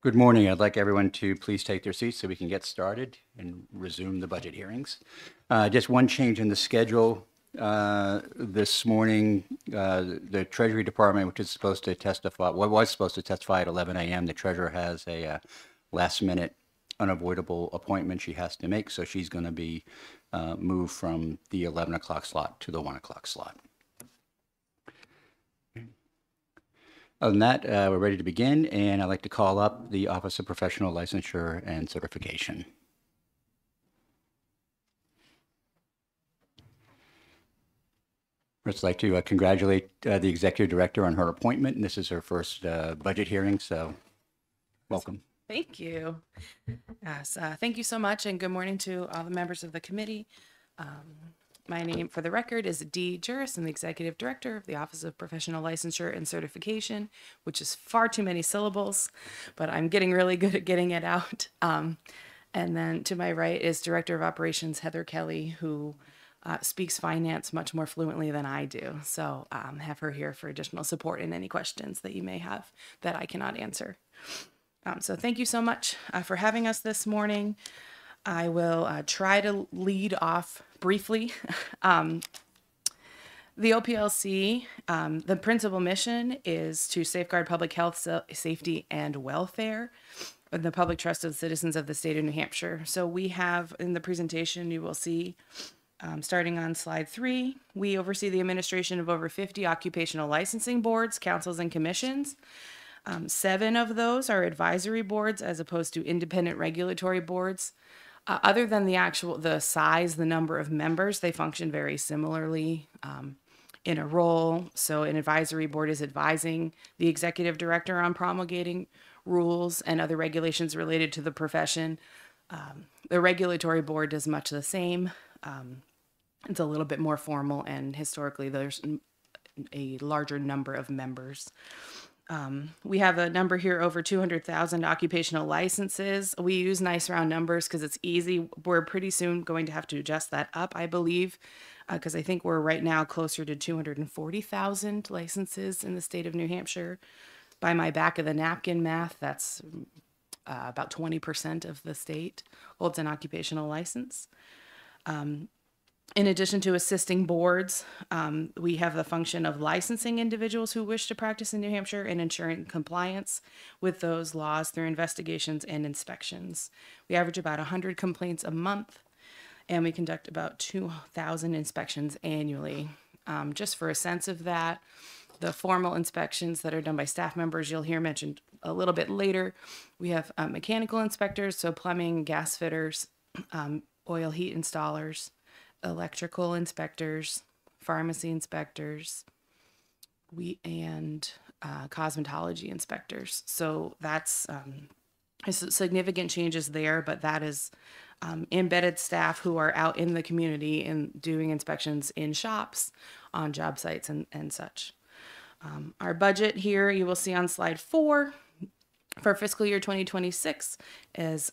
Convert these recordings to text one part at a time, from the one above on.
Good morning. I'd like everyone to please take their seats so we can get started and resume the budget hearings. Just one change in the schedule. This morning, the Treasury Department, which is supposed to testify, was supposed to testify at 11 a.m., the treasurer has a last-minute unavoidable appointment she has to make, so she's going to be moved from the 11 o'clock slot to the 1 o'clock slot. Other than that, we're ready to begin, and I'd like to call up the Office of Professional Licensure and Certification. First, I'd like to congratulate the Executive Director on her appointment, and this is her first budget hearing, so welcome. Thank you. Yes, thank you so much, and good morning to all the members of the committee. My name, for the record, is Dee Juris. I'm the Executive Director of the Office of Professional Licensure and Certification, which is far too many syllables, but I'm getting really good at getting it out. And then to my right is Director of Operations Heather Kelly, who speaks finance much more fluently than I do. So have her here for additional support in any questions that you may have that I cannot answer. So thank you so much for having us this morning. I will try to lead off briefly. The OPLC, the principal mission is to safeguard public health, safety, and welfare and the public trust of the citizens of the state of New Hampshire. So we have in the presentation, you will see, starting on slide 3, we oversee the administration of over 50 occupational licensing boards, councils, and commissions. 7 of those are advisory boards as opposed to independent regulatory boards. Other than the size, the number of members, they function very similarly in a role. So an advisory board is advising the executive director on promulgating rules and other regulations related to the profession. The regulatory board does much the same. It's a little bit more formal, and historically there's a larger number of members. We have a number here over 200,000 occupational licenses. We use nice round numbers because it's easy. We're pretty soon going to have to adjust that up, I believe, because I think we're right now closer to 240,000 licenses in the state of New Hampshire. By my back of the napkin math, that's about 20% of the state holds an occupational license. In addition to assisting boards, we have the function of licensing individuals who wish to practice in New Hampshire and ensuring compliance with those laws through investigations and inspections. We average about 100 complaints a month, and we conduct about 2,000 inspections annually. Just for a sense of that, the formal inspections that are done by staff members, you'll hear mentioned a little bit later. We have mechanical inspectors, so plumbing, gas fitters, oil heat installers, electrical inspectors, pharmacy inspectors, and cosmetology inspectors. So that's significant changes there, but that is embedded staff who are out in the community and doing inspections in shops, on job sites, and such. Our budget here, you will see on slide 4, for fiscal year 2026 is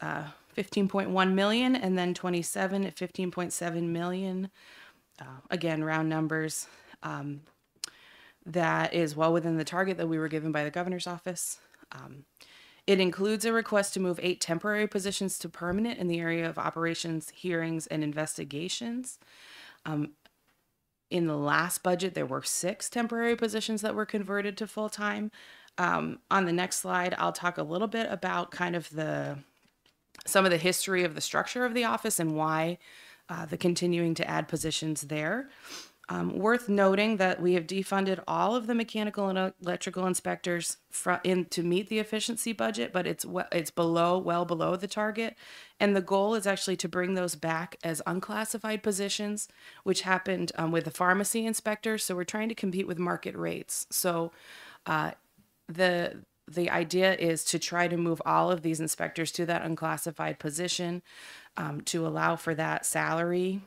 15.1 million, and then 27 at 15.7 million. Again, round numbers. That is well within the target that we were given by the governor's office. It includes a request to move 8 temporary positions to permanent in the area of operations, hearings, and investigations. In the last budget, there were 6 temporary positions that were converted to full-time. On the next slide, I'll talk a little bit about kind of some of the history of the structure of the office and why the continuing to add positions there. Worth noting that we have defunded all of the mechanical and electrical inspectors to meet the efficiency budget, but it's well below the target. And the goal is actually to bring those back as unclassified positions, which happened with the pharmacy inspectors. So we're trying to compete with market rates. So the idea is to try to move all of these inspectors to that unclassified position to allow for that salary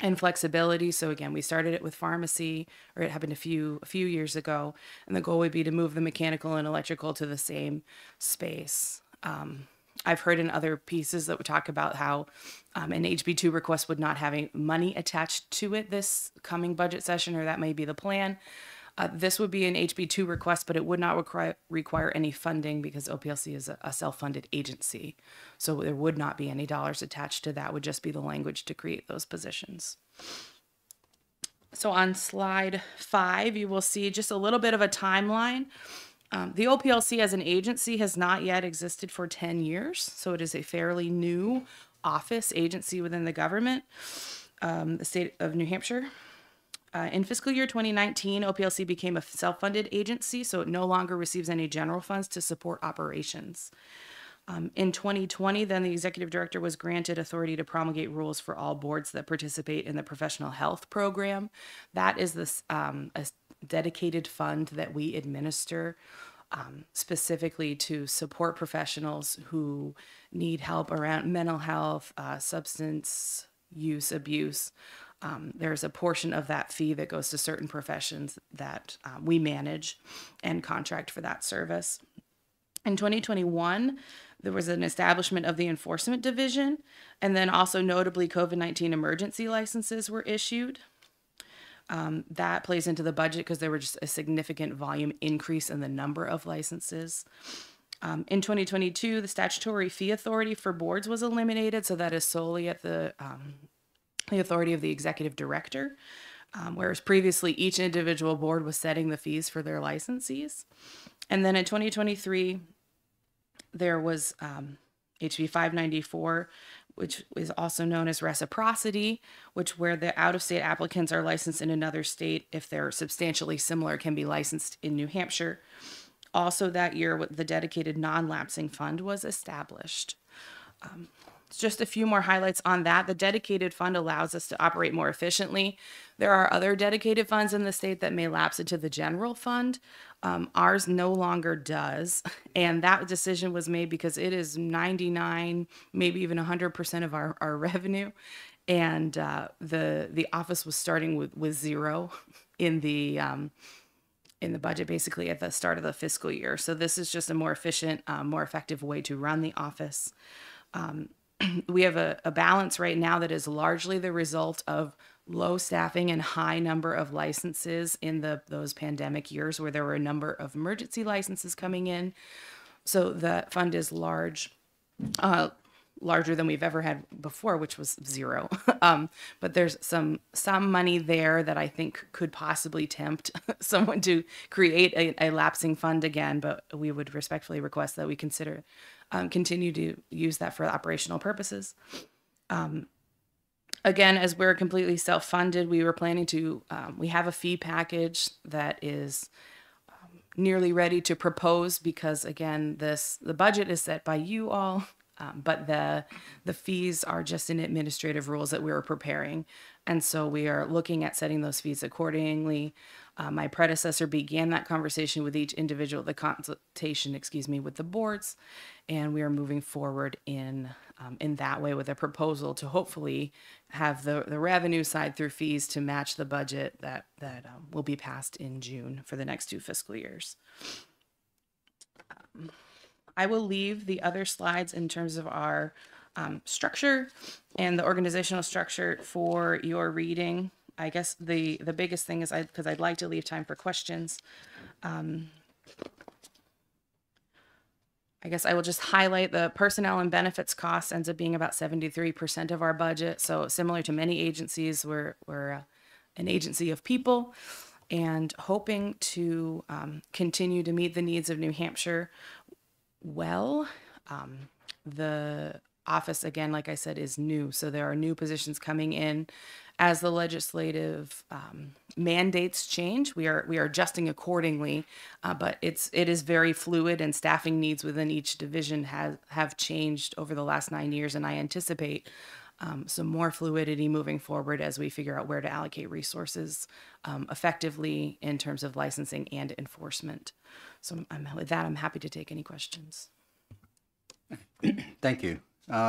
and flexibility. So again, we started it with pharmacy, or it happened a few years ago, and the goal would be to move the mechanical and electrical to the same space. I've heard in other pieces that would talk about how an HB2 request would not have any money attached to it this coming budget session, or that may be the plan. This would be an HB2 request, but it would not require any funding because OPLC is a self-funded agency. So there would not be any dollars attached to that, would just be the language to create those positions. So on slide 5, you will see just a little bit of a timeline. The OPLC as an agency has not yet existed for 10 years, so it is a fairly new office agency within the government, the state of New Hampshire. In fiscal year 2019, OPLC became a self-funded agency, so it no longer receives any general funds to support operations. In 2020, then the executive director was granted authority to promulgate rules for all boards that participate in the professional health program. That is this a dedicated fund that we administer specifically to support professionals who need help around mental health, substance use abuse. There's a portion of that fee that goes to certain professions that we manage and contract for that service. In 2021, there was an establishment of the enforcement division, and then also notably COVID-19 emergency licenses were issued. That plays into the budget because there were just a significant volume increase in the number of licenses. In 2022, the statutory fee authority for boards was eliminated, so that is solely at the authority of the executive director, whereas previously each individual board was setting the fees for their licensees. And then in 2023, there was HB 594, which is also known as reciprocity, which where the out-of-state applicants are licensed in another state, if they're substantially similar, can be licensed in New Hampshire. Also that year, the dedicated non-lapsing fund was established. Just a few more highlights on that. The dedicated fund allows us to operate more efficiently. There are other dedicated funds in the state that may lapse into the general fund. Ours no longer does. And that decision was made because it is 99, maybe even 100% of our revenue. And the office was starting with zero in the budget, basically at the start of the fiscal year. So this is just a more efficient, more effective way to run the office. We have a balance right now that is largely the result of low staffing and high number of licenses in those pandemic years where there were a number of emergency licenses coming in. So the fund is larger than we've ever had before, which was zero. But there's some money there that I think could possibly tempt someone to create a lapsing fund again, but we would respectfully request that we consider continue to use that for operational purposes. Again, as we're completely self-funded, we were planning to, we have a fee package that is nearly ready to propose because again, the budget is set by you all, but the fees are just in administrative rules that we were preparing. And so we are looking at setting those fees accordingly. My predecessor began that conversation with each individual, the consultation, with the boards, and we are moving forward in that way with a proposal to hopefully have the revenue side through fees to match the budget that will be passed in June for the next 2 fiscal years. I will leave the other slides in terms of our structure and the organizational structure for your reading. I guess the biggest thing is because I'd like to leave time for questions. I guess I will just highlight the personnel and benefits costs ends up being about 73% of our budget. So similar to many agencies, we're an agency of people and hoping to continue to meet the needs of New Hampshire well. The office, again, like I said, is new. So there are new positions coming in as the legislative mandates change. We are adjusting accordingly, but it is very fluid, and staffing needs within each division have changed over the last 9 years, and I anticipate some more fluidity moving forward as we figure out where to allocate resources effectively in terms of licensing and enforcement. So with that, I'm happy to take any questions. Thank you.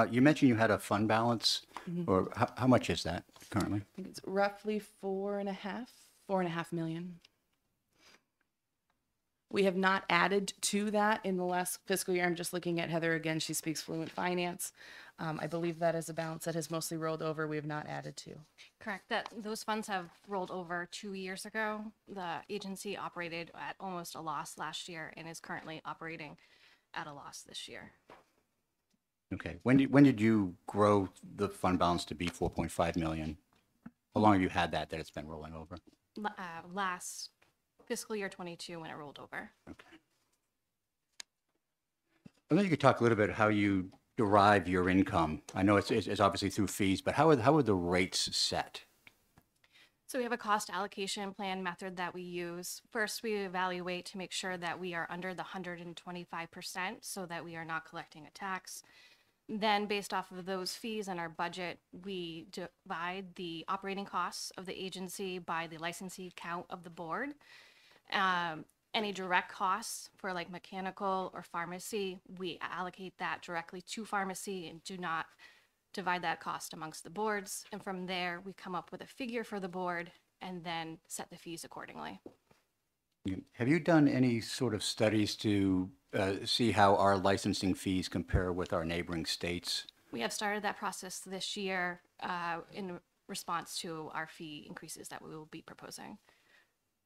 You mentioned you had a fund balance, or how much is that currently? I think it's roughly 4.5 million. We have not added to that in the last fiscal year. I'm just looking at Heather again. She speaks fluent finance. I believe that is a balance that has mostly rolled over. We have not added to. Correct. That those funds have rolled over 2 years ago. The agency operated at almost a loss last year and is currently operating at a loss this year. Okay. When did you grow the fund balance to be 4.5 million? How long have you had that it's been rolling over? Last fiscal year 22 when it rolled over. Okay. I think you could talk a little bit how you derive your income. I know it's obviously through fees, but how are the rates set? So we have a cost allocation plan method that we use. First, we evaluate to make sure that we are under the 125% so that we are not collecting a tax. Then, based off of those fees and our budget, we divide the operating costs of the agency by the licensee count of the board. Any direct costs for like mechanical or pharmacy, we allocate that directly to pharmacy and do not divide that cost amongst the boards. And from there, we come up with a figure for the board and then set the fees accordingly. Have you done any sort of studies to see how our licensing fees compare with our neighboring states? We have started that process this year in response to our fee increases that we will be proposing.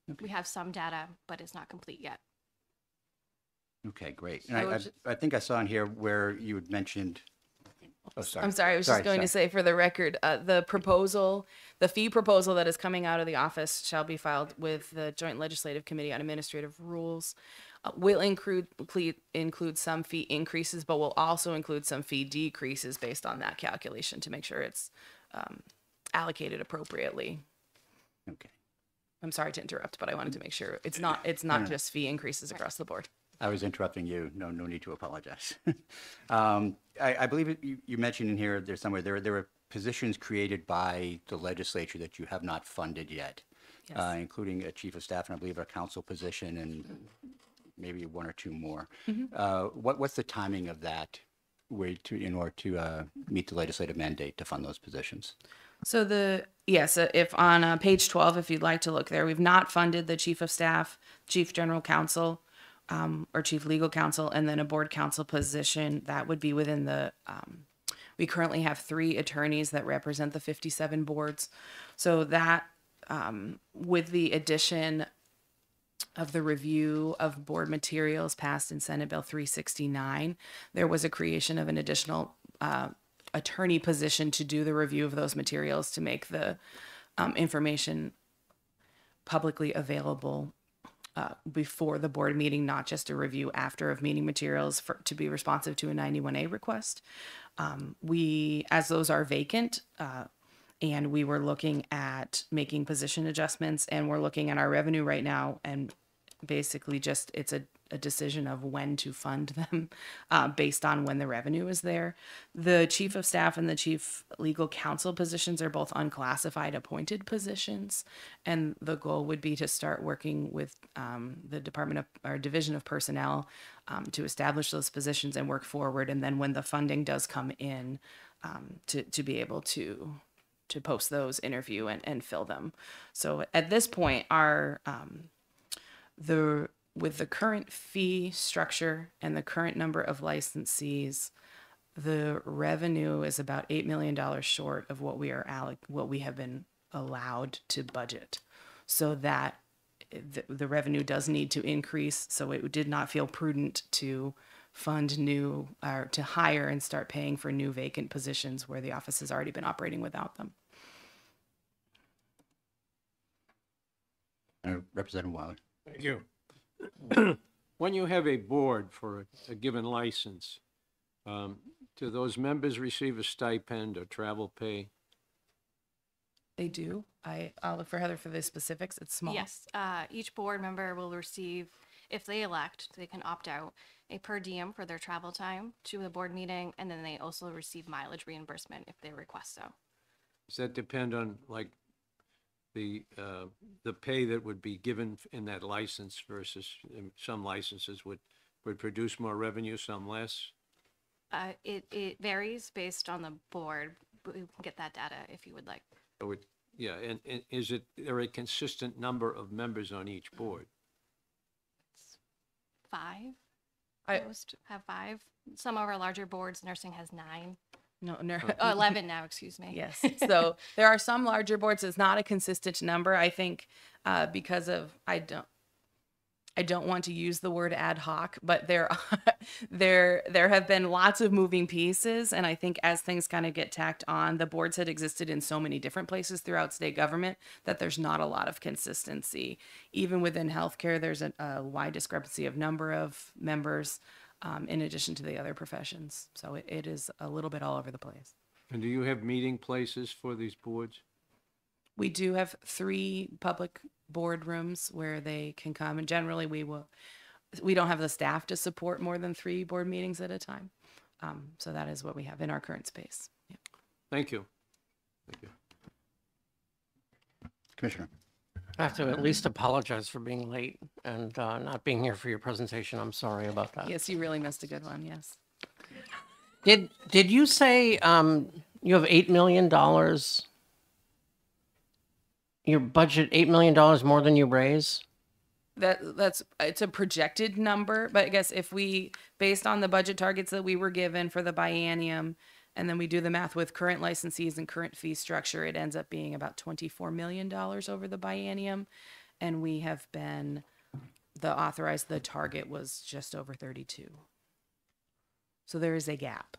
Okay. We have some data, but it's not complete yet. Okay, great. And I think I saw in here where you had mentioned. Oh, sorry. I'm sorry. I was just going to say for the record, the fee proposal that is coming out of the office shall be filed with the Joint Legislative Committee on Administrative Rules. Will include some fee increases, but will also include some fee decreases based on that calculation to make sure it's allocated appropriately. Okay. I'm sorry to interrupt, but I wanted to make sure it's not just fee increases across the board. I was interrupting you. No need to apologize. I believe you mentioned in here there's somewhere there are positions created by the legislature that you have not funded yet, yes. Including a chief of staff and I believe a council position and maybe one or two more. Mm-hmm. What's the timing of that in order to meet the legislative mandate to fund those positions? So if on page 12, if you'd like to look there, we've not funded the chief of staff, chief general counsel, or chief legal counsel, and then a board counsel position that would be within the, we currently have 3 attorneys that represent the 57 boards. So that, with the addition of the review of board materials passed in Senate Bill 369, there was a creation of an additional attorney position to do the review of those materials to make the information publicly available before the board meeting, not just a review after of meeting materials to be responsive to a 91A request. As those are vacant, and we were looking at making position adjustments, and we're looking at our revenue right now, and basically just it's a decision of when to fund them based on when the revenue is there. The chief of staff and the chief legal counsel positions are both unclassified appointed positions, and the goal would be to start working with the division of personnel to establish those positions and work forward, and then when the funding does come in, to be able to post those, interview and fill them. So at this point, with the current fee structure and the current number of licensees, the revenue is about $8 million short of what we have been allowed to budget. So that the revenue does need to increase. So it did not feel prudent to fund new or to hire and start paying for new vacant positions where the office has already been operating without them. Representative Weiler. Thank you. When you have a board for a given license, do those members receive a stipend or travel pay? They do. I'll look for Heather for the specifics. It's small. Yes. Each board member will receive, if they elect, they can opt out, a per diem for their travel time to the board meeting, and then they also receive mileage reimbursement if they request so. Does that depend on like the pay that would be given in that license versus some licenses would produce more revenue, some less? It varies based on the board, but we can get that data if you would like. Yeah, and is there a consistent number of members on each board? 5. I- Most have 5. Some of our larger boards, nursing has 9. No. Oh, 11 now, excuse me. Yes. So there are some larger boards. It's not a consistent number. I think because of I don't want to use the word ad hoc, but there have been lots of moving pieces, and I think as things kind of get tacked on, the boards had existed in so many different places throughout state government that there's not a lot of consistency. Even within healthcare, there's a wide discrepancy of number of members, in addition to the other professions. So it is a little bit all over the place. And do you have meeting places for these boards? We do have 3 public boardrooms where they can come, and generally we don't have the staff to support more than 3 board meetings at a time. So that is what we have in our current space. Yeah. Thank you. Thank you. Commissioner. I have to at least apologize for being late and not being here for your presentation. I'm sorry about that. Yes, you really missed a good one. Yes. Did you say you have $8 million? Your budget $8 million more than you raise? It's a projected number, but I guess if we, based on the budget targets that we were given for the biennium, and then we do the math with current licensees and current fee structure, it ends up being about $24 million over the biennium. And we have been, the target was just over 32. So there is a gap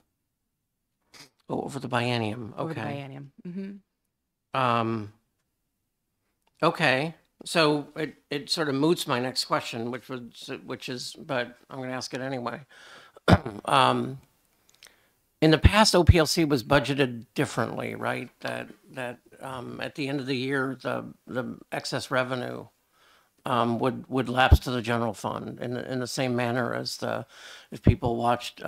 Oh, over the biennium. over the Okay. biennium. Mm-hmm. Okay. So it sort of moots my next question, which is, but I'm going to ask it anyway. In the past, OPLC was budgeted differently, right? That at the end of the year, the excess revenue would lapse to the general fund in the same manner as if people watched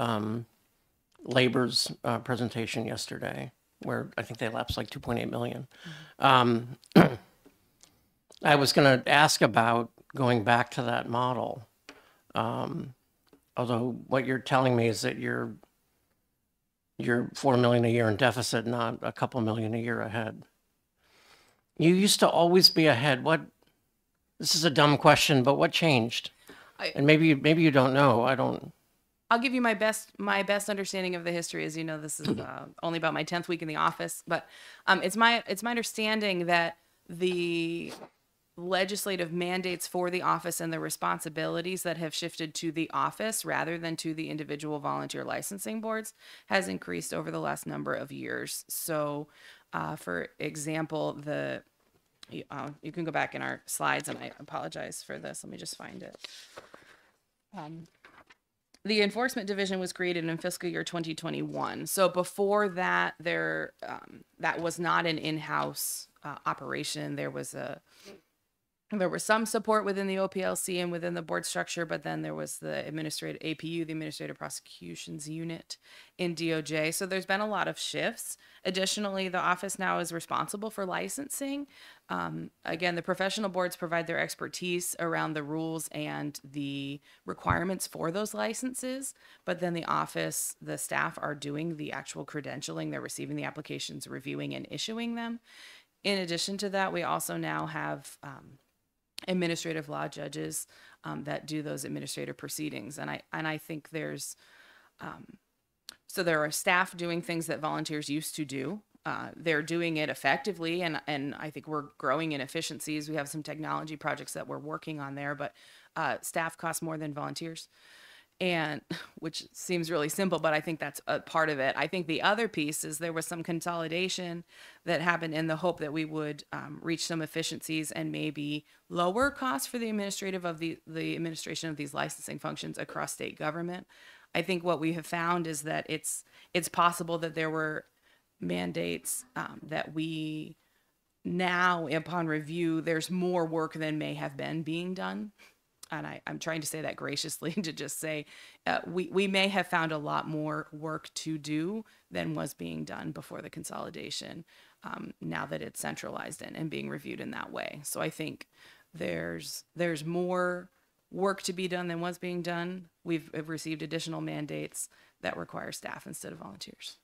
Labor's presentation yesterday, where I think they lapsed like 2.8 million. I was going to ask about going back to that model, although what you're telling me is that you're $4 million a year in deficit, not a couple million a year ahead. You used to always be ahead. This is a dumb question, but what changed? And maybe you don't know. I don't. I'll give you my best understanding of the history. As you know, this is only about my 10th week in the office, but it's my understanding that the legislative mandates for the office and the responsibilities that have shifted to the office rather than to the individual volunteer licensing boards has increased over the last number of years. So, for example, you can go back in our slides, and I apologize for this. Let me just find it. The enforcement division was created in fiscal year 2021. So before that, that was not an in-house operation. There was some support within the OPLC and within the board structure, but then there was the administrative APU, the Administrative Prosecutions Unit in DOJ. So there's been a lot of shifts. Additionally, the office now is responsible for licensing. Again, the professional boards provide their expertise around the rules and the requirements for those licenses, but then the office, the staff are doing the actual credentialing. They're receiving the applications, reviewing and issuing them. In addition to that, we also now have administrative law judges that do those administrative proceedings, and I think there's so there are staff doing things that volunteers used to do. They're doing it effectively, and I think we're growing in efficiencies. We have some technology projects that we're working on there, but staff costs more than volunteers, and which seems really simple, but I think that's a part of it. I think the other piece is there was some consolidation that happened in the hope that we would reach some efficiencies and maybe lower costs for the administration of these licensing functions across state government. I think what we have found is that it's possible that there were mandates that we now, upon review, there's more work than may have been being done. And I'm trying to say that graciously to just say we may have found a lot more work to do than was being done before the consolidation, now that it's centralized and being reviewed in that way. So I think there's more work to be done than was being done. We've received additional mandates that require staff instead of volunteers.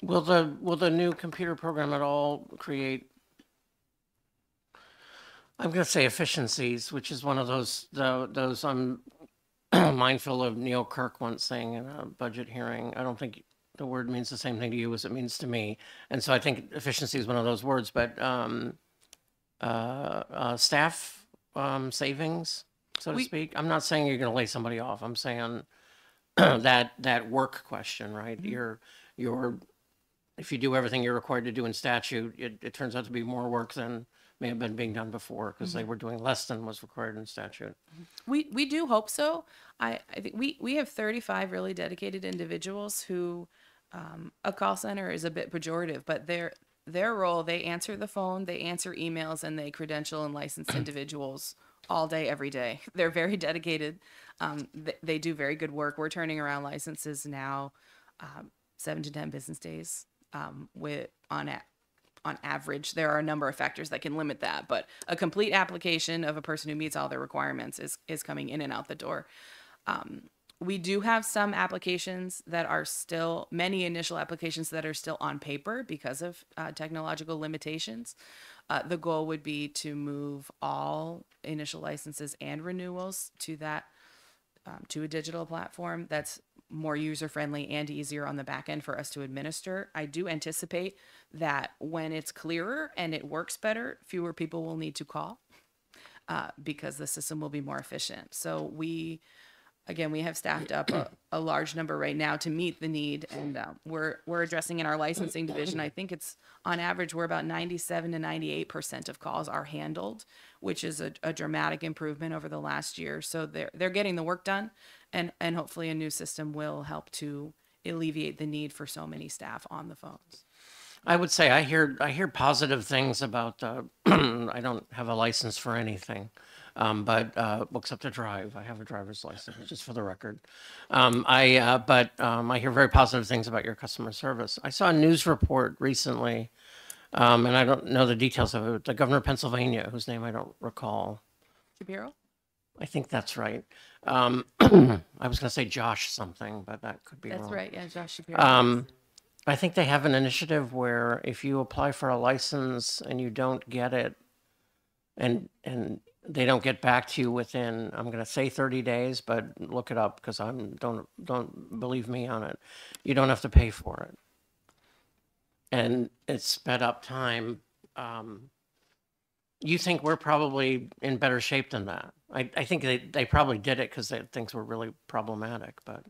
Will the new computer program at all create, I'm going to say, efficiencies, which is one of those mindful of Neil Kirk once saying in a budget hearing, I don't think the word means the same thing to you as it means to me. And so I think efficiency is one of those words, but staff savings, so to speak. I'm not saying you're going to lay somebody off. I'm saying that work question, right? If you do everything you're required to do in statute, it turns out to be more work than may have been being done before because they were doing less than was required in statute. We do hope so. I think we have 35 really dedicated individuals who a call center is a bit pejorative, but their role, they answer the phone, they answer emails, and they credential and license individuals all day, every day. They're very dedicated. They do very good work. We're turning around licenses now 7 to 10 business days with on average. There are a number of factors that can limit that, but a complete application of a person who meets all their requirements is coming in and out the door. We do have some applications that are still, many initial applications that are still on paper because of technological limitations. The goal would be to move all initial licenses and renewals to that, to a digital platform that's more user-friendly and easier on the back end for us to administer. I do anticipate that when it's clearer and it works better, fewer people will need to call because the system will be more efficient. So we have staffed up a large number right now to meet the need, and we're addressing in our licensing division. I think it's on average we're about 97 to 98% of calls are handled, which is a dramatic improvement over the last year. So they're getting the work done, and hopefully a new system will help to alleviate the need for so many staff on the phones. I would say I hear positive things about. I don't have a license for anything, but except to drive. I have a driver's license, just for the record. I hear very positive things about your customer service. I saw a news report recently, and I don't know the details of it. The governor of Pennsylvania, whose name I don't recall. Shapiro? I think that's right. I was going to say Josh something, but that could be wrong. That's right. Yeah, Josh Shapiro. I think they have an initiative where if you apply for a license and you don't get it, and they don't get back to you within, I'm going to say 30 days, but look it up because don't believe me on it. You don't have to pay for it, and it's sped up time. You think we're probably in better shape than that? I think they probably did it because things were really problematic, but.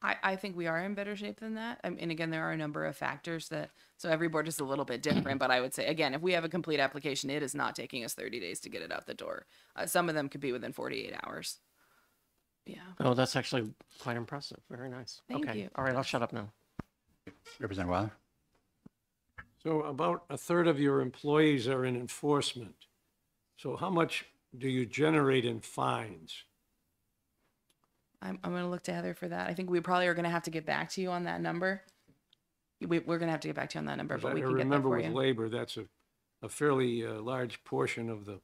I think we are in better shape than that. And again, there are a number of factors so every board is a little bit different, but I would say, again, if we have a complete application, it is not taking us 30 days to get it out the door. Some of them could be within 48 hours. Yeah. Oh, that's actually quite impressive. Very nice. Thank Okay. you. All right, I'll shut up now. Representative Weiler? So about a third of your employees are in enforcement. So how much do you generate in fines? I'm going to look to Heather for that. I think we probably are going to have to get back to you on that number. We're going to have to get back to you on that number, but we can get that remember for with you. labor, that's a fairly large portion of the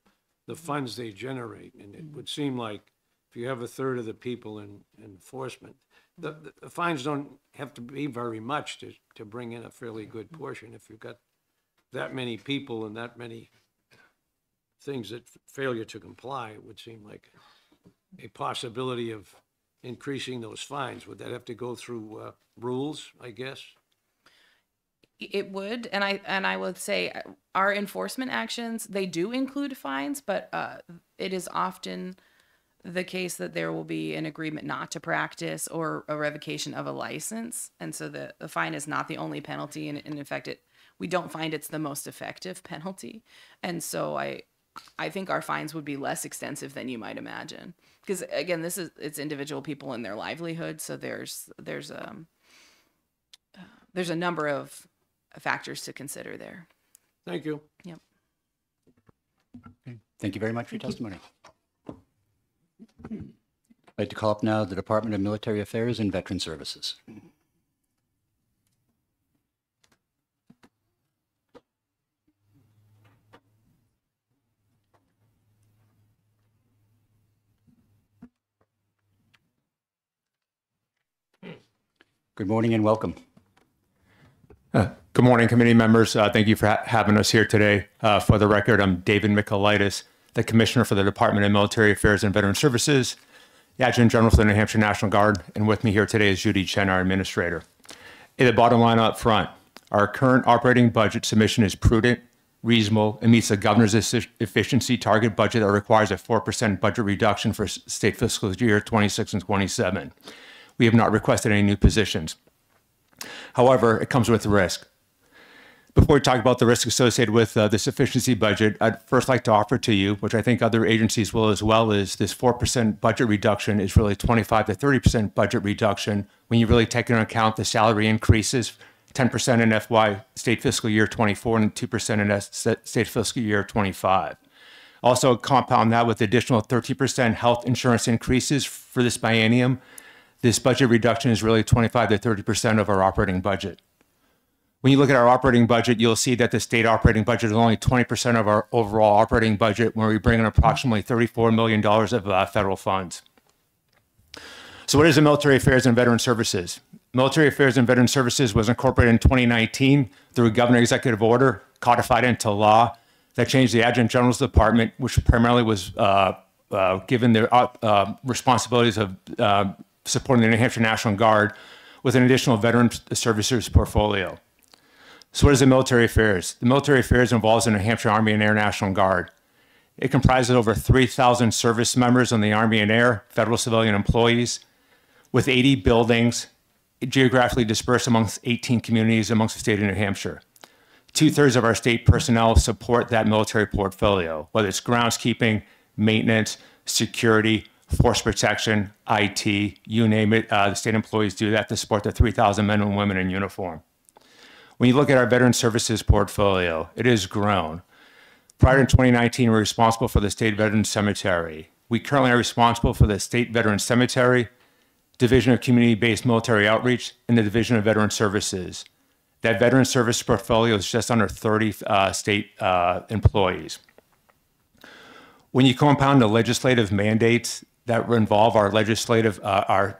funds they generate. And it would seem like if you have a third of the people in enforcement, the fines don't have to be very much to bring in a fairly good portion. If you've got that many people and that many things that failure to comply, it would seem like a possibility of increasing those fines. Would that have to go through rules, I guess? It would, and I would say our enforcement actions, they do include fines, but it is often the case that there will be an agreement not to practice or a revocation of a license, and so the fine is not the only penalty, and in fact we don't find it's the most effective penalty, and so I think our fines would be less extensive than you might imagine, because again, it's individual people and their livelihood, so there's a number of factors to consider there. Thank you. Yep. Okay. Thank you very much for your testimony. I'd like to call up now the Department of Military Affairs and Veteran Services. Good morning and welcome. Good morning, committee members. Thank you for having us here today. For the record, I'm David Michaelitis, the Commissioner for the Department of Military Affairs and Veteran Services. the Adjutant General for the New Hampshire National Guard, and with me here today is Judy Chen, our Administrator. The bottom line up front, our current operating budget submission is prudent, reasonable, and meets the governor's efficiency target budget that requires a 4% budget reduction for state fiscal year 26 and 27. We have not requested any new positions. However, it comes with risk. Before we talk about the risk associated with this efficiency budget, I'd first like to offer to you, which I think other agencies will as well, is this 4% budget reduction is really 25 to 30% budget reduction when you really take into account the salary increases, 10% in FY state fiscal year 24 and 2% in state fiscal year 25. Also compound that with additional 13% health insurance increases for this biennium. This budget reduction is really 25 to 30% of our operating budget. When you look at our operating budget, you'll see that the state operating budget is only 20% of our overall operating budget, where we bring in approximately $34 million of federal funds. So what is the Military Affairs and Veteran Services? Military Affairs and Veteran Services was incorporated in 2019 through a governor executive order, codified into law, that changed the Adjutant General's Department, which primarily was given the responsibilities of supporting the New Hampshire National Guard with an additional veteran services portfolio. So what is the Military Affairs? The Military Affairs involves the New Hampshire Army and Air National Guard. It comprises over 3,000 service members in the Army and Air, federal civilian employees, with 80 buildings geographically dispersed amongst 18 communities amongst the state of New Hampshire. 2/3 of our state personnel support that military portfolio, whether it's groundskeeping, maintenance, security, force protection, IT, you name it. The state employees do that to support the 3,000 men and women in uniform. When you look at our veteran services portfolio, it has grown. Prior to 2019, we were responsible for the State Veterans Cemetery. We currently are responsible for the State Veterans Cemetery, Division of Community-Based Military Outreach, and the Division of Veteran Services. That veteran service portfolio is just under 30 state employees. When you compound the legislative mandates that involve our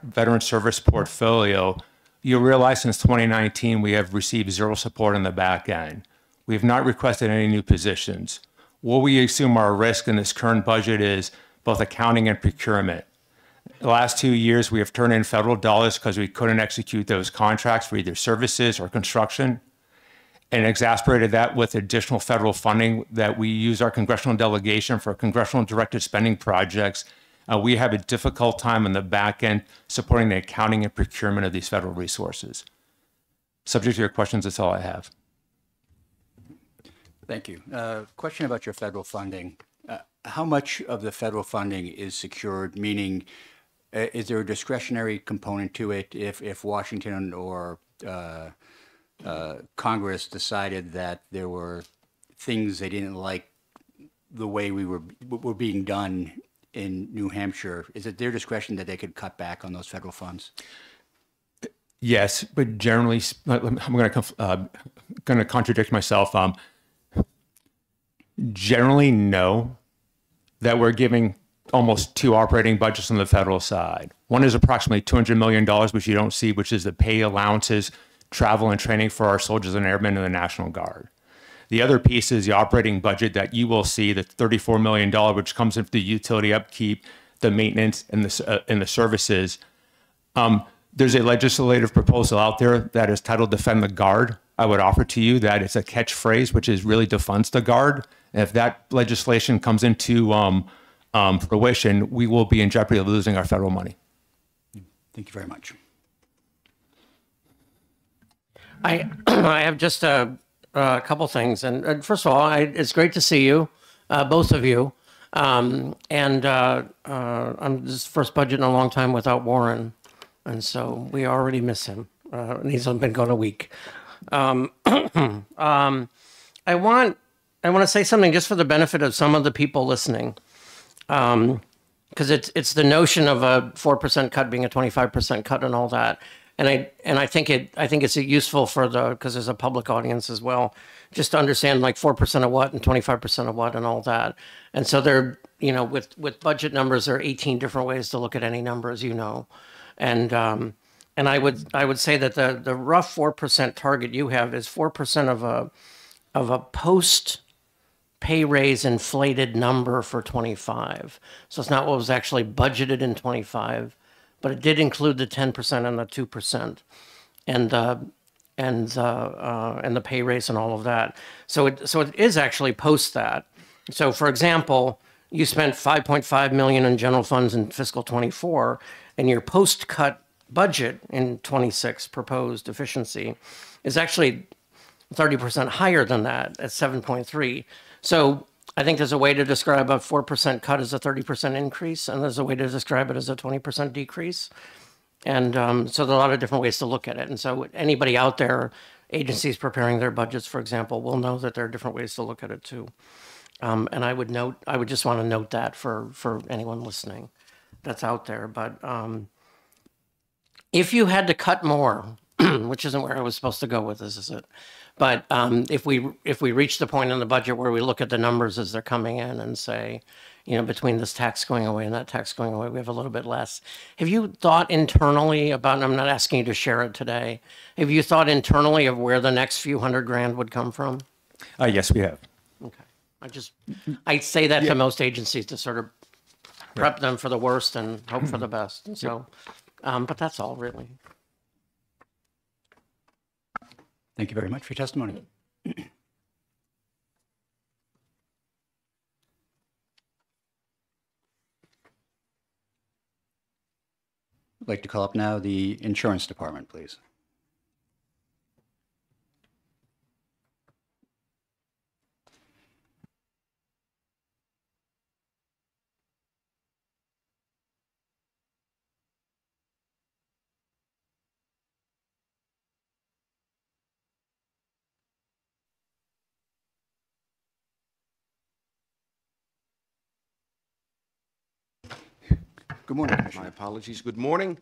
veteran service portfolio, you'll realize since 2019, we have received zero support on the back end. We have not requested any new positions. What we assume our risk in this current budget is both accounting and procurement. The last 2 years, we have turned in federal dollars because we couldn't execute those contracts for either services or construction, and exasperated that with additional federal funding that we use our congressional delegation for congressional directed spending projects. We have a difficult time on the back end supporting the accounting and procurement of these federal resources. Subject to your questions, that's all I have. Thank you. Question about your federal funding. How much of the federal funding is secured, meaning is there a discretionary component to it if Washington or Congress decided that there were things they didn't like the way we were being done in New Hampshire? Is it their discretion that they could cut back on those federal funds? Yes, but generally, I'm going to contradict myself. Generally, no. That we're giving almost 2 operating budgets on the federal side. One is approximately $200 million, which you don't see, which is the pay allowances, travel, and training for our soldiers and airmen in the National Guard. The other piece is the operating budget that you will see, the $34 million, which comes into the utility upkeep, the maintenance, and the services. There's a legislative proposal out there that is titled Defend the Guard. I would offer to you that it's a catchphrase, which is really defunds the Guard. And if that legislation comes into fruition, we will be in jeopardy of losing our federal money. Thank you very much. I have just a couple things. And first of all, it's great to see you, both of you. I'm this is the first budget in a long time without Warren. And so we already miss him. And he's only been gone a week. I want to say something just for the benefit of some of the people listening. Because it's the notion of a 4% cut being a 25% cut and all that. And I think it's useful because there's a public audience as well, just to understand like 4% of what and 25% of what and all that. And so with budget numbers, there are 18 different ways to look at any number, as you know. And I would say that the rough 4% target you have is 4% of a post pay raise inflated number for 25. So it's not what was actually budgeted in 25, but it did include the 10% and the 2% and the pay raise and all of that. So it is actually post that. So for example, you spent 5.5 million in general funds in fiscal 24, and your post-cut budget in 26 proposed efficiency is actually 30% higher than that at 7.3. So I think there's a way to describe a 4% cut as a 30% increase, and there's a way to describe it as a 20% decrease. And so there are a lot of different ways to look at it. And so anybody out there, agencies preparing their budgets, for example, will know that there are different ways to look at it too. And I would just want to note that for anyone listening that's out there. But if you had to cut more, which isn't where I was supposed to go with this, is it? But if we reach the point in the budget where we look at the numbers as they're coming in and say, you know, between this tax going away and that tax going away, we have a little bit less. Have you thought internally about, and I'm not asking you to share it today, have you thought internally of where the next few $100,000 would come from? Yes, we have. Okay. I say that to most agencies to sort of prep them for the worst and hope for the best. And so, but that's all really. Thank you very much for your testimony. I'd like to call up now the insurance department, please. Good morning, Commissioner. My apologies. Good morning.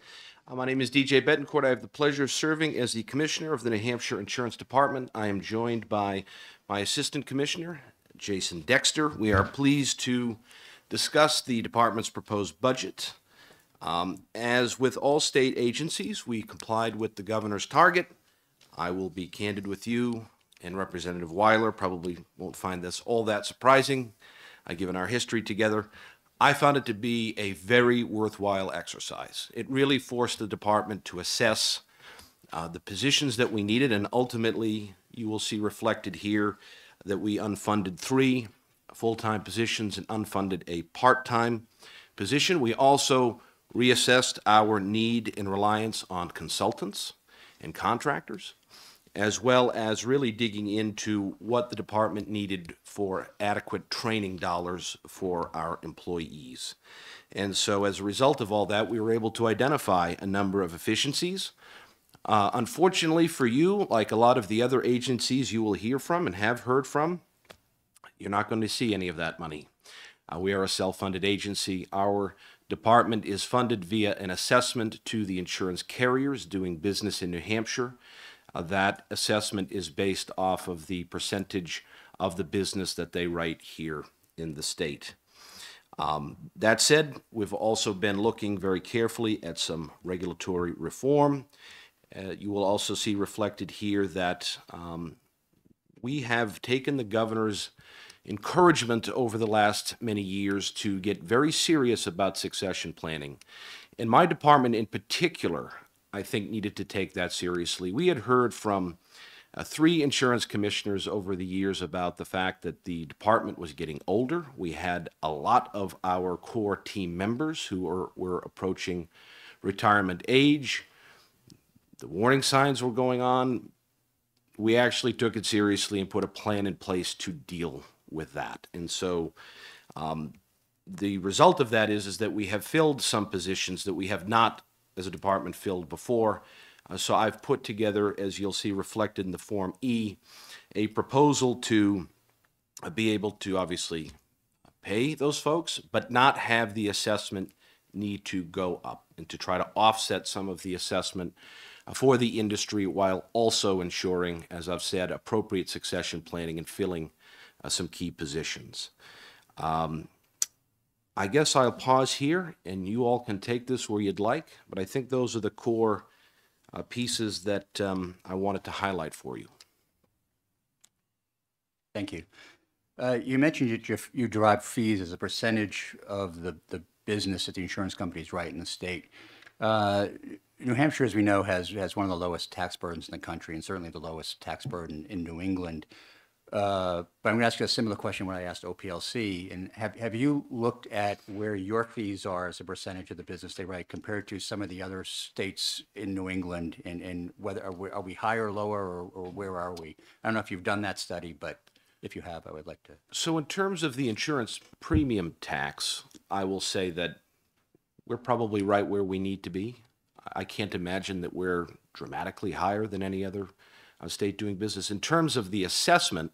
My name is DJ Betancourt. I have the pleasure of serving as the Commissioner of the New Hampshire Insurance Department. I am joined by my Assistant Commissioner, Jason Dexter. We are pleased to discuss the department's proposed budget. As with all state agencies, we complied with the governor's target. I will be candid with you, and Representative Weiler probably won't find this all that surprising, given our history together. I found it to be a very worthwhile exercise. It really forced the department to assess the positions that we needed, and ultimately you will see reflected here that we unfunded 3 full-time positions and unfunded a part-time position. We also reassessed our need and reliance on consultants and contractors, as well as really digging into what the department needed for adequate training dollars for our employees. And so as a result of all that, we were able to identify a number of efficiencies. Unfortunately for you, like a lot of the other agencies you will hear from and have heard from, you're not going to see any of that money. We are a self-funded agency. Our department is funded via an assessment to the insurance carriers doing business in New Hampshire. That assessment is based off of the percentage of the business that they write here in the state. That said, we've also been looking very carefully at some regulatory reform. You will also see reflected here that we have taken the governor's encouragement over the last many years to get very serious about succession planning. And my department in particular, I think, needed to take that seriously. We had heard from 3 insurance commissioners over the years about the fact that the department was getting older. We had a lot of our core team members who were approaching retirement age. The warning signs were going on. We actually took it seriously and put a plan in place to deal with that. And so the result of that is that we have filled some positions that we have not as a department filled before. So I've put together, as you'll see reflected in the Form E, a proposal to be able to obviously pay those folks, but not have the assessment need to go up, and to try to offset some of the assessment for the industry while also ensuring, as I've said, appropriate succession planning and filling some key positions. I guess I'll pause here, and you all can take this where you'd like, but I think those are the core pieces that I wanted to highlight for you. Thank you. You mentioned that you derive fees as a percentage of the business that the insurance companies write in the state. New Hampshire, as we know, has one of the lowest tax burdens in the country, and certainly the lowest tax burden in New England. But I'm going to ask you a similar question when I asked OPLC. And have you looked at where your fees are as a percentage of the business they write compared to some of the other states in New England, and whether are we higher or lower, or where are we? I don't know if you've done that study, but if you have, I would like to. So in terms of the insurance premium tax, I will say that we're probably right where we need to be. I can't imagine that we're dramatically higher than any other state doing business. In terms of the assessment,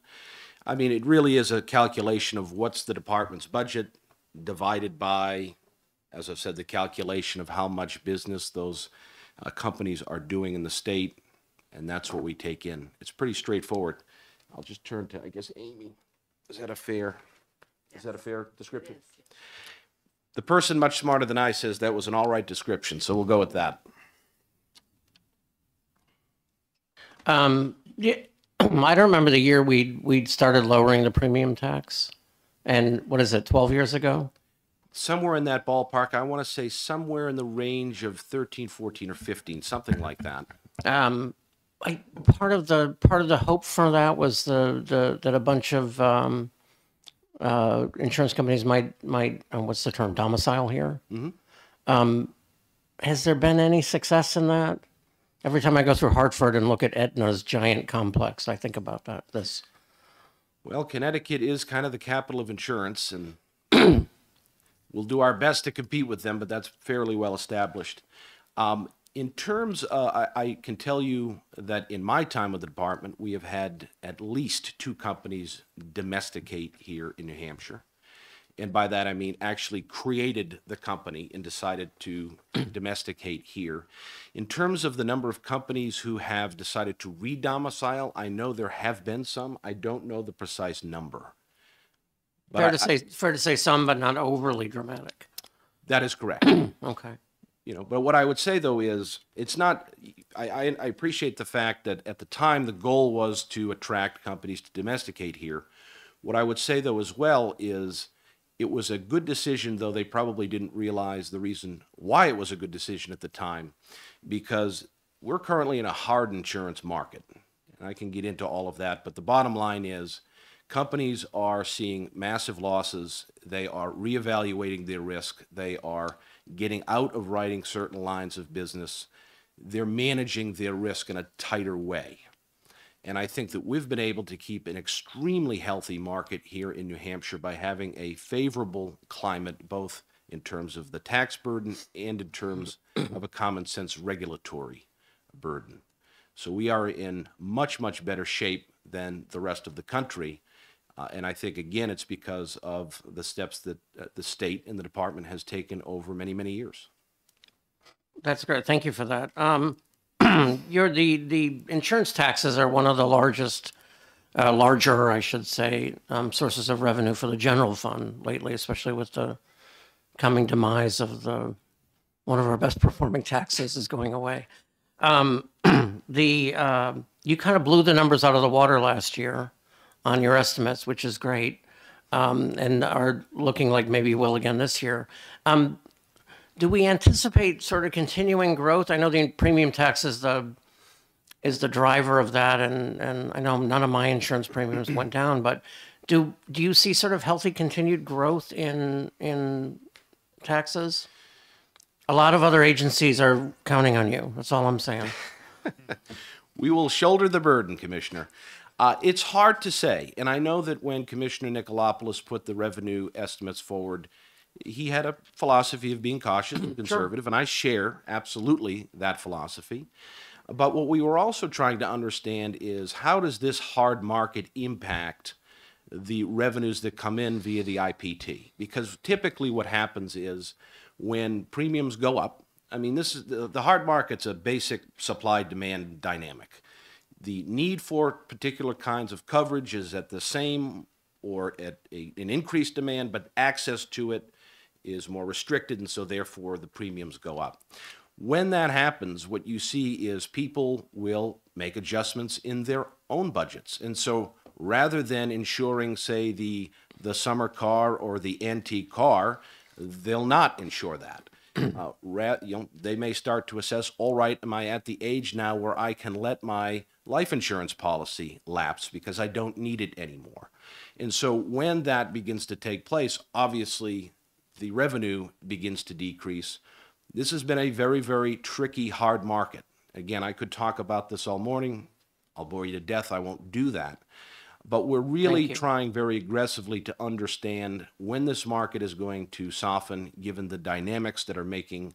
I mean, it really is a calculation of what's the department's budget divided by, as I've said, the calculation of how much business those companies are doing in the state, and that's what we take in. It's pretty straightforward. I'll just turn to, I guess, Amy. Is that a fair description? The person much smarter than I says that was an all right description, so we'll go with that. Yeah, I don't remember the year we started lowering the premium tax. And what is it, 12 years ago? Somewhere in that ballpark. I want to say somewhere in the range of 13, 14, or 15, something like that. Part of the hope for that was that a bunch of insurance companies might what's the term, domicile here. Mm-hmm. Has there been any success in that? Every time I go through Hartford and look at Aetna's giant complex, I think about this. Well, Connecticut is kind of the capital of insurance, and we'll do our best to compete with them, but that's fairly well established. In terms, I can tell you that in my time with the department, we have had at least 2 companies domesticate here in New Hampshire. And by that, I mean actually created the company and decided to domesticate here. In terms of the number of companies who have decided to re-domicile, I know there have been some. I don't know the precise number. But fair to say some, but not overly dramatic. That is correct. Okay. You know, but what I would say though is it's not. I appreciate the fact that at the time the goal was to attract companies to domesticate here. What I would say though as well is it was a good decision, though they probably didn't realize the reason why it was a good decision at the time, because we're currently in a hard insurance market. And I can get into all of that, but the bottom line is companies are seeing massive losses. They are reevaluating their risk. They are getting out of writing certain lines of business. They're managing their risk in a tighter way. And I think that we've been able to keep an extremely healthy market here in New Hampshire by having a favorable climate, both in terms of the tax burden and in terms of a common sense regulatory burden. So we are in much, much better shape than the rest of the country. And I think, again, it's because of the steps that the state and the department has taken over many, many years. That's great. Thank you for that. The insurance taxes are one of the larger, I should say, sources of revenue for the general fund lately, especially with the coming demise of one of our best performing taxes is going away. You kind of blew the numbers out of the water last year on your estimates, which is great, and are looking like maybe will again this year. Do we anticipate sort of continuing growth? I know the premium tax is the driver of that, and I know none of my insurance premiums went down, but do you see sort of healthy continued growth in taxes? A lot of other agencies are counting on you. That's all I'm saying. We will shoulder the burden, Commissioner. It's hard to say, and I know that when Commissioner Nicolopoulos put the revenue estimates forward, he had a philosophy of being cautious and conservative, and I share absolutely that philosophy. But what we were also trying to understand is how does this hard market impact the revenues that come in via the IPT? Because typically what happens is when premiums go up, I mean, this is the hard market's a basic supply-demand dynamic. The need for particular kinds of coverage is at the same or at an increased demand, but access to it is more restricted, and so therefore the premiums go up. When that happens, what you see is people will make adjustments in their own budgets. And so rather than insuring, say, the summer car or the antique car, they'll not insure that. They may start to assess, all right, am I at the age now where I can let my life insurance policy lapse because I don't need it anymore? And so when that begins to take place, obviously the revenue begins to decrease. This has been a very, very tricky, hard market. Again, I could talk about this all morning. I'll bore you to death. I won't do that. But we're really trying very aggressively to understand when this market is going to soften, given the dynamics that are making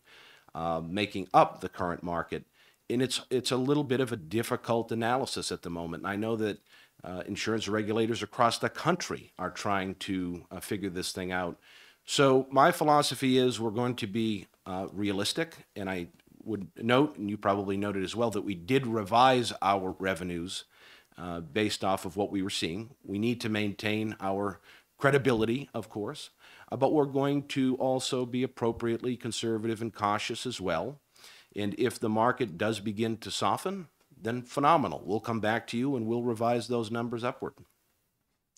up the current market. And it's a little bit of a difficult analysis at the moment. And I know that insurance regulators across the country are trying to figure this thing out. So my philosophy is we're going to be realistic, and I would note, and you probably noted as well, that we did revise our revenues based off of what we were seeing. We need to maintain our credibility, of course, but we're going to also be appropriately conservative and cautious as well. And if the market does begin to soften, then phenomenal. We'll come back to you and we'll revise those numbers upward.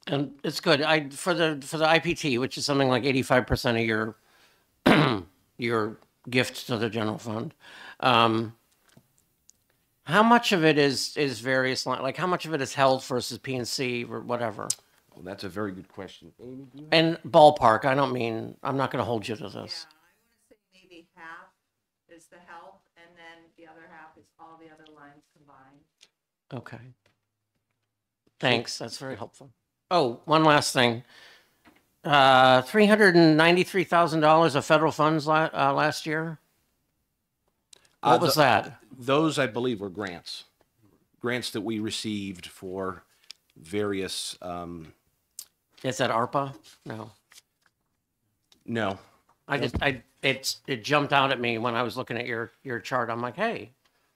And it's good. For the IPT, which is something like 85% of your gift to the general fund. How much of it is various, like how much of it is health versus P&C or whatever? Well, that's a very good question. Amy, do you And ballpark, I'm not going to hold you to this. Yeah, I want to say maybe half is the health, and then the other half is all the other lines combined. Okay. Thanks, that's very helpful. Oh, one last thing. $393,000 of federal funds last year? What was that? Those, I believe, were grants. Grants that we received for various, Is that ARPA? No. no. It jumped out at me when I was looking at your chart. I'm like, hey,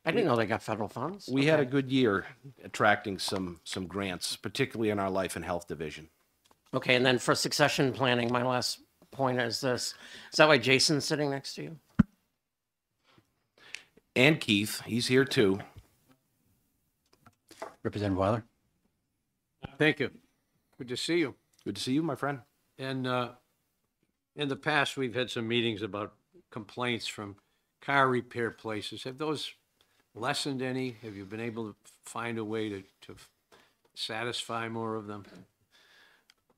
I didn't know they got federal funds. We had a good year attracting some grants, particularly in our life and health division. Okay, and then for succession planning, my last point is this. Is that why Jason's sitting next to you? And Keith, he's here too. Representative Weiler? Thank you. Good to see you. Good to see you, my friend. And in the past, we've had some meetings about complaints from car repair places. Have those lessened any? Have you been able to find a way to satisfy more of them?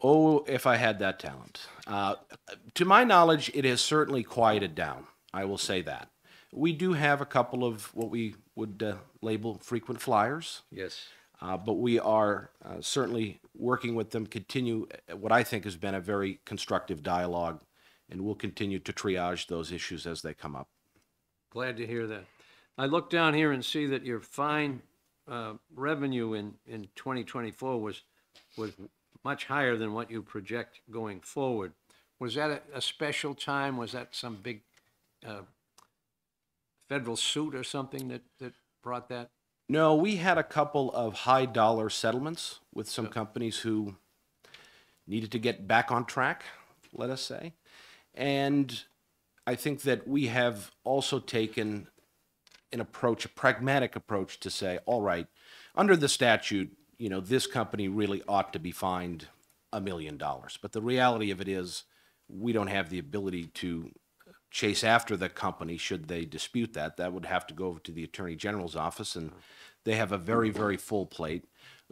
Oh, if I had that talent. To my knowledge, it has certainly quieted down. I will say that. We do have a couple of what we would label frequent flyers. Yes. But we are certainly working with them, continue what I think has been a very constructive dialogue, and we'll continue to triage those issues as they come up. Glad to hear that. I look down here and see that your fine revenue in 2024 was much higher than what you project going forward. Was that a special time? Was that some big federal suit or something that brought that? No, we had a couple of high dollar settlements with some companies who needed to get back on track, let us say. And I think that we have also taken an approach, a pragmatic approach to say, all right, under the statute, you know, this company really ought to be fined $1 million. But the reality of it is we don't have the ability to chase after the company should they dispute that. That would have to go over to the Attorney General's office, and they have a very, very full plate.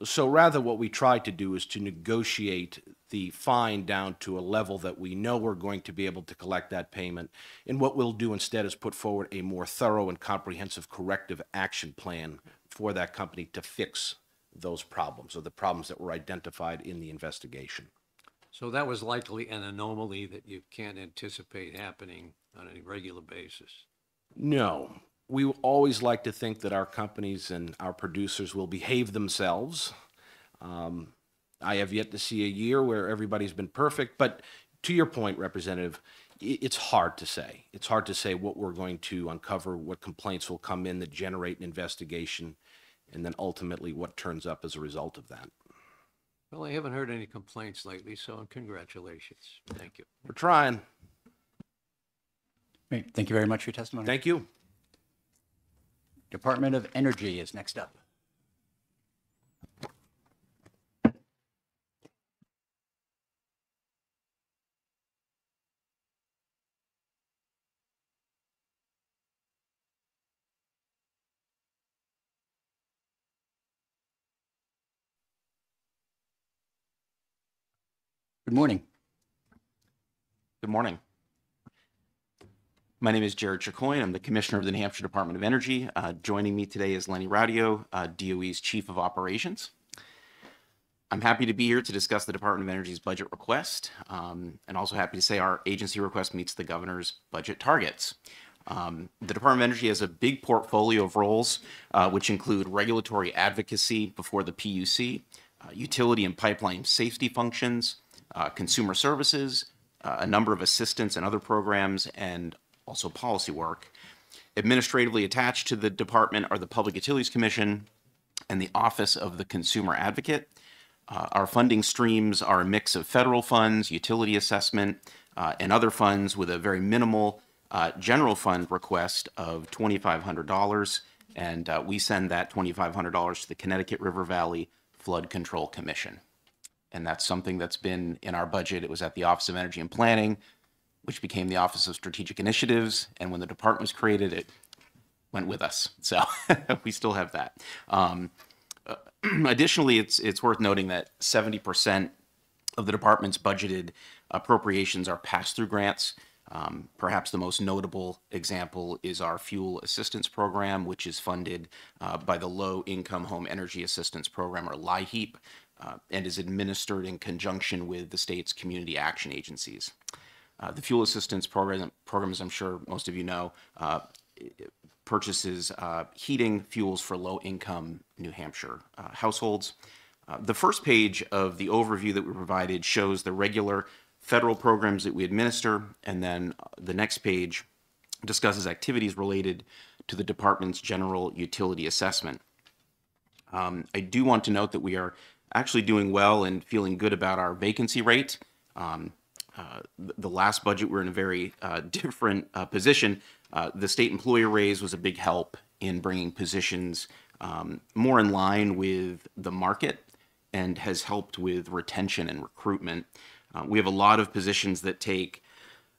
So rather what we try to do is to negotiate the fine down to a level that we know we're going to be able to collect that payment. And what we'll do instead is put forward a more thorough and comprehensive corrective action plan for that company to fix those problems, or the problems that were identified in the investigation. So that was likely an anomaly that you can't anticipate happening on a regular basis. No. We always like to think that our companies and our producers will behave themselves. I have yet to see a year where everybody's been perfect, but to your point, Representative, it's hard to say. It's hard to say what we're going to uncover, what complaints will come in that generate an investigation, and then ultimately what turns up as a result of that. Well, I haven't heard any complaints lately, so congratulations. Thank you. We're trying. Great. Thank you very much for your testimony. Thank you. Department of Energy is next up. Good morning. Good morning. My name is Jared Chicoine. I'm the Commissioner of the New Hampshire Department of Energy. Joining me today is Lenny Radio, DOE's Chief of Operations. I'm happy to be here to discuss the Department of Energy's budget request, and also happy to say our agency request meets the governor's budget targets. The Department of Energy has a big portfolio of roles, which include regulatory advocacy before the PUC, utility and pipeline safety functions, consumer services, a number of assistance and other programs, and also policy work. Administratively attached to the department are the Public Utilities Commission and the Office of the Consumer Advocate. Our funding streams are a mix of federal funds, utility assessment, and other funds with a very minimal general fund request of $2,500. And we send that $2,500 to the Connecticut River Valley Flood Control Commission. And that's something that's been in our budget. It was at the Office of Energy and Planning, which became the Office of Strategic Initiatives. And when the department was created, it went with us. So we still have that. Additionally, it's worth noting that 70% of the department's budgeted appropriations are pass-through grants. Perhaps the most notable example is our Fuel Assistance Program, which is funded by the Low Income Home Energy Assistance Program, or LIHEAP, and is administered in conjunction with the state's community action agencies. The Fuel Assistance Program, as I'm sure most of you know, purchases heating fuels for low-income New Hampshire households. The first page of the overview that we provided shows the regular federal programs that we administer, and then the next page discusses activities related to the department's general utility assessment. I do want to note that we are actually doing well and feeling good about our vacancy rate. The last budget, we were in a very different position. The state employer raise was a big help in bringing positions more in line with the market and has helped with retention and recruitment. We have a lot of positions that take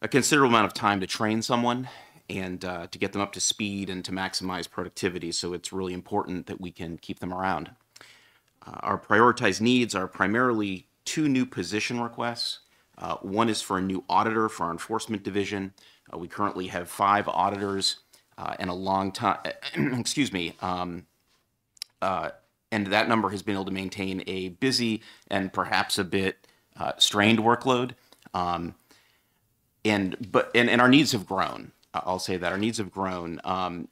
a considerable amount of time to train someone and to get them up to speed and to maximize productivity. So it's really important that we can keep them around. Our prioritized needs are primarily 2 new position requests. One is for a new auditor for our enforcement division. We currently have 5 auditors and a long time, excuse me, and that number has been able to maintain a busy and perhaps a bit strained workload. And our needs have grown. I'll say that our needs have grown.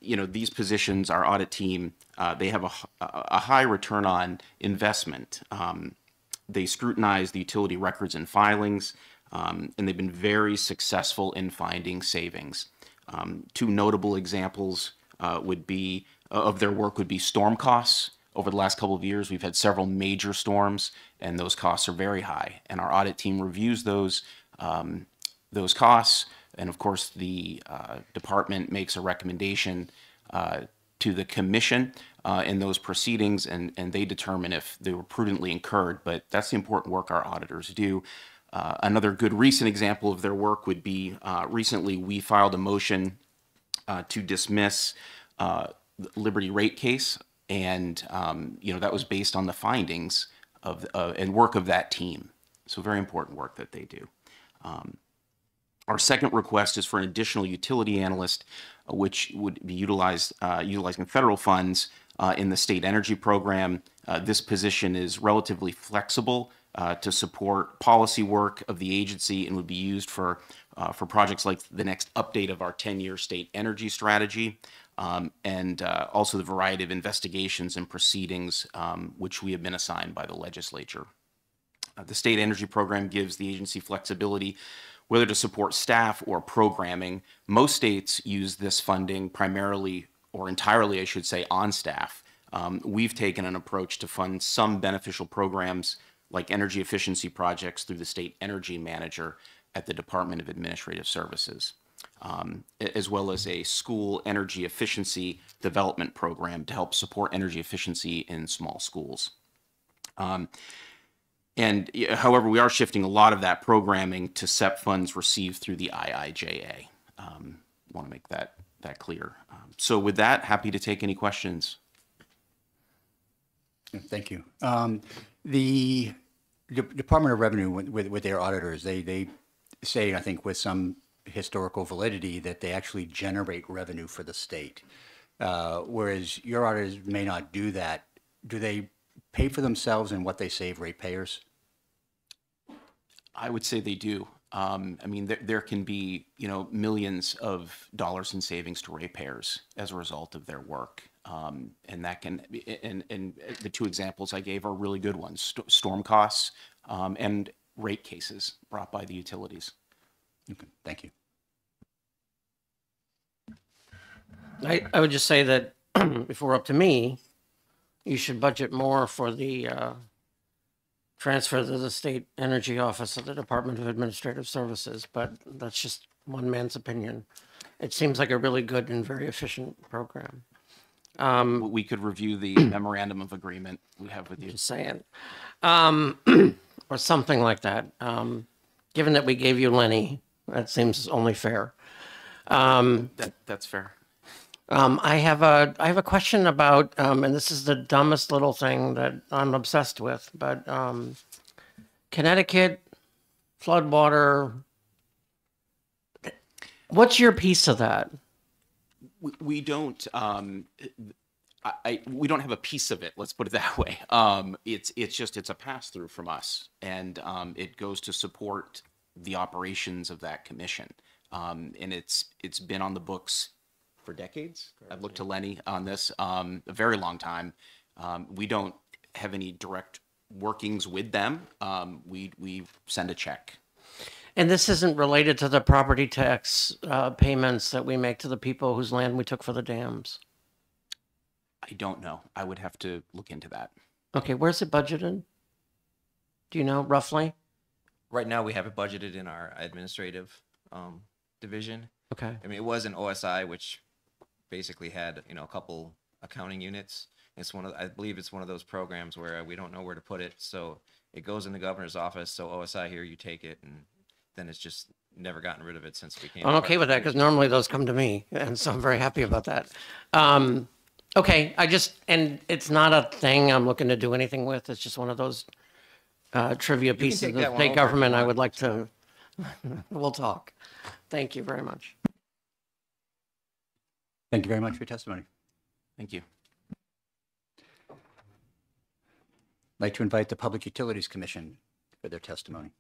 These positions, our audit team, they have a high return on investment. They scrutinize the utility records and filings, and they've been very successful in finding savings. 2 notable examples of their work would be storm costs. Over the last couple of years, we've had several major storms, and those costs are very high. And our audit team reviews those costs. And of course, the department makes a recommendation to the commission in those proceedings, and they determine if they were prudently incurred. But that's the important work our auditors do. Another good recent example of their work would be recently we filed a motion to dismiss the Liberty rate case, and that was based on the findings of and work of that team. So very important work that they do. Our second request is for an additional utility analyst, which would be utilizing federal funds in the state energy program. This position is relatively flexible to support policy work of the agency and would be used for projects like the next update of our 10-year state energy strategy, and also the variety of investigations and proceedings which we have been assigned by the legislature. The state energy program gives the agency flexibility whether to support staff or programming. Most states use this funding primarily, or entirely, I should say, on staff. We've taken an approach to fund some beneficial programs like energy efficiency projects through the state energy manager at the Department of Administrative Services, as well as a school energy efficiency development program to help support energy efficiency in small schools. However, we are shifting a lot of that programming to SEP funds received through the IIJA. Want to make that clear. So with that, happy to take any questions. Thank you. The Department of Revenue with their auditors, they say, I think with some historical validity, that they actually generate revenue for the state. Whereas your auditors may not do that. Do they pay for themselves and what they save ratepayers? I would say they do. I mean, there can be, millions of dollars in savings to ratepayers as a result of their work. And that can, and the two examples I gave are really good ones, storm costs and rate cases brought by the utilities. Okay, thank you. I would just say that if it were up to me, you should budget more for the transfer to the State Energy Office of the Department of Administrative Services, but that's just one man's opinion. It seems like a really good and very efficient program. We could review the memorandum of agreement we have with you. Just saying. Or something like that. Given that we gave you Lenny, that seems only fair. That's fair. I have a question about, and this is the dumbest little thing that I'm obsessed with, but Connecticut floodwater. What's your piece of that? We don't. We don't have a piece of it. Let's put it that way. It's a pass through from us, and it goes to support the operations of that commission. And it's been on the books for decades. I've looked to Lenny on this a very long time. We don't have any direct workings with them. We send a check. And this isn't related to the property tax payments that we make to the people whose land we took for the dams. I don't know. I would have to look into that. Okay, where's it budgeted? Do you know roughly? Right now, we have it budgeted in our administrative division. Okay. I mean, it was an OSI, which basically had, a couple accounting units. It's I believe it's one of those programs where we don't know where to put it. So it goes in the governor's office. So OSI here, you take it, and then it's just never gotten rid of it since it became. I'm okay with that because normally those come to me. And so I'm very happy about that. Okay, and it's not a thing I'm looking to do anything with. It's just one of those trivia pieces of take that one state over if you government I want. would like to, we'll talk. Thank you very much. Thank you very much for your testimony. Thank you. I'd like to invite the Public Utilities Commission for their testimony.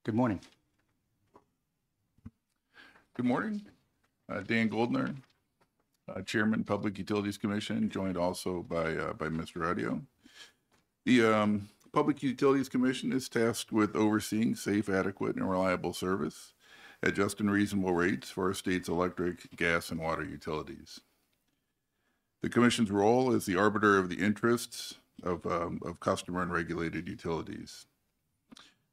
Good morning. Good morning. Dan Goldner, Chairman, Public Utilities Commission, joined also by Mr. Audio. The Public Utilities Commission is tasked with overseeing safe, adequate, and reliable service at just and reasonable rates for our state's electric, gas, and water utilities. The Commission's role is the arbiter of the interests of customer and regulated utilities.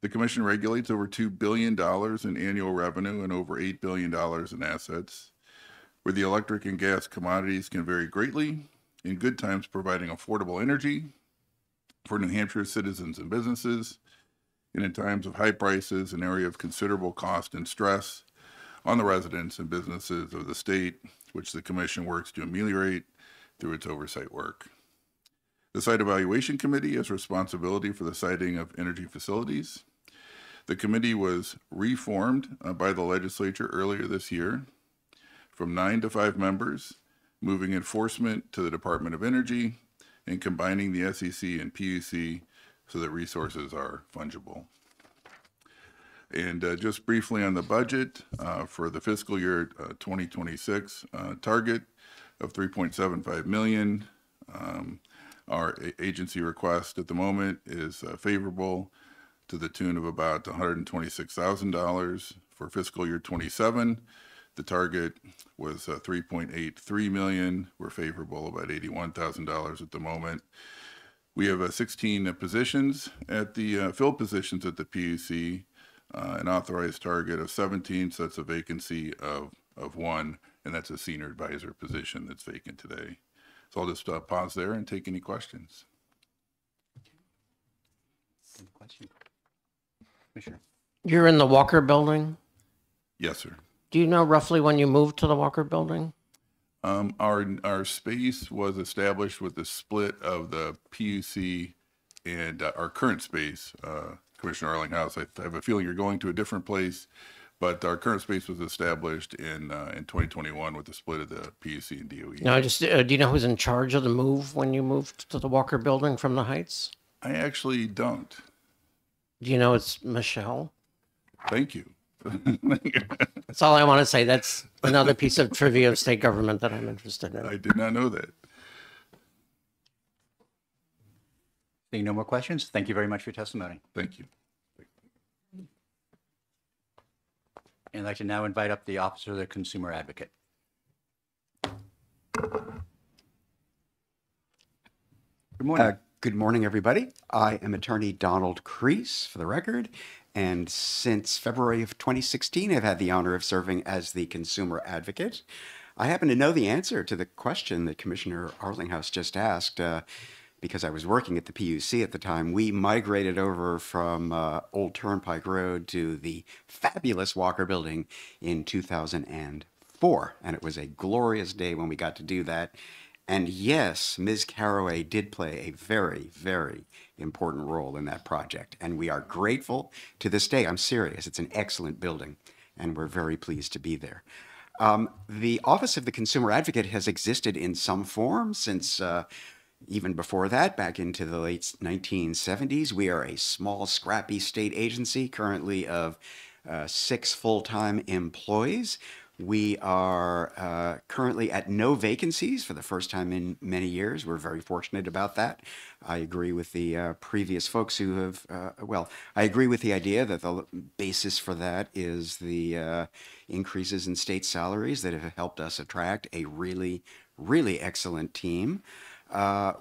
The Commission regulates over $2 billion in annual revenue and over $8 billion in assets, where the electric and gas commodities can vary greatly, in good times providing affordable energy for New Hampshire citizens and businesses, and in times of high prices, an area of considerable cost and stress on the residents and businesses of the state, which the Commission works to ameliorate through its oversight work. The Site Evaluation Committee has responsibility for the siting of energy facilities. The committee was reformed by the legislature earlier this year from 9 to 5 members, moving enforcement to the Department of Energy and combining the SEC and PUC so that resources are fungible. And just briefly on the budget for the fiscal year 2026, target of $3.75 million. Our agency request at the moment is favorable to the tune of about $126,000 for fiscal year 27. The target was $3.83 million. We're favorable about $81,000 at the moment. We have 16 positions at the filled positions at the PUC, an authorized target of 17, so that's a vacancy of 1, and that's a senior advisor position that's vacant today. So I'll just pause there and take any questions. Any questions? Commissioner. You're in the Walker Building? Yes, sir. Do you know roughly when you moved to the Walker Building? Our space was established with the split of the PUC and our current space, Commissioner Arlinghouse. I have a feeling you're going to a different place, but our current space was established in 2021 with the split of the PUC and DOE. No, just do you know who's in charge of the move when you moved to the Walker Building from the Heights? I actually don't. Do you know it's Michelle? Thank you. That's all I want to say. That's another piece of trivia of state government that I'm interested in. I did not know that. Seeing no more questions, thank you very much for your testimony. Thank you. And I'd like to now invite up the Officer of the Consumer Advocate. Good morning. Good morning, everybody. I am attorney Donald Crease, for the record, and since February of 2016, I've had the honor of serving as the consumer advocate. I happen to know the answer to the question that Commissioner Arlinghouse just asked because I was working at the PUC at the time. We migrated over from Old Turnpike Road to the fabulous Walker Building in 2004, and it was a glorious day when we got to do that. And yes, Ms. Caraway did play a very, very important role in that project. And we are grateful to this day. I'm serious. It's an excellent building, and we're very pleased to be there. The Office of the Consumer Advocate has existed in some form since even before that, back into the late 1970s. We are a small, scrappy state agency, currently of 6 full-time employees. We are currently at no vacancies for the first time in many years. We're very fortunate about that. I agree with the previous folks who have, I agree with the idea that the basis for that is the increases in state salaries that have helped us attract a really, really excellent team.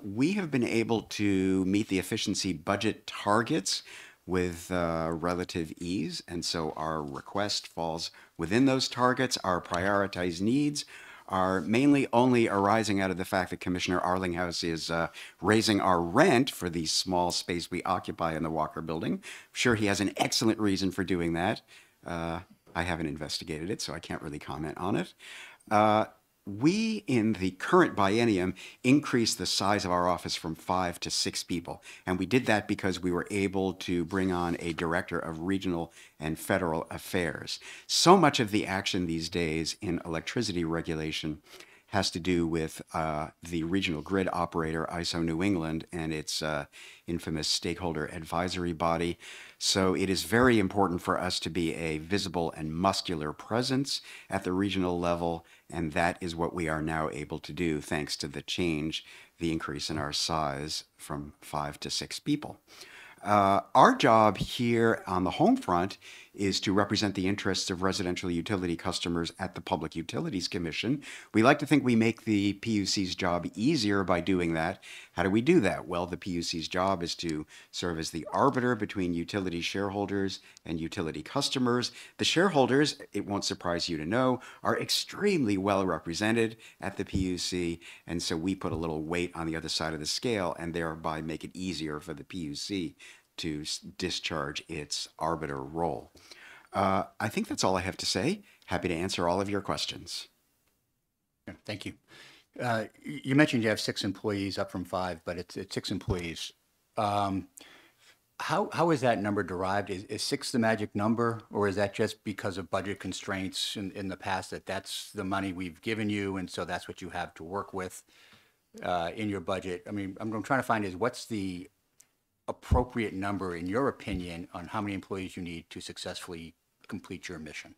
We have been able to meet the efficiency budget targets with relative ease, and so our request falls within those targets. Our prioritized needs are mainly only arising out of the fact that Commissioner Arlinghouse is raising our rent for the small space we occupy in the Walker Building. I'm sure he has an excellent reason for doing that. I haven't investigated it, so I can't really comment on it. We, in the current biennium, increased the size of our office from 5 to 6 people. And we did that because we were able to bring on a director of regional and federal affairs. So much of the action these days in electricity regulation has to do with the regional grid operator, ISO New England, and its infamous stakeholder advisory body. So it is very important for us to be a visible and muscular presence at the regional level, and that is what we are now able to do thanks to the change, the increase in our size from 5 to 6 people. Our job here on the home front is to represent the interests of residential utility customers at the Public Utilities Commission. We like to think we make the PUC's job easier by doing that. How do we do that? Well, the PUC's job is to serve as the arbiter between utility shareholders and utility customers. The shareholders, it won't surprise you to know, are extremely well represented at the PUC, and so we put a little weight on the other side of the scale and thereby make it easier for the PUC to discharge its arbiter role. I think that's all I have to say. Happy to answer all of your questions. Thank you. You mentioned you have 6 employees, up from 5, but it's 6 employees. How is that number derived? Is 6 the magic number, or is that just because of budget constraints in the past that that's the money we've given you, and so that's what you have to work with in your budget? I mean, I'm trying to find is what's the appropriate number, in your opinion, on how many employees you need to successfully complete your mission?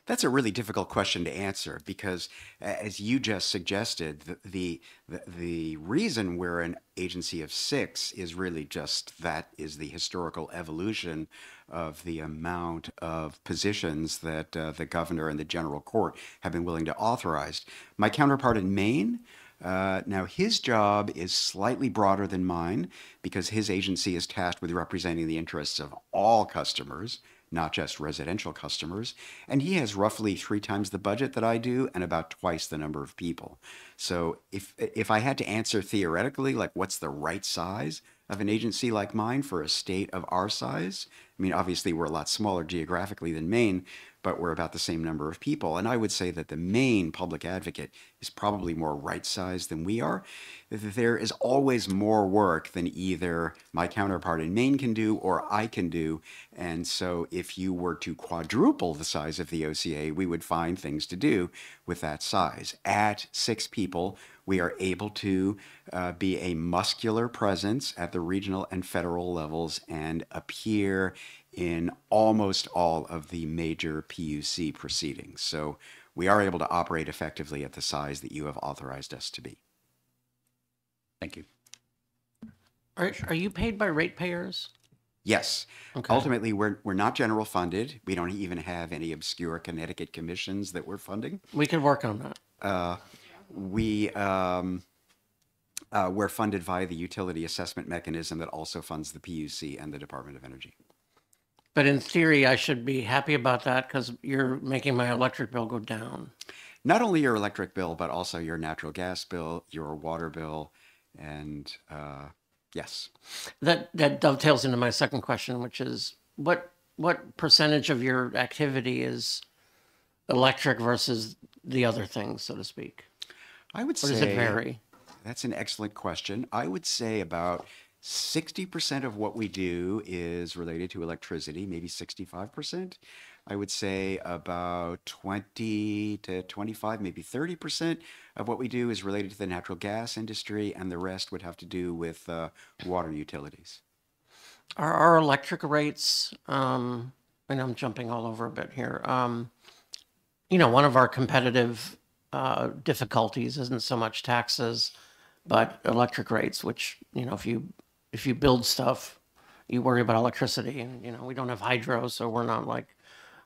That's a really difficult question to answer because, as you just suggested, the reason we're an agency of 6 is really just that is the historical evolution of the amount of positions that the governor and the general court have been willing to authorize. My counterpart in Maine, now his job is slightly broader than mine because his agency is tasked with representing the interests of all customers, not just residential customers, and he has roughly 3 times the budget that I do and about twice the number of people. So if I had to answer theoretically, like what's the right size of an agency like mine for a state of our size, I mean, obviously we're a lot smaller geographically than Maine, but we're about the same number of people. And I would say that the main public advocate is probably more right-sized than we are. There is always more work than either my counterpart in Maine can do or I can do. And so if you were to quadruple the size of the OCA, we would find things to do with that size. At 6 people, we are able to be a muscular presence at the regional and federal levels and appear in almost all of the major PUC proceedings. So we are able to operate effectively at the size that you have authorized us to be. Thank you. Are you paid by ratepayers? Yes. Okay. Ultimately, we're not general funded. We don't even have any obscure Connecticut commissions that we're funding. We could work on that. We're funded via the utility assessment mechanism that also funds the PUC and the Department of Energy. But in theory, I should be happy about that because you're making my electric bill go down. Not only your electric bill, but also your natural gas bill, your water bill, and yes. That dovetails into my second question, which is what percentage of your activity is electric versus the other things, so to speak? I would Or say does it vary? That's an excellent question. I would say about 60% of what we do is related to electricity, maybe 65%. I would say about 20 to 25, maybe 30% of what we do is related to the natural gas industry, and the rest would have to do with water utilities. Are our electric rates, and I'm jumping all over a bit here, one of our competitive difficulties isn't so much taxes, but electric rates, which, if you build stuff, you worry about electricity. And, we don't have hydro, so we're not like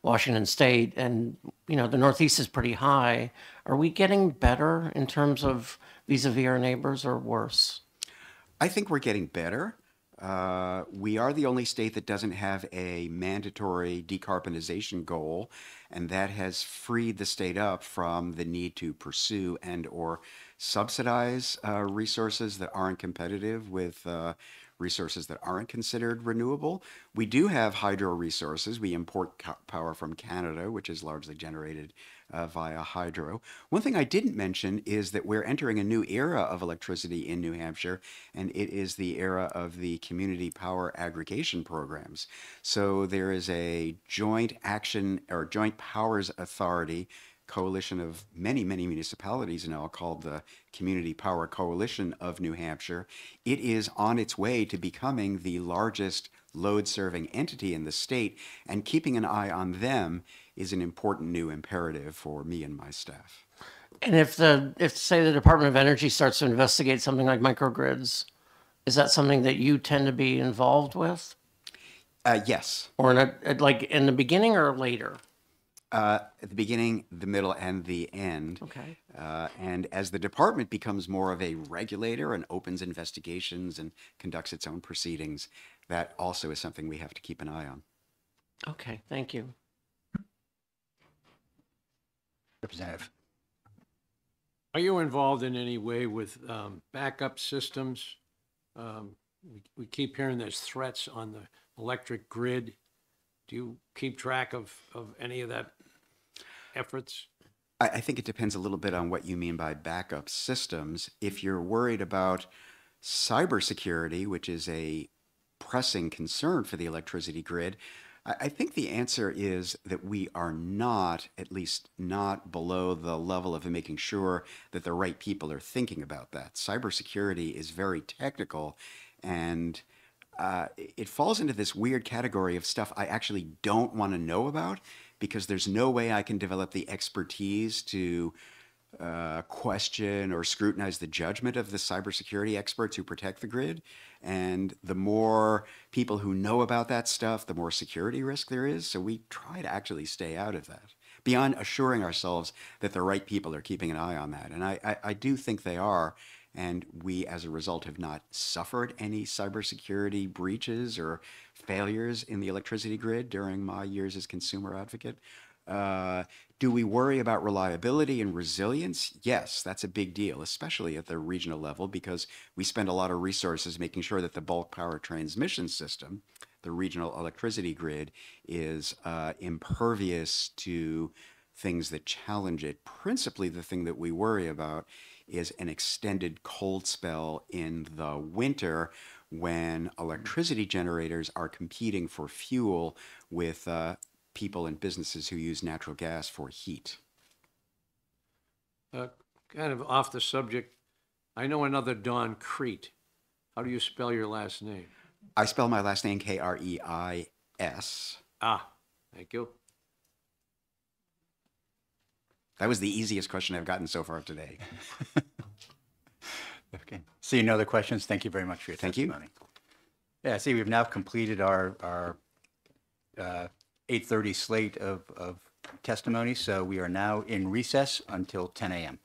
Washington State. And, the Northeast is pretty high. Are we getting better in terms of vis-a-vis our neighbors or worse? I think we're getting better. We are the only state that doesn't have a mandatory decarbonization goal, and that has freed the state up from the need to pursue and or subsidize resources that aren't competitive with resources that aren't considered renewable. We do have hydro resources. We import power from Canada, which is largely generated via hydro. One thing I didn't mention is that we're entering a new era of electricity in New Hampshire, and it is the era of the community power aggregation programs. So there is a joint action or joint powers authority coalition of many, many municipalities now called the Community Power Coalition of New Hampshire. It is on its way to becoming the largest load-serving entity in the state, and keeping an eye on them is an important new imperative for me and my staff. And if say the Department of Energy starts to investigate something like microgrids, is that something that you tend to be involved with? Yes. Or like in the beginning or later? At the beginning, the middle, and the end. Okay. And as the department becomes more of a regulator and opens investigations and conducts its own proceedings, that also is something we have to keep an eye on. Okay, thank you. Representative. Are you involved in any way with backup systems? We keep hearing there's threats on the electric grid. Do you keep track of any of that efforts? I think it depends a little bit on what you mean by backup systems. If you're worried about cybersecurity, which is a pressing concern for the electricity grid, I think the answer is that we are not, at least not below the level of making sure that the right people are thinking about that. Cybersecurity is very technical, and it falls into this weird category of stuff I actually don't want to know about, because there's no way I can develop the expertise to question or scrutinize the judgment of the cybersecurity experts who protect the grid. And the more people who know about that stuff, the more security risk there is. So we try to actually stay out of that, beyond assuring ourselves that the right people are keeping an eye on that. And I do think they are. And we, as a result, have not suffered any cybersecurity breaches or failures in the electricity grid during my years as consumer advocate. Do we worry about reliability and resilience? Yes, that's a big deal, especially at the regional level, because we spend a lot of resources making sure that the bulk power transmission system, the regional electricity grid is impervious to things that challenge it. Principally, the thing that we worry about is an extended cold spell in the winter when electricity generators are competing for fuel with people and businesses who use natural gas for heat. Kind of off the subject, I know another Don Crete. How do you spell your last name? I spell my last name Kreis. Ah, thank you. That was the easiest question I've gotten so far today. Okay. Seeing no other questions, thank you very much for your Thank you. testimony. Yeah, see, we've now completed our 8:30 slate of testimony, so we are now in recess until 10 a.m.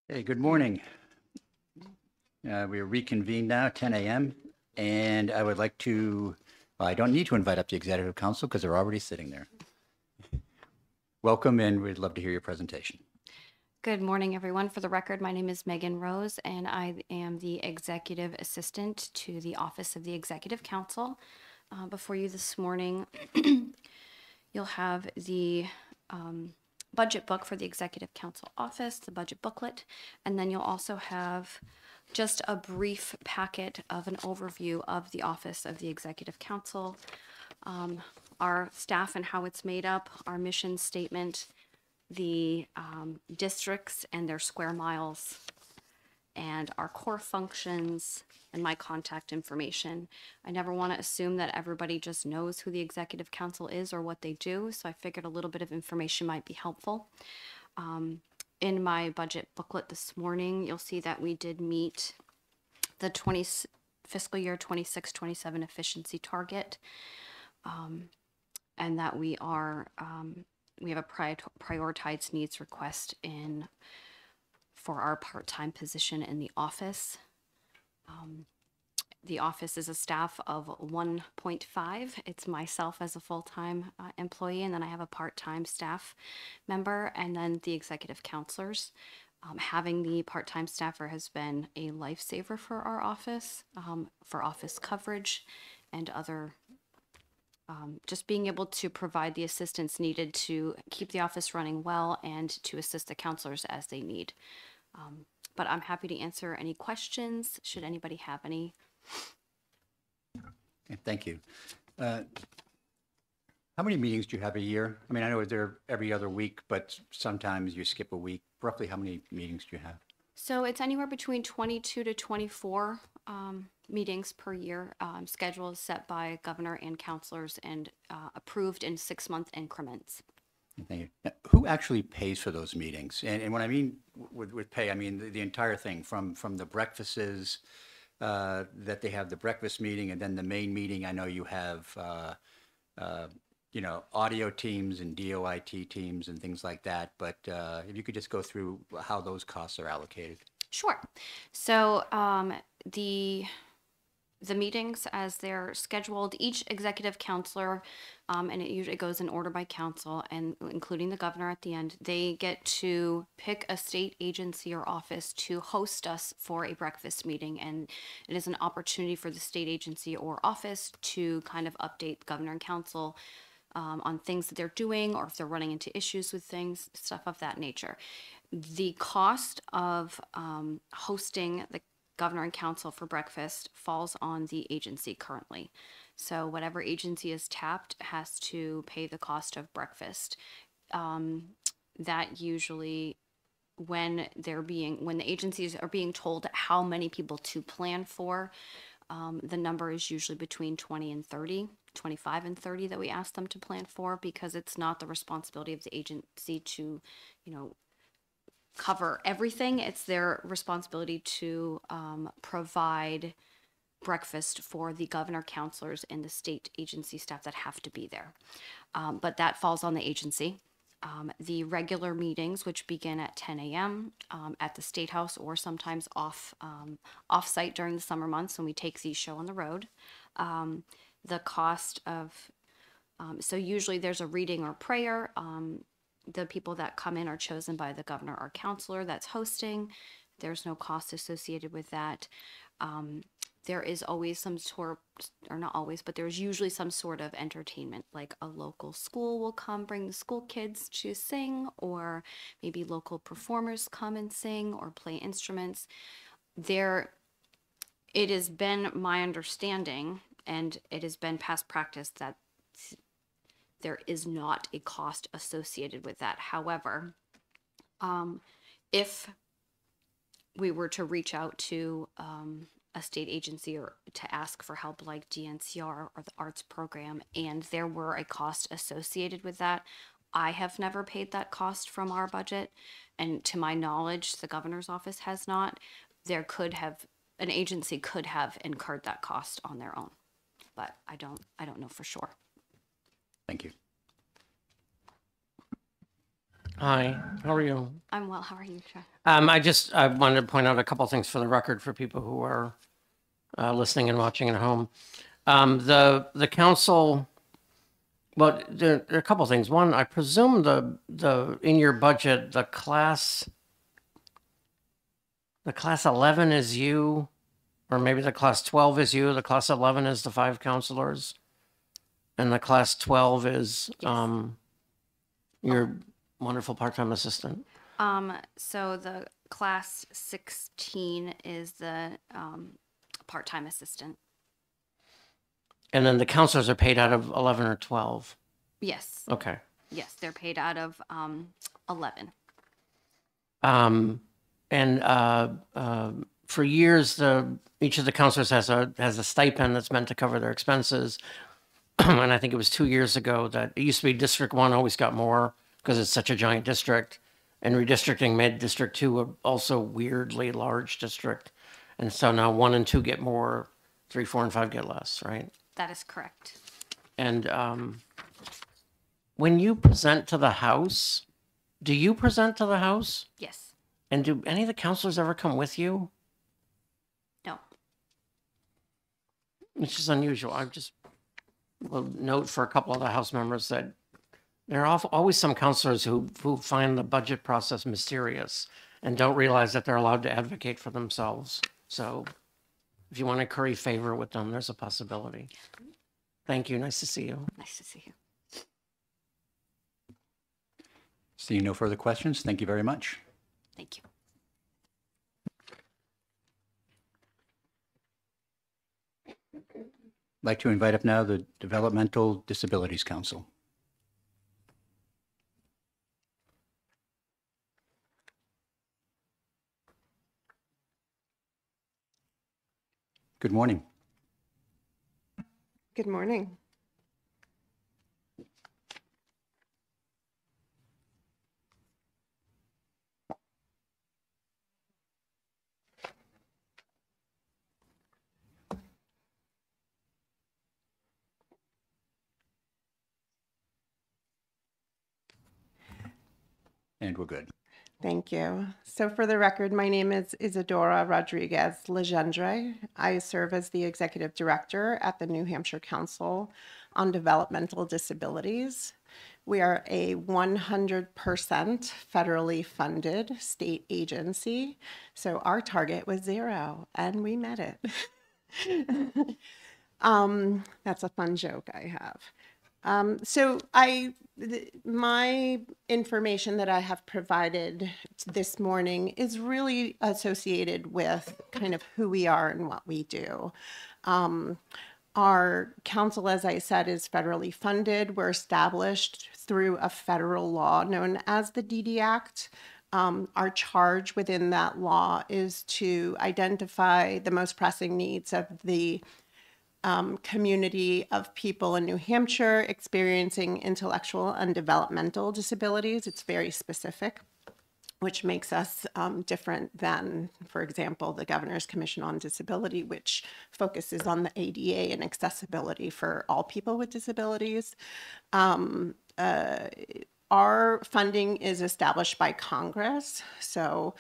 Hey, good morning. We reconvene now, 10 a.m. And I would like to, well, I don't need to invite up the Executive Council because they're already sitting there. Welcome, and we'd love to hear your presentation. Good morning, everyone. For the record, my name is Megan Rose, and I am the Executive Assistant to the Office of the Executive Council. Before you this morning, you'll have the budget book for the Executive Council Office, the budget booklet, and then you'll also have just a brief packet of an overview of the Office of the Executive Council, our staff and how it's made up, our mission statement, the districts and their square miles, and our core functions, and my contact information. I never want to assume that everybody just knows who the Executive Council is or what they do, so I figured a little bit of information might be helpful. In my budget booklet this morning, you'll see that we did meet the fiscal year 26-27 efficiency target, and that we are we have a prioritized needs request in for our part-time position in the office. The office is a staff of 1.5. It's myself as a full-time employee, and then I have a part-time staff member, and then the executive counselors. Having the part-time staffer has been a lifesaver for our office, for office coverage and other just being able to provide the assistance needed to keep the office running well and to assist the counselors as they need. But I'm happy to answer any questions, should anybody have any. Okay, thank you. How many meetings do you have a year? I mean, I know they're every other week, but sometimes you skip a week. Roughly how many meetings do you have? So it's anywhere between 22 to 24 meetings per year. Schedule is set by governor and counselors and approved in 6-month increments. Thank you. Now, who actually pays for those meetings? And when I mean with pay, I mean the entire thing from the breakfasts that they have the breakfast meeting and then the main meeting. I know you have, you know, audio teams and DOIT teams and things like that. But if you could just go through how those costs are allocated. Sure. So the meetings as they're scheduled, each executive counselor, and it usually goes in order by council and including the governor at the end, they get to pick a state agency or office to host us for a breakfast meeting. And it is an opportunity for the state agency or office to kind of update governor and council on things that they're doing or if they're running into issues with things, stuff of that nature. The cost of hosting the governor and council for breakfast falls on the agency currently. So whatever agency is tapped has to pay the cost of breakfast. That usually when the agencies are being told how many people to plan for, the number is usually between 20 and 30, 25 and 30 that we ask them to plan for, because it's not the responsibility of the agency to, you know, cover everything. It's their responsibility to provide breakfast for the governor, counselors, and the state agency staff that have to be there. But that falls on the agency. The regular meetings, which begin at 10 a.m. At the State House or sometimes off-site during the summer months when we take the show on the road. The cost of, so usually there's a reading or prayer. The people that come in are chosen by the governor or counselor that's hosting. There's no cost associated with that. There is always some sort, or not always, but there's usually some sort of entertainment, like a local school will come bring the school kids to sing, or maybe local performers come and sing or play instruments. It has been my understanding, and it has been past practice, that there is not a cost associated with that. However, if we were to reach out to a state agency or to ask for help like DNCR or the arts program, and there were a cost associated with that, I have never paid that cost from our budget. And to my knowledge, the governor's office has not. An agency could have incurred that cost on their own, but I don't know for sure. Thank you. Hi, how are you? I'm well. How are you, Chuck? I wanted to point out a couple of things for the record for people who are listening and watching at home. The council, well, there are a couple of things. One, I presume the in your budget, the class 11 is you, or maybe the class 12 is you. The class 11 is the 5 counselors, and the class 12 is your wonderful part-time assistant. So the class 16 is the part-time assistant. And then the counselors are paid out of 11 or 12. Yes. Okay. Yes, they're paid out of 11. For years, each of the counselors has a stipend that's meant to cover their expenses. And I think it was 2 years ago that it used to be District 1 always got more because it's such a giant district. And redistricting made District 2 a also weirdly large district. And so now 1 and 2 get more, 3, 4, and 5 get less, right? That is correct. And when you present to the House, do you present to the House? Yes. And do any of the counselors ever come with you? No. Which is unusual. I just will note for a couple of the House members that there are always some counselors who find the budget process mysterious and don't realize that they're allowed to advocate for themselves. So if you want to curry favor with them, there's a possibility. Thank you. Nice to see you. Nice to see you. Seeing no further questions, thank you very much. Thank you. I'd like to invite up now the Developmental Disabilities Council. Good morning. Good morning. And we're good. Thank you. So for the record, my name is Isadora Rodriguez Legendre. I serve as the Executive Director at the New Hampshire Council on Developmental Disabilities. We are a 100% federally funded state agency. So our target was 0 and we met it. That's a fun joke I have. My information that I have provided this morning is really associated with kind of who we are and what we do. Our council, as I said, is federally funded. We're established through a federal law known as the DD Act. Our charge within that law is to identify the most pressing needs of the community of people in New Hampshire experiencing intellectual and developmental disabilities. It's very specific, which makes us different than, for example, the Governor's Commission on Disability, which focuses on the ADA and accessibility for all people with disabilities. Our funding is established by Congress, so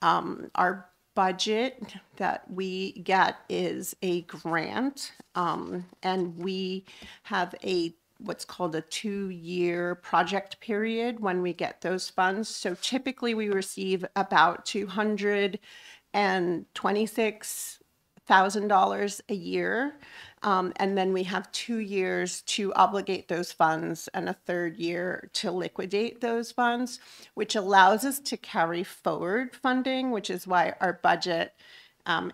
our budget that we get is a grant, and we have what's called a 2-year project period when we get those funds. So typically we receive about $226,000 a year. And then we have 2 years to obligate those funds and a 3rd year to liquidate those funds, which allows us to carry forward funding, which is why our budget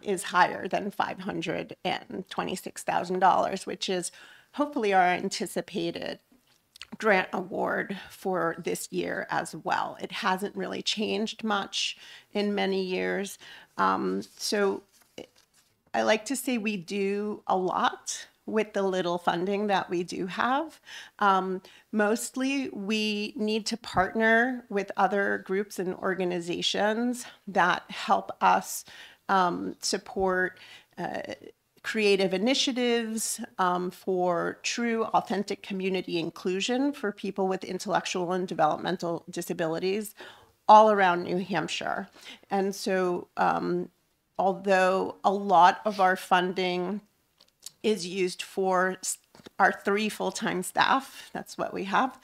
is higher than $526,000, which is hopefully our anticipated grant award for this year as well. It hasn't really changed much in many years. So I like to say we do a lot with the little funding that we do have. Mostly we need to partner with other groups and organizations that help us support creative initiatives for true, authentic community inclusion for people with intellectual and developmental disabilities all around New Hampshire. And so although a lot of our funding is used for our 3 full-time staff, that's what we have,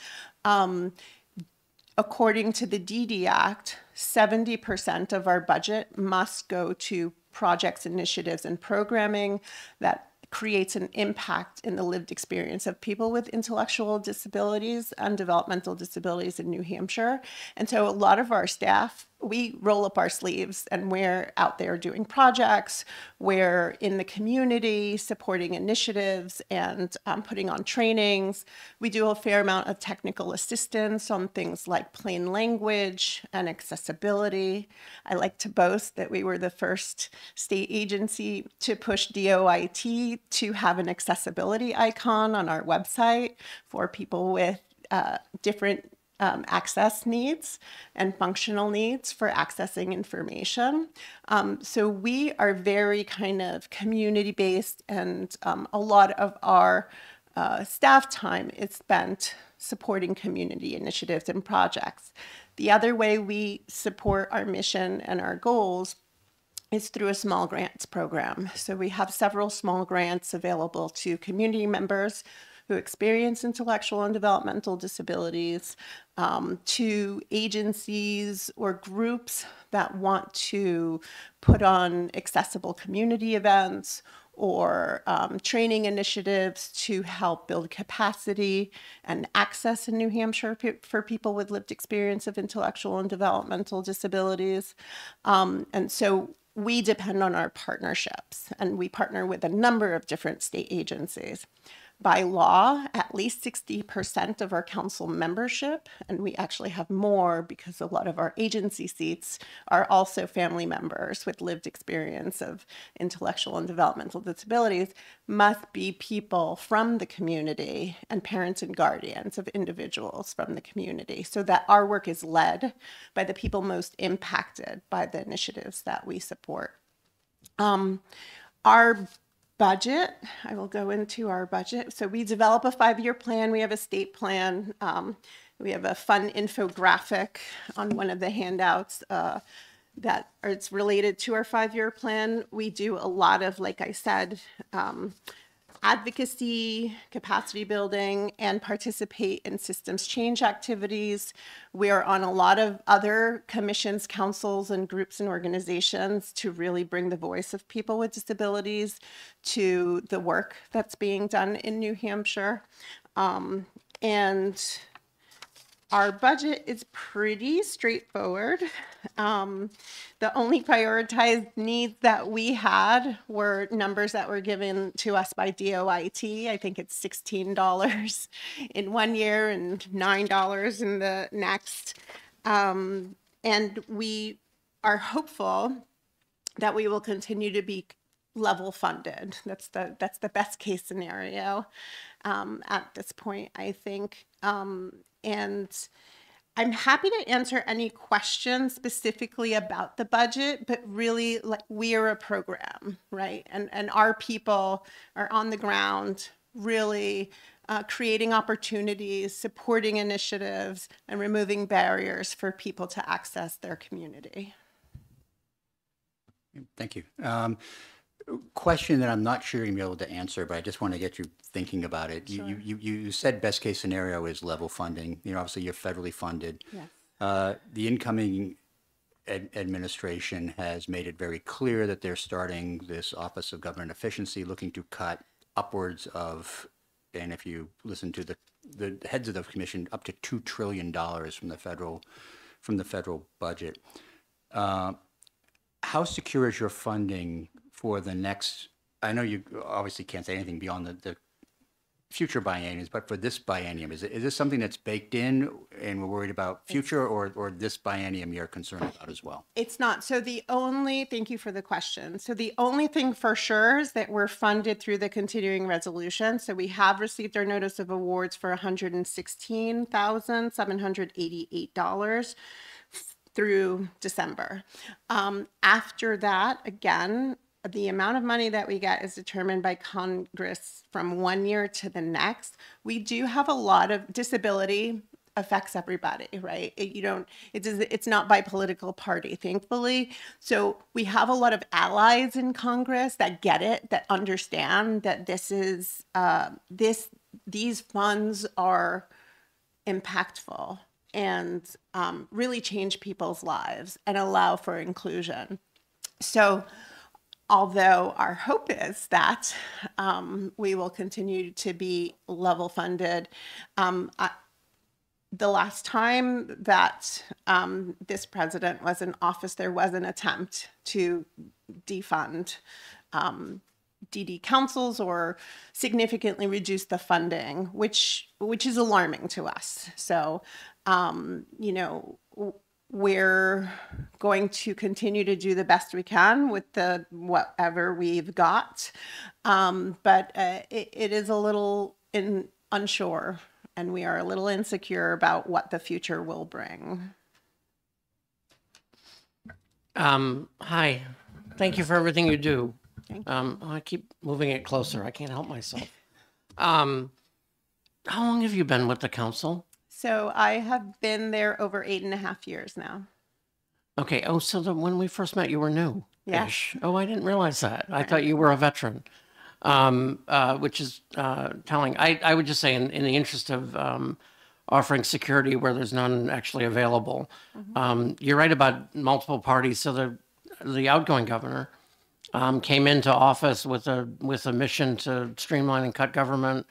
according to the DD Act, 70% of our budget must go to projects, initiatives, and programming that creates an impact in the lived experience of people with intellectual disabilities and developmental disabilities in New Hampshire. And so a lot of our staff, we roll up our sleeves and we're out there doing projects, we're in the community supporting initiatives and putting on trainings. We do a fair amount of technical assistance on things like plain language and accessibility. I like to boast that we were the first state agency to push DOIT to have an accessibility icon on our website for people with different access needs and functional needs for accessing information. So we are very kind of community-based, and a lot of our staff time is spent supporting community initiatives and projects. The other way we support our mission and our goals is through a small grants program. So we have several small grants available to community members who experience intellectual and developmental disabilities, to agencies or groups that want to put on accessible community events or training initiatives to help build capacity and access in New Hampshire for people with lived experience of intellectual and developmental disabilities. And so we depend on our partnerships, and we partner with a number of different state agencies. By law, at least 60% of our council membership, and we actually have more because a lot of our agency seats are also family members with lived experience of intellectual and developmental disabilities, must be people from the community and parents and guardians of individuals from the community, so that our work is led by the people most impacted by the initiatives that we support. Our budget, I will go into our budget. So we develop a 5-year plan. We have a state plan. We have a fun infographic on one of the handouts that it's related to our 5-year plan. We do a lot of, like I said, advocacy, capacity building, and participate in systems change activities. We are on a lot of other commissions, councils, and groups and organizations to really bring the voice of people with disabilities to the work that's being done in New Hampshire. And our budget is pretty straightforward. The only prioritized needs that we had were numbers that were given to us by DOIT. I think it's $16 in one year and $9 in the next. And we are hopeful that we will continue to be level funded. That's the best case scenario at this point, I think. And I'm happy to answer any questions specifically about the budget, but really, like, we are a program, right? And our people are on the ground really creating opportunities, supporting initiatives, and removing barriers for people to access their community. Thank you. Question that I'm not sure you're going to be able to answer, but I just want to get you thinking about it. Sure. You said best case scenario is level funding. You know, obviously you're federally funded. Yes. The incoming administration has made it very clear that they're starting this Office of Government Efficiency, looking to cut upwards of, and if you listen to the heads of the commission, up to $2 trillion from the federal budget. How secure is your funding for the next, I know you obviously can't say anything beyond the future bienniums, but for this biennium, is this something that's baked in and we're worried about future, or this biennium you're concerned about as well? It's not. So thank you for the question. So the only thing for sure is that we're funded through the continuing resolution. So we have received our notice of awards for $116,788 through December. After that, again, the amount of money that we get is determined by Congress from one year to the next. We do have a lot of disability affects everybody, right? It's not by political party, thankfully. So we have a lot of allies in Congress that get it, that understand that these funds are impactful and really change people's lives and allow for inclusion. So although our hope is that we will continue to be level funded, the last time that this president was in office, there was an attempt to defund DD councils or significantly reduce the funding, which is alarming to us. So, we're going to continue to do the best we can with whatever we've got, but it is a little unsure. And we are a little insecure about what the future will bring. Hi, thank you for everything you do. I keep moving it closer. I can't help myself. How long have you been with the council? So I have been there over 8.5 years now. Okay. Oh, so when we first met, you were new. Yes. Oh, I didn't realize that. I thought you were a veteran. Which is telling. I would just say in the interest of offering security where there's none actually available, you're right about multiple parties. So the outgoing governor came into office with a mission to streamline and cut government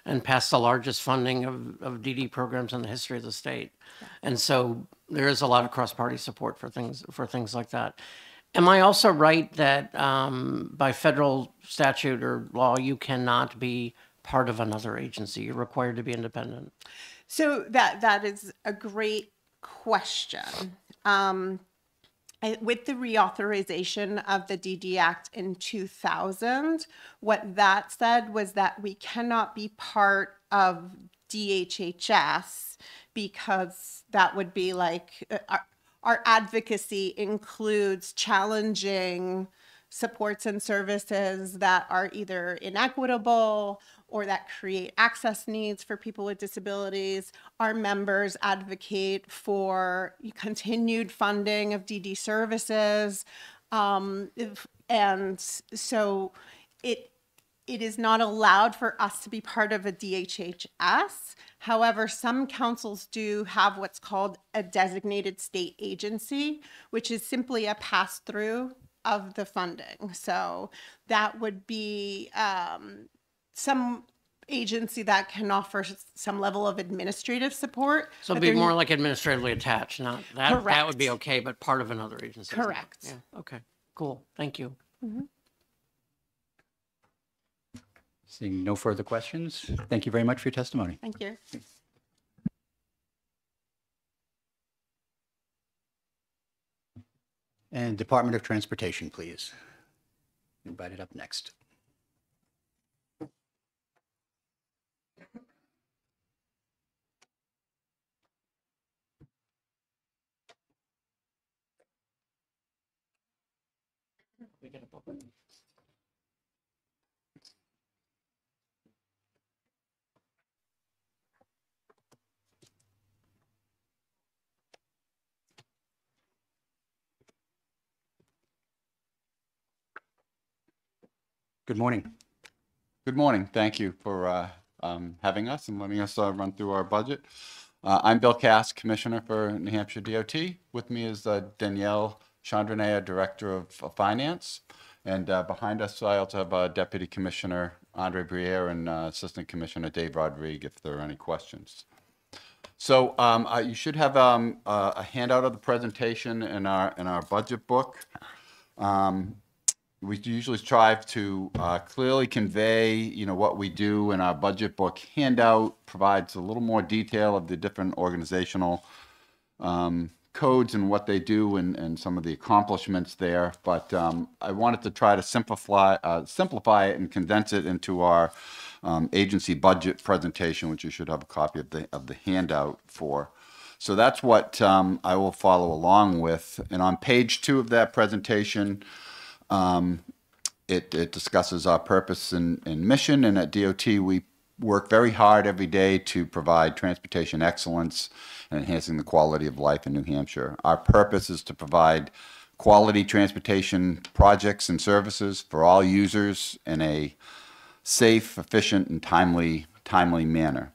and pass the largest funding of DD programs in the history of the state. Yeah. And so there is a lot of cross-party support for things like that. Am I also right that by federal statute or law, you cannot be part of another agency? You're required to be independent. So that is a great question. With the reauthorization of the DD Act in 2000, what that said was that we cannot be part of DHHS because that would be like... Our advocacy includes challenging supports and services that are either inequitable or that create access needs for people with disabilities. Our members advocate for continued funding of DD services. And so it is not allowed for us to be part of a DHHS. However, some councils do have what's called a designated state agency, which is simply a pass-through of the funding. So that would be some agency that can offer some level of administrative support. So it'd be more like administratively attached, not that. Correct. That would be okay, but part of another agency. Correct. Yeah. Okay. Cool. Thank you. Mm-hmm. Seeing no further questions, thank you very much for your testimony. Thank you. And Department of Transportation, please. Invited up next. Good morning. Good morning. Thank you for having us and letting us run through our budget. I'm Bill Cass, Commissioner for New Hampshire DOT. With me is Danielle Chandranaya, Director of Finance. And behind us, I also have Deputy Commissioner Andre Briere and Assistant Commissioner Dave Rodrigue, if there are any questions. So you should have a handout of the presentation in our budget book. We usually strive to clearly convey, what we do, and our budget book handout provides a little more detail of the different organizational codes and what they do and some of the accomplishments there. But I wanted to try to simplify it and condense it into our agency budget presentation, which you should have a copy of the handout for. So that's what I will follow along with. And on page 2 of that presentation, it discusses our purpose and mission, and at DOT we work very hard every day to provide transportation excellence and enhancing the quality of life in New Hampshire. Our purpose is to provide quality transportation projects and services for all users in a safe, efficient, and timely manner.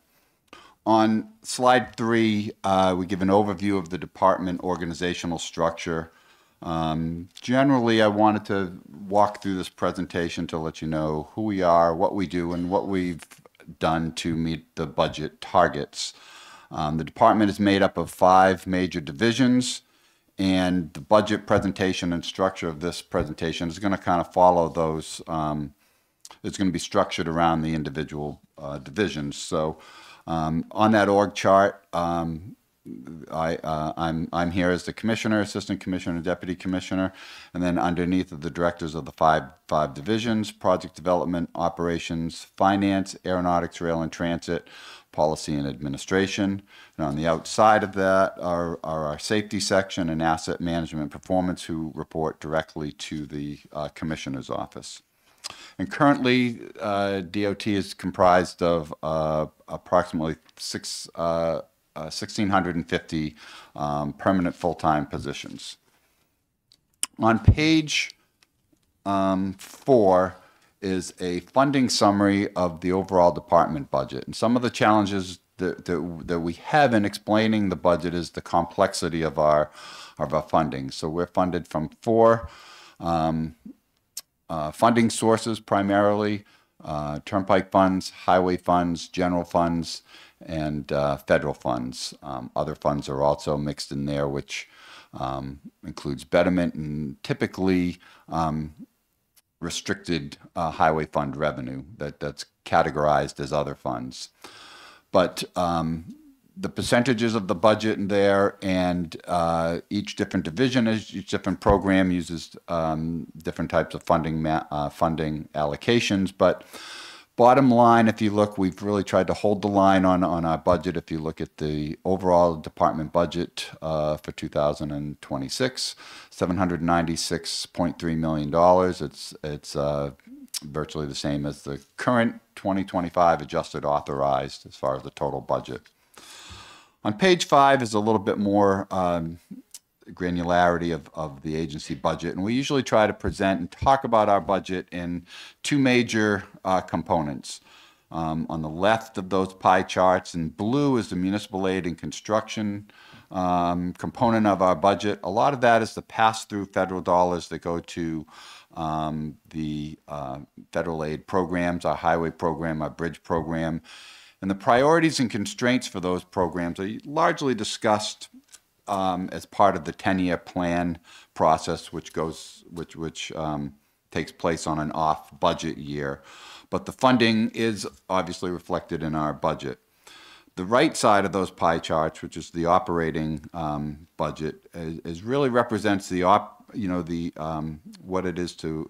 On slide 3, we give an overview of the department organizational structure. Generally, I wanted to walk through this presentation to let you know who we are, what we do, and what we've done to meet the budget targets. The department is made up of 5 major divisions, and the budget presentation and structure of this presentation is going to kind of follow those. It's going to be structured around the individual divisions. So on that org chart, I'm here as the commissioner, assistant commissioner, deputy commissioner, and then underneath of the directors of the five divisions: project development, operations, finance, aeronautics, rail and transit, policy and administration. And on the outside of that are our safety section and asset management performance, who report directly to the commissioner's office. And currently, DOT is comprised of approximately 1,650 permanent full-time positions. On page 4 is a funding summary of the overall department budget. And some of the challenges that we have in explaining the budget is the complexity of our funding. So we're funded from 4 funding sources, primarily turnpike funds, highway funds, general funds, and federal funds. Other funds are also mixed in there, which includes betterment and typically restricted highway fund revenue that's categorized as other funds. But the percentages of the budget in there, and each different division, each different program uses different types of funding allocations. But bottom line, if you look, we've really tried to hold the line on our budget. If you look at the overall department budget for 2026, $796.3 million. It's virtually the same as the current 2025 adjusted authorized as far as the total budget. On page 5 is a little bit more granularity of the agency budget, and we usually try to present and talk about our budget in 2 major components. On the left of those pie charts, in blue, is the municipal aid and construction component of our budget. A lot of that is the pass-through federal dollars that go to the federal aid programs, our highway program, our bridge program. And the priorities and constraints for those programs are largely discussed as part of the 10-year plan process, which takes place on an off-budget year. But the funding is obviously reflected in our budget. The right side of those pie charts, which is the operating budget, is really represents what it is to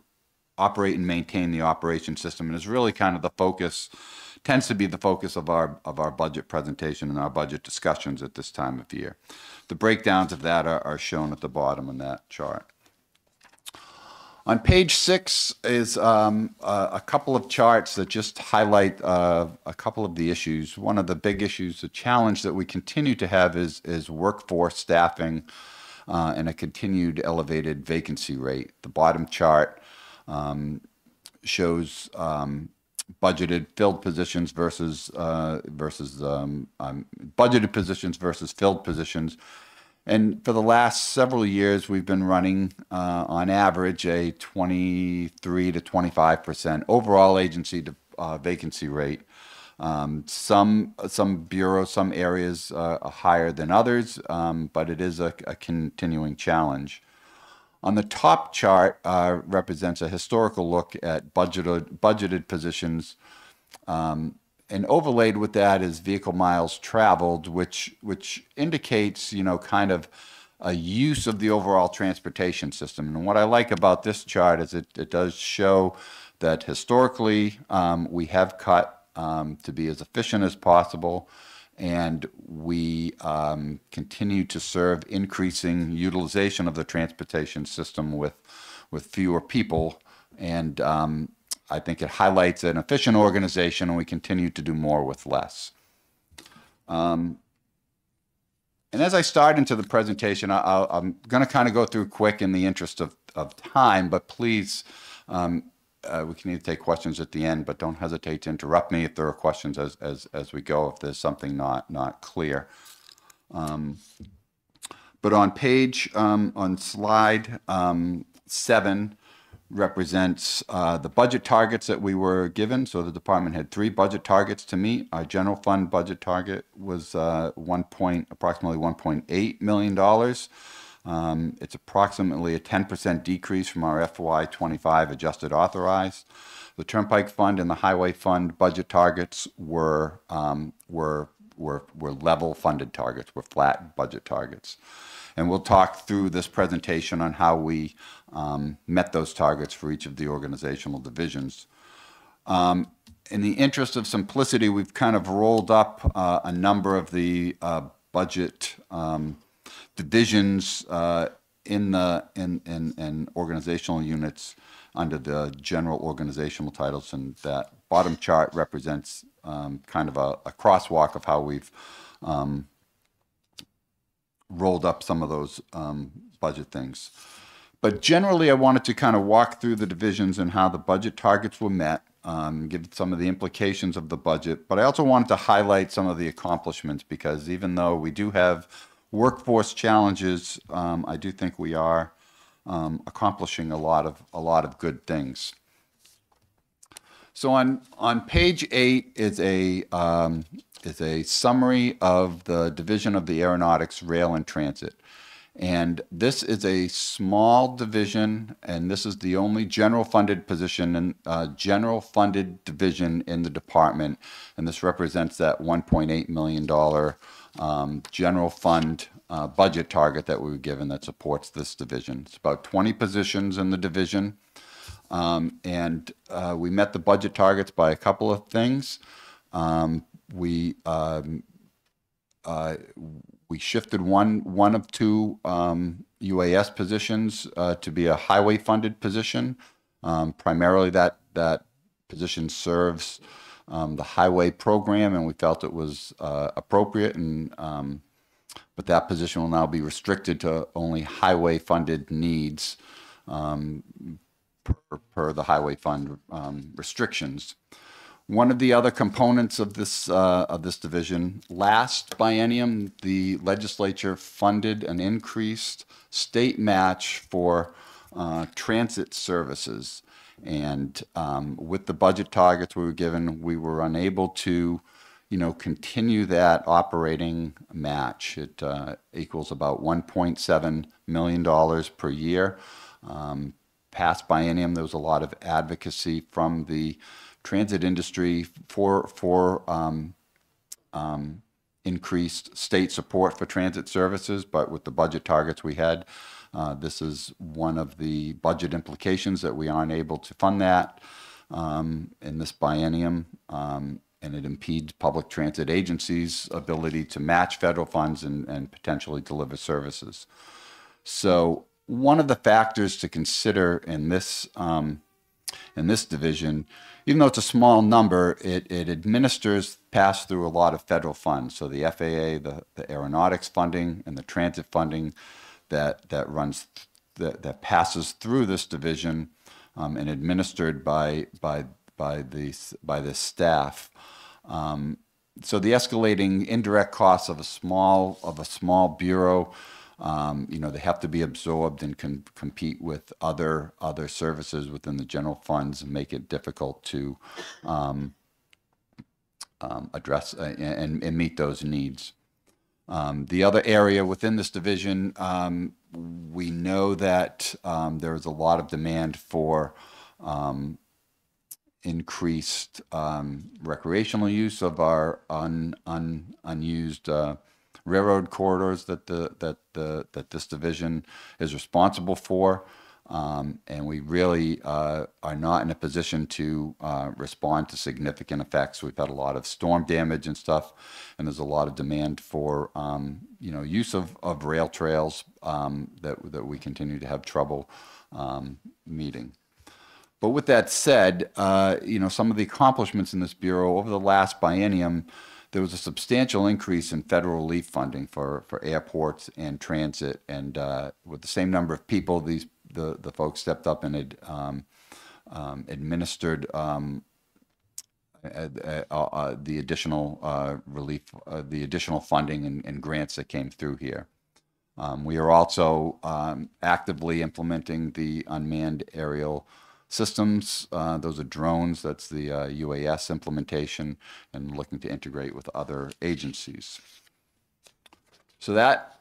operate and maintain the operation system, and is really kind of the focus. Tends to be the focus of our budget presentation and our budget discussions at this time of year. The breakdowns of that are shown at the bottom in that chart. On page 6 is a couple of charts that just highlight a couple of the issues. One of the big issues, the challenge that we continue to have is workforce staffing and a continued elevated vacancy rate. The bottom chart shows budgeted filled positions versus budgeted positions versus filled positions. And for the last several years, we've been running, on average, a 23 to 25% overall agency vacancy rate. Some bureaus, some areas are higher than others, but it is a continuing challenge. On the top chart represents a historical look at budgeted positions, and overlaid with that is vehicle miles traveled, which indicates, kind of a use of the overall transportation system. And what I like about this chart is it does show that historically we have cut to be as efficient as possible, and we continue to serve increasing utilization of the transportation system with fewer people And I think it highlights an efficient organization, and we continue to do more with less. And as I start into the presentation, I'm going to kind of go through quick in the interest of time, but please, we can either take questions at the end, but don't hesitate to interrupt me if there are questions as we go, if there's something not clear. But on on slide 7 represents the budget targets that we were given. So the department had 3 budget targets to meet. Our general fund budget target was approximately $1.8 million. It's approximately a 10% decrease from our FY25 adjusted authorized. The Turnpike Fund and the Highway Fund budget targets were level funded targets, were flat budget targets. And we'll talk through this presentation on how we met those targets for each of the organizational divisions. In the interest of simplicity, we've kind of rolled up a number of the budget divisions in organizational units under the general organizational titles, and that bottom chart represents kind of a crosswalk of how we've rolled up some of those budget things. But generally, I wanted to kind of walk through the divisions and how the budget targets were met, give some of the implications of the budget. But I also wanted to highlight some of the accomplishments, because even though we do have workforce challenges, I do think we are accomplishing a lot of good things. So on page 8 is a summary of the division of the Aeronautics, Rail, and Transit. And this is a small division, and this is the only general funded position and general funded division in the department. And this represents that $1.8 million general fund budget target that we were given that supports this division. It's about 20 positions in the division. And we met the budget targets by a couple of things. We shifted one of 2 UAS positions to be a highway funded position. Primarily that position serves the highway program, and we felt it was appropriate, and but that position will now be restricted to only highway funded needs per the highway fund restrictions. One of the other components of this division, last biennium, the legislature funded an increased state match for transit services. And with the budget targets we were given, we were unable to, continue that operating match. It equals about $1.7 million per year. Past biennium, there was a lot of advocacy from the transit industry for increased state support for transit services, but with the budget targets we had, this is one of the budget implications that we aren't able to fund that in this biennium, and it impedes public transit agencies' ability to match federal funds and potentially deliver services. So one of the factors to consider in this division, even though it's a small number, it administers pass through a lot of federal funds. So the FAA, the aeronautics funding, and the transit funding that passes through this division and administered by the staff. So the escalating indirect costs of a small bureau, they have to be absorbed and can compete with other services within the general funds and make it difficult to address and meet those needs. The other area within this division, we know that there is a lot of demand for increased recreational use of our unused railroad corridors that this division is responsible for, and we really are not in a position to respond to significant effects. We've had a lot of storm damage and stuff, and there's a lot of demand for use of rail trails that we continue to have trouble meeting. But with that said, some of the accomplishments in this bureau over the last biennium, there was a substantial increase in federal relief funding for airports and transit, and with the same number of people, the folks stepped up and administered the additional relief, the additional funding and grants that came through here. We are also actively implementing the unmanned aerial systems. Those are drones. That's the UAS implementation, and looking to integrate with other agencies. So that,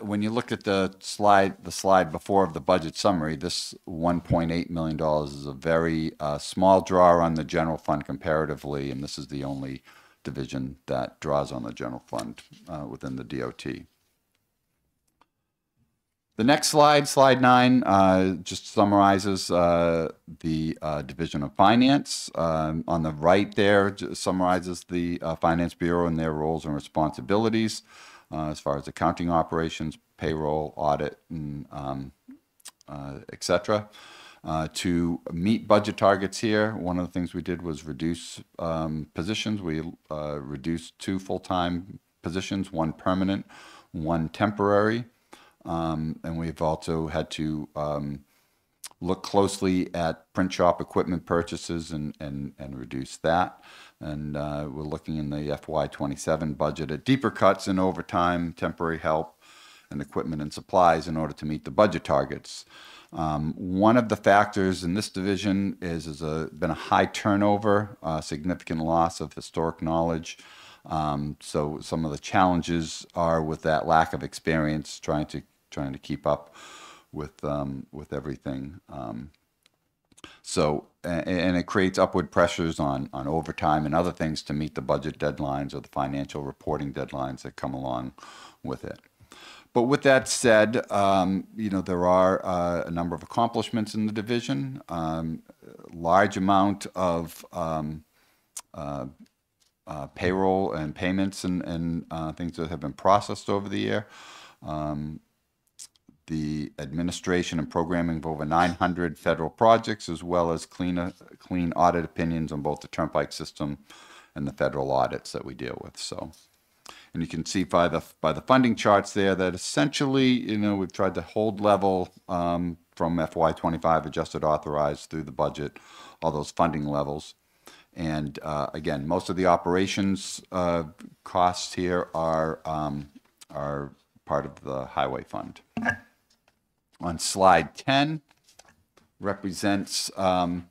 when you look at the slide before of the budget summary, this $1.8 million is a very small draw on the general fund comparatively, and this is the only division that draws on the general fund within the DOT. The next slide, slide 9, just summarizes the Division of Finance. On the right there, just summarizes the Finance Bureau and their roles and responsibilities as far as accounting operations, payroll, audit, and et cetera. To meet budget targets here, one of the things we did was reduce positions. We reduced 2 full-time positions, 1 permanent, 1 temporary. And we've also had to look closely at print shop equipment purchases and reduce that. And we're looking in the FY27 budget at deeper cuts in overtime, temporary help, and equipment and supplies in order to meet the budget targets. One of the factors in this division is been a high turnover, significant loss of historic knowledge. So some of the challenges are with that lack of experience, trying to keep up with everything. And it creates upward pressures on overtime and other things to meet the budget deadlines or the financial reporting deadlines that come along with it. But with that said, there are a number of accomplishments in the division, large amount of payroll and payments and things that have been processed over the year. The administration and programming of over 900 federal projects, as well as clean audit opinions on both the Turnpike system and the federal audits that we deal with. So, and you can see by the funding charts there that essentially, we've tried to hold level from FY25 adjusted authorized through the budget, all those funding levels. And again, most of the operations costs here are part of the highway fund. On slide 10 represents the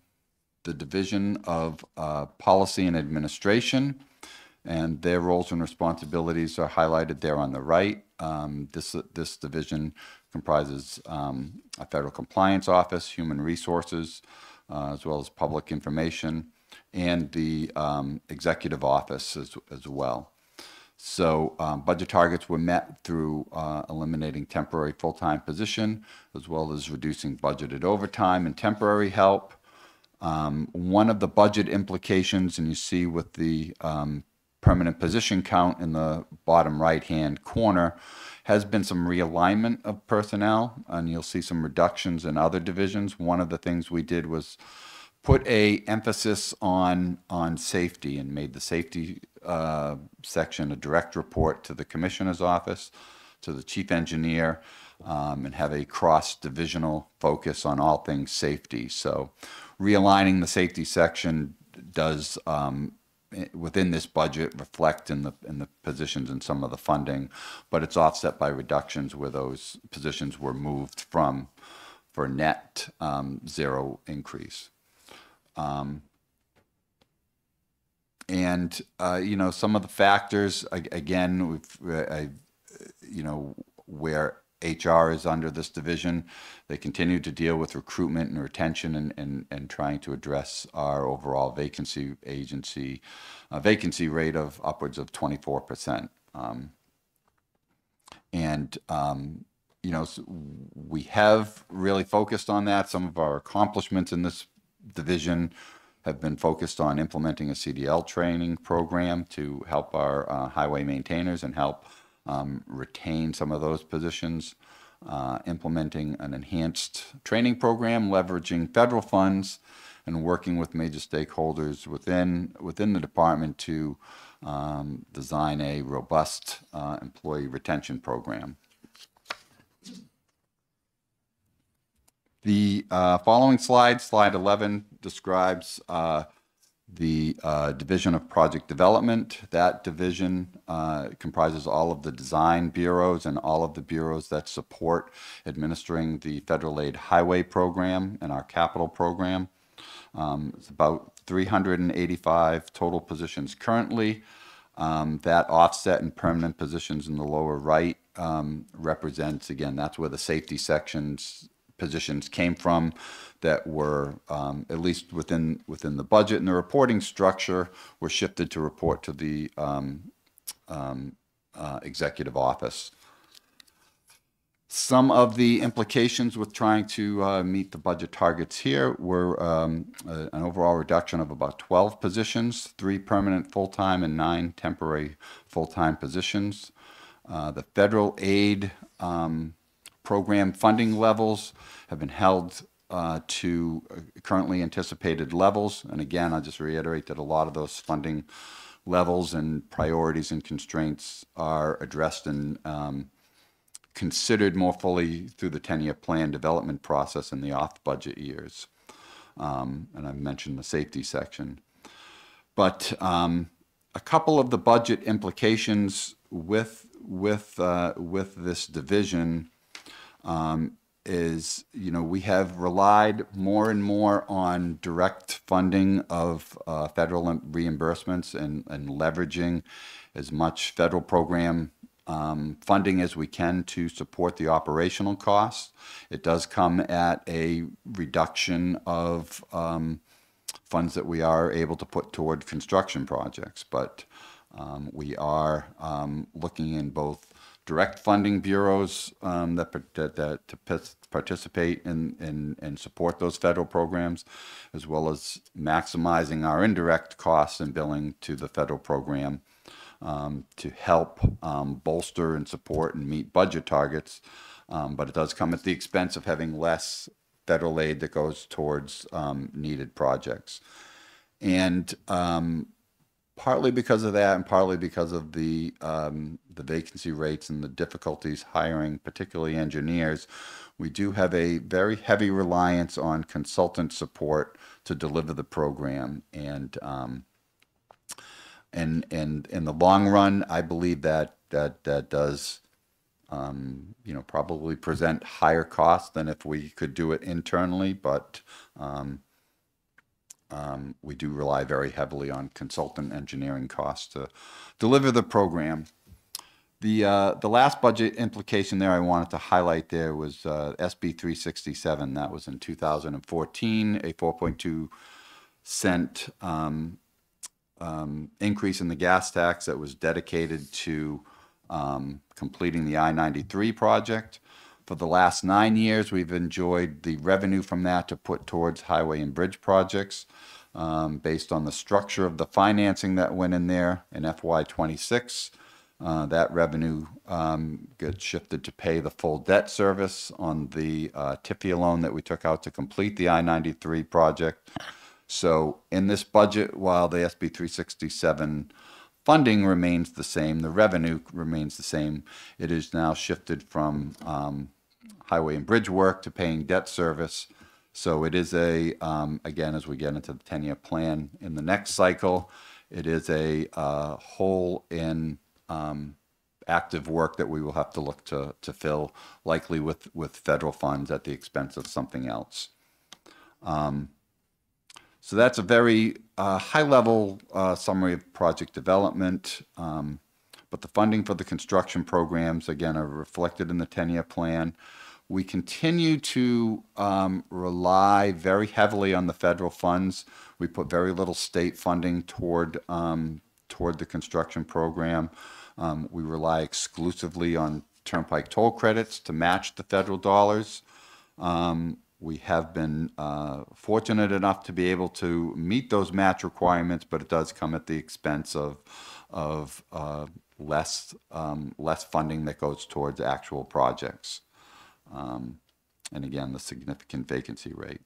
Division of Policy and Administration, and their roles and responsibilities are highlighted there on the right. This division comprises a federal compliance office, human resources, as well as public information, and the executive office as well. So budget targets were met through eliminating temporary full-time position, as well as reducing budgeted overtime and temporary help. One of the budget implications, and you see with the permanent position count in the bottom right-hand corner, has been some realignment of personnel, and you'll see some reductions in other divisions. One of the things we did was put a emphasis on safety and made the safety section a direct report to the commissioner's office, to the chief engineer, and have a cross-divisional focus on all things safety. So realigning the safety section does, within this budget, reflect in the positions and some of the funding, but it's offset by reductions where those positions were moved from for net 0 increase. Some of the factors, again, where HR is under this division, they continue to deal with recruitment and retention and trying to address our overall vacancy rate of upwards of 24%. So we have really focused on that. Some of our accomplishments in this division have been focused on implementing a CDL training program to help our highway maintainers and help retain some of those positions. implementing an enhanced training program, leveraging federal funds, and working with major stakeholders within the department to design a robust employee retention program. The following slide, slide 11, describes the Division of Project Development. That division comprises all of the design bureaus and all of the bureaus that support administering the federal aid highway program and our capital program. It's about 385 total positions currently. That offset and permanent positions in the lower right represents, again, that's where the safety sections positions came from that were, at least within the budget and the reporting structure, were shifted to report to the executive office. Some of the implications with trying to meet the budget targets here were an overall reduction of about 12 positions, 3 permanent full-time and 9 temporary full-time positions. The federal aid program funding levels have been held to currently anticipated levels. And again, I'll just reiterate that a lot of those funding levels and priorities and constraints are addressed and considered more fully through the 10-year plan development process in the off-budget years. And I've mentioned the safety section. But a couple of the budget implications with this division is, we have relied more and more on direct funding of federal reimbursements and leveraging as much federal program funding as we can to support the operational costs. It does come at a reduction of funds that we are able to put toward construction projects, but we are looking in both direct funding bureaus that participate in and support those federal programs, as well as maximizing our indirect costs and billing to the federal program to help bolster and support and meet budget targets. But it does come at the expense of having less federal aid that goes towards needed projects. And partly because of that, and partly because of the vacancy rates and the difficulties hiring, particularly engineers, we do have a very heavy reliance on consultant support to deliver the program. And in the long run, I believe that does probably present higher costs than if we could do it internally, but we do rely very heavily on consultant engineering costs to deliver the program. The last budget implication there I wanted to highlight there was SB 367. That was in 2014, a 4.2 cent increase in the gas tax that was dedicated to completing the I-93 project. For the last 9 years, we've enjoyed the revenue from that to put towards highway and bridge projects. Based on the structure of the financing that went in there in FY26, that revenue gets shifted to pay the full debt service on the TIFIA loan that we took out to complete the I-93 project. So in this budget, while the SB 367 funding remains the same, the revenue remains the same, it is now shifted from highway and bridge work to paying debt service. So it is a, again, as we get into the 10-year plan in the next cycle, it is a hole in active work that we will have to look to fill, likely with federal funds at the expense of something else. So that's a very high-level summary of project development. But the funding for the construction programs, again, are reflected in the 10-year plan. We continue to rely very heavily on the federal funds. We put very little state funding toward the construction program. We rely exclusively on turnpike toll credits to match the federal dollars. We have been fortunate enough to be able to meet those match requirements, but it does come at the expense of less funding that goes towards actual projects. and again, the significant vacancy rate.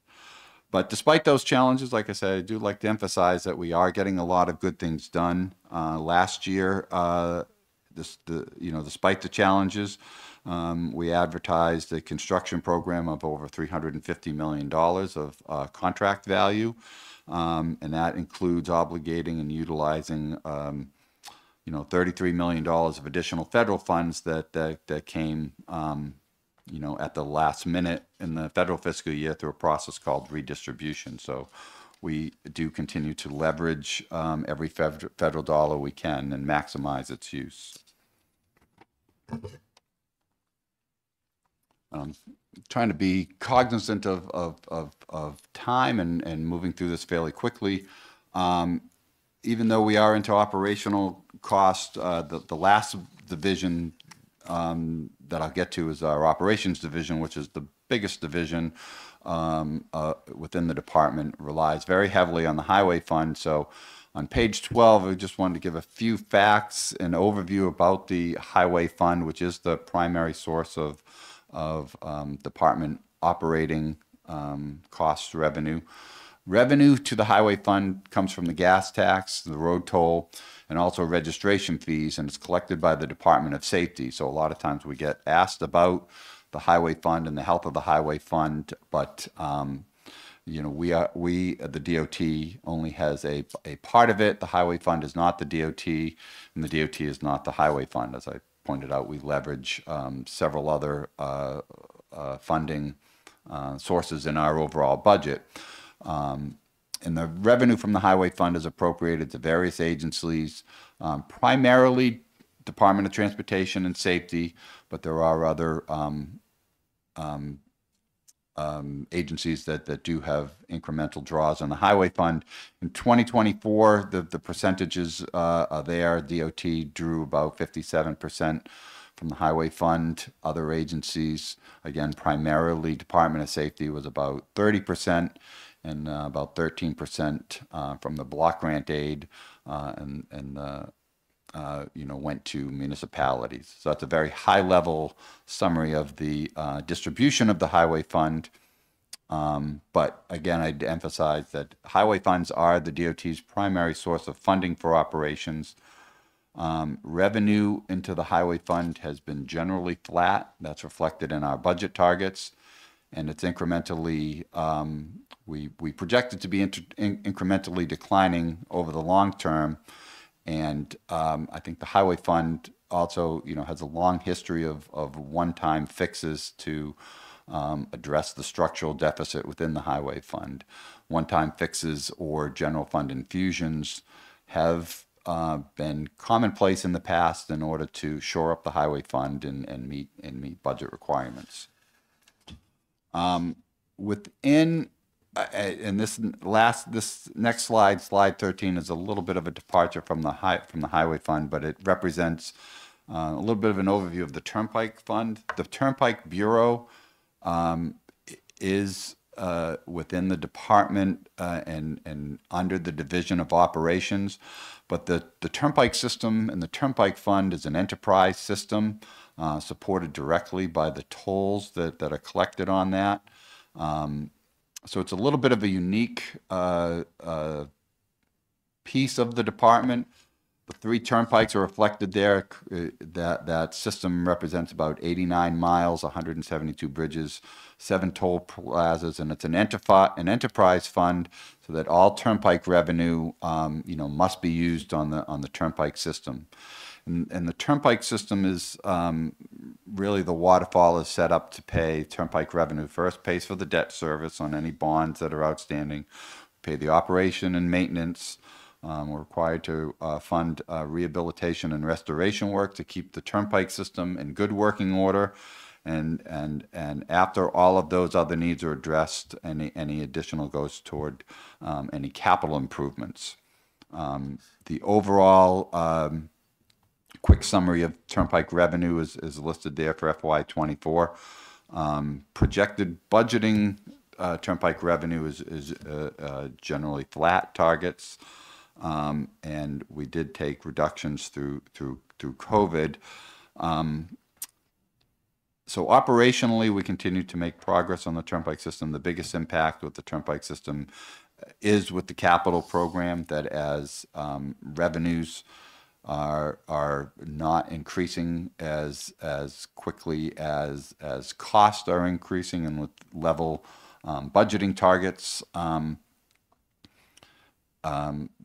But despite those challenges, like I said, I do like to emphasize that we are getting a lot of good things done. Last year, despite the challenges, we advertised a construction program of over $350 million of contract value, and that includes obligating and utilizing, $33 million of additional federal funds that came, at the last minute in the federal fiscal year through a process called redistribution. So we do continue to leverage every federal dollar we can and maximize its use. Trying to be cognizant of time and moving through this fairly quickly. Even though we are into operational cost, the last division that I'll get to is our operations division, which is the biggest division within the department, relies very heavily on the highway fund. So on page 12, I just wanted to give a few facts and overview about the highway fund, which is the primary source of department operating cost revenue. Revenue to the highway fund comes from the gas tax, the road toll, and also registration fees, and it's collected by the Department of Safety. So a lot of times we get asked about the highway fund and the health of the highway fund, but the DOT only has a part of it. The highway fund is not the DOT, and the DOT is not the highway fund. As I pointed out, we leverage several other funding sources in our overall budget. And the revenue from the highway fund is appropriated to various agencies, primarily Department of Transportation and Safety, but there are other agencies that do have incremental draws on the highway fund. In 2024, the percentages are there. DOT drew about 57% from the highway fund. Other agencies, again, primarily Department of Safety, was about 30%. And about 13% from the block grant aid, went to municipalities. So that's a very high-level summary of the distribution of the highway fund. But again, I'd emphasize that highway funds are the DOT's primary source of funding for operations. Revenue into the highway fund has been generally flat. That's reflected in our budget targets. And it's incrementally, we project it to be incrementally declining over the long term. And I think the highway fund also, has a long history of one-time fixes to address the structural deficit within the highway fund. One-time fixes or general fund infusions have been commonplace in the past in order to shore up the highway fund and meet budget requirements. Within and this next slide, slide 13, is a little bit of a departure from the highway fund, but it represents a little bit of an overview of the Turnpike Fund. The Turnpike Bureau is within the department and under the Division of Operations, but the Turnpike system and the Turnpike Fund is an enterprise system supported directly by the tolls that are collected on that. So it's a little bit of a unique piece of the department. The 3 turnpikes are reflected there. That system represents about 89 miles, 172 bridges, 7 toll plazas, and it's an enterprise fund, so that all turnpike revenue, must be used on the turnpike system. And the turnpike system is really, the waterfall is set up to pay turnpike revenue. First, pays for the debt service on any bonds that are outstanding, pay the operation and maintenance. We're required to fund rehabilitation and restoration work to keep the turnpike system in good working order. And after all of those other needs are addressed, any additional goes toward any capital improvements. The overall quick summary of turnpike revenue is listed there for FY24. Projected budgeting turnpike revenue is generally flat targets, and we did take reductions through COVID. So operationally, we continue to make progress on the Turnpike system. The biggest impact with the Turnpike system is with the capital program, that as revenues are not increasing as quickly as costs are increasing, and with level budgeting targets,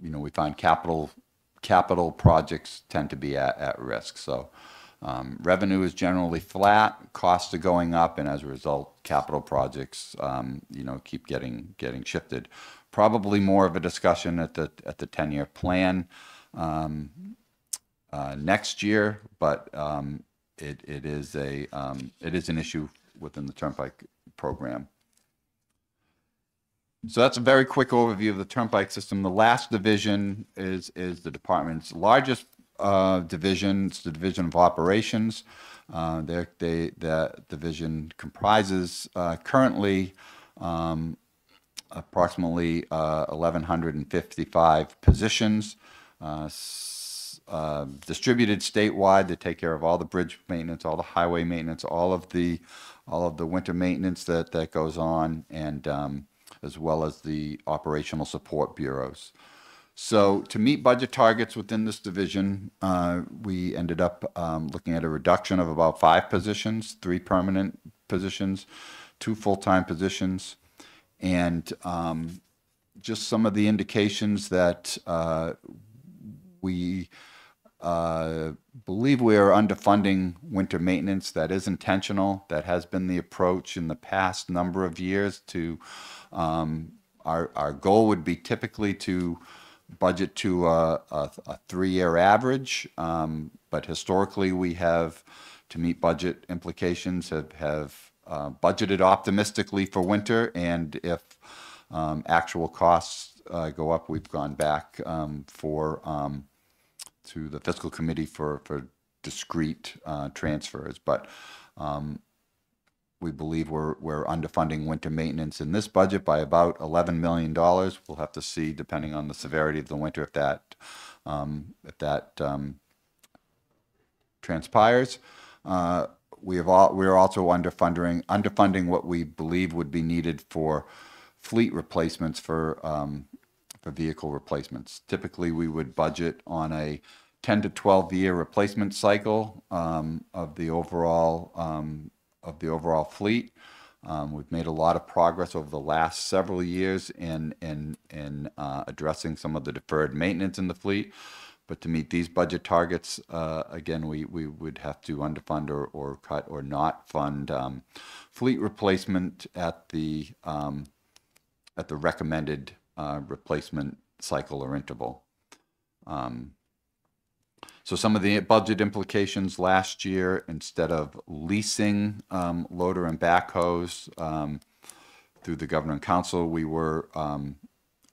we find capital projects tend to be at risk. So revenue is generally flat, costs are going up, and as a result, capital projects, keep getting shifted. Probably more of a discussion at the 10-year plan next year, but it is an issue within the Turnpike program. So that's a very quick overview of the Turnpike system. The last division is the department's largest division. It's the Division of Operations. That division comprises currently approximately 1,155 positions, distributed statewide. They take care of all the bridge maintenance, all the highway maintenance, all of the winter maintenance that goes on, and as well as the operational support bureaus. So to meet budget targets within this division, we ended up looking at a reduction of about 5 positions, 3 permanent positions, 2 full-time positions, and just some of the indications that we believe we are underfunding winter maintenance. That is intentional. That has been the approach in the past number of years. Our goal would be typically to budget to a 3-year average, but historically we have, to meet budget implications, have budgeted optimistically for winter, and if actual costs go up, we've gone back to the fiscal committee for discrete transfers. But we believe we're underfunding winter maintenance in this budget by about $11 million. We'll have to see, depending on the severity of the winter, if that transpires. We are also underfunding what we believe would be needed for fleet replacements, for vehicle replacements. Typically, we would budget on a 10 to 12 year replacement cycle of the overall fleet. We've made a lot of progress over the last several years in addressing some of the deferred maintenance in the fleet. But to meet these budget targets, again, we would have to underfund or cut or not fund fleet replacement at the recommended replacement cycle or interval. So some of the budget implications last year, instead of leasing loader and backhoes through the Governor and Council, we were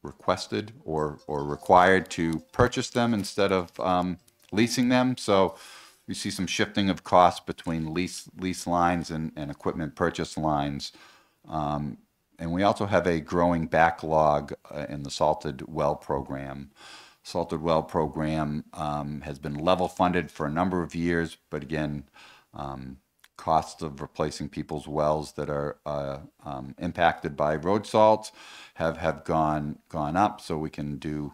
requested or required to purchase them instead of leasing them. So we see some shifting of costs between lease lines and equipment purchase lines. And we also have a growing backlog in the salted well program. Salted well program has been level funded for a number of years, but again, costs of replacing people's wells that are impacted by road salt have gone up, so we can do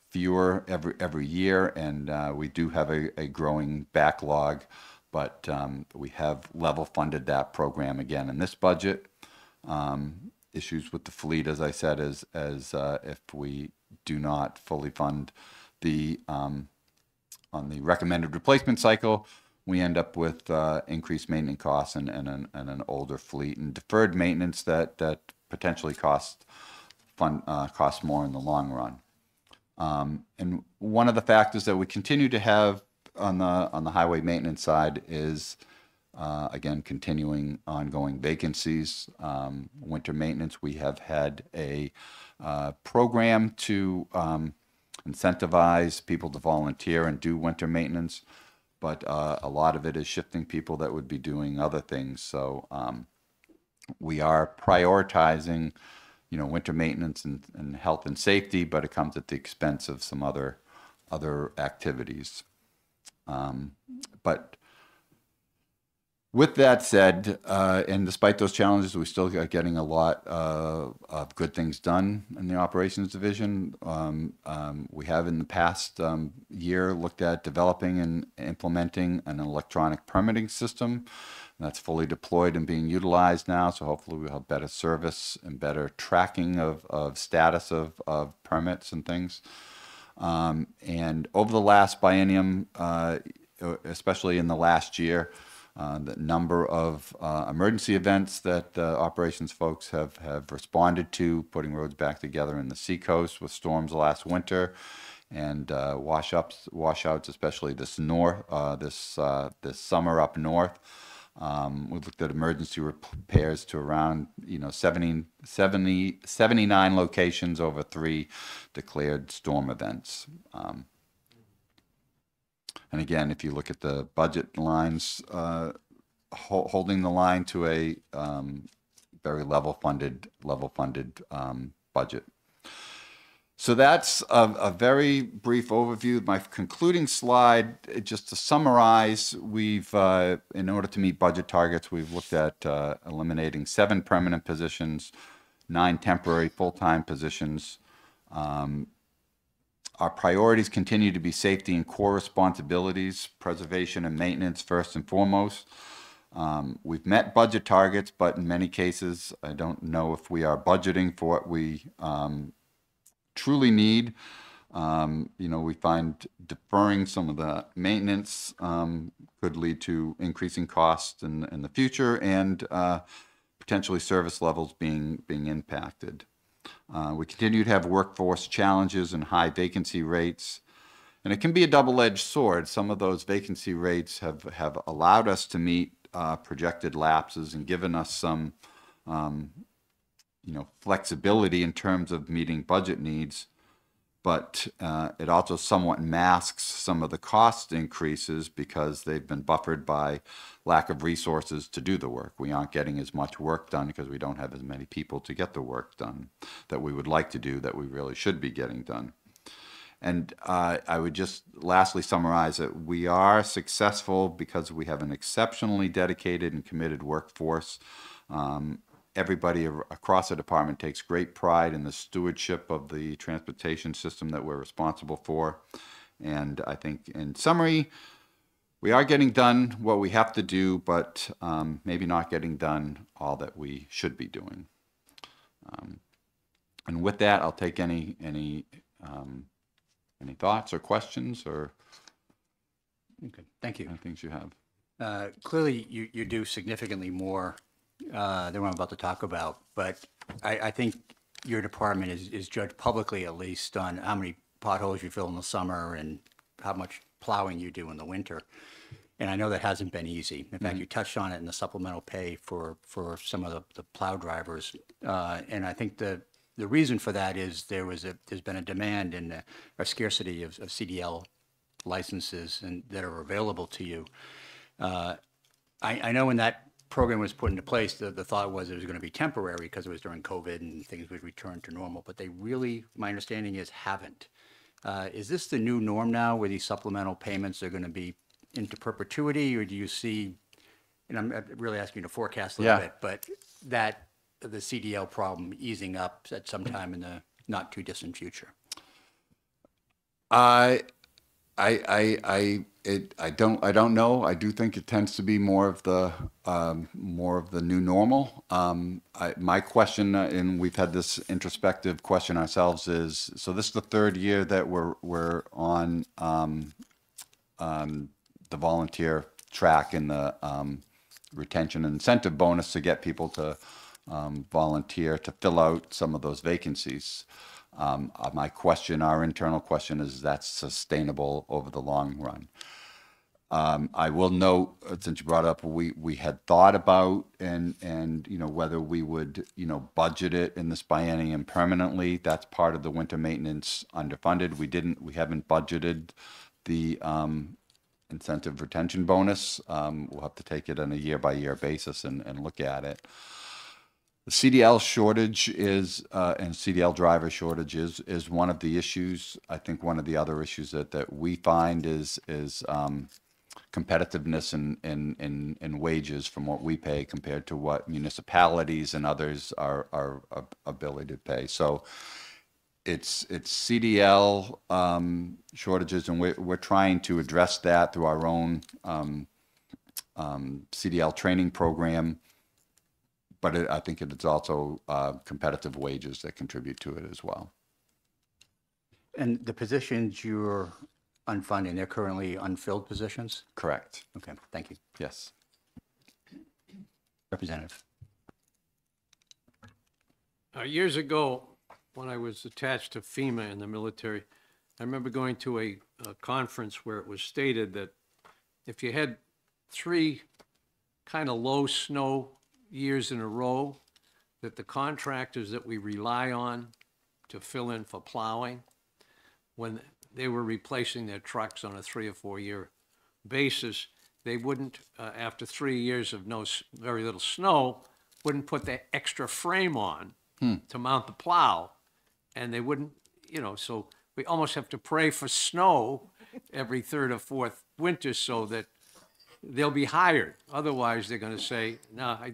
fewer every year, and we do have a growing backlog, but we have level funded that program again in this budget. Issues with the fleet, as I said, is if we do not fully fund on the recommended replacement cycle, we end up with increased maintenance costs and an older fleet, and deferred maintenance that potentially costs more in the long run. And one of the factors that we continue to have on the highway maintenance side is again, continuing ongoing vacancies. Winter maintenance, we have had a program to incentivize people to volunteer and do winter maintenance, but a lot of it is shifting people that would be doing other things. So we are prioritizing, winter maintenance and health and safety, but it comes at the expense of some other activities. But With that said, and despite those challenges, we still are getting a lot of good things done in the operations division. We have in the past year looked at developing and implementing an electronic permitting system that's fully deployed and being utilized now. So hopefully we'll have better service and better tracking of status of permits and things. And over the last biennium, especially in the last year, the number of emergency events that operations folks have responded to, putting roads back together in the Seacoast with storms last winter, and washouts, especially this summer up north. We've looked at emergency repairs to around 79 locations over 3 declared storm events. And again, if you look at the budget lines, holding the line to a very level funded budget. So that's a very brief overview. My concluding slide, just to summarize, we've, in order to meet budget targets, we've looked at eliminating 7 permanent positions, 9 temporary full-time positions. Our priorities continue to be safety and core responsibilities, preservation and maintenance first and foremost. We've met budget targets, but in many cases, I don't know if we are budgeting for what we truly need. We find deferring some of the maintenance could lead to increasing costs in the future and potentially service levels being impacted. We continue to have workforce challenges and high vacancy rates, and it can be a double-edged sword. Some of those vacancy rates have allowed us to meet projected lapses and given us some flexibility in terms of meeting budget needs, but it also somewhat masks some of the cost increases because they've been buffered by lack of resources to do the work. We aren't getting as much work done because we don't have as many people to get the work done that we would like to do, that we really should be getting done. And I would just lastly summarize that we are successful because we have an exceptionally dedicated and committed workforce. Everybody across the department takes great pride in the stewardship of the transportation system that we're responsible for. And I think in summary, we are getting done what we have to do, but maybe not getting done all that we should be doing. And with that, I'll take any thoughts or questions or thank you. Things you have. Clearly, you do significantly more than what I'm about to talk about, but I think your department is judged publicly, at least, on how many potholes you fill in the summer and how much plowing you do in the winter. And I know that hasn't been easy. In fact, you touched on it in the supplemental pay for some of the plow drivers. And I think the reason for that is there's been a demand and a scarcity of CDL licenses that are available to you. I know when that program was put into place, the thought was it was going to be temporary because it was during COVID and things would return to normal, but they really, my understanding is, haven't. Is this the new norm now where these supplemental payments are going to be into perpetuity, or do you see, and I'm really asking you to forecast a little bit, but that the CDL problem easing up at some time in the not too distant future? I don't know. I do think it tends to be more of the new normal. My question, and we've had this introspective question ourselves, is so this is the 3rd year that we're on the volunteer track in the retention and incentive bonus to get people to volunteer to fill out some of those vacancies. My question, our internal question, is that's sustainable over the long run. I will note, since you brought up, we had thought about and whether we would budget it in this biennium permanently. That's part of the winter maintenance underfunded. We haven't budgeted the incentive retention bonus. We'll have to take it on a year-by-year basis and look at it. The CDL shortage and CDL driver shortage is one of the issues. I think one of the other issues that we find is competitiveness in wages from what we pay compared to what municipalities and others are ability to pay. So it's CDL shortages, and we're trying to address that through our own CDL training program. But I think it's also competitive wages that contribute to it as well. And the positions you're unfunding, they're currently unfilled positions? Correct. Okay, thank you. Yes. Representative. Years ago, when I was attached to FEMA in the military, I remember going to a conference where it was stated that if you had 3 kind of low snow years in a row, that the contractors that we rely on to fill in for plowing, when they were replacing their trucks on a 3 or 4 year basis, they wouldn't, after 3 years of very little snow, wouldn't put the extra frame on to mount the plow. And they wouldn't, so we almost have to pray for snow every 3rd or 4th winter so that they'll be hired. Otherwise, they're going to say, no, I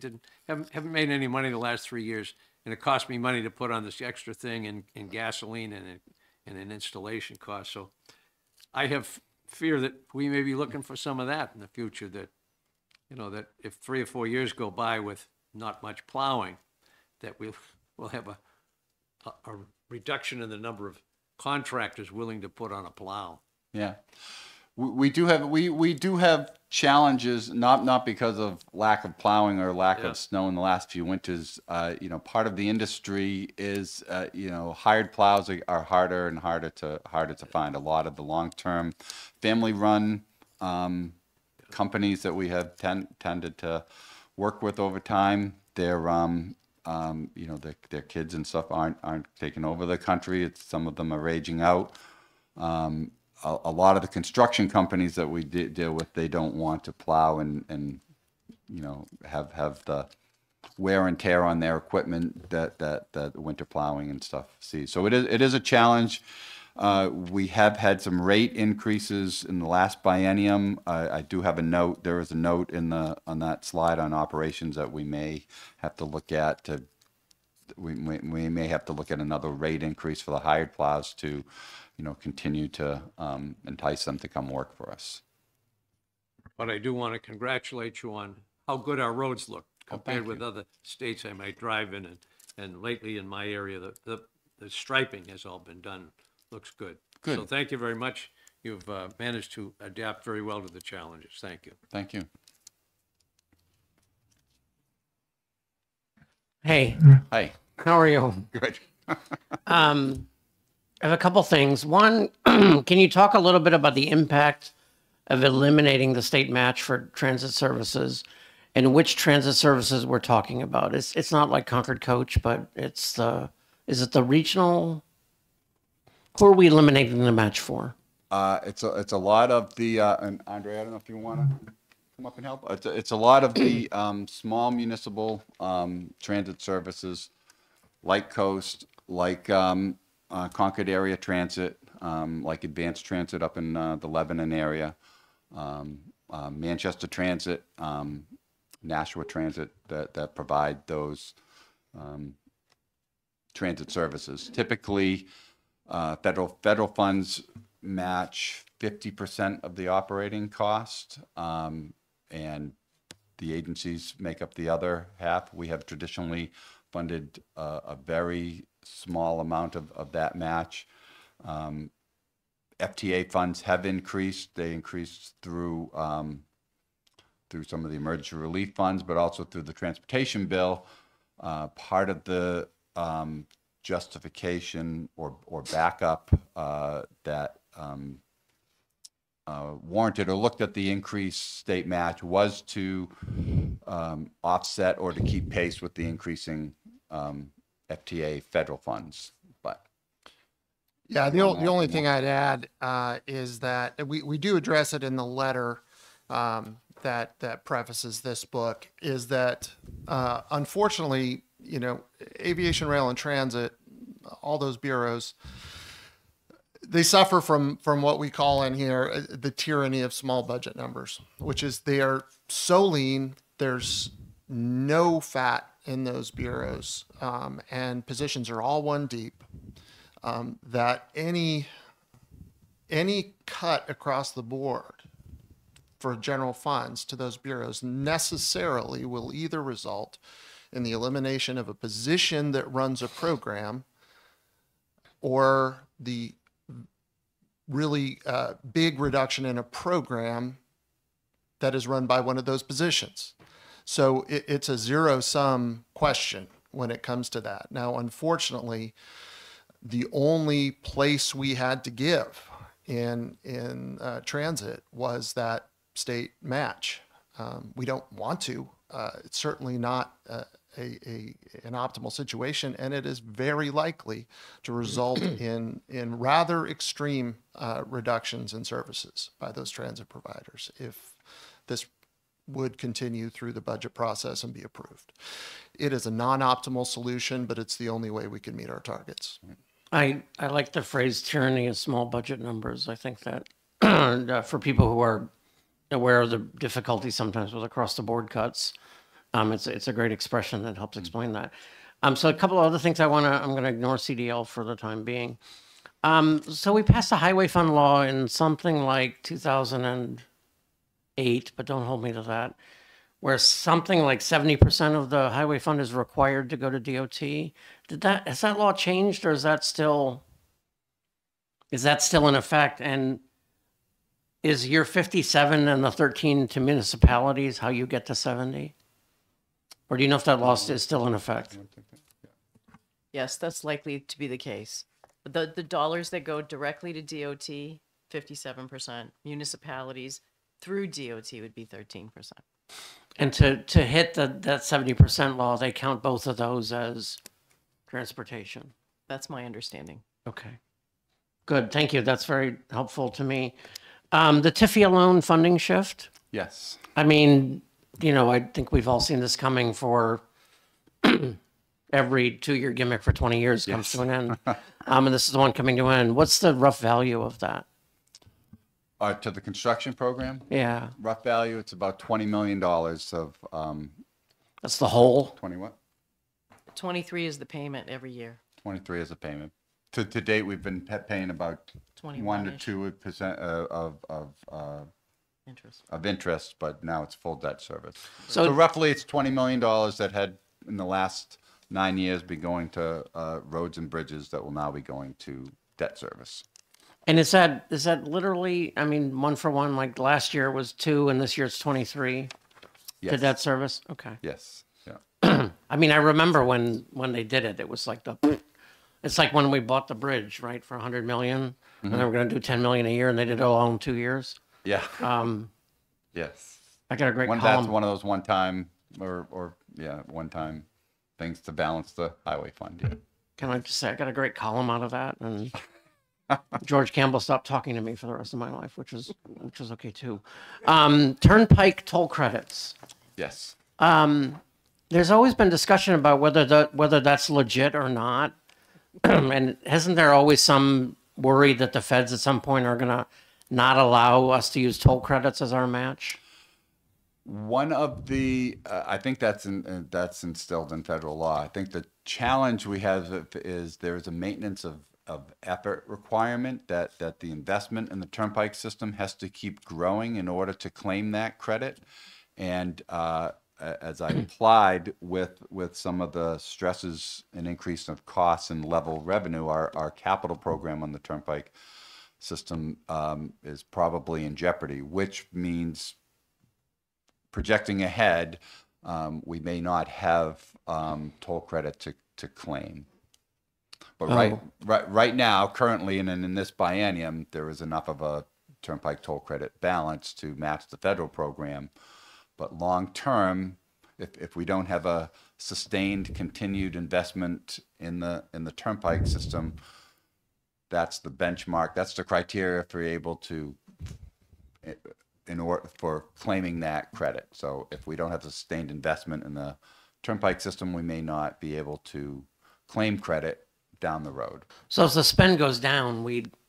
haven't made any money the last 3 years, and it cost me money to put on this extra thing in gasoline and an installation cost. So I have fear that we may be looking for some of that in the future, that, that if 3 or 4 years go by with not much plowing, that we'll have a reduction in the number of contractors willing to put on a plow. Yeah. We do have challenges, not because of lack of plowing or lack of snow in the last few winters. Part of the industry is, hired plows are harder and harder to find. A lot of the long-term family-run companies that we have tended to work with over time, their kids and stuff aren't taking over the country. Some of them are aging out. A lot of the construction companies that we deal with, they don't want to plow and have the wear and tear on their equipment that winter plowing and stuff sees. So it is a challenge. We have had some rate increases in the last biennium. I do have a note. There is a note on that slide on operations that we may have to look at. We may have to look at another rate increase for the hired plows to continue to entice them to come work for us. But I do want to congratulate you on how good our roads look compared with other states I might drive in. And lately in my area, the striping has all been done. Looks good. Good. So thank you very much. You've managed to adapt very well to the challenges. Thank you. Thank you. Hey. Hi. How are you? Good. I have a couple things. One, can you talk a little bit about the impact of eliminating the state match for transit services, and which transit services we're talking about? It's not like Concord Coach, but is it the regional? Who are we eliminating the match for? It's a lot of the and Andre, I don't know if you want to come up and help. It's a lot of the small municipal transit services, like Coast, like Concord Area Transit, like Advanced Transit up in the Lebanon area, Manchester Transit, Nashua Transit, that provide those transit services. Typically, federal funds match 50% of the operating cost, and the agencies make up the other half. We have traditionally funded a very small amount of that match. FTA funds have increased. They increased through some of the emergency relief funds, but also through the transportation bill. Part of the justification or backup that warranted or looked at the increased state match was to offset or to keep pace with the increasing FTA federal funds. But yeah, the only thing I'd add is that we do address it in the letter that prefaces this book, is that unfortunately, aviation, rail, and transit, all those bureaus, they suffer from what we call in here the tyranny of small budget numbers, which is they are so lean. There's no fat in those bureaus, and positions are all one deep. That any cut across the board for general funds to those bureaus necessarily will either result in the elimination of a position that runs a program or the really big reduction in a program that is run by one of those positions. So it's a zero-sum question when it comes to that. Now, unfortunately, the only place we had to give in transit was that state match. We don't want to. It's certainly not an optimal situation, and it is very likely to result in rather extreme reductions in services by those transit providers if this would continue through the budget process and be approved. It is a non-optimal solution, but it's the only way we can meet our targets. I like the phrase tyranny of small budget numbers. I think that for people who are aware of the difficulty sometimes with across the board cuts, it's a great expression that helps explain that. So a couple of other things I'm going to ignore CDL for the time being. So we passed a highway fund law in something like 2008, but don't hold me to that, where something like 70% of the highway fund is required to go to DOT. Has that law changed, or is that still in effect? And is year 57 and the 13 to municipalities how you get to 70? Or do you know if that law is still in effect? Yes, that's likely to be the case. The dollars that go directly to DOT, 57%. Municipalities through DOT would be 13%. And to hit that 70% law, they count both of those as transportation. That's my understanding. Okay. Good. Thank you. That's very helpful to me. The TIFIA loan funding shift. Yes. I mean, I think we've all seen this coming for every 2-year gimmick for 20 years comes to an end. And this is the one coming to an end. What's the rough value of that? To the construction program? Yeah. Rough value, it's about $20 million of. That's the whole? 20 what? 23 is the payment every year. 23 is a payment. To date, we've been paying about 1 to 2% of interest, but now it's full debt service. So roughly it's $20 million that had in the last 9 years been going to roads and bridges that will now be going to debt service. And is that literally, I mean, one for one, like last year it was 2 and this year it's 23 to debt service? Okay. Yes. Yeah. I mean, I remember when they did it, it was like it's like when we bought the bridge, right, for $100 million, and they were going to do $10 million a year, and they did it all in 2 years. Yeah. Yes. I got a great column. That's one of those one-time one-time things to balance the highway fund. Yeah. Can I just say I got a great column out of that, and George Campbell stopped talking to me for the rest of my life, which was okay too. Turnpike toll credits. Yes. There's always been discussion about whether that's legit or not. And hasn't there always some worry that the feds at some point are going to not allow us to use toll credits as our match? One of the, I think that's instilled in federal law. I think the challenge we have is there's a maintenance of effort requirement that the investment in the turnpike system has to keep growing in order to claim that credit. And as I implied with some of the stresses and increase of costs and level revenue, our capital program on the turnpike system is probably in jeopardy, which means projecting ahead, we may not have toll credit to claim. But right now, currently, and in this biennium, there is enough of a turnpike toll credit balance to match the federal program. But long term, if we don't have a sustained, continued investment in the turnpike system, that's the benchmark. That's the criteria for able to, in order for claiming that credit. So if we don't have a sustained investment in the turnpike system, we may not be able to claim credit down the road. So if the spend goes down,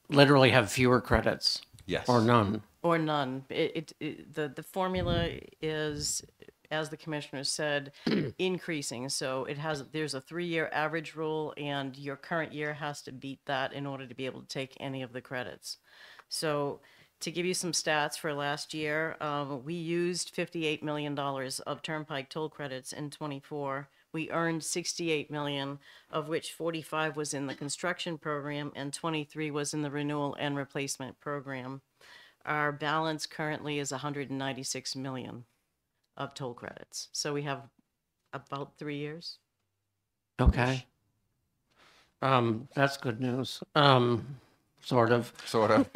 literally have fewer credits. Yes. Or none. Or none. The formula is, as the commissioner said, increasing. So there's a 3-year average rule, and your current year has to beat that in order to be able to take any of the credits. So to give you some stats for last year, we used $58 million of Turnpike toll credits in '24. We earned $68 million, of which 45 was in the construction program and 23 was in the renewal and replacement program. Our balance currently is 196 million of toll credits. So we have about 3 years. Okay. That's good news. Sort of. Sort of.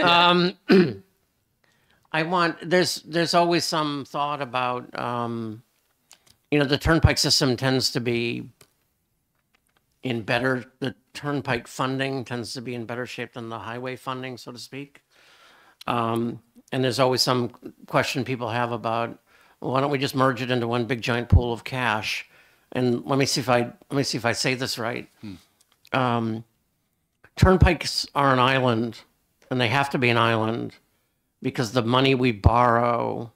There's always some thought about, the turnpike system tends to be the turnpike funding tends to be in better shape than the highway funding, so to speak. And there's always some question people have about, well, why don't we just merge it into one big giant pool of cash? And let me see if I say this right. Turnpikes are an island, and they have to be an island because the money we borrow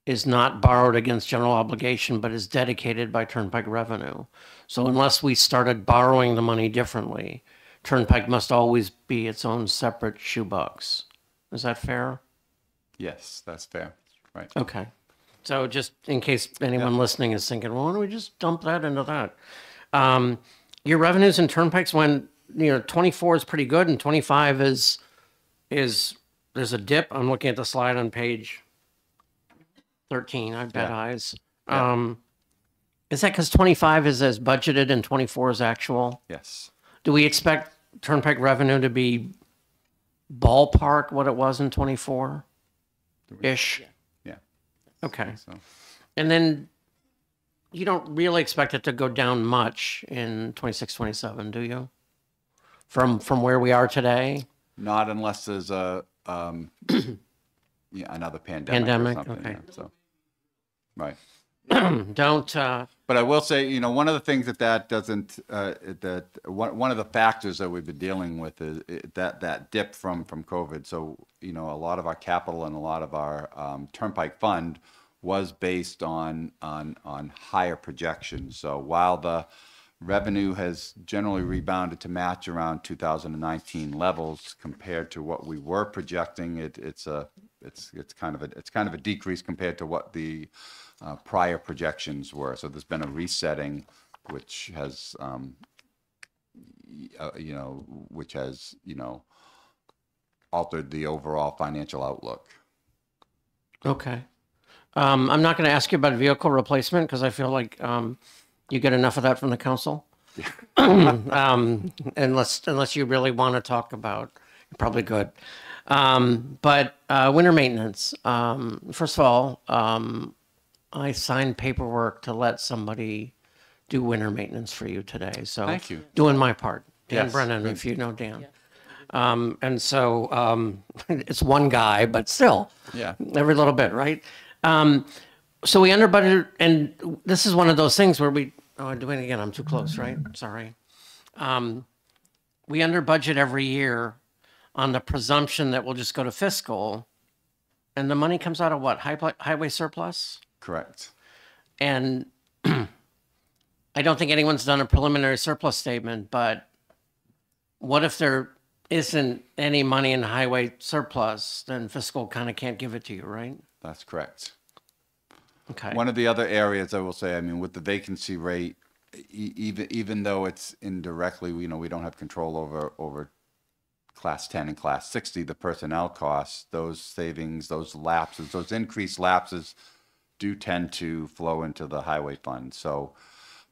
is not borrowed against general obligation, but is dedicated by Turnpike revenue. So unless we started borrowing the money differently, Turnpike must always be its own separate shoebox. Is that fair? Yes, that's fair. Right. Okay. So just in case anyone listening is thinking, well, why don't we just dump that into that? Your revenues in Turnpikes when 24 is pretty good and 25 is there's a dip. I'm looking at the slide on page 13. I've got eyes. Is that because 25 is as budgeted and 24 is actual? Yes. Do we expect Turnpike revenue to be ballpark what it was in 24-ish? Yeah. Okay. So. And then you don't really expect it to go down much in 26, 27, do you? From where we are today? Not unless there's another pandemic. Pandemic, or something, okay. yeah, so, right. Don't. But I will say, one of the things that doesn't, one of the factors that we've been dealing with is that dip from COVID. So, a lot of our capital and a lot of our Turnpike fund was based on higher projections. So while the revenue has generally rebounded to match around 2019 levels compared to what we were projecting, it's kind of a decrease compared to what the prior projections were. So there's been a resetting, which has altered the overall financial outlook. Okay. I'm not going to ask you about vehicle replacement because I feel like you get enough of that from the council. Unless you really want to talk about, you're probably good. But winter maintenance. First of all, I signed paperwork to let somebody do winter maintenance for you today. So thank you. Doing my part. Dan Yes. Brennan, if you know Dan. And so it's one guy, but still, every little bit, right? So we under budgeted, and this is one of those things where I'm doing it again. I'm too close, right? Sorry. We under budget every year on the presumption that we'll just go to fiscal, and the money comes out of what? Highway surplus? Correct. And I don't think anyone's done a preliminary surplus statement, but what if there isn't any money in highway surplus? Then fiscal kind of can't give it to you, right? That's correct. Okay. One of the other areas I will say, with the vacancy rate, even though it's indirectly, we don't have control over class 10 and class 60, the personnel costs, those savings, those lapses, those increased lapses do tend to flow into the highway fund. So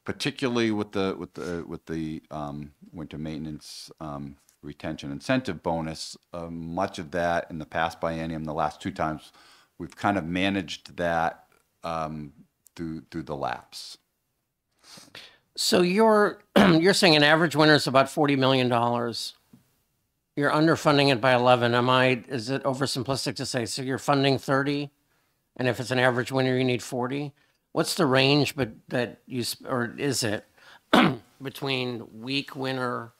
particularly with the winter maintenance retention incentive bonus, much of that in the past biennium, the last 2 times, we've kind of managed that through the lapse. So you're saying an average winter is about $40 million. You're underfunding it by 11. Is it oversimplistic to say, so you're funding 30, and if it's an average winter, you need 40? What's the range or is it between weak winter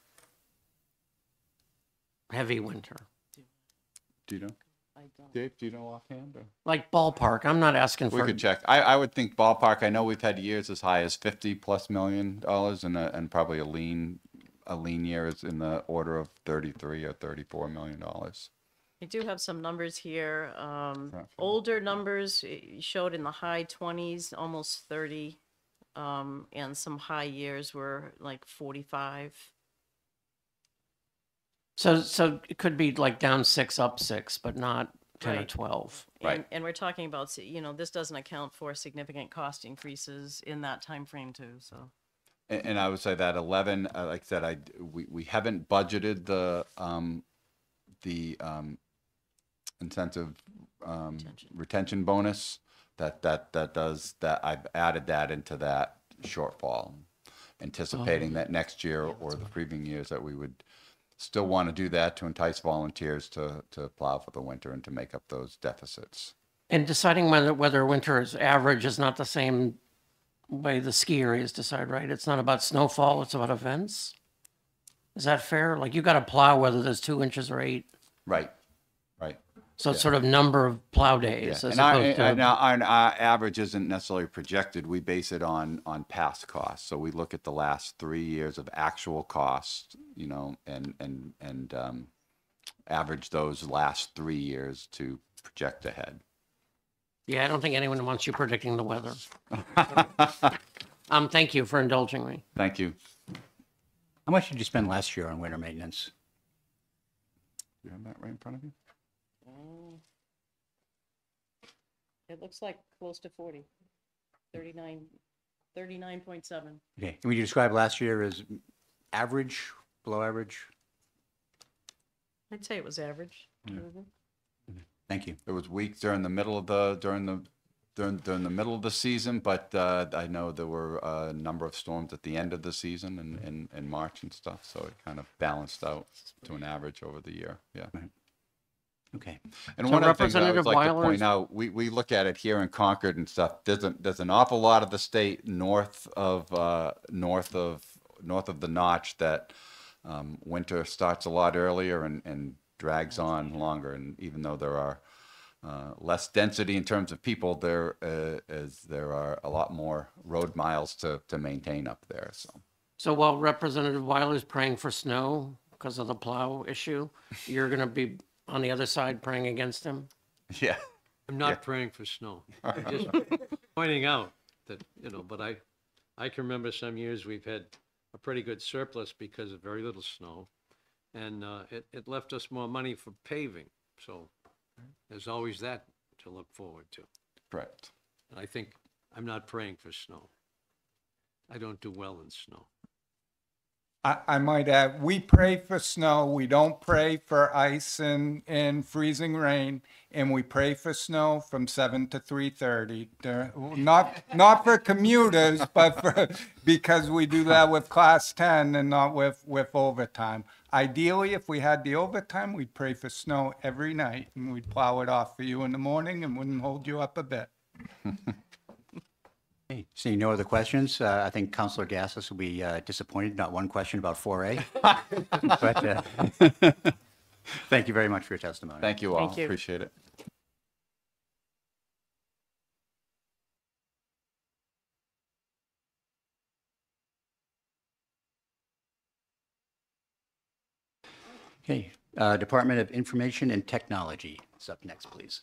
heavy winter? Do you know? Dave, do you know offhand? Or? Like ballpark, I'm not asking We for. could check. I would think ballpark. I know we've had years as high as $50+ million, and probably a lean year is in the order of $33 or $34 million. I do have some numbers here. Older numbers showed in the high 20s, almost 30, and some high years were like 45. So it could be like down 6, up 6, but not 10 or Right. 12. And we're talking about, this doesn't account for significant cost increases in that time frame too, so. And I would say that 11, like I said, we haven't budgeted the incentive retention bonus. That I've added that into that shortfall, anticipating that next year or the previous years that we would still want to do that to entice volunteers to plow for the winter and to make up those deficits. And deciding whether winter is average is not the same way the ski areas decide, right? It's not about snowfall, it's about events. Is that fair? Like you got to plow whether there's 2 inches or 8. Right. So it's sort of number of plow days. As opposed to... Now, our average isn't necessarily projected. We base it on past costs. So we look at the last 3 years of actual costs, and average those last 3 years to project ahead. Yeah, I don't think anyone wants you predicting the weather. Thank you for indulging me. Thank you. How much did you spend last year on winter maintenance? Do you have that right in front of you? It looks like close to 40, 39.7. Okay. Would you describe last year as average, below average? I'd say it was average. Yeah. Thank you. There was weeks during the middle of the middle of the season, but I know there were a number of storms at the end of the season in March and stuff, so it kind of balanced out to an average over the year. Yeah. Okay. And So one of the things I would Representative like to Weiler's- point out, we look at it here in Concord and stuff. There's an awful lot of the state north of the notch that winter starts a lot earlier and drags on longer. And even though there are less density in terms of people, there are a lot more road miles to maintain up there. So while Representative Weiler's praying for snow because of the plow issue, you're going to be on the other side praying against him? Yeah. I'm not praying for snow. I'm just pointing out that, but I can remember some years we've had a pretty good surplus because of very little snow. And it left us more money for paving. So there's always that to look forward to. Correct. And I think I'm not praying for snow. I don't do well in snow. I might add, we pray for snow. We don't pray for ice and freezing rain, and we pray for snow from 7 to 3:30. Not for commuters, but because we do that with Class 10 and not with overtime. Ideally, if we had the overtime, we'd pray for snow every night, and we'd plow it off for you in the morning and wouldn't hold you up a bit. Okay, seeing no other questions, I think Councilor Gassis will be disappointed, not one question about 4A. But thank you very much for your testimony. Thank you all. Thank you. Appreciate it. Okay, Department of Information and Technology is up next, please.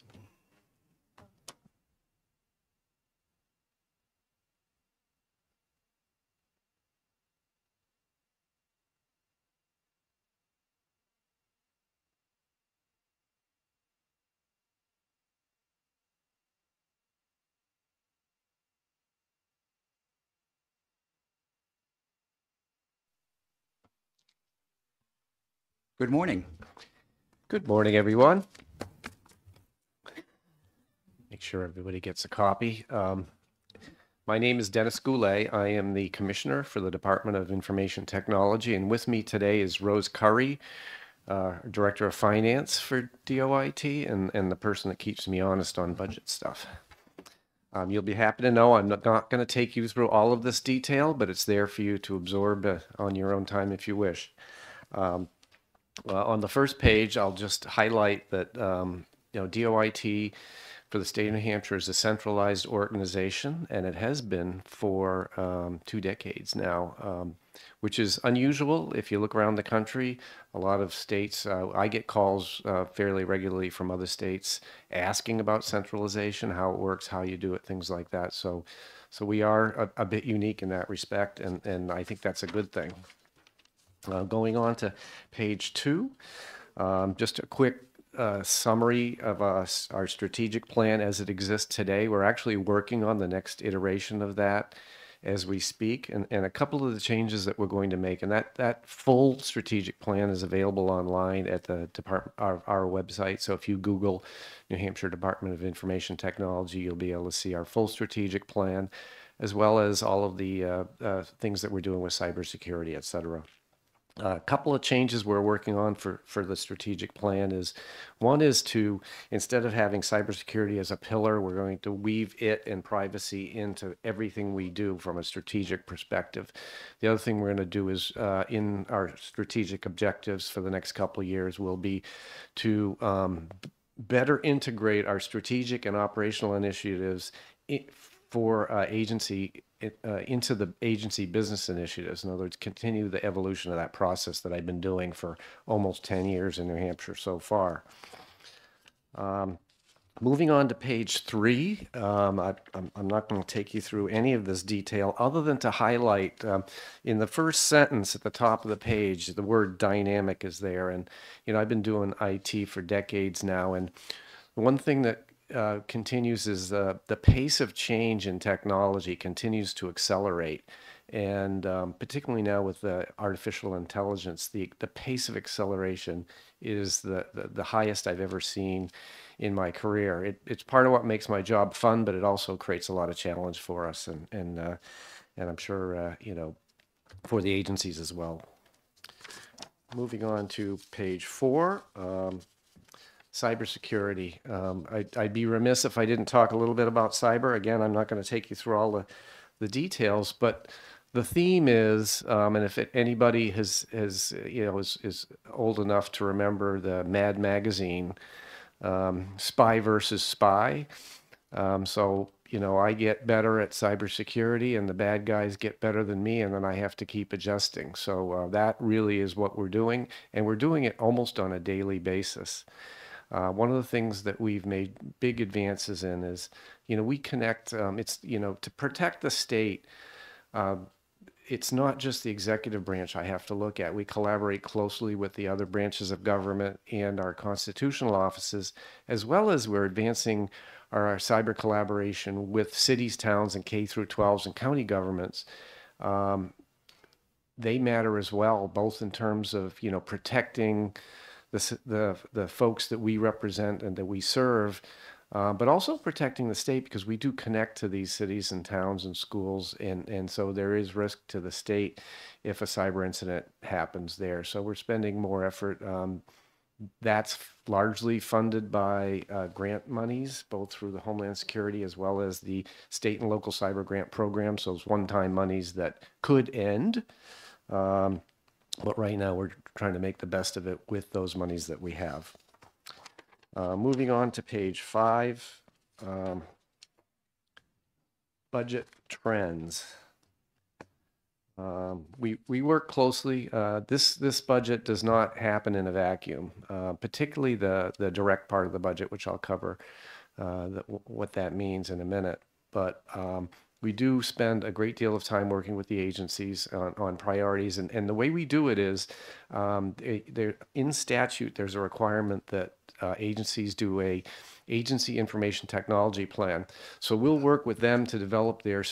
Good morning. Good morning, everyone. Make sure everybody gets a copy. My name is Dennis Goulet. I am the Commissioner for the Department of Information Technology, and with me today is Rose Curry, Director of Finance for DOIT, and the person that keeps me honest on budget stuff. You'll be happy to know I'm not going to take you through all of this detail, but it's there for you to absorb on your own time if you wish. On the first page, I'll just highlight that, DOIT for the state of New Hampshire is a centralized organization, and it has been for 2 decades now, which is unusual if you look around the country. A lot of states, I get calls fairly regularly from other states asking about centralization, how it works, how you do it, things like that. So we are a bit unique in that respect, and I think that's a good thing. Going on to page 2, just a quick summary of our strategic plan as it exists today. We're actually working on the next iteration of that as we speak, and a couple of the changes that we're going to make. And that full strategic plan is available online at the department, our website. So if you Google New Hampshire Department of Information Technology, you'll be able to see our full strategic plan, as well as all of the things that we're doing with cybersecurity, et cetera. A couple of changes we're working on for the strategic plan is, one is to, instead of having cybersecurity as a pillar, we're going to weave it and privacy into everything we do from a strategic perspective. The other thing we're going to do is, in our strategic objectives for the next couple of years, will be to better integrate our strategic and operational initiatives for agency into the agency business initiatives. In other words, continue the evolution of that process that I've been doing for almost 10 years in New Hampshire so far. Moving on to page 3, I'm not going to take you through any of this detail other than to highlight in the first sentence at the top of the page, the word dynamic is there. And, I've been doing IT for decades now. And one thing that continues is the pace of change in technology continues to accelerate, and particularly now with the artificial intelligence, the pace of acceleration is the highest I've ever seen in my career. It's part of what makes my job fun, but it also creates a lot of challenge for us, and I'm sure for the agencies as well. Moving on to page 4. Cybersecurity. I'd be remiss if I didn't talk a little bit about cyber. Again, I'm not going to take you through all the details, but the theme is, and if anybody is old enough to remember the Mad Magazine, Spy versus Spy. I get better at cybersecurity, and the bad guys get better than me, and then I have to keep adjusting. So that really is what we're doing, and we're doing it almost on a daily basis. One of the things that we've made big advances in is, we connect, to protect the state, it's not just the executive branch I have to look at. We collaborate closely with the other branches of government and our constitutional offices, as well as we're advancing our cyber collaboration with cities, towns, and K-12s and county governments. They matter as well, both in terms of, protecting the folks that we represent and that we serve, but also protecting the state, because we do connect to these cities and towns and schools, and so there is risk to the state if a cyber incident happens there. So we're spending more effort. That's largely funded by grant monies, both through the Homeland Security as well as the state and local cyber grant programs. So it's one-time monies that could end. But right now we're trying to make the best of it with those monies that we have. Moving on to page 5, budget trends. We work closely. This budget does not happen in a vacuum, particularly the direct part of the budget, which I'll cover what that means in a minute. But we do spend a great deal of time working with the agencies on priorities, and the way we do it is, in statute, there's a requirement that agencies do a agency information technology plan. So we'll work with them to develop their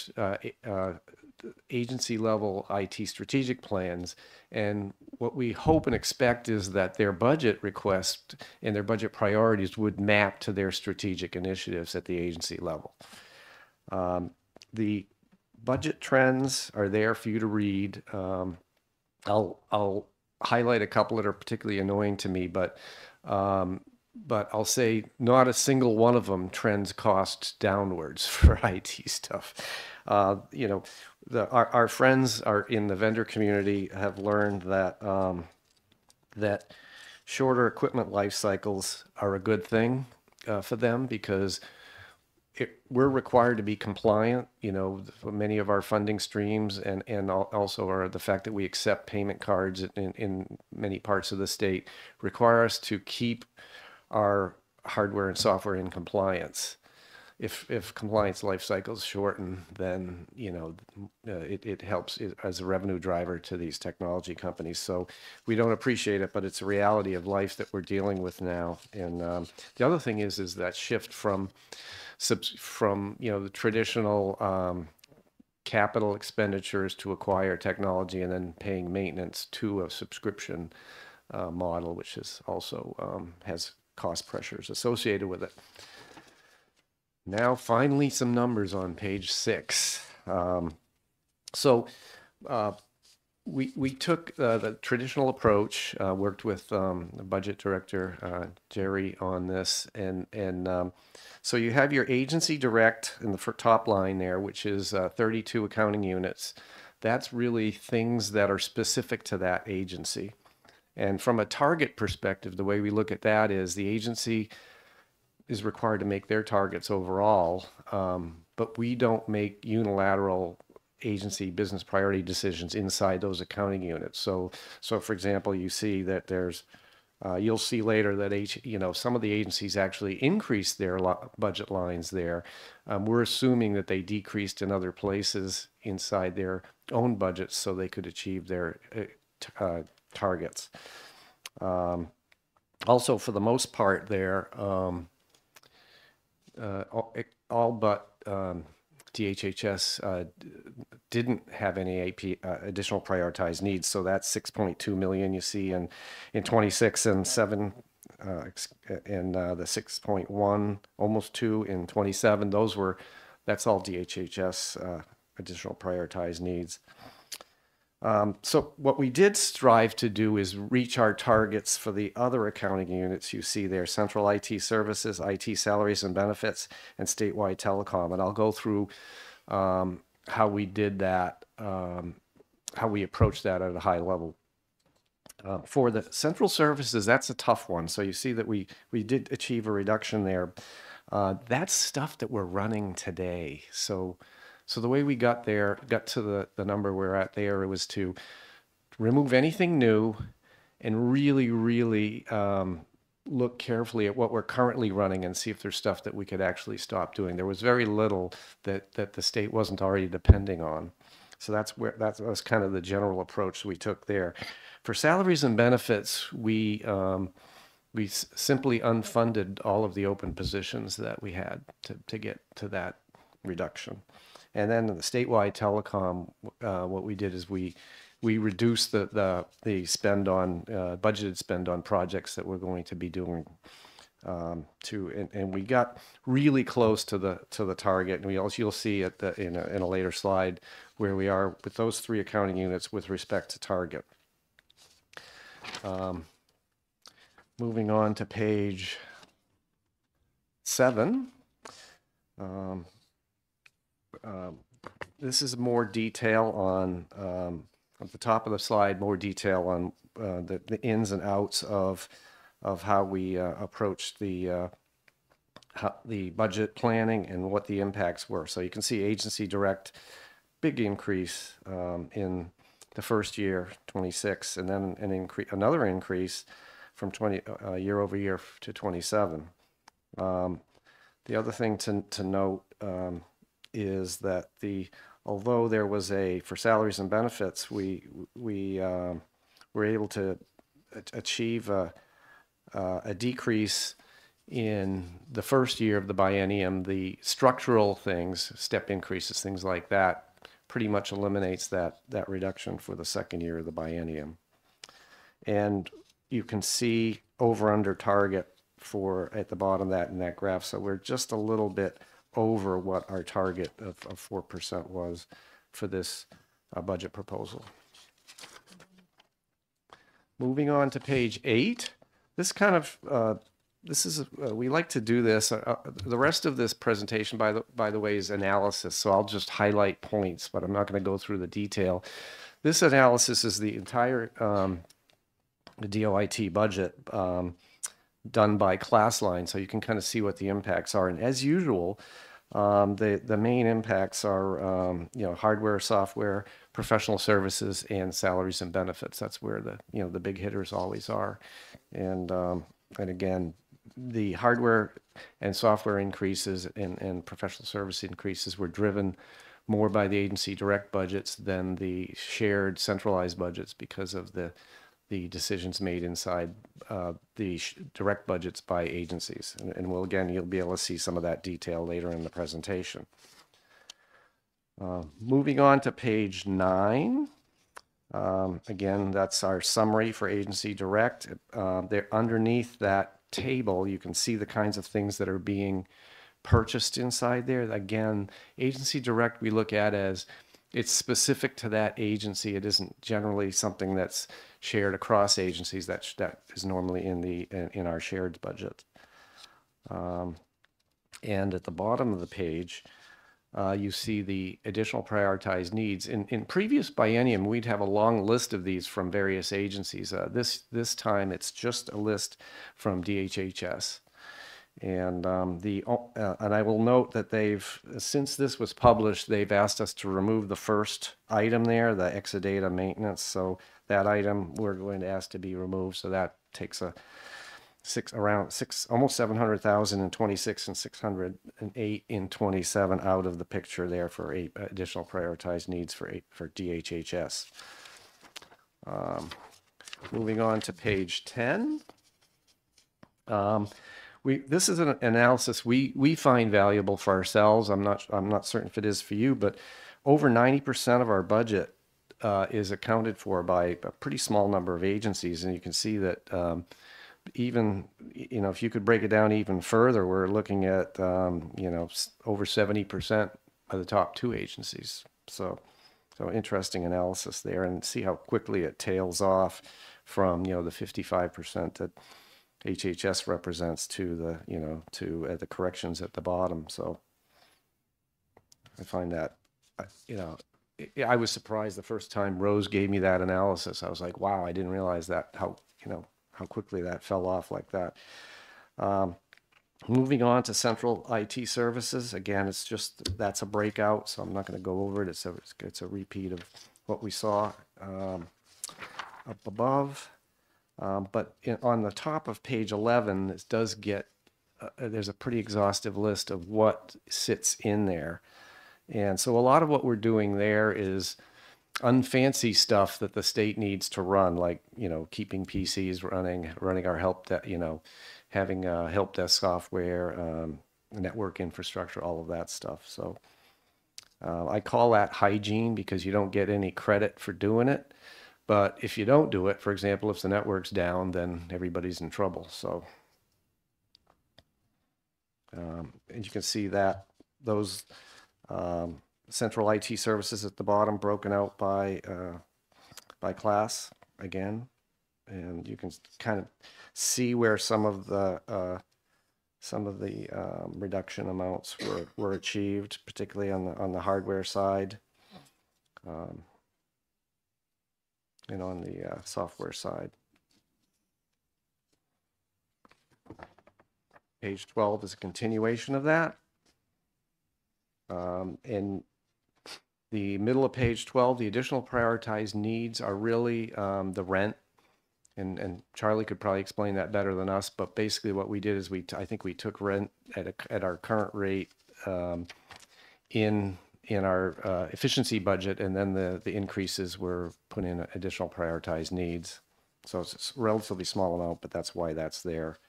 agency level IT strategic plans, and what we hope and expect is that their budget request and their budget priorities would map to their strategic initiatives at the agency level. The budget trends are there for you to read. I'll highlight a couple that are particularly annoying to me, but I'll say not a single one of them trends costs downwards for IT stuff. Our friends are in the vendor community have learned that shorter equipment life cycles are a good thing for them because we're required to be compliant, you know, for many of our funding streams and also the fact that we accept payment cards in many parts of the state require us to keep our hardware and software in compliance. If compliance life cycles shorten, then, you know, it helps as a revenue driver to these technology companies. So we don't appreciate it, but it's a reality of life that we're dealing with now. And the other thing is that shift from you know, the traditional capital expenditures to acquire technology and then paying maintenance to a subscription model, which is also has cost pressures associated with it. Now, finally, some numbers on page 6. We took the traditional approach, worked with the budget director, Jerry, on this. And so you have your agency direct in the top line there, which is 32 accounting units. That's really things that are specific to that agency. And from a target perspective, the way we look at that is the agency is required to make their targets overall, but we don't make unilateral agency business priority decisions inside those accounting units. So for example, you see that there's, you'll see later that you know, some of the agencies actually increased their budget lines there. We're assuming that they decreased in other places inside their own budgets so they could achieve their targets. Also, for the most part there, all but DHHS didn't have any additional prioritized needs, so that's 6.2 million you see in 26 and 7 and the 6.1 almost 2 in 27. That's all DHHS additional prioritized needs. So what we did strive to do is reach our targets for the other accounting units you see there: central IT services, IT salaries and benefits, and statewide telecom. And I'll go through how we did that, how we approached that at a high level. For the central services, that's a tough one. So you see that we did achieve a reduction there. That's stuff that we're running today. So the way we got to the number we're at there, it was to remove anything new and really, really look carefully at what we're currently running and see if there's stuff that we could actually stop doing. There was very little that the state wasn't already depending on. So that was kind of the general approach we took there. For salaries and benefits, we simply unfunded all of the open positions that we had to get to that reduction. And then in the statewide telecom, what we did is we reduced the spend on budgeted spend on projects that we're going to be doing and we got really close to the target. And you'll see in a later slide where we are with those 3 accounting units with respect to target. Moving on to page 7. This is more detail on, at the top of the slide, more detail on the ins and outs of how we approached the budget planning and what the impacts were. So you can see agency direct, big increase in the first year, 26, and then another increase from year over year to 27. The other thing to note is that although there was for salaries and benefits, we were able to achieve a decrease in the first year of the biennium. The structural things, step increases, things like that, pretty much eliminates that reduction for the second year of the biennium. And you can see over under target at the bottom of that in that graph. So we're just a little bit over what our target of 4% was for this budget proposal. Moving on to page 8, this kind of we like to do this. The rest of this presentation, by the way, is analysis. So I'll just highlight points, but I'm not going to go through the detail. This analysis is the entire DOIT budget done by class line, so you can kind of see what the impacts are. And as usual, the main impacts are hardware, software, professional services, and salaries and benefits. That's where the big hitters always are. And again, the hardware and software increases and professional service increases were driven more by the agency direct budgets than the shared centralized budgets because of the decisions made inside the direct budgets by agencies. And you'll be able to see some of that detail later in the presentation. Moving on to page 9. Again, that's our summary for agency direct. There underneath that table, you can see the kinds of things that are being purchased inside there. Again, agency direct we look at as it's specific to that agency. It isn't generally something that's shared across agencies. That is normally in our shared budget. And at the bottom of the page, you see the additional prioritized needs. In previous biennium, we'd have a long list of these from various agencies. This time, it's just a list from DHHS. And and I will note that since this was published, they've asked us to remove the first item there, the Exadata maintenance. So that item we're going to ask to be removed. So that takes almost 700,000 in 26 and 608 in 27 out of the picture there for additional prioritized needs for DHHS. Moving on to page 10. This is an analysis we find valuable for ourselves. I'm not certain if it is for you, but over 90% of our budget is accounted for by a pretty small number of agencies, and you can see that even if you could break it down even further, we're looking at over 70% of the top 2 agencies. So interesting analysis there, and see how quickly it tails off from the 55% that HHS represents to the corrections at the bottom. So I find that I was surprised the first time Rose gave me that analysis. I was like, wow, I didn't realize that how quickly that fell off like that. Moving on to central IT services. Again, that's a breakout, so I'm not going to go over it. It's a repeat of what we saw up above. But on the top of page 11, it does get, there's a pretty exhaustive list of what sits in there. And so a lot of what we're doing there is unfancy stuff that the state needs to run, like, keeping PCs running our help, having help desk software, network infrastructure, all of that stuff. So I call that hygiene because you don't get any credit for doing it. But if you don't do it, for example, if the network's down, then everybody's in trouble. So, and you can see that those central IT services at the bottom broken out by class again, and you can kind of see where some of the reduction amounts were achieved, particularly on the hardware side. And on the software side. Page 12 is a continuation of that. In the middle of page 12, the additional prioritized needs are really the rent. And Charlie could probably explain that better than us, but basically what we did is I think we took rent at our current rate in our efficiency budget, and then the increases were put in additional prioritized needs. So it's a relatively small amount, but that's why that's there.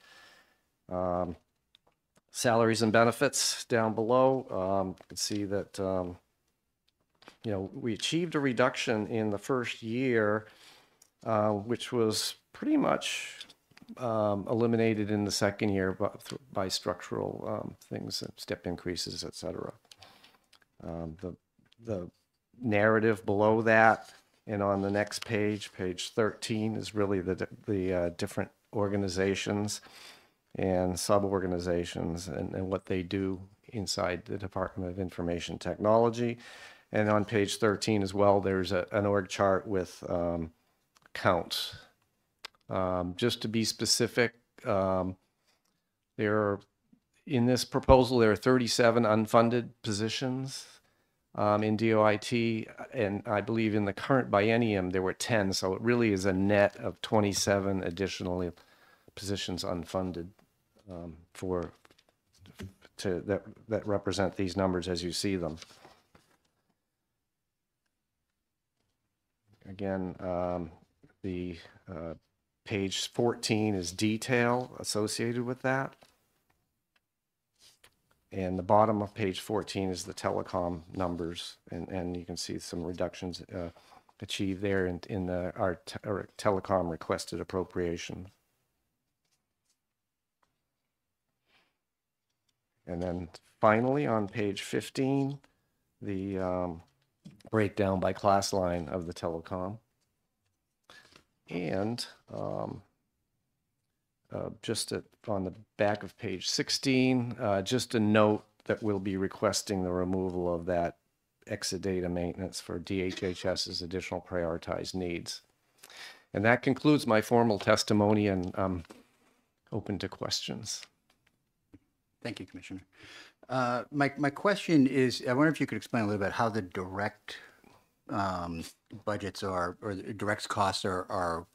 Salaries and benefits down below. You can see that we achieved a reduction in the first year, which was pretty much eliminated in the second year by structural things, step increases, et cetera. The narrative below that and on the next page, page 13, is really the different organizations and sub-organizations and what they do inside the Department of Information Technology. And on page 13 as well, there's an org chart with counts Just to be specific, in this proposal, there are 37 unfunded positions in DOIT, and I believe in the current biennium there were 10, so it really is a net of 27 additional positions unfunded that represent these numbers as you see them. Again, the page 14 is detail associated with that. And the bottom of page 14 is the telecom numbers, and you can see some reductions achieved there in our telecom requested appropriation. And then finally on page 15, the breakdown by class line of the telecom. And just on the back of page 16, just a note that we'll be requesting the removal of that Exadata maintenance for DHHS's additional prioritized needs. And that concludes my formal testimony, and I'm open to questions. Thank you, Commissioner. My question is, I wonder if you could explain a little bit how the direct budgets or the direct costs are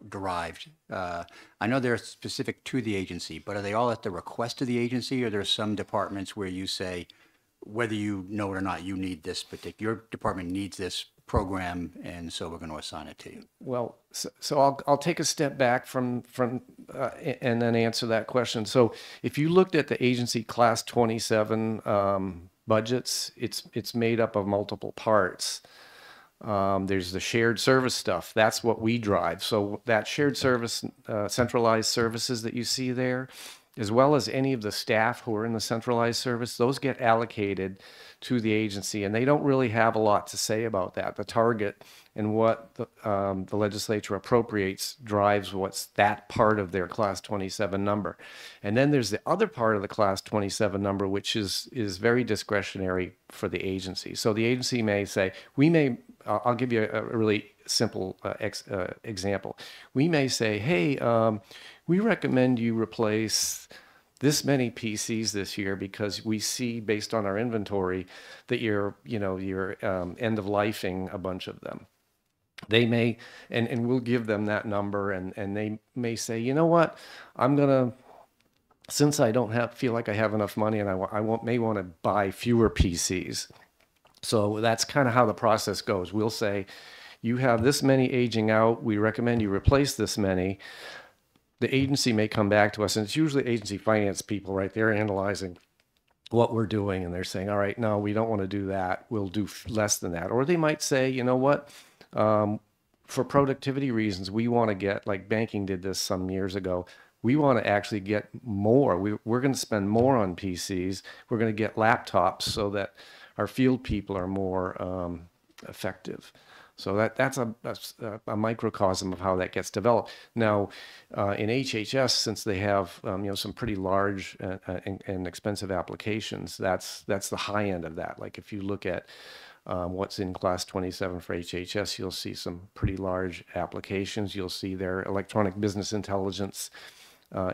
derived. I know they're specific to the agency, but are they all at the request of the agency, or there are some departments where you say, whether you know it or not, you need this your department needs this program, and so we're going to assign it to you? Well, so I'll take a step back from and then answer that question. So if you looked at the agency class 27 budgets, it's made up of multiple parts. There's the shared service stuff. That's what we drive. So that shared service, centralized services that you see there, as well as any of the staff who are in the centralized service, those get allocated to the agency, and they don't really have a lot to say about that. The target and what the legislature appropriates drives what's that part of their class 27 number. And then there's the other part of the class 27 number, which is very discretionary for the agency. So the agency may say, I'll give you a really simple example. We may say, hey, we recommend you replace this many PCs this year because we see, based on our inventory, that you're end of lifing a bunch of them. They may, and we'll give them that number, and they may say, you know what, since I don't feel like I have enough money, and I may want to buy fewer PCs. So that's kind of how the process goes. We'll say, you have this many aging out, we recommend you replace this many. The agency may come back to us, and it's usually agency finance people, right? They're analyzing what we're doing, and they're saying, all right, no, we don't want to do that. We'll do less than that. Or they might say, you know what, for productivity reasons, we want to get, like banking did this some years ago, we want to actually get more. We're going to spend more on PCs. We're going to get laptops so that our field people are more effective. So that's a microcosm of how that gets developed. Now, in HHS, since they have some pretty large and expensive applications, that's the high end of that. Like if you look at what's in class 27 for HHS, you'll see some pretty large applications. You'll see their electronic business intelligence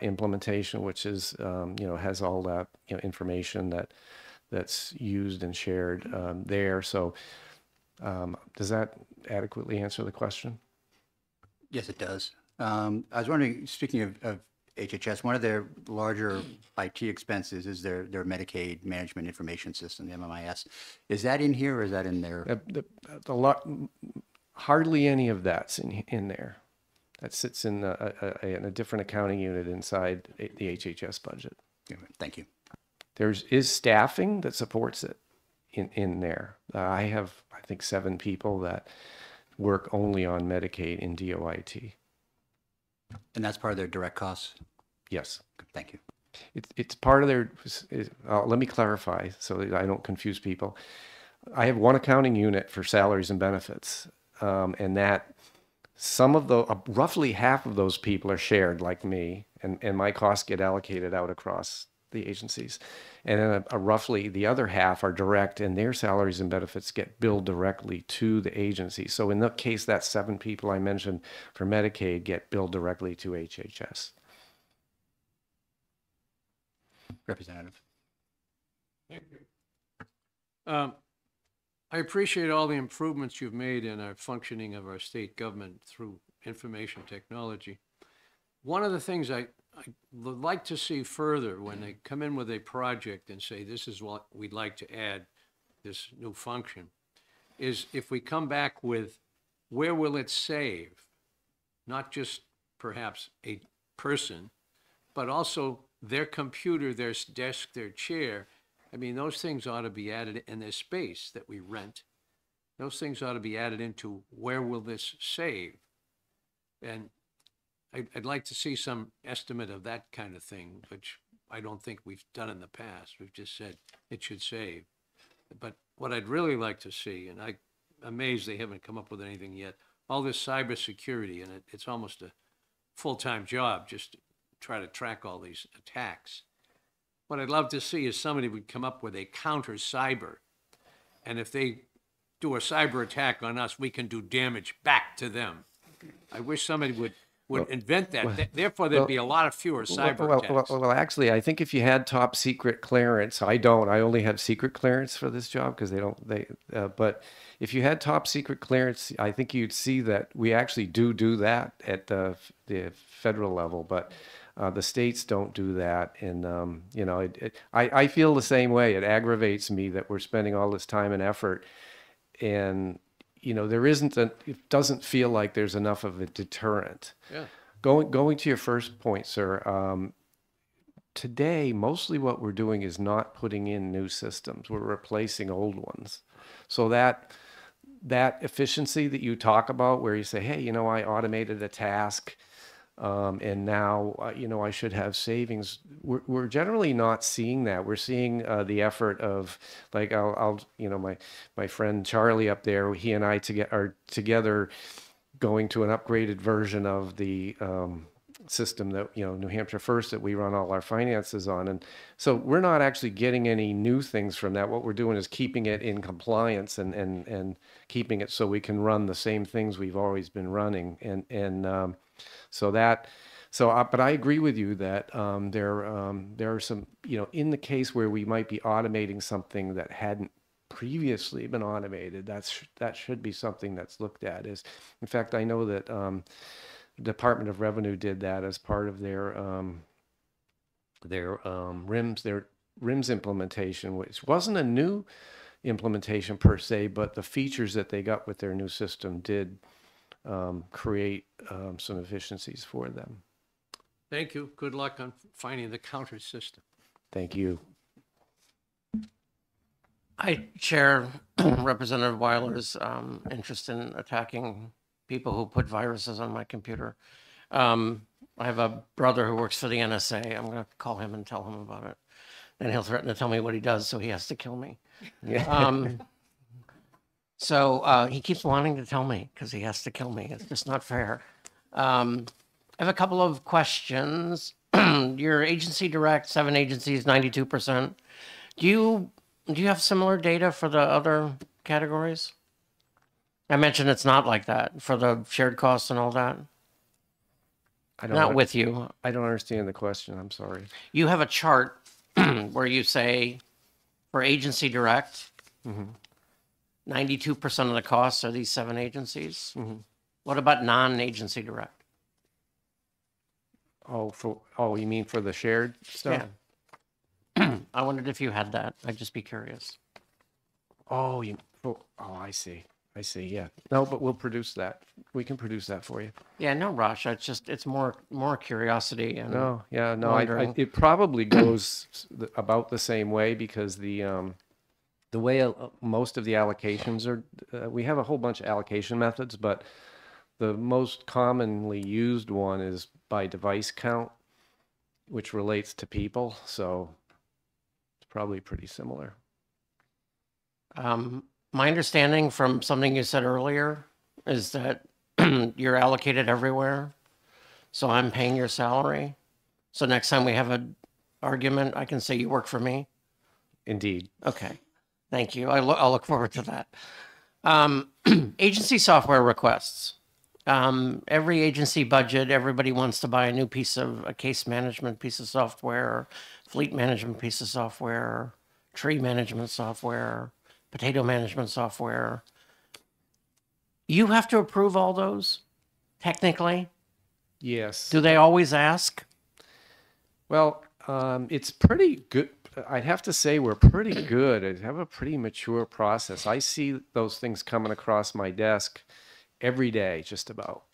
implementation, which is has all that information that's used and shared there. So. Does that adequately answer the question? Yes, it does. I was wondering, speaking of HHS, one of their larger IT expenses is their Medicaid Management Information System, the MMIS. Is that in here, or is that in there? Hardly any of that's in there. That sits in a different accounting unit inside the HHS budget. Thank you. There is staffing that supports it in there. I have, I think, 7 people that work only on Medicaid in DOIT. And that's part of their direct costs? Yes. Thank you. It's part of their, let me clarify so that I don't confuse people. I have one accounting unit for salaries and benefits, and that some of the, roughly half of those people are shared like me, and my costs get allocated out across the agencies. And then roughly the other half are direct, and their salaries and benefits get billed directly to the agency. So in that case, that 7 people I mentioned for Medicaid get billed directly to HHS. Representative. Thank you. I appreciate all the improvements you've made in our functioning of our state government through information technology. One of the things I would like to see further when they come in with a project and say, this is what we'd like to add, this new function, is if we come back with where will it save, not just perhaps a person, but also their computer, their desk, their chair. I mean, those things ought to be added in their space that we rent. Those things ought to be added into where will this save? And I'd like to see some estimate of that kind of thing, which I don't think we've done in the past. We've just said it should save. But what I'd really like to see, and I'm amazed they haven't come up with anything yet, all this cybersecurity, and it's almost a full-time job just to try to track all these attacks. What I'd love to see is somebody would come up with a counter cyber. And if they do a cyber attack on us, we can do damage back to them. I wish somebody would invent that. Therefore, there'd be a lot of fewer cyber attacks. Well, actually, I think if you had top secret clearance, I don't. I only have secret clearance for this job because they don't. But if you had top secret clearance, I think you'd see that we actually do that at the federal level, but the states don't do that. And you know, I feel the same way. It aggravates me that we're spending all this time and effort, and you know, it doesn't feel like there's enough of a deterrent. Yeah. Going to your first point, sir, today, mostly what we're doing is not putting in new systems. We're replacing old ones. So that efficiency that you talk about, where you say, hey, you know, I automated a task, and now, you know, I should have savings. We're generally not seeing that. We're seeing the effort of, like, I'll you know, my friend Charlie up there, he and I are together going to an upgraded version of the system that, you know, New Hampshire First, that we run all our finances on. And so we're not actually getting any new things from that. What we're doing is keeping it in compliance and keeping it so we can run the same things we've always been running. But I agree with you that there are some, you know, in the case where we might be automating something that hadn't previously been automated, that should be something that's looked at. In fact, I know that the Department of Revenue did that as part of their RIMS implementation, which wasn't a new implementation per se, but the features that they got with their new system did create some efficiencies for them. Thank you. Good luck on finding the counter system. Thank you. I share Representative Weiler's interest in attacking people who put viruses on my computer. I have a brother who works for the NSA. I'm going to call him and tell him about it. Then he'll threaten to tell me what he does, so he has to kill me. So he keeps wanting to tell me because he has to kill me. It's just not fair. I have a couple of questions. Your agency direct, 7 agencies, 92%. Do you have similar data for the other categories? I mentioned it's not like that for the shared costs and all that. Not with you. I don't understand the question. I'm sorry. You have a chart where you say for agency direct, 92% of the costs are these 7 agencies. What about non-agency direct? Oh, you mean for the shared stuff? Yeah. I wondered if you had that. I'd just be curious. Oh, I see. Yeah. No, but we'll produce that. We can produce that for you. Yeah, no rush. It's more curiosity and it probably goes about the same way because the way most of the allocations are, we have a whole bunch of allocation methods, but the most commonly used one is by device count, which relates to people. So it's probably pretty similar. My understanding from something you said earlier is that you're allocated everywhere. So I'm paying your salary. So next time we have argument, I can say you work for me? Indeed. Okay, thank you. I'll look forward to that. Agency software requests. Every agency budget, everybody wants to buy a new a case management piece of software, or fleet management piece of software, or tree management software, potato management software. You have to approve all those, technically? Yes. Do they always ask? Well, it's pretty good. I'd have to say we're pretty good. I have a pretty mature process. I see those things coming across my desk every day, just about.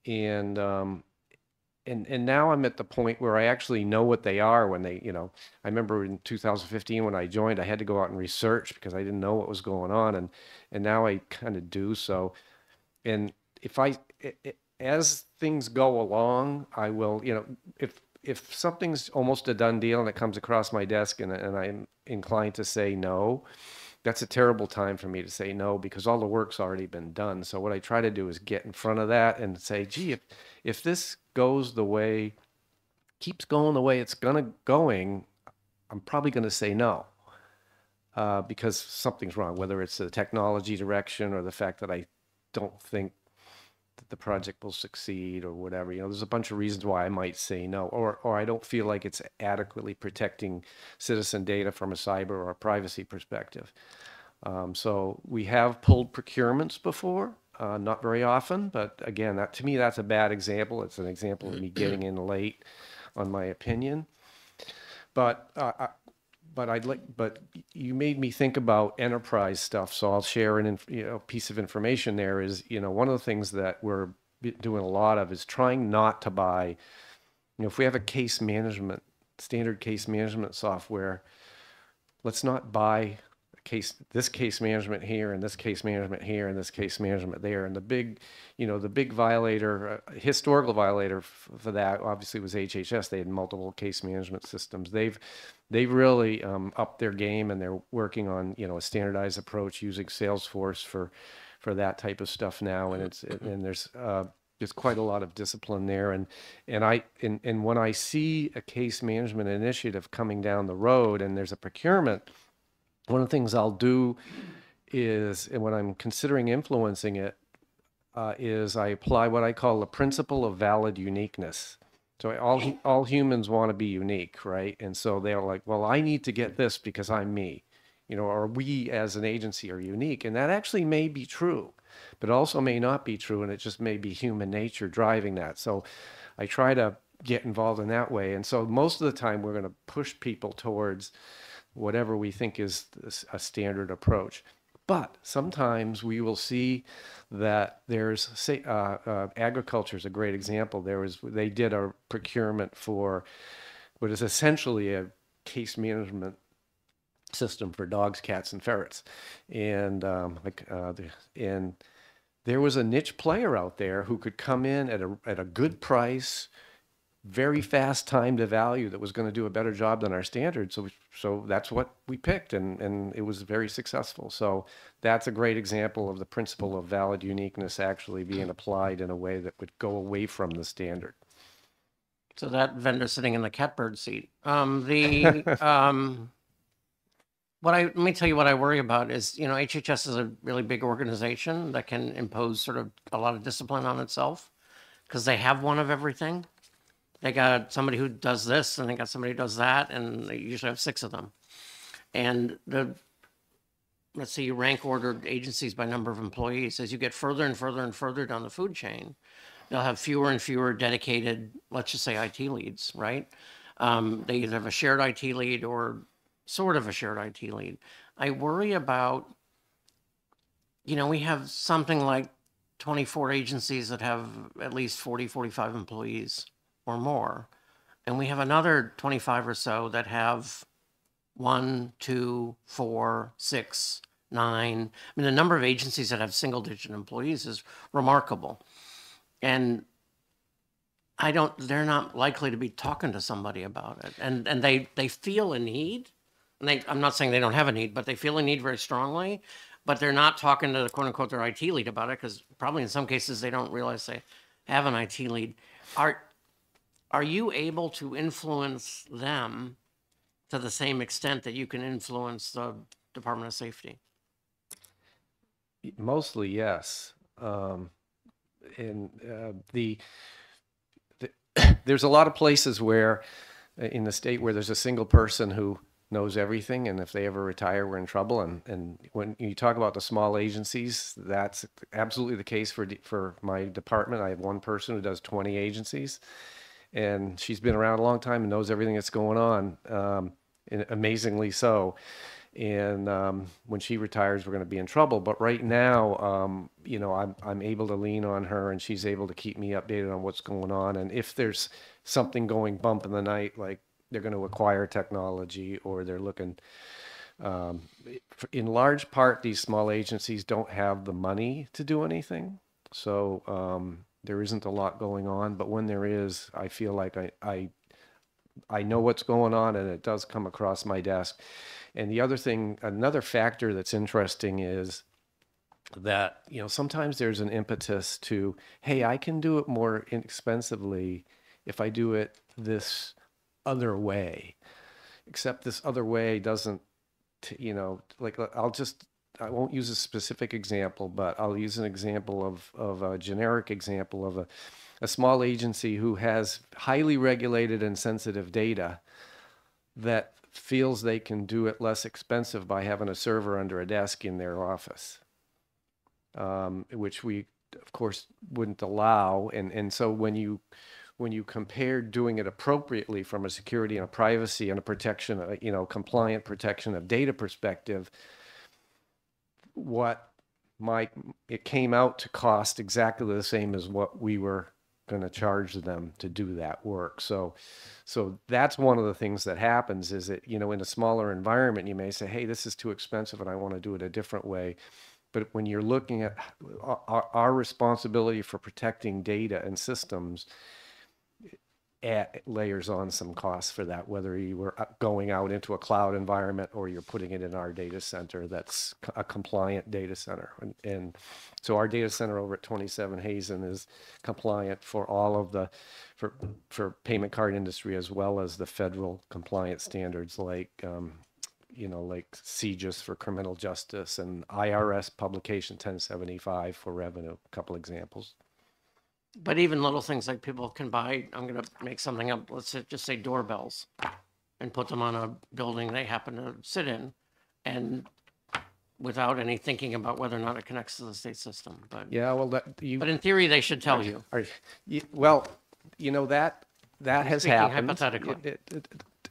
And now I'm at the point where I actually know what they are when they, I remember in 2015 when I joined, I had to go out and research because I didn't know what was going on. And now I kind of do. So, and as things go along, I will, if something's almost a done deal and it comes across my desk and I'm inclined to say no, that's a terrible time for me to say no because all the work's already been done. So what I try to do is get in front of that and say, gee, if this keeps going the way it's going, I'm probably going to say no because something's wrong, whether it's the technology direction or the fact that I don't think that the project will succeed or whatever. There's a bunch of reasons why I might say no, or I don't feel like it's adequately protecting citizen data from a cyber or a privacy perspective. So we have pulled procurements before, not very often, but again, to me, that's a bad example. It's an example of me getting in late on my opinion. But you made me think about enterprise stuff, so I'll share a piece of information there is, one of the things that we're doing a lot of is trying not to buy, if we have standard case management software, let's not buy this case management here and this case management here and this case management there. And the big violator, historical violator for that obviously was HHS. They had multiple case management systems. They've really upped their game and they're working on, a standardized approach using Salesforce for that type of stuff now. And there's quite a lot of discipline there. And when I see a case management initiative coming down the road and there's a procurement, one of the things I'll do is, and when I'm considering influencing it, is I apply what I call the principle of valid uniqueness. So all humans want to be unique, right? And so they're like, well, I need to get this because I'm me, or we as an agency are unique. And that actually may be true, but also may not be true. And it just may be human nature driving that. So I try to get involved in that way. And so most of the time we're going to push people towards whatever we think is a standard approach. But sometimes we will see that there's, say, agriculture is a great example. They did a procurement for what is essentially a case management system for dogs, cats, and ferrets. And and there was a niche player out there who could come in at a good price, very fast time to value that was going to do a better job than our standard. So that's what we picked, and it was very successful. So that's a great example of the principle of valid uniqueness actually being applied in a way that would go away from the standard. So that vendor sitting in the catbird seat. Let me tell you what I worry about is, HHS is a really big organization that can impose sort of a lot of discipline on itself because they have one of everything. They got somebody who does this and they got somebody who does that, and they usually have 6 of them. And let's say you rank ordered agencies by number of employees. As you get further and further and further down the food chain, they'll have fewer and fewer dedicated, let's just say IT leads, right? They either have a shared IT lead or sort of a shared IT lead. I worry about, we have something like 24 agencies that have at least 40, 45 employees or more. And we have another 25 or so that have 1, 2, 4, 6, 9. The number of agencies that have single-digit employees is remarkable. And they're not likely to be talking to somebody about it. And they feel a need. And I'm not saying they don't have a need, but they feel a need very strongly. But they're not talking to, quote unquote, their IT lead about it because probably in some cases they don't realize they have an IT lead. are you able to influence them to the same extent that you can influence the Department of Safety? Mostly, yes. And there's a lot of places where in the state where there's a single person who knows everything, and if they ever retire, we're in trouble. And when you talk about the small agencies, that's absolutely the case for my department. I have one person who does 20 agencies, and she's been around a long time and knows everything that's going on, and amazingly so. And when she retires, we're going to be in trouble. But right now, you know, I'm able to lean on her, and she's able to keep me updated on what's going on. And if there's something going bump in the night, like they're going to acquire technology, or they're looking, in large part, these small agencies don't have the money to do anything. So there isn't a lot going on. But when there is, I feel like I know what's going on, and it does come across my desk. And the other thing, another factor that's interesting is that, you know, sometimes there's an impetus to, hey, I can do it more inexpensively if I do it this other way, except this other way doesn't, you know, like I won't use a specific example, but I'll use an example of a generic example of a small agency who has highly regulated and sensitive data that feels they can do it less expensive by having a server under a desk in their office, which we, of course, wouldn't allow. And so when you compare doing it appropriately from a security and a privacy and a protection, you know, compliant protection of data perspective, it came out to cost exactly the same as what we were going to charge them to do that work. So that's one of the things that happens is that, you know, in a smaller environment, you may say, hey, this is too expensive and I want to do it a different way. But when you're looking at our responsibility for protecting data and systems, layers on some costs for that, whether you were going out into a cloud environment or you're putting it in our data center that's a compliant data center. And so our data center over at 27 Hazen is compliant for all of the, for payment card industry, as well as the federal compliance standards like, you know, like CJIS for criminal justice and IRS publication 1075 for revenue, a couple examples. But even little things like people can buy, I'm going to make something up, let's just say doorbells, and put them on a building they happen to sit in, and without any thinking about whether or not it connects to the state system. But yeah, well, but in theory, they should tell you. Well, you know, that has happened. Hypothetically.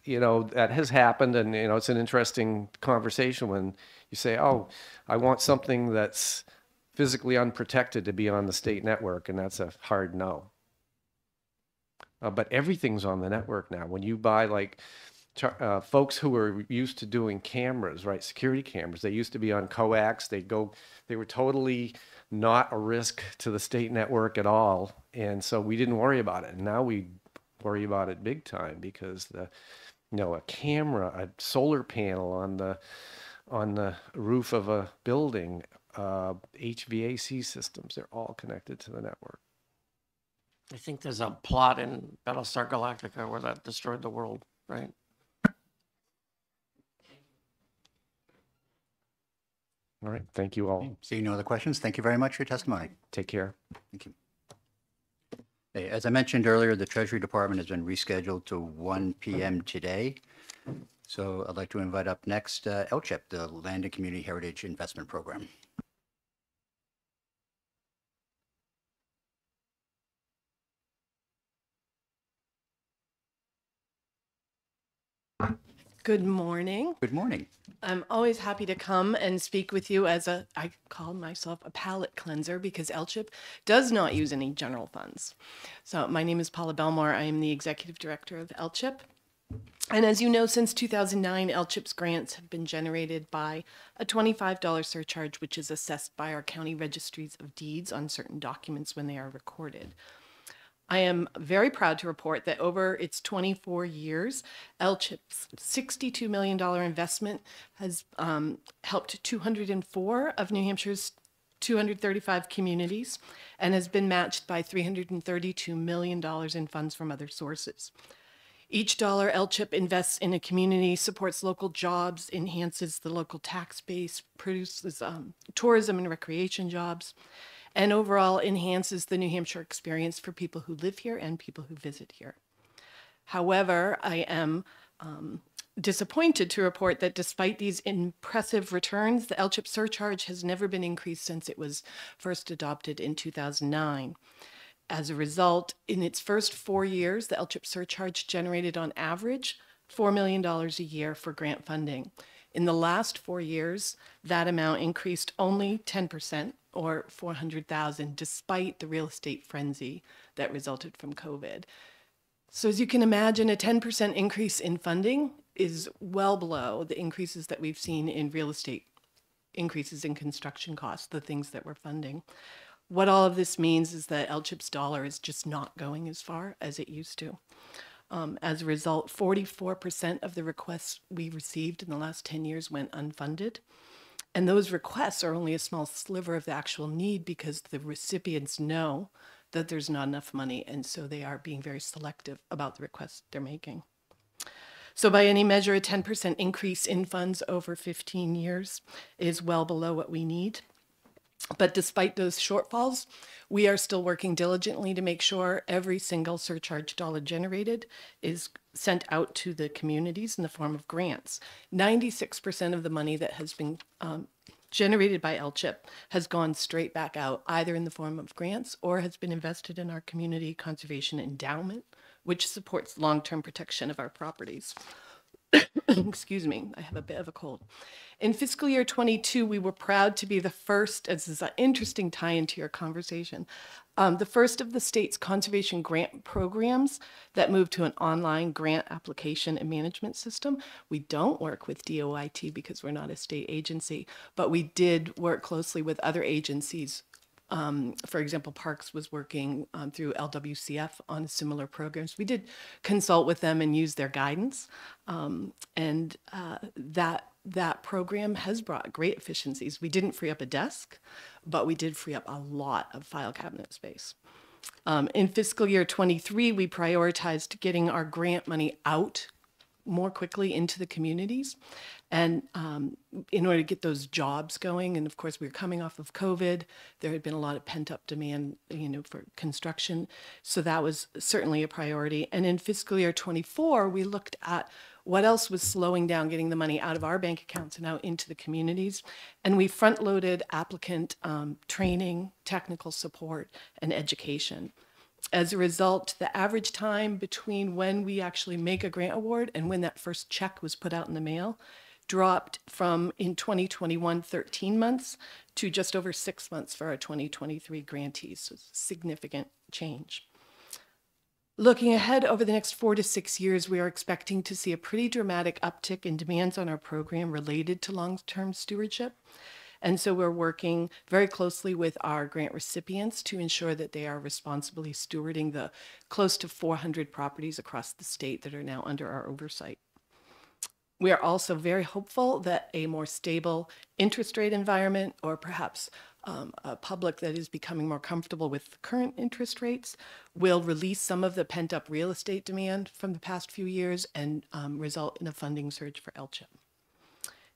You know, that has happened, and, you know, it's an interesting conversation when you say, oh, I want something that's physically unprotected to be on the state network, and that's a hard no. But everything's on the network now. When you buy, like, folks who are used to doing cameras, right, security cameras, they used to be on coax. They were totally not a risk to the state network at all, and so we didn't worry about it. And now we worry about it big time because a camera, a solar panel on the roof of a building, HVAC systems, they're all connected to the network. I think there's a plot in Battlestar Galactica where that destroyed the world, right? All right, thank you all. Seeing no other questions, thank you very much for your testimony. Take care. Thank you. Hey, as I mentioned earlier, the Treasury Department has been rescheduled to 1 p.m. today. So I'd like to invite up next LCHIP, the Land and Community Heritage Investment Program. Good morning. Good morning. I'm always happy to come and speak with you as I call myself a palate cleanser because LCHIP does not use any general funds. So my name is Paula Belmore. I am the executive director of LCHIP. And as you know, since 2009, LCHIP's grants have been generated by a $25 surcharge, which is assessed by our county registries of deeds on certain documents when they are recorded. I am very proud to report that over its 24 years, LCHIP's $62 million investment has helped 204 of New Hampshire's 235 communities and has been matched by $332 million in funds from other sources. Each dollar LCHIP invests in a community supports local jobs, enhances the local tax base, produces tourism and recreation jobs, and overall enhances the New Hampshire experience for people who live here and people who visit here. However, I am disappointed to report that despite these impressive returns, the LCHIP surcharge has never been increased since it was first adopted in 2009. As a result, in its first 4 years, the LCHIP surcharge generated on average $4 million a year for grant funding. In the last 4 years, that amount increased only 10%, or $400,000, despite the real estate frenzy that resulted from COVID. So as you can imagine, a 10% increase in funding is well below the increases that we've seen in real estate, increases in construction costs, the things that we're funding. What all of this means is that LCHIP's dollar is just not going as far as it used to. As a result, 44% of the requests we received in the last 10 years went unfunded. And those requests are only a small sliver of the actual need because the recipients know that there's not enough money, and so they are being very selective about the requests they're making. So by any measure, a 10% increase in funds over 15 years is well below what we need. But despite those shortfalls, we are still working diligently to make sure every single surcharge dollar generated is sent out to the communities in the form of grants. 96% of the money that has been generated by LCHIP has gone straight back out, either in the form of grants or has been invested in our community conservation endowment, which supports long-term protection of our properties. Excuse me, I have a bit of a cold. In fiscal year 22, we were proud to be the first, as is an interesting tie into your conversation, the first of the state's conservation grant programs that moved to an online grant application and management system. We don't work with DOIT because we're not a state agency, but we did work closely with other agencies. For example, Parks was working through LWCF on similar programs. We did consult with them and use their guidance, and that program has brought great efficiencies. We didn't free up a desk, but we did free up a lot of file cabinet space. In fiscal year 23, we prioritized getting our grant money out more quickly into the communities, and in order to get those jobs going. And of course, we were coming off of COVID. There had been a lot of pent-up demand, for construction. So that was certainly a priority. And in fiscal year 24, we looked at what else was slowing down getting the money out of our bank accounts and out into the communities. And we front-loaded applicant training, technical support, and education. As a result, the average time between when we actually make a grant award and when that first check was put out in the mail dropped from, in 2021, 13 months to just over 6 months for our 2023 grantees. So it's a significant change. Looking ahead over the next 4 to 6 years, we are expecting to see a pretty dramatic uptick in demands on our program related to long-term stewardship. And so we're working very closely with our grant recipients to ensure that they are responsibly stewarding the close to 400 properties across the state that are now under our oversight. We are also very hopeful that a more stable interest rate environment, or perhaps a public that is becoming more comfortable with current interest rates, will release some of the pent-up real estate demand from the past few years and result in a funding surge for LCHIP.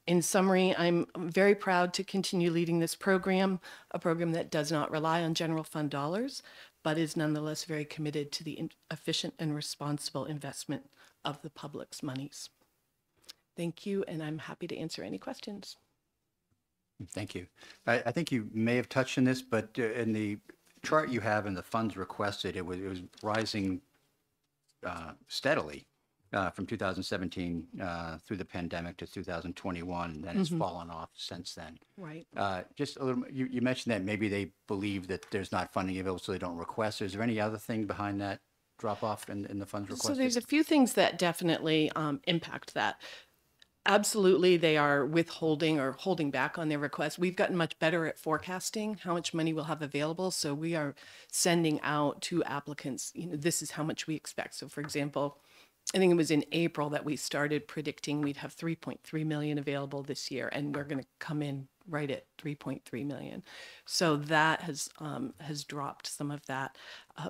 In summary, I'm very proud to continue leading this program, a program that does not rely on general fund dollars, but is nonetheless very committed to the efficient and responsible investment of the public's monies. Thank you, and I'm happy to answer any questions. Thank you. I think you may have touched on this, but in the chart you have in the funds requested, it was rising steadily from 2017 through the pandemic to 2021, and then it's fallen off since then. Right. Just a little, you mentioned that maybe they believe that there's not funding available, so they don't request. Is there any other thing behind that drop off in the funds requested? So there's a few things that definitely impact that. Absolutely, they are withholding or holding back on their requests. We've gotten much better at forecasting how much money we'll have available. So we are sending out to applicants, this is how much we expect. So for example, I think it was in April that we started predicting we'd have 3.3 million available this year, and we're going to come in right at 3.3 million. So that has dropped some of that.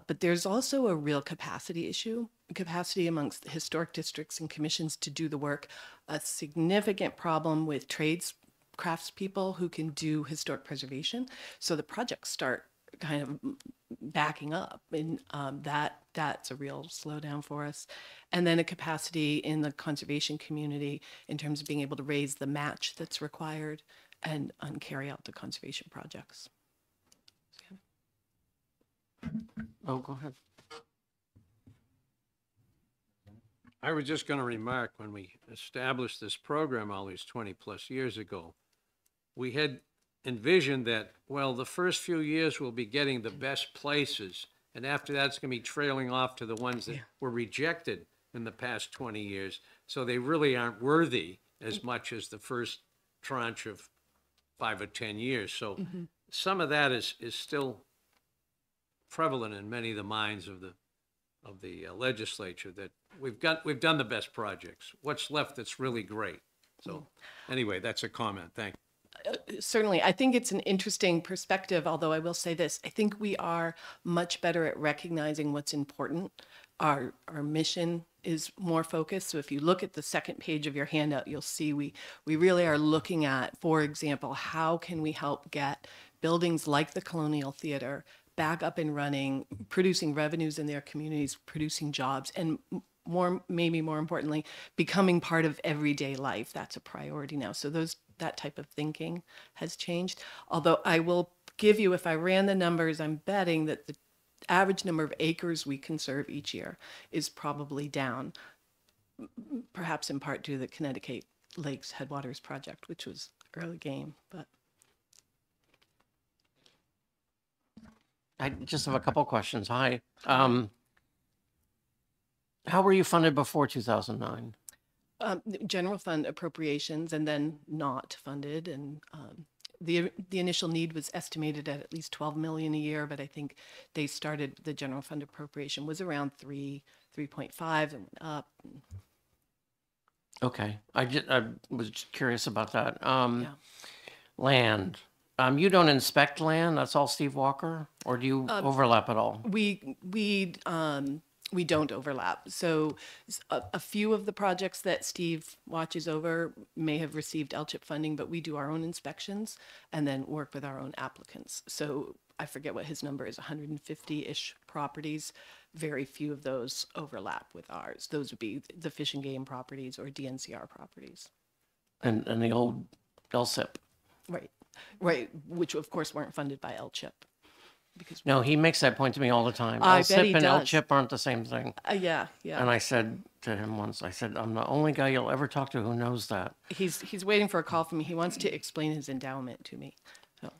But there's also a real capacity issue, capacity amongst the historic districts and commissions to do the work. A significant problem with trades, craftspeople who can do historic preservation. So the projects start kind of backing up, and that's a real slowdown for us. And then a capacity in the conservation community in terms of being able to raise the match that's required and carry out the conservation projects. Oh, go ahead. I was just going to remark, when we established this program all these 20 plus years ago, we had envisioned that, well, the first few years we'll be getting the best places, and after that it's going to be trailing off to the ones that were rejected in the past 20 years. So they really aren't worthy as much as the first tranche of 5 or 10 years. So some of that is still prevalent in many of the minds of the legislature, that we've done the best projects. What's left that's really great? So anyway, that's a comment. Thank you. Certainly. I think it's an interesting perspective, although I will say this. I think we are much better at recognizing what's important. Our mission is more focused. So if you look at the second page of your handout, you'll see we really are looking at, for example, how can we help get buildings like the Colonial Theater back up and running, producing revenues in their communities, producing jobs, and maybe more importantly, becoming part of everyday life. That's a priority now. So that type of thinking has changed. Although I will give you, if I ran the numbers, I'm betting that the average number of acres we conserve each year is probably down, perhaps in part due to the Connecticut Lakes Headwaters Project, which was early game. But I just have a couple questions. Hi. How were you funded before 2009? General fund appropriations, and then not funded. And the initial need was estimated at least 12 million a year, but I think they started, the general fund appropriation was around 3.5 and went up. Okay. I was just curious about that. Land. You don't inspect land? That's all Steve Walker? Or do you overlap at all? We don't overlap. So a few of the projects that Steve watches over may have received LCHIP funding, but we do our own inspections and then work with our own applicants. So I forget what his number is, 150-ish properties. Very few of those overlap with ours. Those would be the Fish and Game properties or DNCR properties. And the old LSIP. Right, which of course weren't funded by LCHIP. No, he makes that point to me all the time. I bet he LSIP and does. LCHIP aren't the same thing. Yeah. And I said to him once, I said, I'm the only guy you'll ever talk to who knows that. He's waiting for a call from me. He wants to explain his endowment to me. So.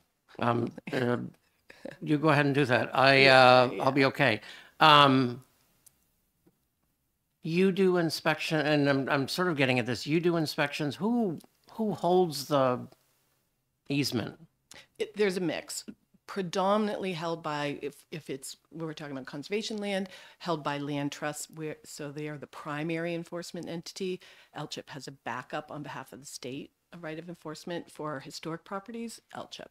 You go ahead and do that. I'll be okay. You do inspection, and I'm sort of getting at this. You do inspections. Who holds the easement? There's a mix. Predominantly held by, if it's, we're talking about conservation land, held by land trusts, so they are the primary enforcement entity. LCHIP has a backup on behalf of the state, a right of enforcement for historic properties, LCHIP.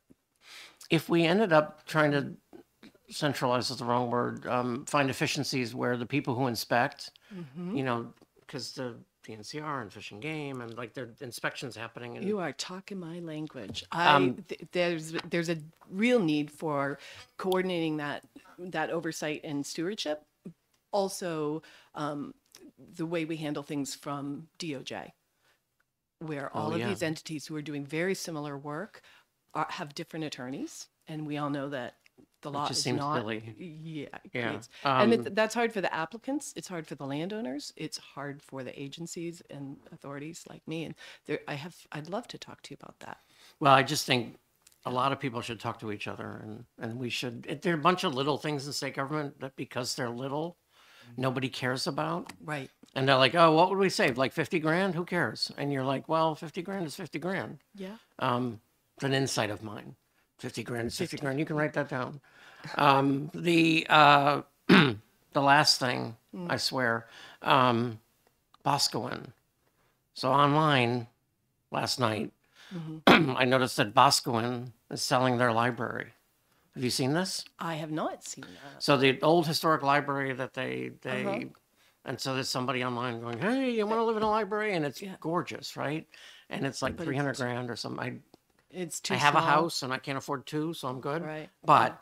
If we ended up trying to centralize is the wrong word, find efficiencies where the people who inspect, you know, because the DNCR and Fish and Game and like their inspections happening. And you are talking my language. There's a real need for coordinating that oversight and stewardship. Also, the way we handle things from DOJ, where all of these entities who are doing very similar work have different attorneys, and we all know that the law is not. And that's hard for the applicants. It's hard for the landowners. It's hard for the agencies and authorities like me. And I'd love to talk to you about that. Well, I just think a lot of people should talk to each other, and we should. There are a bunch of little things in state government that, because they're little, nobody cares about. Right. And they're like, oh, what would we save? Like 50 grand? Who cares? And you're like, well, 50 grand is 50 grand. Yeah. It's an insight of mine. 50 grand is 50 grand. You can write that down. The last thing, I swear, Boscawen. So online last night, I noticed that Boscawen is selling their library. Have you seen this? I have not seen that. So the old historic library that they Uh-huh. and so there's somebody online going, hey, you want to live in a library? And it's gorgeous, right? And it's like But 300 it's- grand or something. It's too I have small. a house and I can't afford two, so I'm good. Right. But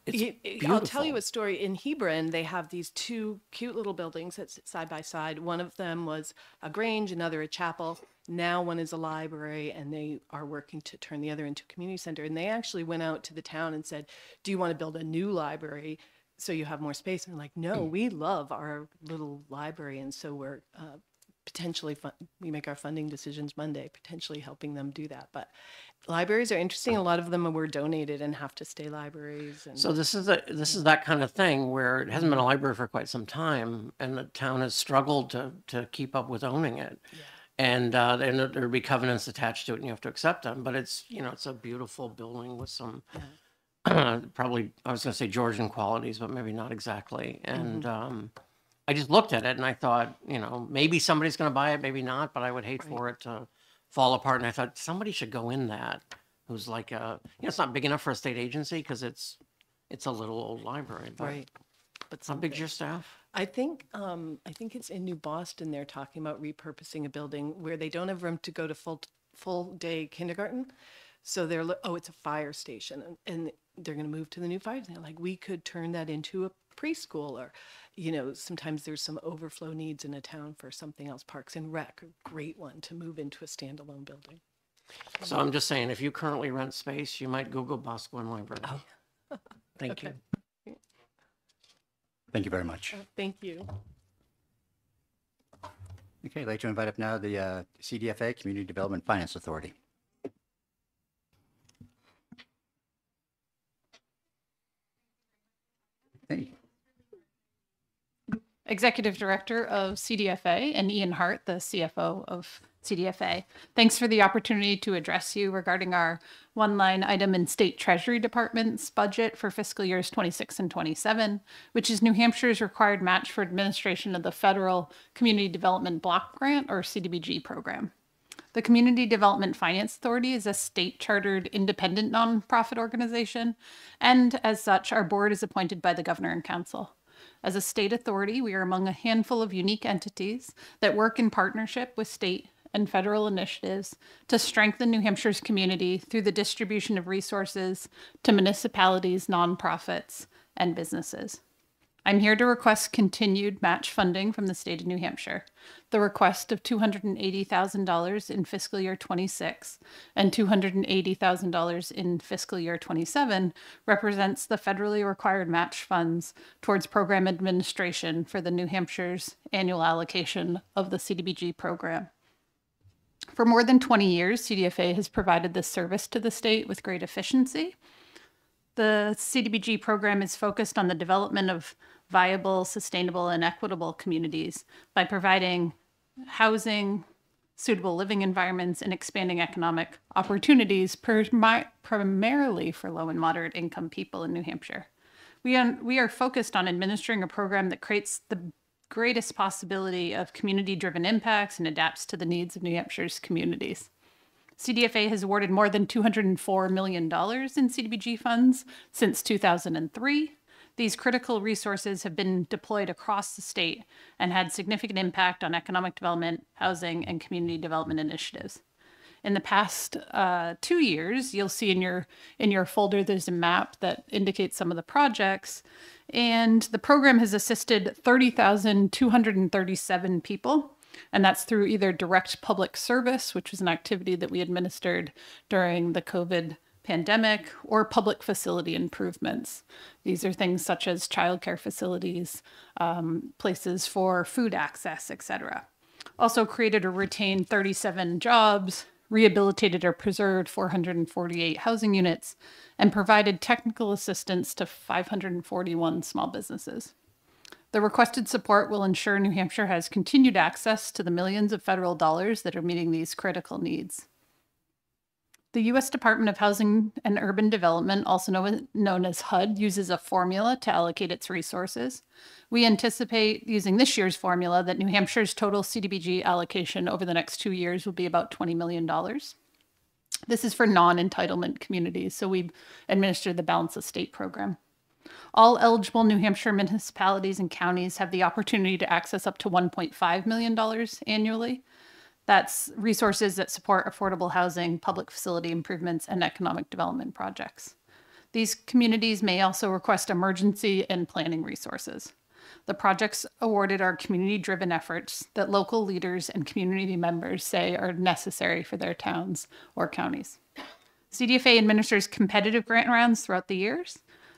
it's I'll tell you beautiful. a story. In Hebron, they have these two cute little buildings that sit side by side. One of them was a grange, another a chapel. Now one is a library, and they are working to turn the other into a community center. And they actually went out to the town and said, do you want to build a new library so you have more space? And they're like, no, we love our little library. And so we're potentially, we make our funding decisions Monday, potentially helping them do that. But libraries are interesting. A lot of them were donated and have to stay libraries. And So this is that kind of thing where it hasn't been a library for quite some time, and the town has struggled to keep up with owning it. And there'll be covenants attached to it, and you have to accept them. But it's it's a beautiful building with some probably, I was going to say Georgian qualities, but maybe not exactly. And I just looked at it and I thought, maybe somebody's going to buy it, maybe not, but I would hate for it to fall apart. And I thought somebody should go in that who's like it's not big enough for a state agency because it's a little old library. But Right. But how big's your staff? I think it's in New Boston. They're talking about repurposing a building where they don't have room to go to full day kindergarten. So it's a fire station, and they're going to move to the new fire station. Like, we could turn that into a preschool, or sometimes there's some overflow needs in a town for something else. Parks and Rec, a great one to move into a standalone building. So I'm just saying, if you currently rent space, you might Google Boscawen Library. Thank you. Thank you very much. Thank you. Okay, I'd like to invite up now the CDFA, Community Development Finance Authority. Thank you. Executive Director of CDFA, and Ian Hart, the CFO of CDFA. Thanks for the opportunity to address you regarding our one-line item in State Treasury Department's budget for fiscal years 26 and 27, which is New Hampshire's required match for administration of the Federal Community Development Block Grant, or CDBG program. The Community Development Finance Authority is a state-chartered independent nonprofit organization, and as such, our board is appointed by the Governor and Council. As a state authority, we are among a handful of unique entities that work in partnership with state and federal initiatives to strengthen New Hampshire's community through the distribution of resources to municipalities, nonprofits, and businesses. I'm here to request continued match funding from the state of New Hampshire. The request of $280,000 in fiscal year 26 and $280,000 in fiscal year 27 represents the federally required match funds towards program administration for the New Hampshire's annual allocation of the CDBG program. For more than 20 years, CDFA has provided this service to the state with great efficiency. The CDBG program is focused on the development of viable, sustainable, and equitable communities by providing housing, suitable living environments, and expanding economic opportunities primarily for low and moderate income people in New Hampshire. We are focused on administering a program that creates the greatest possibility of community-driven impacts and adapts to the needs of New Hampshire's communities. CDFA has awarded more than $204 million in CDBG funds since 2003. These critical resources have been deployed across the state and had significant impact on economic development, housing, and community development initiatives. In the past 2 years, you'll see in your folder, there's a map that indicates some of the projects, and the program has assisted 30,237 people. And that's through either direct public service, which was an activity that we administered during the COVID pandemic, or public facility improvements. These are things such as childcare facilities, places for food access, etc. Also created or retained 37 jobs, rehabilitated or preserved 448 housing units, and provided technical assistance to 541 small businesses. The requested support will ensure New Hampshire has continued access to the millions of federal dollars that are meeting these critical needs. The U.S. Department of Housing and Urban Development, also known as HUD, uses a formula to allocate its resources. We anticipate using this year's formula that New Hampshire's total CDBG allocation over the next 2 years will be about $20 million. This is for non-entitlement communities, so we administer the Balance of State program. All eligible New Hampshire municipalities and counties have the opportunity to access up to $1.5 million annually. That's resources that support affordable housing, public facility improvements, and economic development projects. These communities may also request emergency and planning resources. The projects awarded are community-driven efforts that local leaders and community members say are necessary for their towns or counties. CDFA administers competitive grant rounds throughout the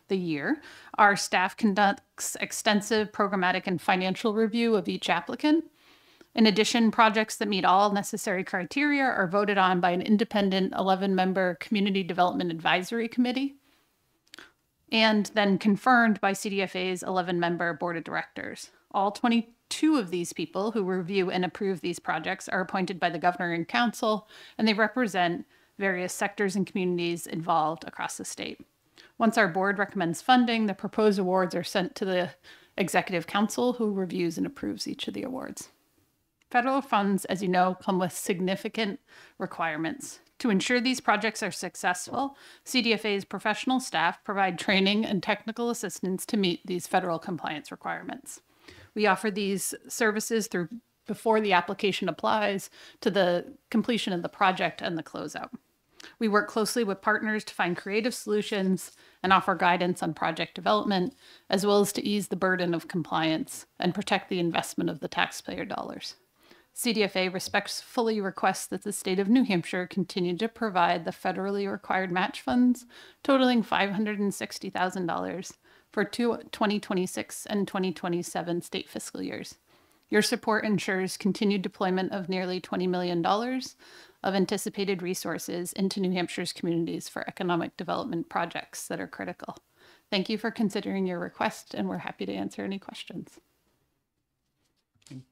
year. Our staff conducts extensive programmatic and financial review of each applicant. In addition, projects that meet all necessary criteria are voted on by an independent 11-member Community Development Advisory Committee, and then confirmed by CDFA's 11-member Board of Directors. All 22 of these people who review and approve these projects are appointed by the Governor and Council, and they represent various sectors and communities involved across the state. Once our board recommends funding, the proposed awards are sent to the Executive Council, who reviews and approves each of the awards. Federal funds, as you know, come with significant requirements. To ensure these projects are successful, CDFA's professional staff provide training and technical assistance to meet these federal compliance requirements. We offer these services through before the application applies to the completion of the project and the closeout. We work closely with partners to find creative solutions and offer guidance on project development, as well as to ease the burden of compliance and protect the investment of the taxpayer dollars. CDFA respectfully requests that the state of New Hampshire continue to provide the federally required match funds totaling $560,000 for 2026 and 2027 state fiscal years. Your support ensures continued deployment of nearly $20 million of anticipated resources into New Hampshire's communities for economic development projects that are critical. Thank you for considering your request, and we're happy to answer any questions.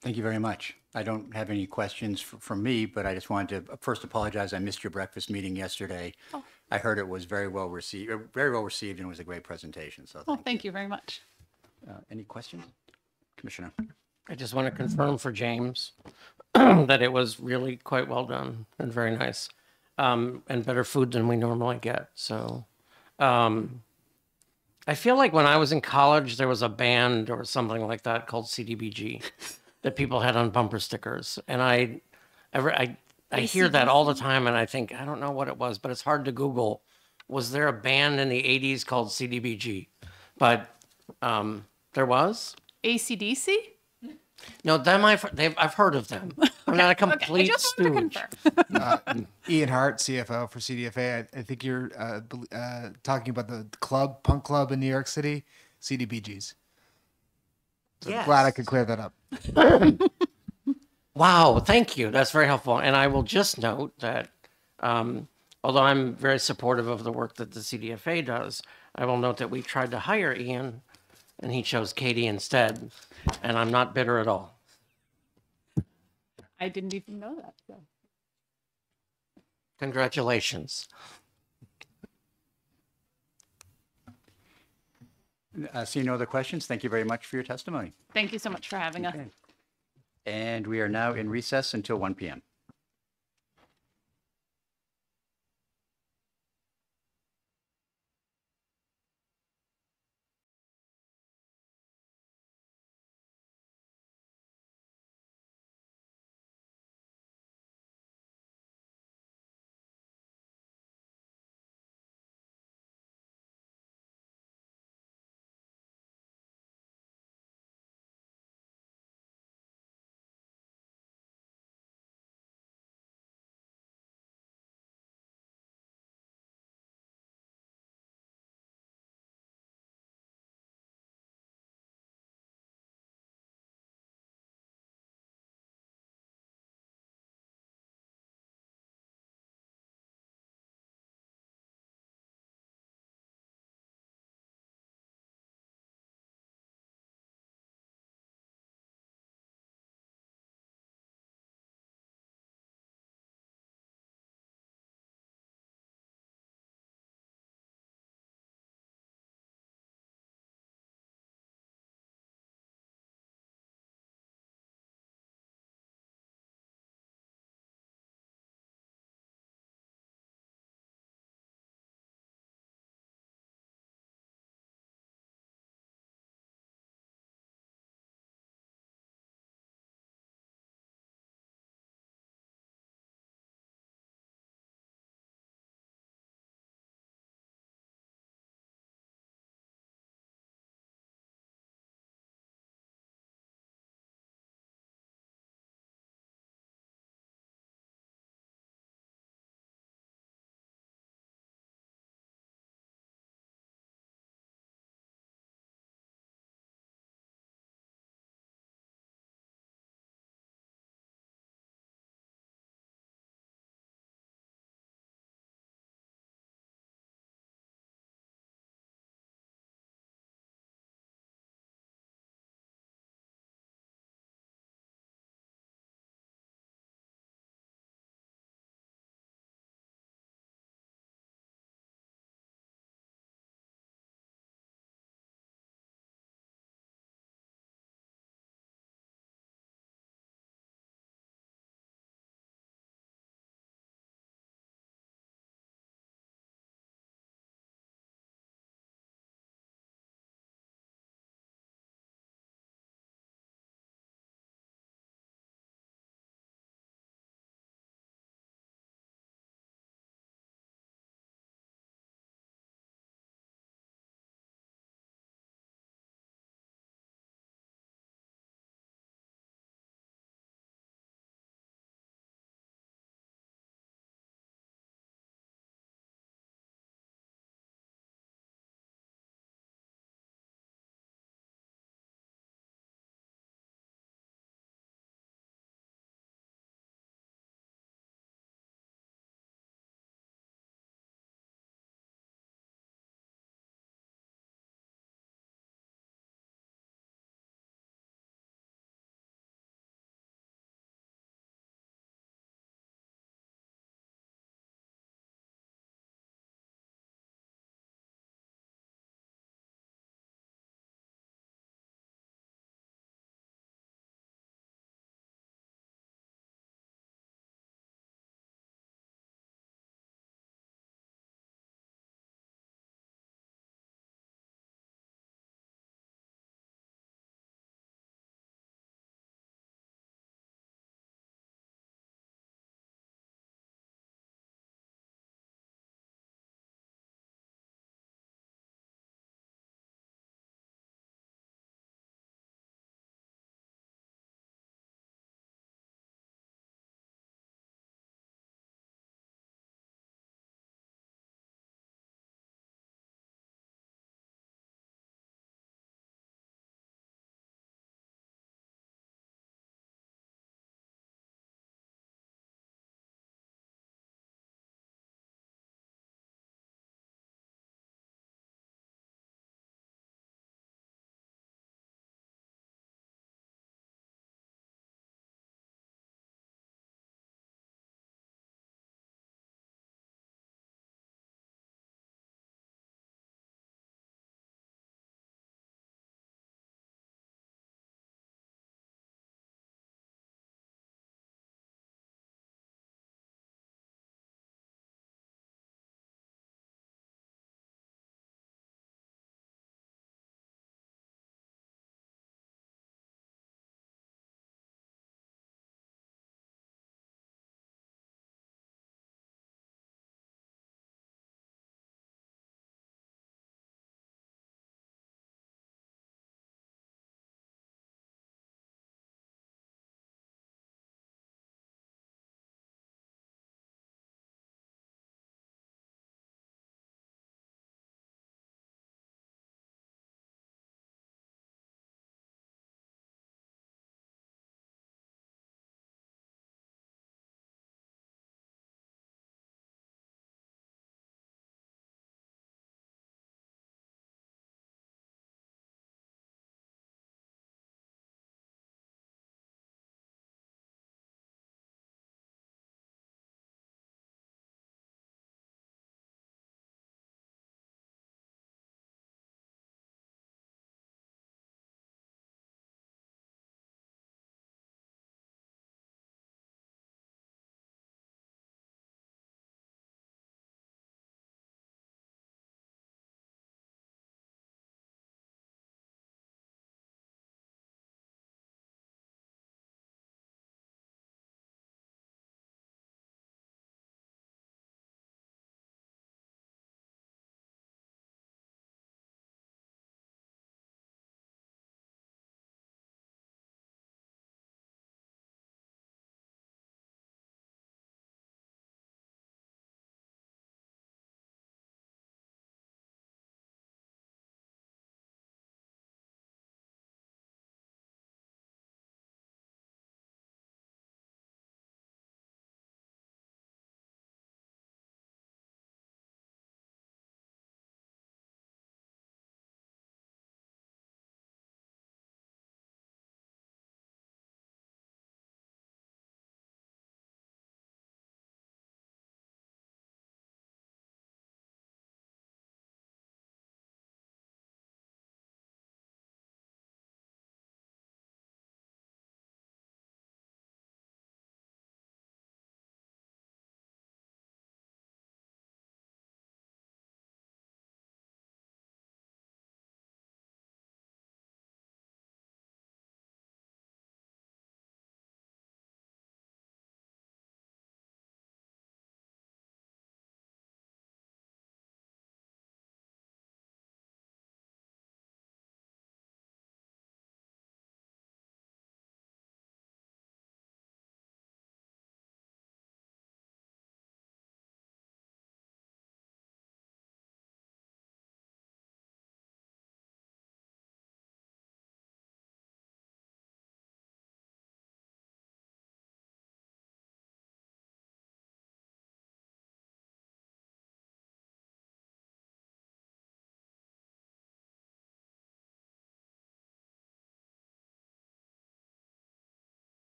Thank you very much. I don't have any questions from me, but I just wanted to first apologize. I missed your breakfast meeting yesterday. Oh. I heard it was very well received, and it was a great presentation. So Thank you very much. any questions, Commissioner? I just want to confirm for James that it was really quite well done and very nice, and better food than we normally get. So I feel like when I was in college, there was a band or something like that called CDBG that people had on bumper stickers. And I hear that all the time, and I think, I don't know what it was, but it's hard to Google. Was there a band in the 80s called CDBG? But there was? AC/DC? No, I've heard of them. I'm not a complete stooge. Ian Hart, CFO for CDFA. I think you're talking about the punk club in New York City, CDBGs. So Yes. I'm glad I could clear that up. Wow, thank you. That's very helpful. And I will just note that although I'm very supportive of the work that the CDFA does, I will note that we tried to hire Ian and he chose Katie instead. And I'm not bitter at all. I didn't even know that. So. Congratulations. Seeing no other questions, thank you very much for your testimony. Thank you so much for having us. And we are now in recess until 1 p.m.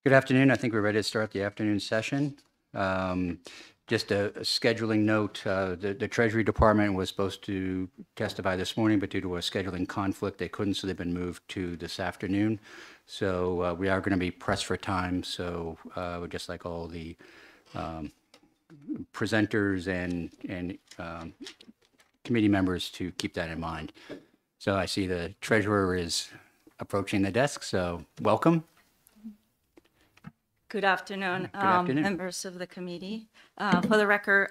Good afternoon. I think we're ready to start the afternoon session. Just a scheduling note, the Treasury Department was supposed to testify this morning, but due to a scheduling conflict, they couldn't, so they've been moved to this afternoon. So we are going to be pressed for time, so we'd just like all the presenters and committee members to keep that in mind. So I see the treasurer is approaching the desk, so welcome. Good afternoon, Good afternoon. members of the committee. For the record,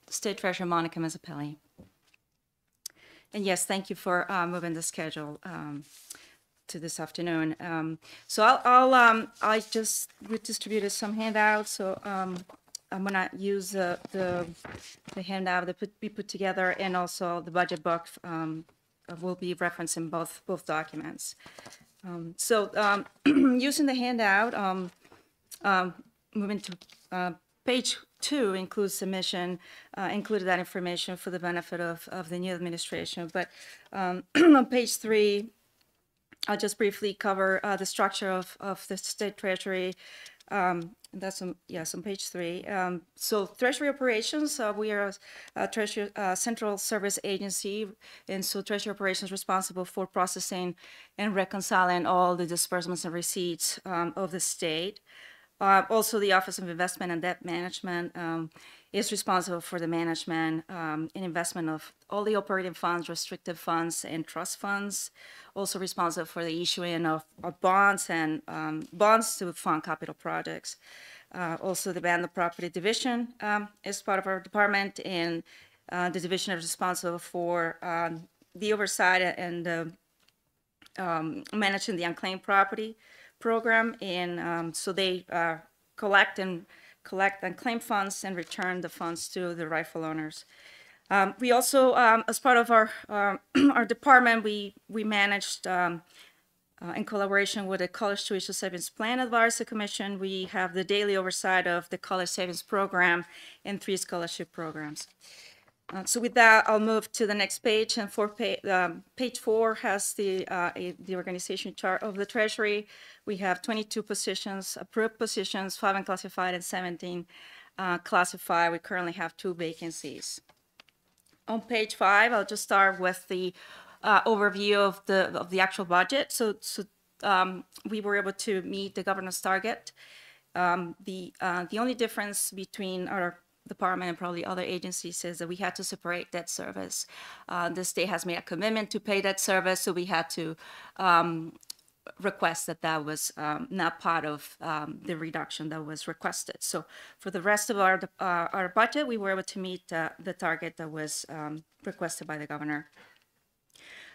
State Treasurer Monica Mazzapelli. And yes, thank you for moving the schedule to this afternoon. So I just redistributed some handouts, so I'm gonna use the handout that we put together, and also the budget book will be referencing both documents. So using the handout, moving to page 2 includes submission, included that information for the benefit of the new administration. But on page 3, I'll just briefly cover the structure of the state treasury. That's on page 3. So Treasury operations, we are a Treasury Central Service Agency, and so Treasury operations is responsible for processing and reconciling all the disbursements and receipts of the state. Also, the Office of Investment and Debt Management is responsible for the management and investment of all the operating funds, restricted funds, and trust funds. Also responsible for the issuing of bonds and bonds to fund capital projects. Also, the Band of Property Division is part of our department, and the division is responsible for the oversight and managing the unclaimed property program, and so they collect unclaimed funds and return the funds to the rightful owners. We also, as part of our department, we managed in collaboration with the College Tuition Savings Plan Advisory Commission. We have the daily oversight of the College Savings Program and 3 scholarship programs. So with that, I'll move to the next page, and page 4 has the organization chart of the Treasury. We have 22 positions, approved positions, 5 unclassified and 17 classified. We currently have 2 vacancies. On page 5, I'll just start with the overview of the actual budget. So we were able to meet the governor's target. The only difference between our department and probably other agencies is that we had to separate debt service. The state has made a commitment to pay debt service, so we had to request that was not part of the reduction that was requested. So for the rest of our budget, we were able to meet the target that was requested by the governor.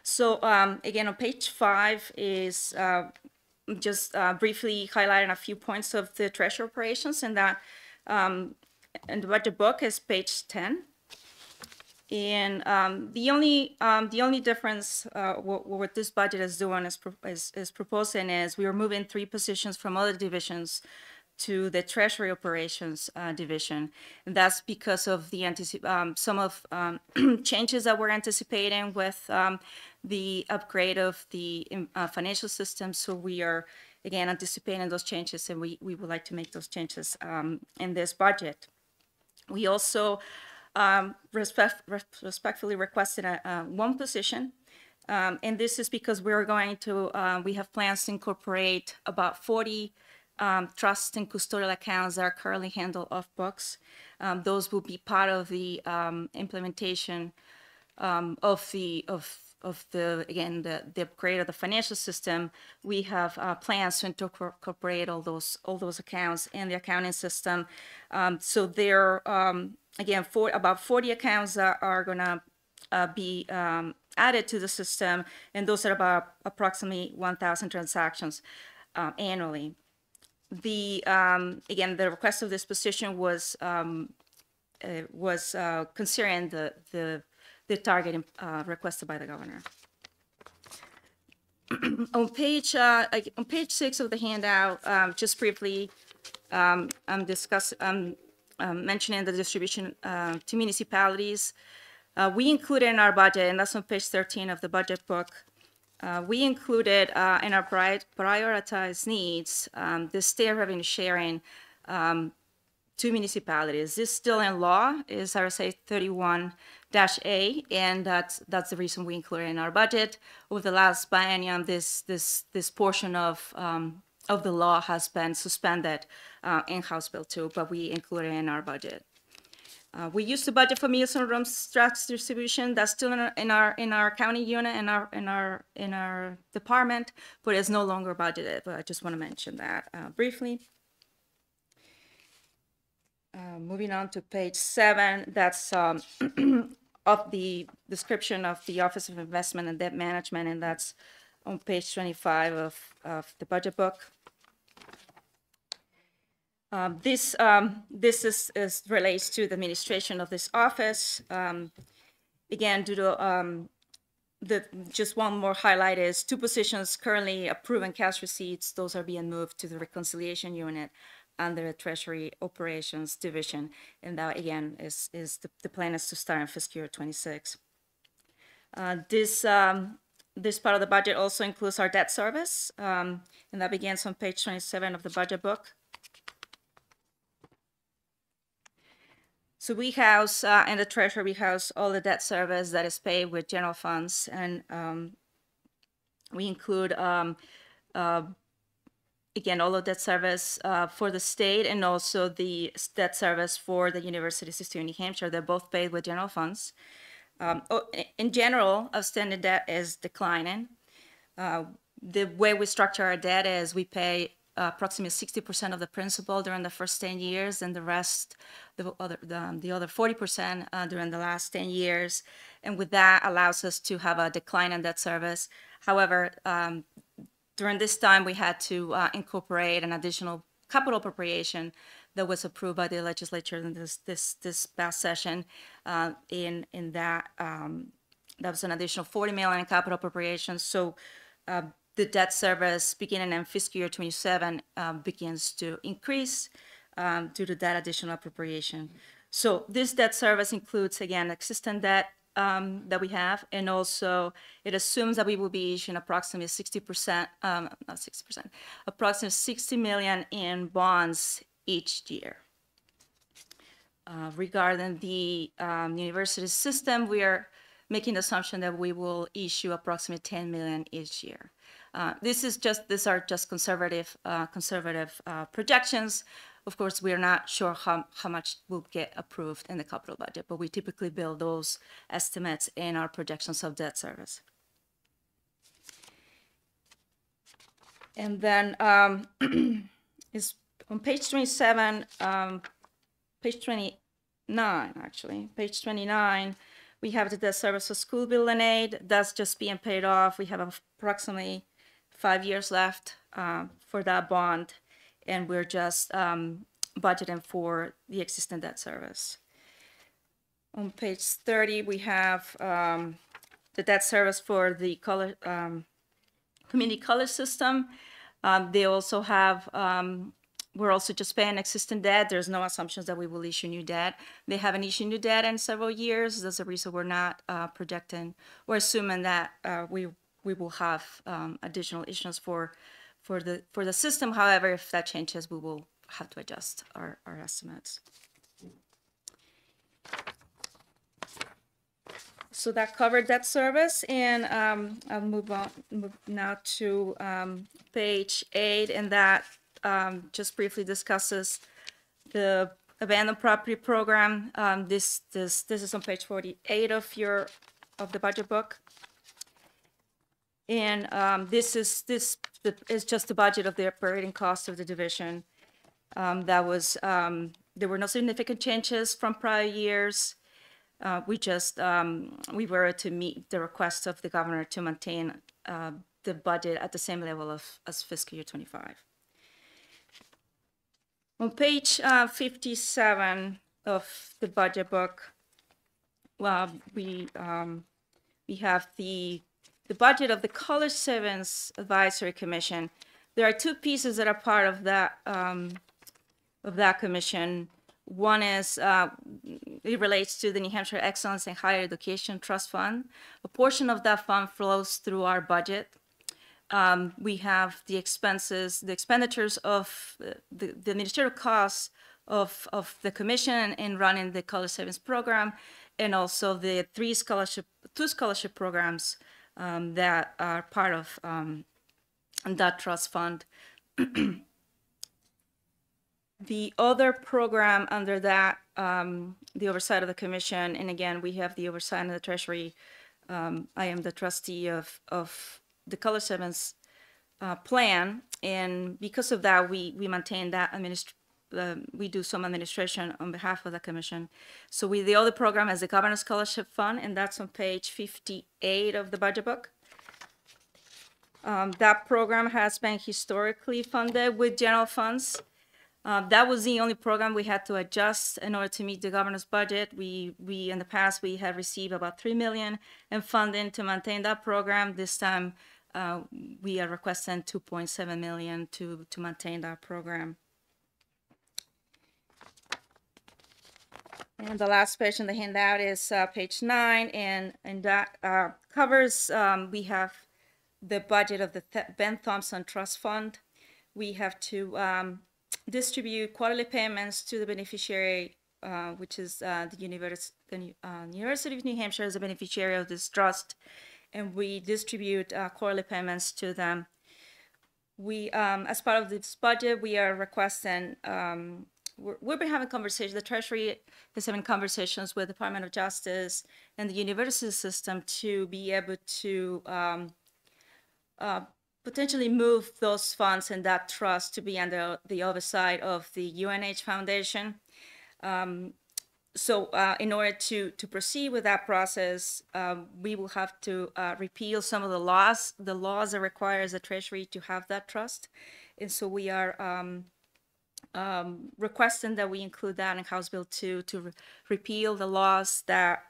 So again, on page 5 is just briefly highlighting a few points of the Treasury operations, and that and the budget book is page 10. And the only difference what this budget is doing is proposing is we are moving 3 positions from other divisions to the Treasury operations division, and that's because of the some of changes that we're anticipating with the upgrade of the financial system. So we are again anticipating those changes, and we would like to make those changes in this budget. We also respectfully requested 1 position, and this is because we're going to, we have plans to incorporate about 40 trust and custodial accounts that are currently handled off books. Those will be part of the implementation of the upgrade of the financial system. We have plans to incorporate all those accounts in the accounting system. So there, again, about 40 accounts that are going to be added to the system, and those are about approximately 1,000 transactions annually. Again, the request of this position was considering the target requested by the governor. On page 6 of the handout, just briefly, I'm mentioning the distribution to municipalities. We included in our budget, and that's on page 13 of the budget book, we included in our prioritized needs the state revenue sharing to municipalities. This still in law is RSA 31-A, and that's the reason we included it in our budget. Over the last biennium, this portion of the law has been suspended in House Bill 2, but we included it in our budget. We used to budget for meals and rooms tax distribution. That's still in our county unit in our department, but it's no longer budgeted. But I just want to mention that briefly. Moving on to page 7, that's of the description of the Office of Investment and Debt Management, and that's on page 25 of the budget book. This relates to the administration of this office. Again, due to just one more highlight is 2 positions currently approving cash receipts. Those are being moved to the reconciliation unit under the Treasury Operations Division, and that again is the plan is to start in fiscal year 26. This part of the budget also includes our debt service, and that begins on page 27 of the budget book. So we house in the Treasury, we house all the debt service that is paid with general funds, and we include again, all of debt service for the state and also the debt service for the University System of New Hampshire. They're both paid with general funds. In general, outstanding debt is declining. The way we structure our debt is we pay approximately 60% of the principal during the first 10 years and the rest, the other 40% during the last 10 years. And with that allows us to have a decline in debt service. However, during this time, we had to incorporate an additional capital appropriation that was approved by the legislature in this past session. In that, that was an additional $40 million in capital appropriations. So the debt service beginning in fiscal year 27 begins to increase due to that additional appropriation. So this debt service includes, again, existing debt that we have, and also it assumes that we will be issuing approximately 60%, not 60%, approximately $60 million in bonds each year. Regarding the university system, we are making the assumption that we will issue approximately $10 million each year. These are just conservative projections. Of course, we are not sure how much will get approved in the capital budget, but we typically build those estimates in our projections of debt service. And then is on page 27, page 29, actually, page 29, we have the debt service for school building aid. That's just being paid off. We have approximately 5 years left for that bond, and we're just budgeting for the existing debt service. On page 30, we have the debt service for the community college system. They also have, we're also just paying existing debt. There's no assumptions that we will issue new debt. They haven't issued new debt in several years. That's the reason we're not projecting. We're assuming that we will have additional issuance for the system. However, if that changes, we will have to adjust our estimates. So that covered debt service, and I'll move now to page 8, and that just briefly discusses the abandoned property program. This is on page 48 of the budget book. And this is just the budget of the operating cost of the division. There were no significant changes from prior years. We were to meet the request of the governor to maintain the budget at the same level as fiscal year 25. On page 57 of the budget book, we have the budget of the College Savings Advisory Commission. There are 2 pieces that are part of that commission. One is, it relates to the New Hampshire Excellence in Higher Education Trust Fund. A portion of that fund flows through our budget. We have the expenses, the expenditures of the administrative costs of the commission in running the college savings program, and also the two scholarship programs that are part of that trust fund. The other program under that, the oversight of the commission, and again, we have the oversight of the Treasury. I am the trustee of the college savings plan, and because of that, we maintain that we do some administration on behalf of the commission. So the other program is the Governor's Scholarship Fund, and that's on page 58 of the budget book. That program has been historically funded with general funds. That was the only program we had to adjust in order to meet the governor's budget. We in the past, we had received about $3 million in funding to maintain that program. This time, we are requesting $2.7 million to maintain that program. And the last page in the handout is page 9, and that covers, we have the budget of the Ben Thompson Trust Fund. We have to distribute quarterly payments to the beneficiary, which is the University of New Hampshire is a beneficiary of this trust, and we distribute quarterly payments to them. We, as part of this budget, we are requesting, we've been having conversations, the Treasury is having conversations with the Department of Justice and the university system to be able to potentially move those funds and that trust to be under the oversight of the UNH Foundation. So in order to proceed with that process, we will have to repeal some of the laws that requires the Treasury to have that trust. And so we are requesting that we include that in House Bill 2 to repeal the laws that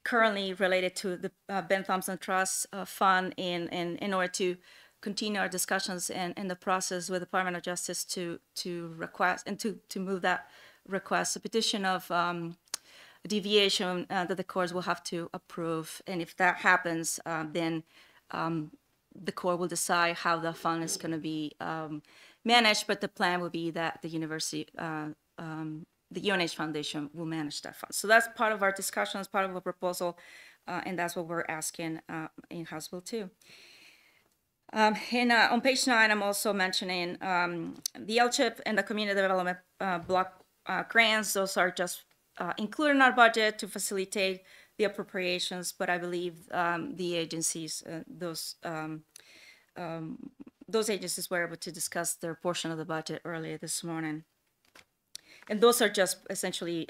currently related to the Ben Thompson Trust Fund in order to continue our discussions and the process with the Department of Justice to request and to move that request, a petition of deviation that the courts will have to approve. And if that happens, then the court will decide how the fund is going to be managed, but the plan will be that the university, the UNH Foundation will manage that fund. So that's part of our discussion, as part of a proposal, and that's what we're asking in House Bill 2. And on page 9, I'm also mentioning the LCHIP and the Community Development Block grants. Those are just included in our budget to facilitate the appropriations, but I believe the agencies, those agencies were able to discuss their portion of the budget earlier this morning. And those are just essentially,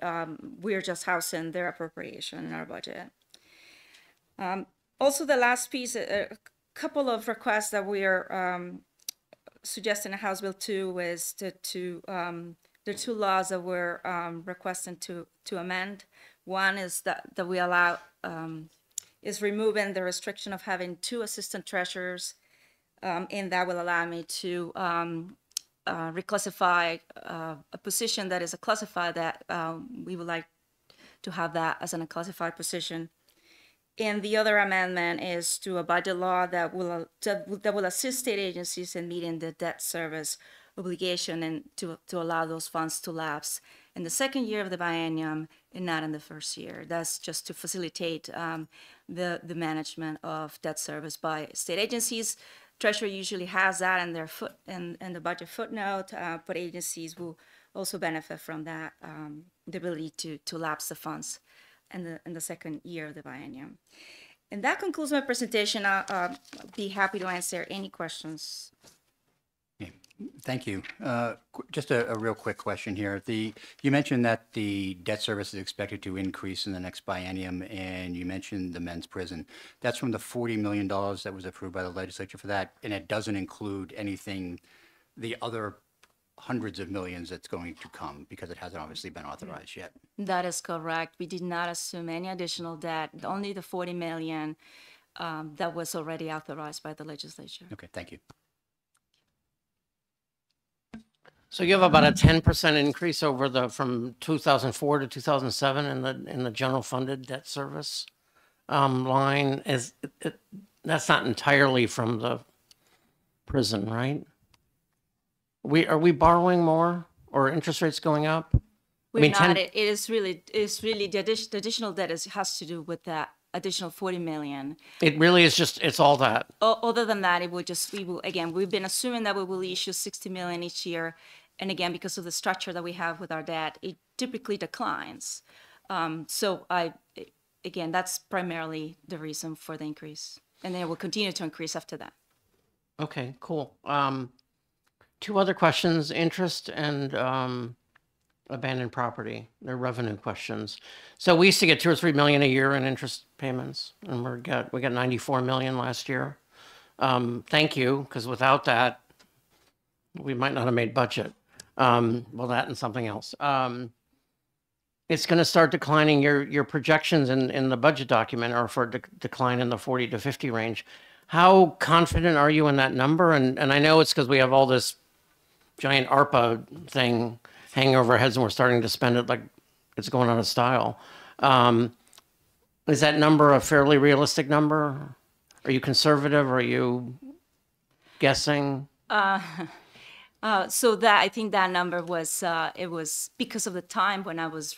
we're just housing their appropriation in our budget. Also, the last piece, a couple of requests that we are suggesting in House Bill 2 is the two laws that we're requesting to amend. One is that we allow, is removing the restriction of having 2 assistant treasurers, and that will allow me to reclassify a position that is a classified that we would like to have that as an unclassified position. And the other amendment is to a budget law that will assist state agencies in meeting the debt service obligation and to allow those funds to lapse in the second year of the biennium and not in the first year. That's just to facilitate the management of debt service by state agencies. Treasury usually has that in their in the budget footnote, but agencies will also benefit from that, the ability to lapse the funds in the second year of the biennium. And that concludes my presentation. I'll be happy to answer any questions. Thank you. Just a real quick question here. You mentioned that the debt service is expected to increase in the next biennium, and you mentioned the men's prison. That's from the $40 million that was approved by the legislature for that, and it doesn't include anything, the other hundreds of millions that's going to come, because it hasn't obviously been authorized yet. That is correct. We did not assume any additional debt, only the $40 million that was already authorized by the legislature. Okay, thank you. So you have about a 10% increase over from 2004 to 2007 in the general funded debt service line. That's not entirely from the prison, right? Are we borrowing more or interest rates going up? We're not. It is really the additional debt has to do with that additional 40 million. It really is it's all that. Other than that, we've been assuming that we will issue 60 million each year. And again, because of the structure that we have with our debt, it typically declines. Again, that's primarily the reason for the increase. And then it will continue to increase after that. Okay, cool. Two other questions, interest and abandoned property. They're revenue questions. So we used to get 2 or 3 million a year in interest payments, and we got 94 million last year. Thank you, because without that, we might not have made budget. Well, that and something else. It's going to start declining. Your projections in the budget document are for decline in the 40 to 50 range. How confident are you in that number? And I know it's because we have all this giant ARPA thing hanging over our heads and we're starting to spend it like it's going out of style. Is that number a fairly realistic number? Are you conservative? Are you guessing? So I think that number was it was because of the time when I was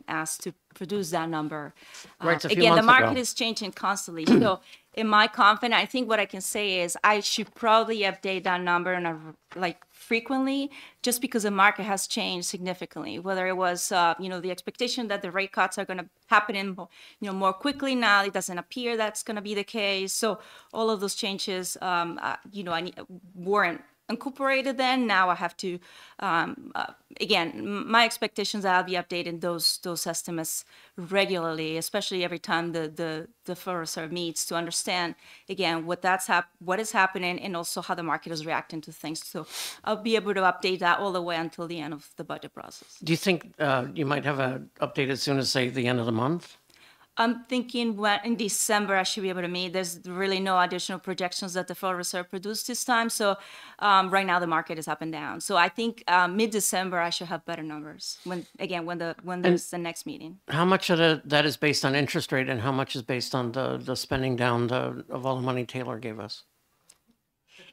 asked to produce that number. Right, Again, the market is changing constantly. So am I confident? I think what I can say is I should probably update that number frequently, just because the market has changed significantly. Whether it was the expectation that the rate cuts are going to happen more quickly now, it doesn't appear that's going to be the case. So all of those changes, weren't incorporated then. Now I have to, again, my expectations are I'll be updating those estimates regularly, especially every time the Federal Reserve meets, to understand, again, what is happening and also how the market is reacting to things. So I'll be able to update that all the way until the end of the budget process. Do you think you might have an update as soon as, say, the end of the month? I'm thinking in December I should be able to meet. There's really no additional projections that the Federal Reserve produced this time. So right now the market is up and down. So I think mid-December I should have better numbers when there's the next meeting. How much of that is based on interest rate and how much is based on the spending down of all the money Taylor gave us?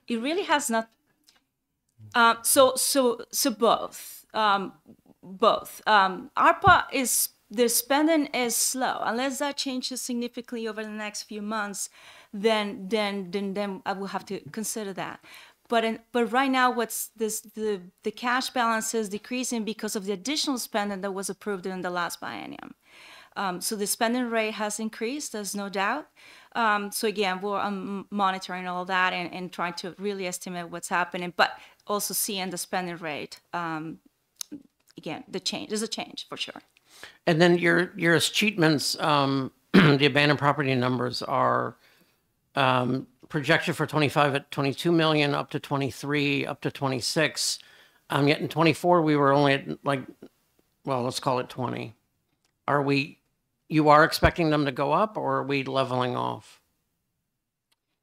It really has not. So both. ARPA is. The spending is slow. Unless that changes significantly over the next few months, then I will have to consider that. But right now, the cash balance is decreasing because of the additional spending that was approved during the last biennium. So the spending rate has increased, there's no doubt. So again, we're monitoring all that and trying to really estimate what's happening, but also seeing the spending rate. Again, there's a change for sure. And then your achievements, the abandoned property numbers are projected for 25 at 22 million, up to 23, up to 26. Yet in 24, we were only at let's call it 20. You are expecting them to go up, or are we leveling off?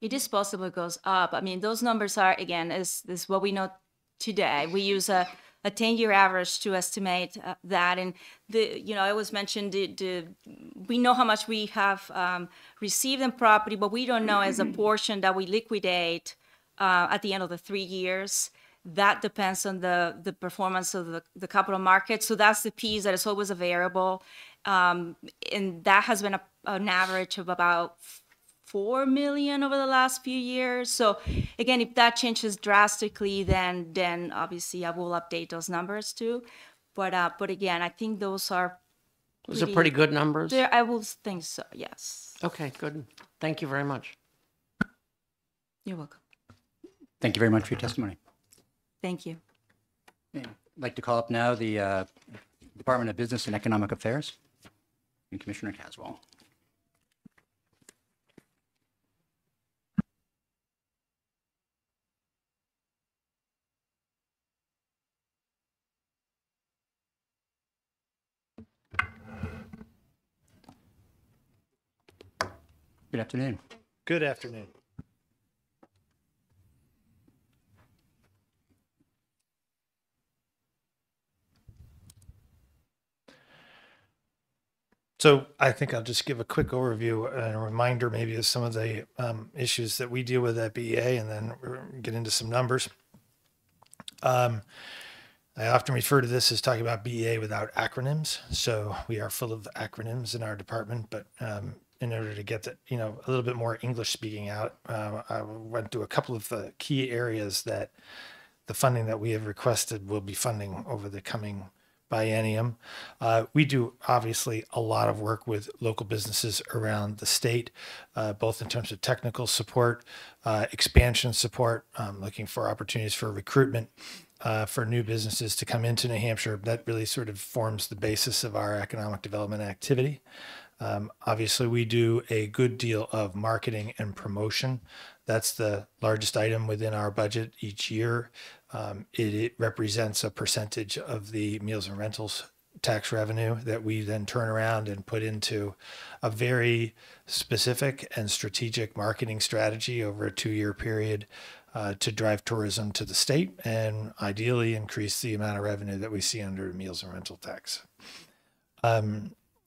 It is possible it goes up. I mean, those numbers are, again, is what we know today. We use a 10-year average to estimate that. And it was mentioned, we know how much we have received in property, but we don't know as a portion that we liquidate at the end of the 3 years. That depends on the performance of the capital market. So that's the piece that is always a variable. And that has been an average of about 4 million over the last few years. So again, if that changes drastically, then obviously I will update those numbers too. But again, I think those are pretty good numbers. I will think so. Yes. Okay, good. Thank you very much. You're welcome. Thank you very much for your testimony. Thank you. I'd like to call up now the Department of Business and Economic Affairs and Commissioner Caswell. Good afternoon. Good afternoon. So I think I'll just give a quick overview and a reminder maybe of some of the issues that we deal with at BEA, and then get into some numbers. I often refer to this as talking about BEA without acronyms. So we are full of acronyms in our department, but in order to get that, a little bit more English speaking out, I went through a couple of the key areas that the funding that we have requested will be funding over the coming biennium. We do obviously a lot of work with local businesses around the state, both in terms of technical support, expansion support, looking for opportunities for recruitment, for new businesses to come into New Hampshire. That really sort of forms the basis of our economic development activity. Obviously, we do a good deal of marketing and promotion. That's the largest item within our budget each year. It represents a percentage of the meals and rentals tax revenue that we then turn around and put into a very specific and strategic marketing strategy over a 2-year period to drive tourism to the state and ideally increase the amount of revenue that we see under meals and rental tax.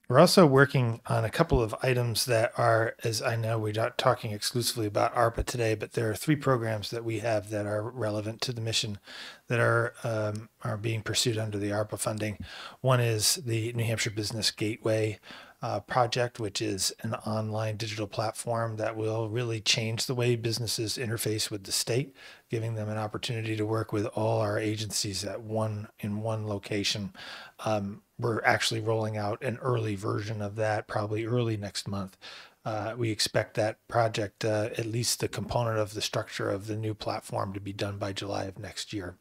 We're also working on a couple of items that are, as I know, we're not talking exclusively about ARPA today, but there are 3 programs that we have that are relevant to the mission that are being pursued under the ARPA funding. One is the New Hampshire Business Gateway project, which is an online digital platform that will really change the way businesses interface with the state, giving them an opportunity to work with all our agencies in one location. We're actually rolling out an early version of that, probably early next month. We expect that project, at least the component of the structure of the new platform, to be done by July of next year.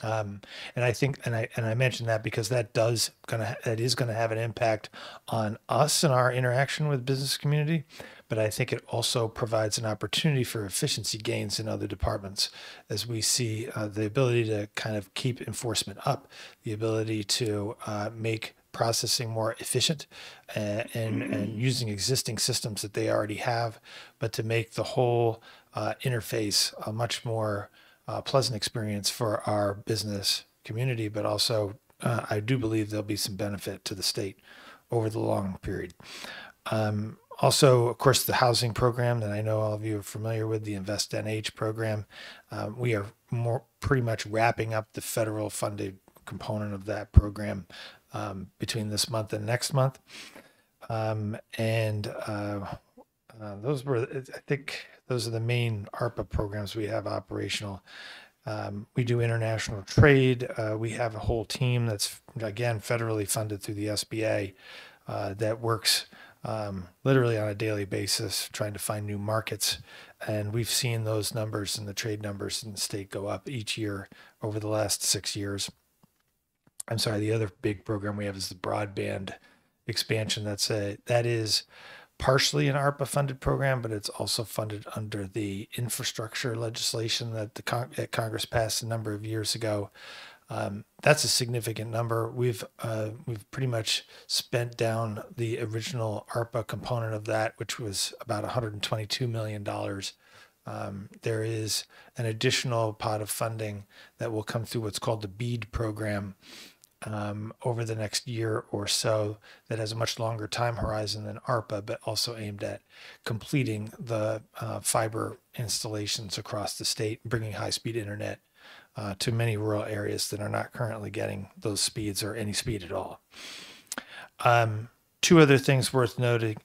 And I think, and I mentioned that because that is going to have an impact on us and our interaction with business community. But I think it also provides an opportunity for efficiency gains in other departments as we see the ability to kind of keep enforcement up, the ability to make processing more efficient and using existing systems that they already have, but to make the whole interface a much more pleasant experience for our business community, but also I do believe there'll be some benefit to the state over the long period. Also, of course, the housing program that I know all of you are familiar with, the Invest NH program. We are pretty much wrapping up the federal funded component of that program between this month and next month. Those were, I think, those are the main ARPA programs we have operational. We do international trade. We have a whole team that's, again, federally funded through the SBA that works literally on a daily basis trying to find new markets. And we've seen those numbers and the trade numbers in the state go up each year over the last 6 years. I'm sorry, the other big program we have is the broadband expansion. That is partially an ARPA funded program, but it's also funded under the infrastructure legislation that Congress passed a number of years ago. That's a significant number. We've pretty much spent down the original ARPA component of that, which was about $122 million. There is an additional pot of funding that will come through what's called the BEAD program over the next year or so that has a much longer time horizon than ARPA, but also aimed at completing the fiber installations across the state, bringing high-speed internet to many rural areas that are not currently getting those speeds or any speed at all. 2 other things worth noting.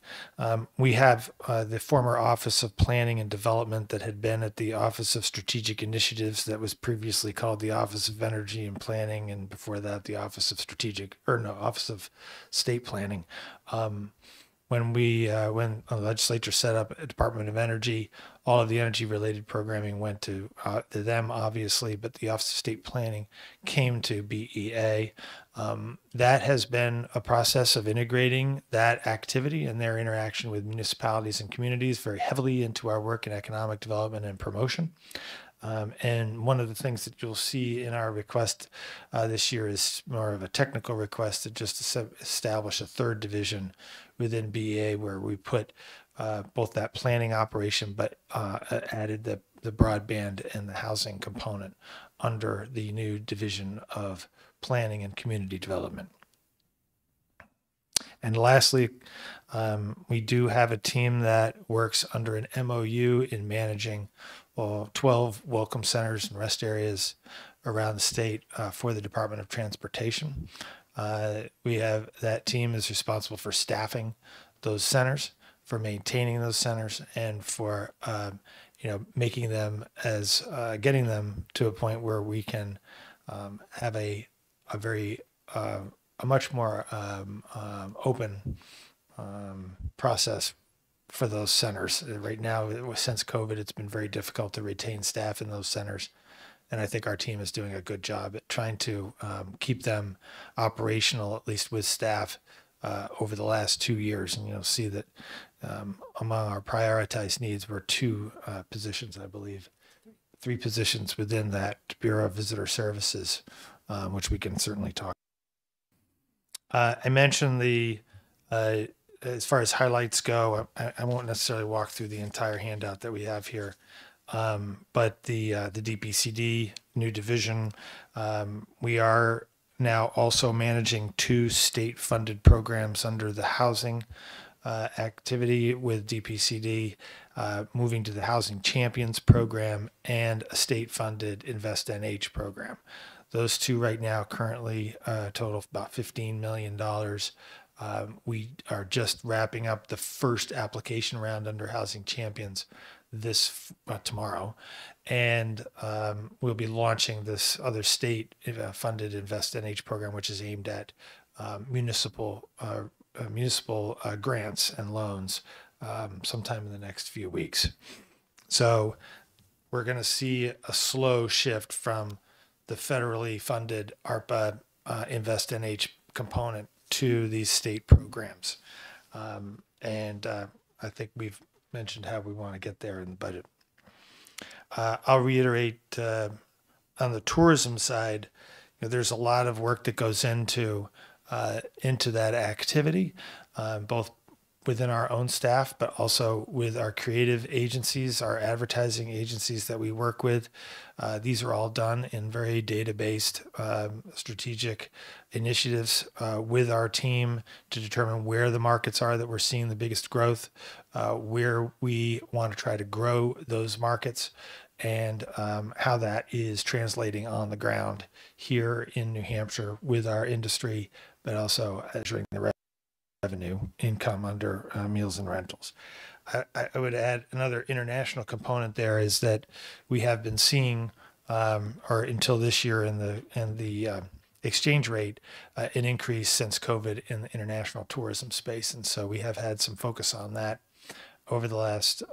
We have the former Office of Planning and Development that had been at the Office of Strategic Initiatives that was previously called the Office of Energy and Planning, and before that the Office of Office of State Planning. When the legislature set up a Department of Energy, all of the energy-related programming went to them, obviously, but the Office of State Planning came to BEA. That has been a process of integrating that activity and their interaction with municipalities and communities very heavily into our work in economic development and promotion. And one of the things that you'll see in our request this year is more of a technical request to just establish a 3rd division within BEA where we put both that planning operation, but added the broadband and the housing component under the new division of planning and community development. And lastly, we do have a team that works under an MOU in managing 12 welcome centers and rest areas around the state for the Department of Transportation. We have that team is responsible for staffing those centers, for maintaining those centers, and for making them as getting them to a point where we can have a much more open process for those centers. Right now, since COVID, it's been very difficult to retain staff in those centers. And I think our team is doing a good job at trying to keep them operational, at least with staff, over the last 2 years. And you'll see that among our prioritized needs were 2 positions, I believe, 3 positions within that Bureau of Visitor Services, which we can certainly talk. I mentioned as far as highlights go, I won't necessarily walk through the entire handout that we have here. But the DPCD new division, we are now also managing 2 state-funded programs under the housing activity with DPCD, moving to the Housing Champions program and a state-funded Invest NH program. Those 2 right now currently total about $15 million. We are just wrapping up the first application round under Housing Champions tomorrow, and we'll be launching this other state funded Invest NH program, which is aimed at municipal grants and loans sometime in the next few weeks. So we're going to see a slow shift from the federally funded ARPA Invest NH component to these state programs, and I think we've mentioned how we want to get there in the budget. I'll reiterate on the tourism side, there's a lot of work that goes into that activity, both within our own staff, but also with our creative agencies, our advertising agencies that we work with. These are all done in very data-based strategic initiatives with our team to determine where the markets are that we're seeing the biggest growth, where we want to try to grow those markets, and how that is translating on the ground here in New Hampshire with our industry, but also measuring the revenue income under meals and rentals. I would add another international component there is that we have been seeing, or until this year in the exchange rate, an increase since COVID in the international tourism space, and so we have had some focus on that over the last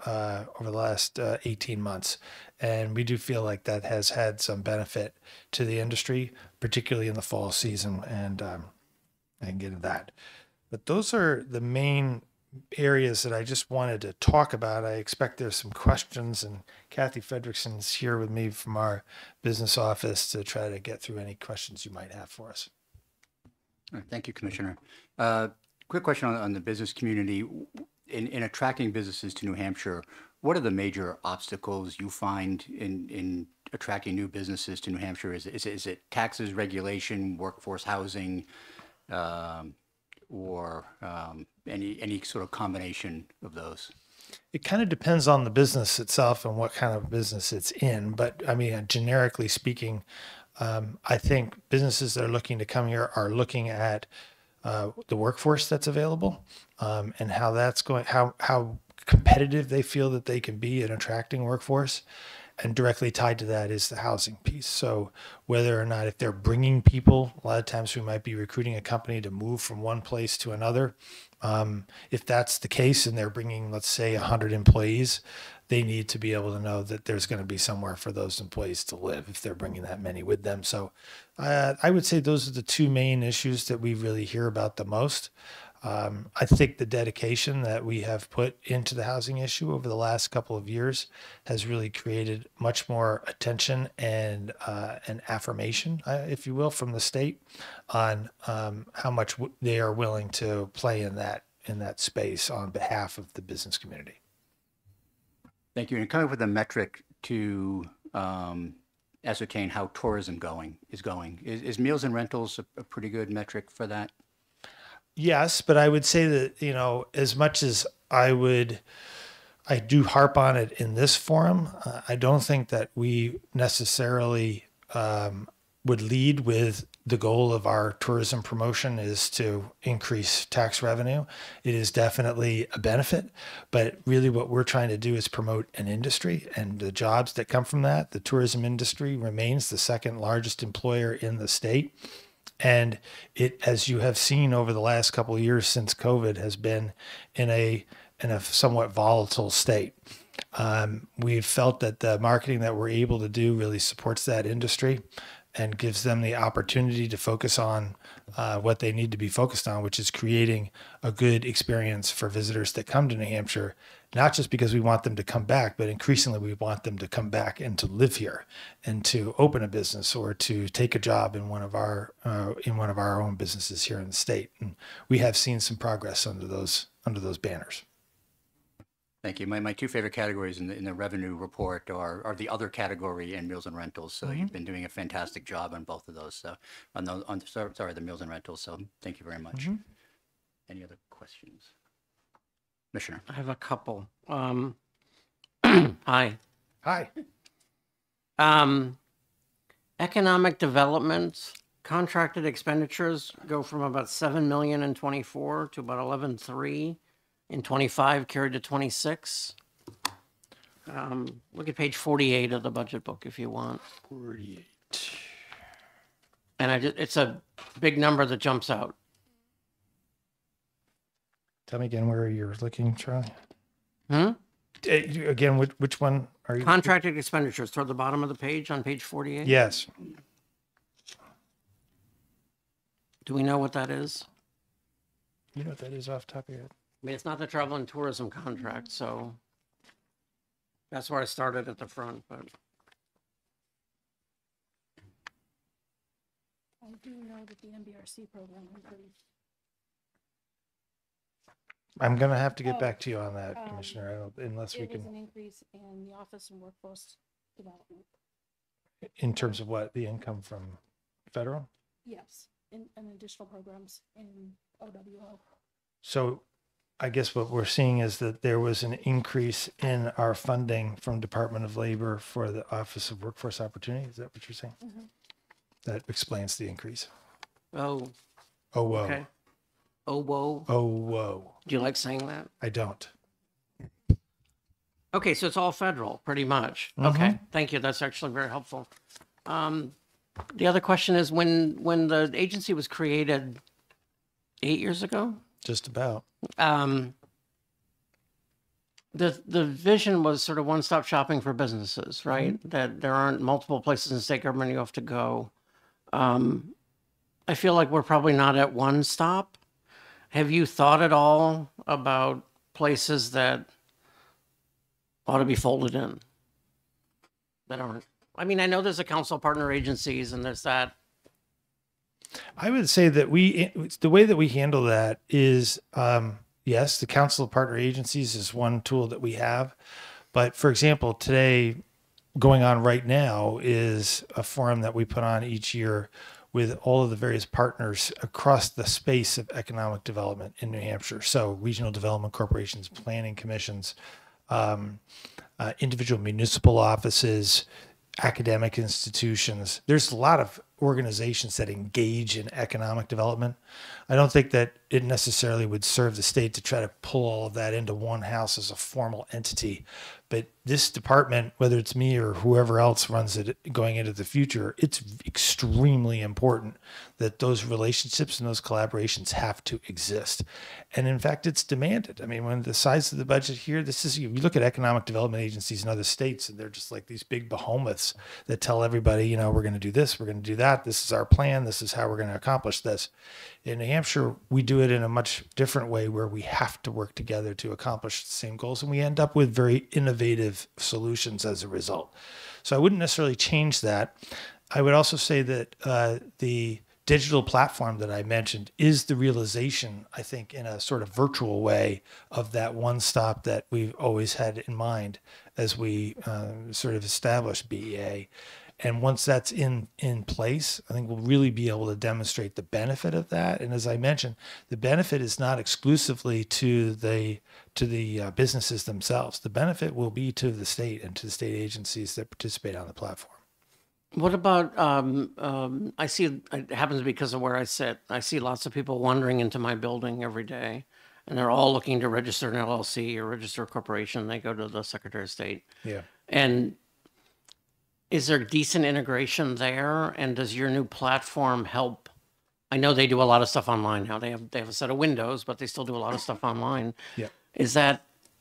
18 months, and we do feel like that has had some benefit to the industry, particularly in the fall season, and I can get into that. But those are the main areas that I just wanted to talk about. I expect there's some questions, and Kathy Fredrickson's here with me from our business office to try to get through any questions you might have for us. All right, thank you, Commissioner. Quick question on the business community. In attracting businesses to New Hampshire, what are the major obstacles you find in attracting new businesses to New Hampshire? Is it taxes, regulation, workforce housing, or any sort of combination of those? It kind of depends on the business itself and what kind of business it's in. But I mean, generically speaking, I think businesses that are looking to come here are looking at the workforce that's available, and how that's going, how competitive they feel that they can be in attracting workforce. And directly tied to that is the housing piece. So whether or not, if they're bringing people, a lot of times we might be recruiting a company to move from one place to another. If that's the case and they're bringing, let's say, 100 employees, they need to be able to know that there's going to be somewhere for those employees to live if they're bringing that many with them. So I would say those are the 2 main issues that we really hear about the most. I think the dedication that we have put into the housing issue over the last couple of years has really created much more attention and an affirmation, if you will, from the state on how much they are willing to play in that space on behalf of the business community. Thank you. And coming up with a metric to ascertain how tourism is going. Is meals and rentals a pretty good metric for that? Yes, but I would say that, as much as I do harp on it in this forum, I don't think that we necessarily would lead with the goal of our tourism promotion is to increase tax revenue. It is definitely a benefit, but really what we're trying to do is promote an industry and the jobs that come from that. The tourism industry remains the second largest employer in the state. And it, as you have seen over the last couple of years since COVID, has been in a somewhat volatile state. We've felt that the marketing that we're able to do really supports that industry and gives them the opportunity to focus on what they need to be focused on, which is creating a good experience for visitors that come to New Hampshire, not just because we want them to come back, but increasingly we want them to come back and to live here and to open a business or to take a job in one of our own businesses here in the state. And we have seen some progress under those banners. Thank you. My two favorite categories in the revenue report are the other category and meals and rentals. So you've been doing a fantastic job on both of those. So the meals and rentals. So thank you very much. Any other questions? Commissioner. I have a couple. Hi. Hi. Economic development contracted expenditures go from about 7 million in 24 to about 11.3 in 25, carried to 26. Look at page 48 of the budget book if you want. 48. And it's a big number that jumps out. Tell me again where you're looking, Charlie. Again, which one are you? Contracted expenditures toward the bottom of the page on page 48? Yes. Do we know what that is? You know what that is off the top of your head? I mean, it's not the travel and tourism contract, so that's where I started at the front, but. I do know that the MBRC program increased. I'm going to have to get back to you on that, Commissioner, unless we There can. was an increase in the Office and Workforce Development. In terms of what, the income from federal? Yes, and additional programs in OWO. So I guess what we're seeing is that there was an increase in our funding from Department of Labor for the Office of Workforce Opportunity. Is that what you're saying? That explains the increase. Oh. Oh, whoa. Okay. Oh, whoa. Oh, whoa. Do you like saying that? I don't. Okay, so it's all federal, pretty much. Okay, thank you. That's actually very helpful. The other question is when the agency was created 8 years ago? Just about. The vision was sort of one-stop shopping for businesses, right? That there aren't multiple places in state government you have to go. I feel like we're probably not at one stop. Have you thought at all about places that ought to be folded in that aren't? I mean, I know there's a council partner agencies and there's that. I would say that the way that we handle that is, yes, the Council of Partner Agencies is one tool that we have. But for example, today going on right now is a forum that we put on each year with all of the various partners across the space of economic development in New Hampshire. So regional development corporations, planning commissions, individual municipal offices, academic institutions. There's a lot of organizations that engage in economic development. I don't think that it necessarily would serve the state to try to pull all of that into one house as a formal entity. But this department, whether it's me or whoever else runs it going into the future, it's extremely important that those relationships and those collaborations have to exist. And in fact, it's demanded. I mean, when the size of the budget here, you look at economic development agencies in other states, and they're just like these big behemoths that tell everybody, we're going to do this, we're going to do that. This is our plan. This is how we're going to accomplish this. In New Hampshire, we do it in a much different way where we have to work together to accomplish the same goals. And we end up with very innovative solutions as a result. So I wouldn't necessarily change that. I would also say that the digital platform that I mentioned is the realization, I think, in a sort of virtual way of that one stop that we've always had in mind as we sort of established BEA. And once that's in place, I think we'll really be able to demonstrate the benefit of that. And as I mentioned, the benefit is not exclusively to the businesses themselves. The benefit will be to the state and to the state agencies that participate on the platform. What about, I see, it happens because of where I sit. I see lots of people wandering into my building every day, and they're all looking to register an LLC or register a corporation. They go to the Secretary of State. Yeah. And is there decent integration there? And does your new platform help? I know they do a lot of stuff online now. They have a set of windows, but they still do a lot of stuff online. Yeah.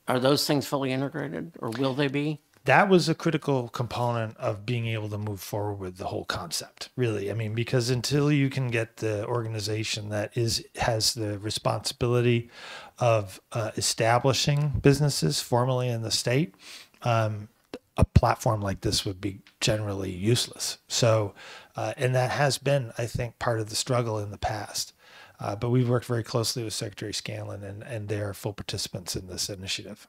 Are those things fully integrated, or will they be? That was a critical component of being able to move forward with the whole concept, really. I mean, because until you can get the organization that has the responsibility of establishing businesses formally in the state, a platform like this would be generally useless. So, and that has been, I think, part of the struggle in the past. But we've worked very closely with Secretary Scanlon, and they are full participants in this initiative.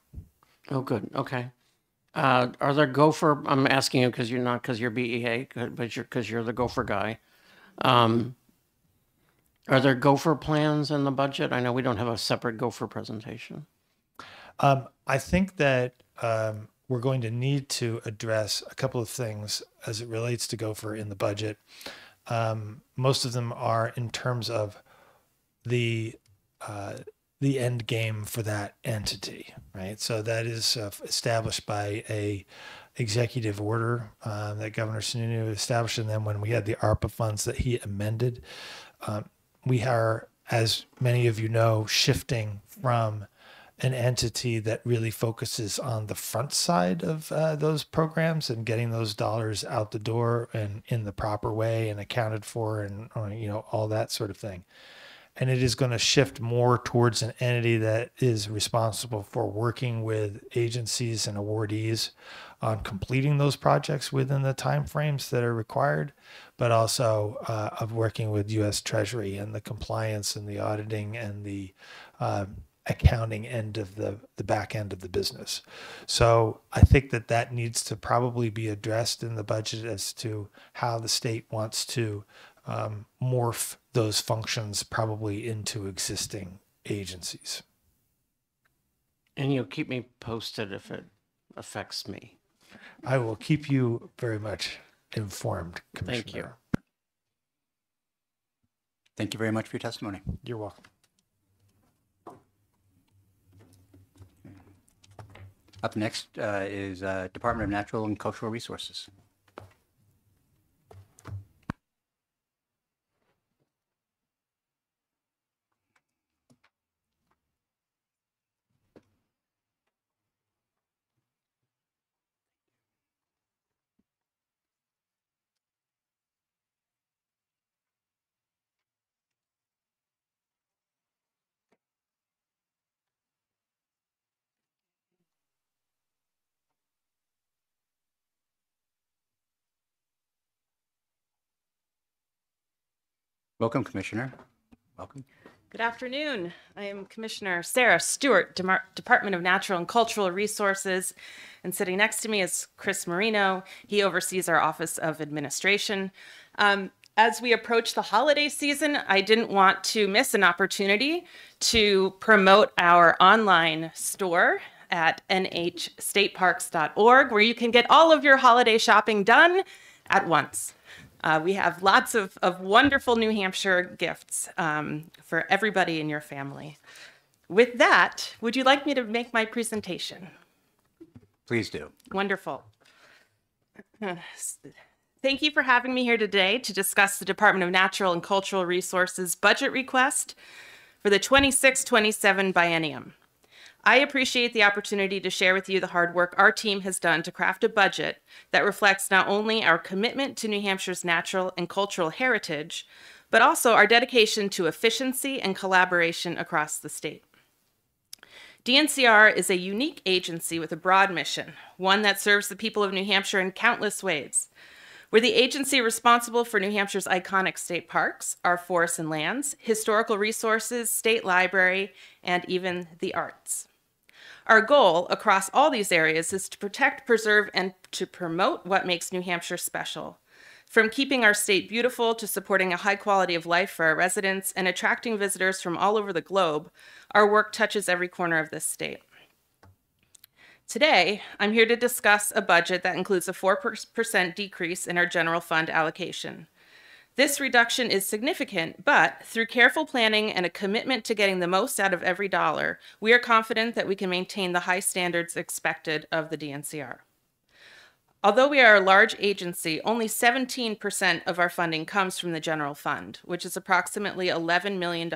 Oh, good. Okay. Are there Gopher? I'm asking you because you're BEA, but because you're the Gopher guy. Are there Gopher plans in the budget? I know we don't have a separate Gopher presentation. I think that we're going to need to address a couple of things as it relates to Gopher in the budget. Most of them are in terms of the end game for that entity, right? So that is established by a executive order that Governor Sununu established, and then when we had the ARPA funds that he amended, we are, as many of you know, shifting from an entity that really focuses on the front side of those programs and getting those dollars out the door and in the proper way and accounted for, and all that sort of thing. And it is going to shift more towards an entity that is responsible for working with agencies and awardees on completing those projects within the timeframes that are required, but also of working with U.S. Treasury and the compliance and the auditing and the accounting end of the back end of the business. So I think that needs to probably be addressed in the budget as to how the state wants to morph those functions probably into existing agencies. And you'll keep me posted if it affects me. I will keep you very much informed, Commissioner. Thank you. Thank you very much for your testimony. You're welcome. Up next is Department of Natural and Cultural Resources. Welcome, Commissioner. Welcome. Good afternoon. I am Commissioner Sarah Stewart, Department of Natural and Cultural Resources, and sitting next to me is Chris Marino. He oversees our Office of Administration. As we approach the holiday season, I didn't want to miss an opportunity to promote our online store at nhstateparks.org, where you can get all of your holiday shopping done at once. We have lots of wonderful New Hampshire gifts for everybody in your family. With that, would you like me to make my presentation? Please do. Wonderful. Thank you for having me here today to discuss the Department of Natural and Cultural Resources budget request for the 26-27 biennium. I appreciate the opportunity to share with you the hard work our team has done to craft a budget that reflects not only our commitment to New Hampshire's natural and cultural heritage, but also our dedication to efficiency and collaboration across the state. DNCR is a unique agency with a broad mission, one that serves the people of New Hampshire in countless ways. We're the agency responsible for New Hampshire's iconic state parks, our forests and lands, historical resources, state library, and even the arts. Our goal across all these areas is to protect, preserve, and to promote what makes New Hampshire special. From keeping our state beautiful to supporting a high quality of life for our residents and attracting visitors from all over the globe, our work touches every corner of this state. Today, I'm here to discuss a budget that includes a 4% decrease in our general fund allocation. This reduction is significant, but through careful planning and a commitment to getting the most out of every dollar, we are confident that we can maintain the high standards expected of the DNCR. Although we are a large agency, only 17% of our funding comes from the general fund, which is approximately $11 million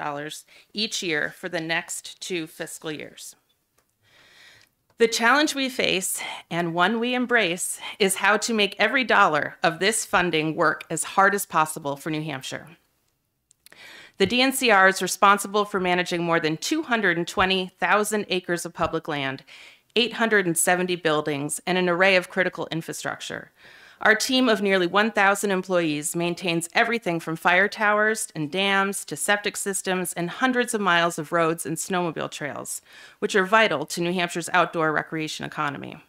each year for the next 2 fiscal years. The challenge we face, and one we embrace, is how to make every dollar of this funding work as hard as possible for New Hampshire. The DNCR is responsible for managing more than 220,000 acres of public land, 870 buildings, and an array of critical infrastructure. Our team of nearly 1,000 employees maintains everything from fire towers and dams to septic systems and hundreds of miles of roads and snowmobile trails, which are vital to New Hampshire's outdoor recreation economy.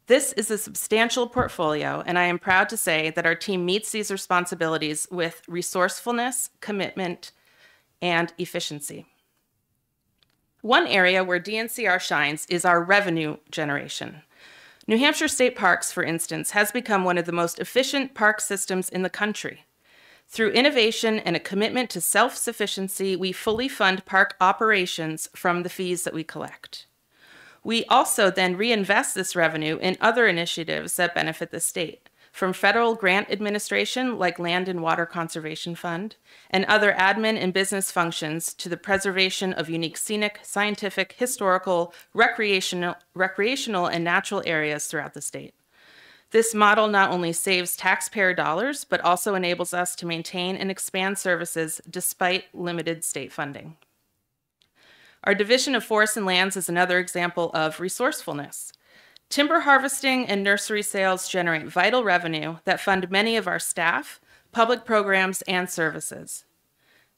This is a substantial portfolio, and I am proud to say that our team meets these responsibilities with resourcefulness, commitment, and efficiency. One area where DNCR shines is our revenue generation. New Hampshire State Parks, for instance, has become one of the most efficient park systems in the country. Through innovation and a commitment to self-sufficiency, we fully fund park operations from the fees that we collect. We also then reinvest this revenue in other initiatives that benefit the state, from federal grant administration like Land and Water Conservation Fund, and other admin and business functions to the preservation of unique scenic, scientific, historical, recreational, and natural areas throughout the state. This model not only saves taxpayer dollars, but also enables us to maintain and expand services despite limited state funding. Our Division of Forests and Lands is another example of resourcefulness. Timber harvesting and nursery sales generate vital revenue that fund many of our staff, public programs, and services.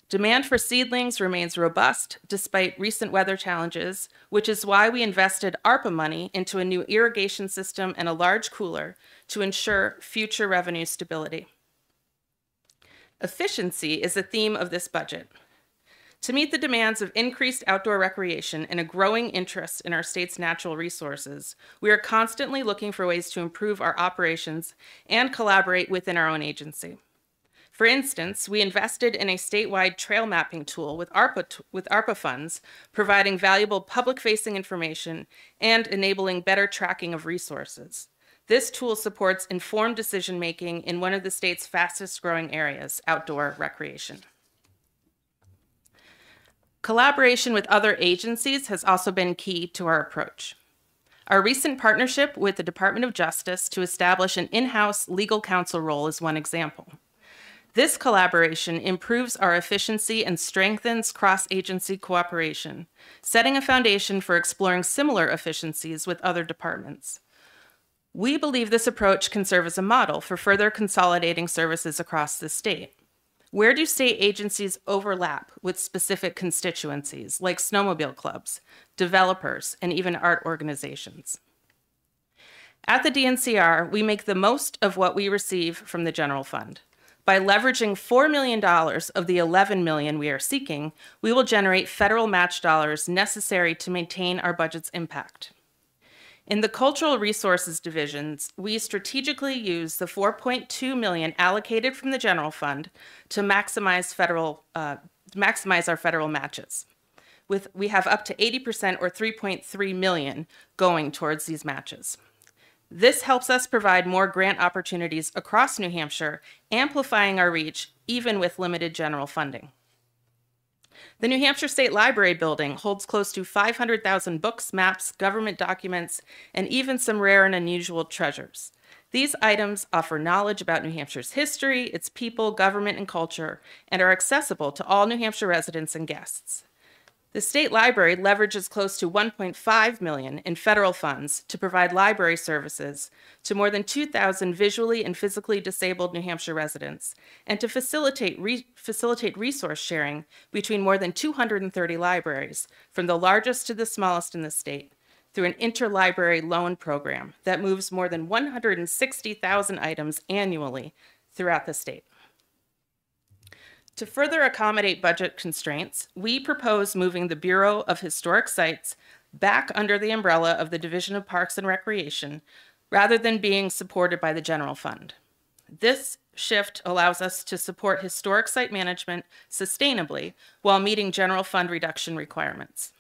Demand for seedlings remains robust despite recent weather challenges, which is why we invested ARPA money into a new irrigation system and a large cooler to ensure future revenue stability. Efficiency is a theme of this budget. To meet the demands of increased outdoor recreation and a growing interest in our state's natural resources, we are constantly looking for ways to improve our operations and collaborate within our own agency. For instance, we invested in a statewide trail mapping tool with ARPA funds, providing valuable public-facing information and enabling better tracking of resources. This tool supports informed decision-making in one of the state's fastest-growing areas, outdoor recreation. Collaboration with other agencies has also been key to our approach. Our recent partnership with the Department of Justice to establish an in-house legal counsel role is one example. This collaboration improves our efficiency and strengthens cross-agency cooperation, setting a foundation for exploring similar efficiencies with other departments. We believe this approach can serve as a model for further consolidating services across the state. Where do state agencies overlap with specific constituencies, like snowmobile clubs, developers, and even art organizations? At the DNCR, we make the most of what we receive from the general fund. By leveraging $4 million of the $11 million we are seeking, we will generate federal match dollars necessary to maintain our budget's impact. In the Cultural Resources divisions, we strategically use the $4.2 million allocated from the general fund to maximize our federal matches. We have up to 80% or $3.3 million going towards these matches. This helps us provide more grant opportunities across New Hampshire, amplifying our reach even with limited general funding. The New Hampshire State Library building holds close to 500,000 books, maps, government documents, and even some rare and unusual treasures. These items offer knowledge about New Hampshire's history, its people, government, and culture, and are accessible to all New Hampshire residents and guests. The state library leverages close to $1.5 million in federal funds to provide library services to more than 2,000 visually and physically disabled New Hampshire residents, and to facilitate resource sharing between more than 230 libraries, from the largest to the smallest in the state, through an interlibrary loan program that moves more than 160,000 items annually throughout the state. To further accommodate budget constraints, we propose moving the Bureau of Historic Sites back under the umbrella of the Division of Parks and Recreation, rather than being supported by the general fund. This shift allows us to support historic site management sustainably while meeting general fund reduction requirements.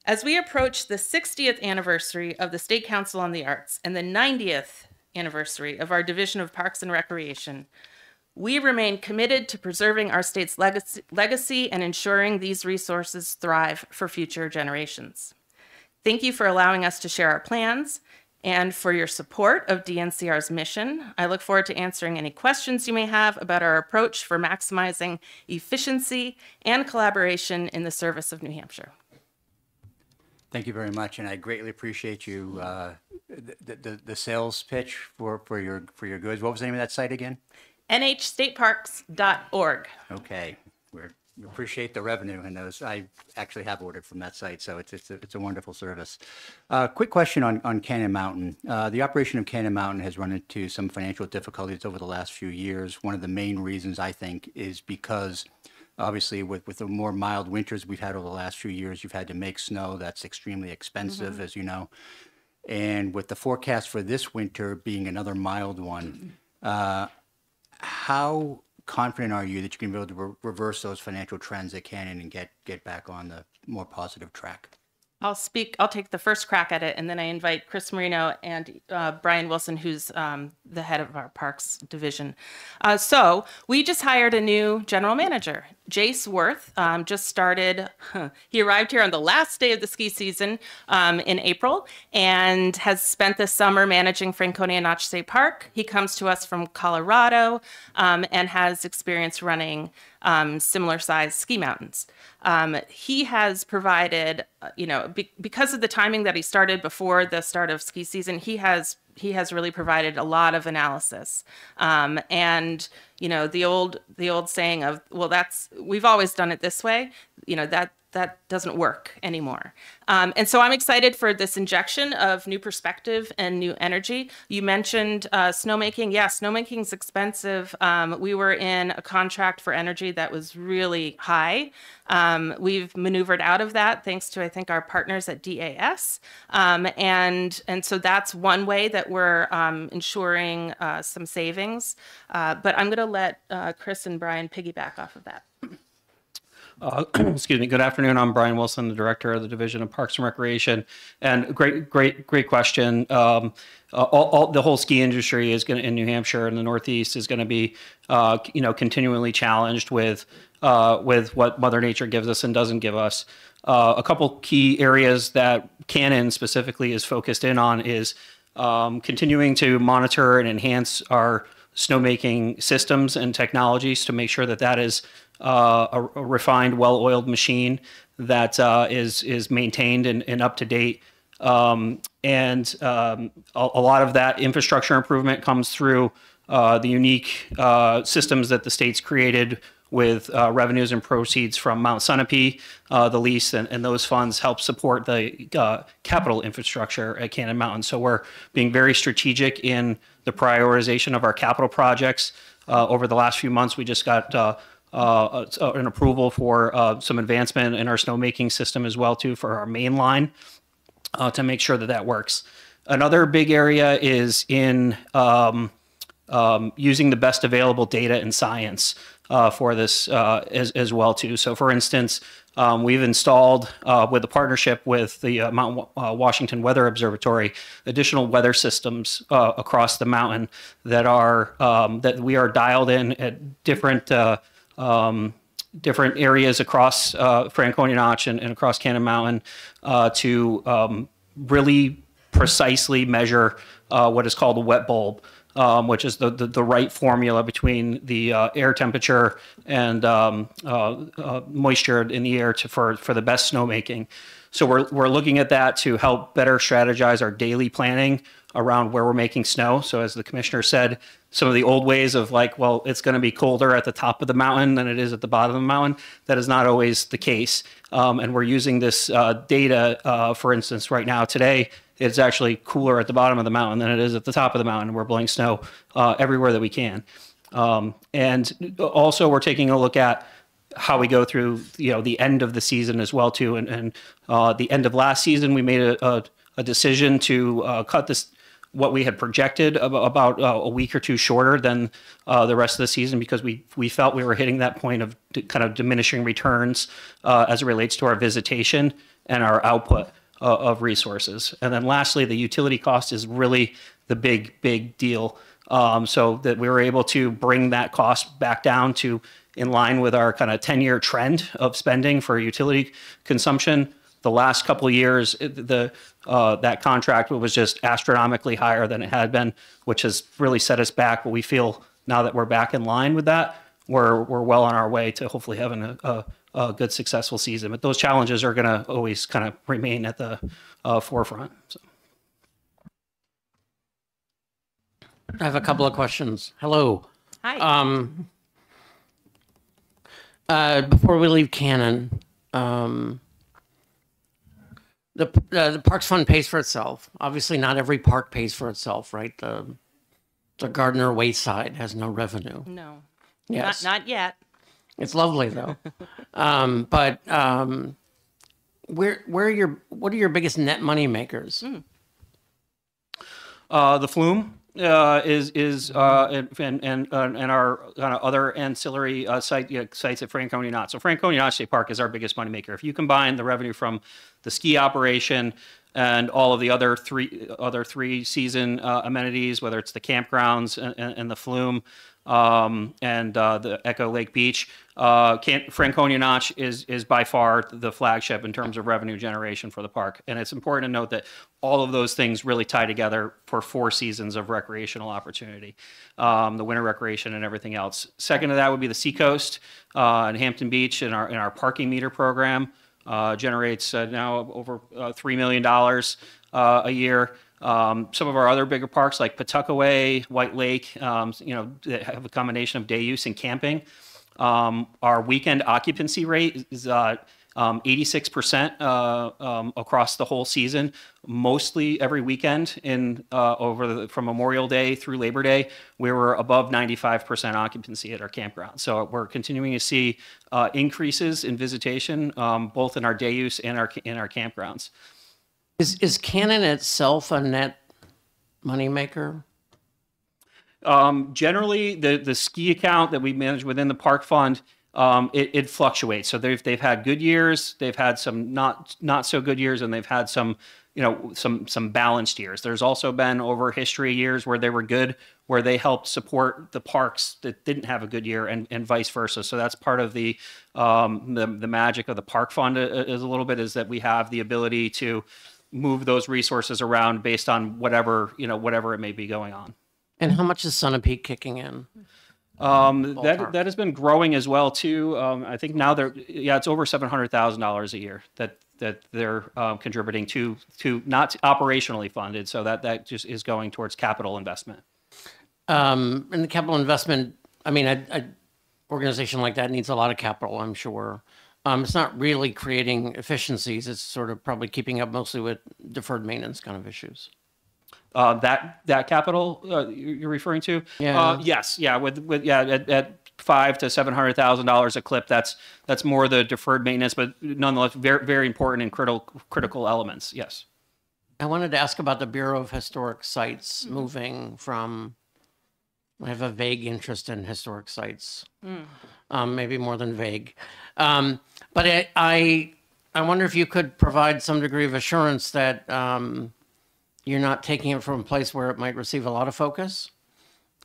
As we approach the 60th anniversary of the State Council on the Arts and the 90th anniversary of our Division of Parks and Recreation, we remain committed to preserving our state's legacy and ensuring these resources thrive for future generations. Thank you for allowing us to share our plans and for your support of DNCR's mission. I look forward to answering any questions you may have about our approach for maximizing efficiency and collaboration in the service of New Hampshire. Thank you very much, and I greatly appreciate you, the sales pitch for your goods. What was the name of that site again? nhstateparks.org. Okay, we appreciate the revenue in those. I actually have ordered from that site, so it's a wonderful service. Quick question on Cannon Mountain. The operation of Cannon Mountain has run into some financial difficulties over the last few years. One of the main reasons, I think, is because obviously with the more mild winters we've had over the last few years, you've had to make snow. That's extremely expensive, as you know. And with the forecast for this winter being another mild one, how confident are you that you can be able to reverse those financial trends at Cannon and get back on the more positive track? I'll take the first crack at it, and then I invite Chris Marino and Brian Wilson, who's the head of our Parks Division. So we just hired a new general manager. Jace Worth just started, he arrived here on the last day of the ski season in April and has spent the summer managing Franconia Notch State Park. He comes to us from Colorado and has experience running similar sized ski mountains. He has provided, because of the timing that he started before the start of ski season, he has really provided a lot of analysis. And the old saying of, well, we've always done it this way, that doesn't work anymore. And so I'm excited for this injection of new perspective and new energy. You mentioned snowmaking. Yeah, snowmaking's expensive. We were in a contract for energy that was really high. We've maneuvered out of that thanks to, I think, our partners at DAS. And so that's one way that we're ensuring some savings. But I'm going to let Chris and Brian piggyback off of that. Excuse me. Good afternoon. I'm Brian Wilson, the director of the Division of Parks and Recreation. And great question. The whole ski industry is going in New Hampshire and the Northeast is going to be, continually challenged with what Mother Nature gives us and doesn't give us. A couple key areas that Cannon specifically is focused in on is continuing to monitor and enhance our snowmaking systems and technologies to make sure that is a refined, well-oiled machine that is maintained and up to date. A lot of that infrastructure improvement comes through the unique systems that the state's created with revenues and proceeds from Mount Sunapee, the lease, and those funds help support the capital infrastructure at Cannon Mountain. So we're being very strategic in the prioritization of our capital projects. Over the last few months, we just got an approval for some advancement in our snowmaking system as well, too, for our main line to make sure that works. Another big area is in using the best available data and science for this as well, too. So, for instance, we've installed, with a partnership with the Mount Washington Weather Observatory, additional weather systems across the mountain that we are dialed in at different areas across Franconia Notch and across Cannon Mountain to really precisely measure what is called a wet bulb. which is the right formula between the air temperature and moisture in the air for the best snowmaking. So we're looking at that to help better strategize our daily planning around where we're making snow. So as the commissioner said, some of the old ways of like, well, it's going to be colder at the top of the mountain than it is at the bottom of the mountain, that is not always the case. And we're using this data, for instance, right now today, it's actually cooler at the bottom of the mountain than it is at the top of the mountain. We're blowing snow everywhere that we can. And also we're taking a look at how we go through, the end of the season as well too. And the end of last season, we made a decision to cut this, what we had projected about a week or two shorter than the rest of the season, because we felt we were hitting that point of kind of diminishing returns as it relates to our visitation and our output of resources. And then lastly, the utility cost is really the big deal. So that we were able to bring that cost back down to in line with our kind of 10-year trend of spending for utility consumption. The last couple of years, that contract was just astronomically higher than it had been, which has really set us back. But we feel now that we're back in line with that, we're well on our way to hopefully having a good, successful season. But those challenges are going to always kind of remain at the forefront. So. I have a couple of questions. Hello. Hi. Before we leave Cannon, the Parks Fund pays for itself. Obviously, not every park pays for itself, right? The Gardner Wayside has no revenue. No. Yes. Not yet. It's lovely though. What are your biggest net money makers? The Flume and our kind of other ancillary sites at Franconia Notch. So Franconia Notch State Park is our biggest moneymaker. If you combine the revenue from the ski operation and all of the other three season amenities, whether it's the campgrounds and the Flume and the Echo Lake Beach, Franconia Notch is by far the flagship in terms of revenue generation for the park. And it's important to note that all of those things really tie together for 4 seasons of recreational opportunity, the winter recreation and everything else. Second to that would be the Seacoast and Hampton Beach in our parking meter program. Generates now over $3 million a year. Some of our other bigger parks like Pawtuckaway, White Lake, that have a combination of day use and camping. Our weekend occupancy rate is 86% across the whole season. Mostly every weekend from Memorial Day through Labor Day, we were above 95% occupancy at our campground. So we're continuing to see increases in visitation, both in our day use and in our campgrounds. Is Cannon itself a net moneymaker? Generally, the ski account that we manage within the park fund, it fluctuates. So they've had good years, they've had some not so good years, and they've had some balanced years. There's also been over history years where they were good, where they helped support the parks that didn't have a good year, and vice versa. So that's part of the magic of the park fund is a little bit, is that we have the ability to move those resources around based on whatever it may be going on. And how much is Sunapee kicking in? That has been growing as well too. I think now it's over $700,000 a year that they're contributing to not operationally funded. So that just is going towards capital investment. And the capital investment, I mean, an organization like that needs a lot of capital, I'm sure. It's not really creating efficiencies. It's sort of probably keeping up mostly with deferred maintenance kind of issues. That capital you're referring to? Yeah. Yes. Yeah. At $500,000 to $700,000 a clip, that's more the deferred maintenance, but nonetheless very, very important and critical elements. Yes. I wanted to ask about the Bureau of Historic Sites moving from. I have a vague interest in historic sites, maybe more than vague. But I wonder if you could provide some degree of assurance that you're not taking it from a place where it might receive a lot of focus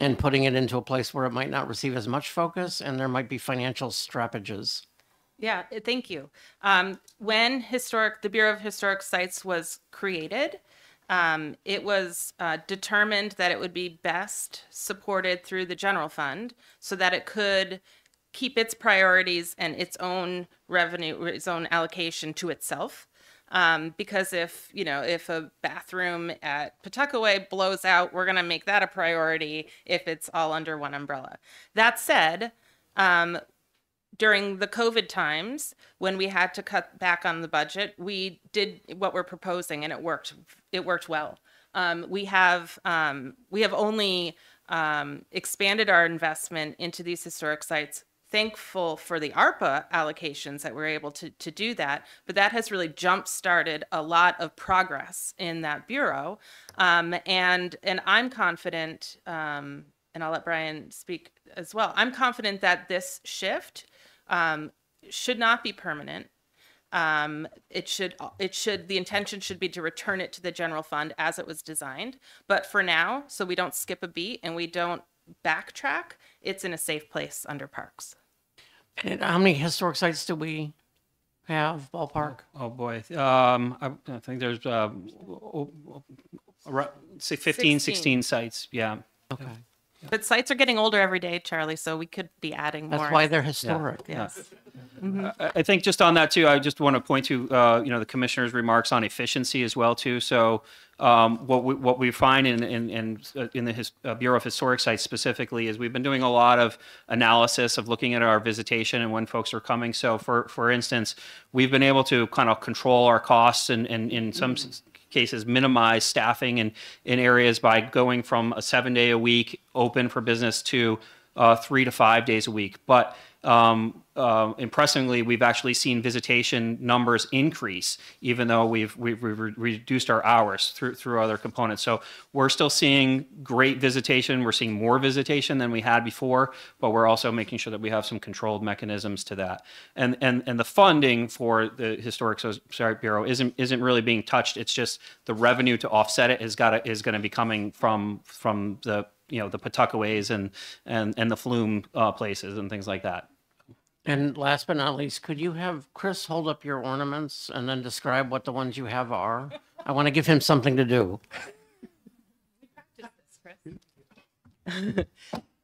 and putting it into a place where it might not receive as much focus, and there might be financial strappages. Yeah, thank you. When the Bureau of Historic Sites was created, It was determined that it would be best supported through the general fund so that it could keep its priorities and its own revenue, its own allocation to itself. Because if a bathroom at Pawtuckaway blows out, we're going to make that a priority if it's all under one umbrella. That said, during the COVID times, when we had to cut back on the budget, we did what we're proposing, and it worked. It worked well. We have only expanded our investment into these historic sites. Thankful for the ARPA allocations that we're able to do that, but that has really jump-started a lot of progress in that bureau, and I'm confident, and I'll let Brian speak as well. I'm confident that this shift should not be permanent. The intention should be to return it to the general fund as it was designed. But for now, so we don't skip a beat and we don't backtrack, it's in a safe place under parks. And how many historic sites do we have, ballpark? Oh, boy. I think there's around, say 15, 16 sites. Yeah. Okay. But sites are getting older every day, Charlie, so we could be adding more. That's why they're historic. Yes. I think just on that too, I just want to point to the commissioner's remarks on efficiency as well too. So what we find in the Bureau of Historic Sites specifically is we've been doing a lot of analysis of looking at our visitation and when folks are coming. So for instance, we've been able to kind of control our costs and in some cases minimize staffing in areas by going from a 7-day a week open for business to 3 to 5 days a week. But impressively, we've actually seen visitation numbers increase, even though we've reduced our hours through other components. So we're still seeing great visitation. We're seeing more visitation than we had before, but we're also making sure that we have some controlled mechanisms to that. And the funding for the Historic Site Bureau isn't really being touched. It's just the revenue to offset it is going to be coming from the the Pawtuckaways and the Flume places and things like that. And last but not least, could you have Chris hold up your ornaments and then describe what the ones you have are? I want to give him something to do.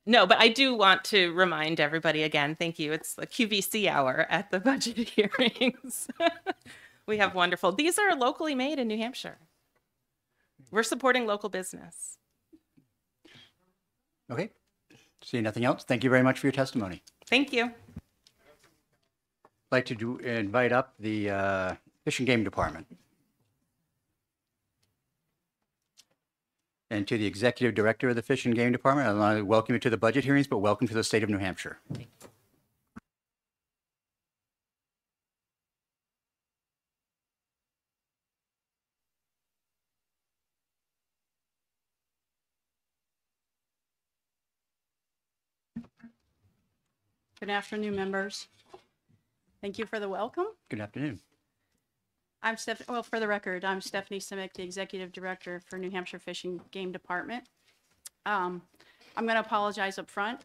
No, but I do want to remind everybody again, thank you. It's the QVC hour at the budget hearings. We have wonderful, these are locally made in New Hampshire. We're supporting local business. Okay. Seeing nothing else, thank you very much for your testimony. Thank you. I'd like to invite up the Fish and Game Department. And to the Executive Director of the Fish and Game Department, I want to welcome you to the budget hearings, but welcome to the state of New Hampshire. Good afternoon, members. Thank you for the welcome. Good afternoon. I'm well, for the record, I'm Stephanie Simic, the Executive Director for New Hampshire Fish and Game Department. I'm going to apologize up front.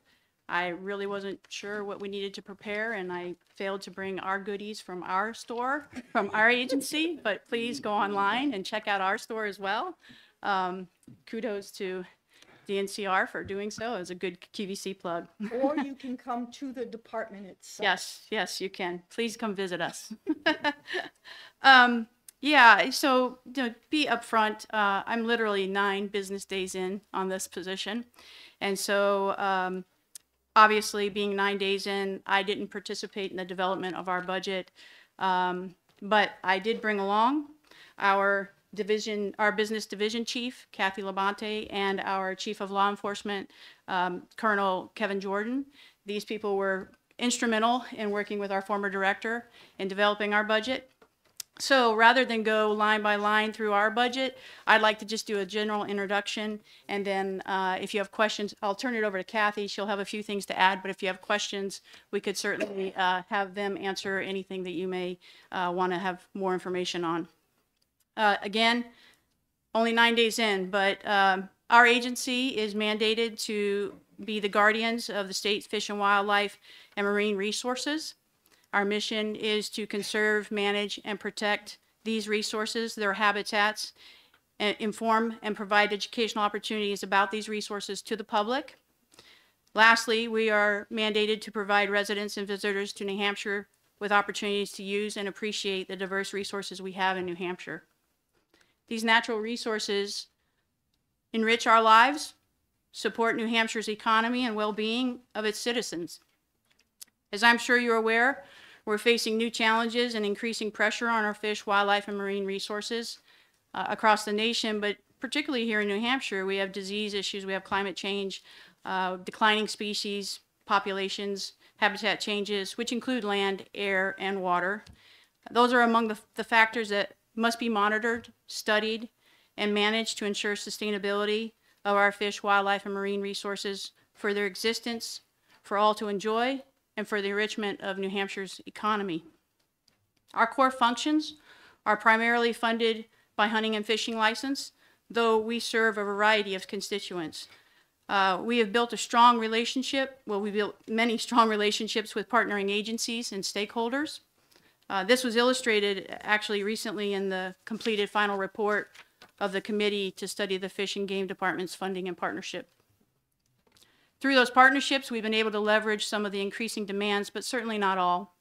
I really wasn't sure what we needed to prepare, and I failed to bring our goodies from our store, from our agency, but please go online and check out our store as well. Kudos to DNCR for doing so. It was a good QVC plug. Or you can come to the department itself. Yes, you can. Please come visit us. Yeah, so to be upfront, I'm literally 9 business days in on this position. And so obviously being 9 days in, I didn't participate in the development of our budget, but I did bring along our business division chief, Kathy Labonte, and our chief of law enforcement, Colonel Kevin Jordan. These people were instrumental in working with our former director in developing our budget. So rather than go line by line through our budget, I'd like to just do a general introduction. And then if you have questions, I'll turn it over to Kathy. She'll have a few things to add, but if you have questions, we could certainly have them answer anything that you may want to have more information on. Again, only 9 days in, but our agency is mandated to be the guardians of the state's fish and wildlife and marine resources. Our mission is to conserve, manage, and protect these resources, their habitats, inform and provide educational opportunities about these resources to the public. Lastly, we are mandated to provide residents and visitors to New Hampshire with opportunities to use and appreciate the diverse resources we have in New Hampshire. These natural resources enrich our lives, support New Hampshire's economy and well-being of its citizens. As I'm sure you're aware, we're facing new challenges and increasing pressure on our fish, wildlife, and marine resources across the nation, but particularly here in New Hampshire, we have disease issues, we have climate change, declining species, populations, habitat changes, which include land, air, and water. Those are among the factors that must be monitored, studied, and managed to ensure sustainability of our fish, wildlife, and marine resources for their existence, for all to enjoy, and for the enrichment of New Hampshire's economy. Our core functions are primarily funded by hunting and fishing license, though we serve a variety of constituents. We have built a strong relationship, we built many strong relationships with partnering agencies and stakeholders. This was illustrated actually recently in the completed final report of the committee to study the Fish and Game Department's funding and partnership. Through those partnerships, we've been able to leverage some of the increasing demands, but certainly not all.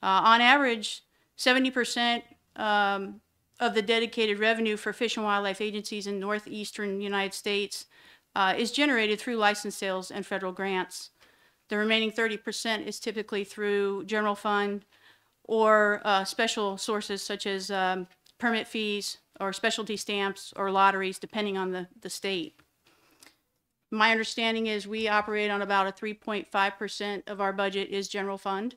On average, 70% of the dedicated revenue for fish and wildlife agencies in northeastern United States is generated through license sales and federal grants. The remaining 30% is typically through general fund or special sources such as permit fees or specialty stamps or lotteries, depending on the state. My understanding is we operate on about a 3.5% of our budget is general fund.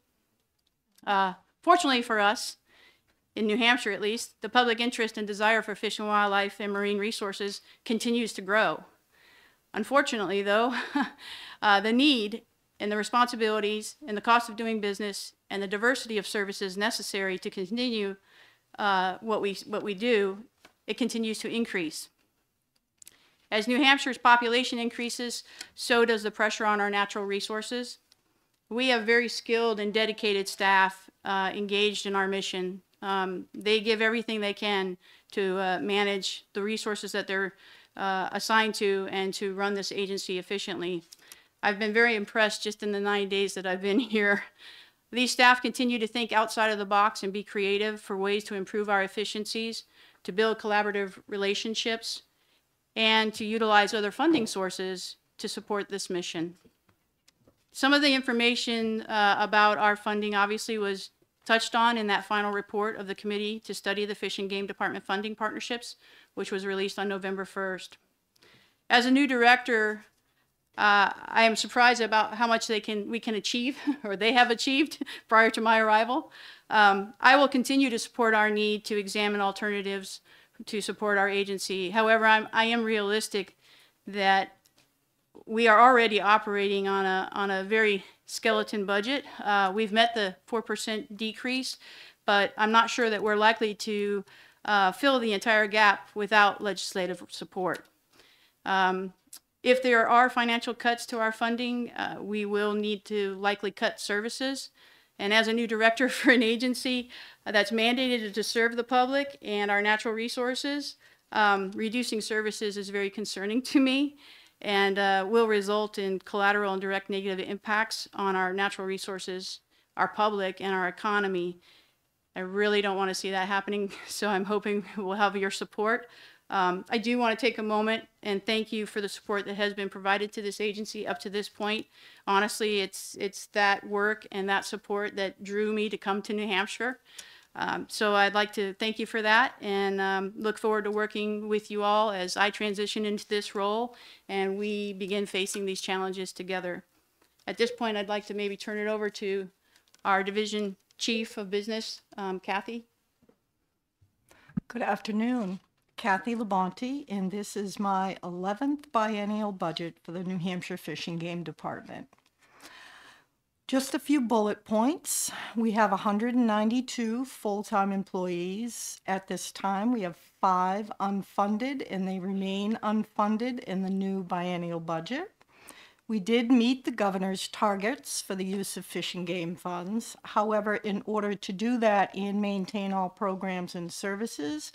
Fortunately for us, in New Hampshire at least, the public interest and desire for fish and wildlife and marine resources continues to grow. Unfortunately, though, the need and the responsibilities and the cost of doing business and the diversity of services necessary to continue what we do, it continues to increase. As New Hampshire's population increases, so does the pressure on our natural resources. We have very skilled and dedicated staff engaged in our mission. They give everything they can to manage the resources that they're assigned to and to run this agency efficiently. I've been very impressed just in the 9 days that I've been here. These staff continue to think outside of the box and be creative for ways to improve our efficiencies, to build collaborative relationships, and to utilize other funding sources to support this mission. Some of the information about our funding obviously was touched on in that final report of the committee to study the Fish and Game Department funding partnerships, which was released on November 1st. As a new director, I am surprised about how much we can achieve, or they have achieved prior to my arrival. I will continue to support our need to examine alternatives to support our agency. However, I am realistic that we are already operating on a very skeleton budget. We've met the 4% decrease, but I'm not sure that we're likely to fill the entire gap without legislative support. If there are financial cuts to our funding, we will need to likely cut services. And as a new director for an agency that's mandated to serve the public and our natural resources, reducing services is very concerning to me and will result in collateral and direct negative impacts on our natural resources, our public, and our economy. I really don't want to see that happening, so I'm hoping we'll have your support. I do want to take a moment and thank you for the support that has been provided to this agency up to this point. Honestly, it's that work and that support that drew me to come to New Hampshire. So I'd like to thank you for that and look forward to working with you all as I transition into this role and we begin facing these challenges together. At this point, I'd like to maybe turn it over to our Division Chief of Business, Kathy. Good afternoon. Kathy Labonte, and this is my 11th biennial budget for the New Hampshire Fish and Game Department. Just a few bullet points. We have 192 full-time employees. At this time, we have 5 unfunded, and they remain unfunded in the new biennial budget. We did meet the governor's targets for the use of fish and game funds. However, in order to do that and maintain all programs and services,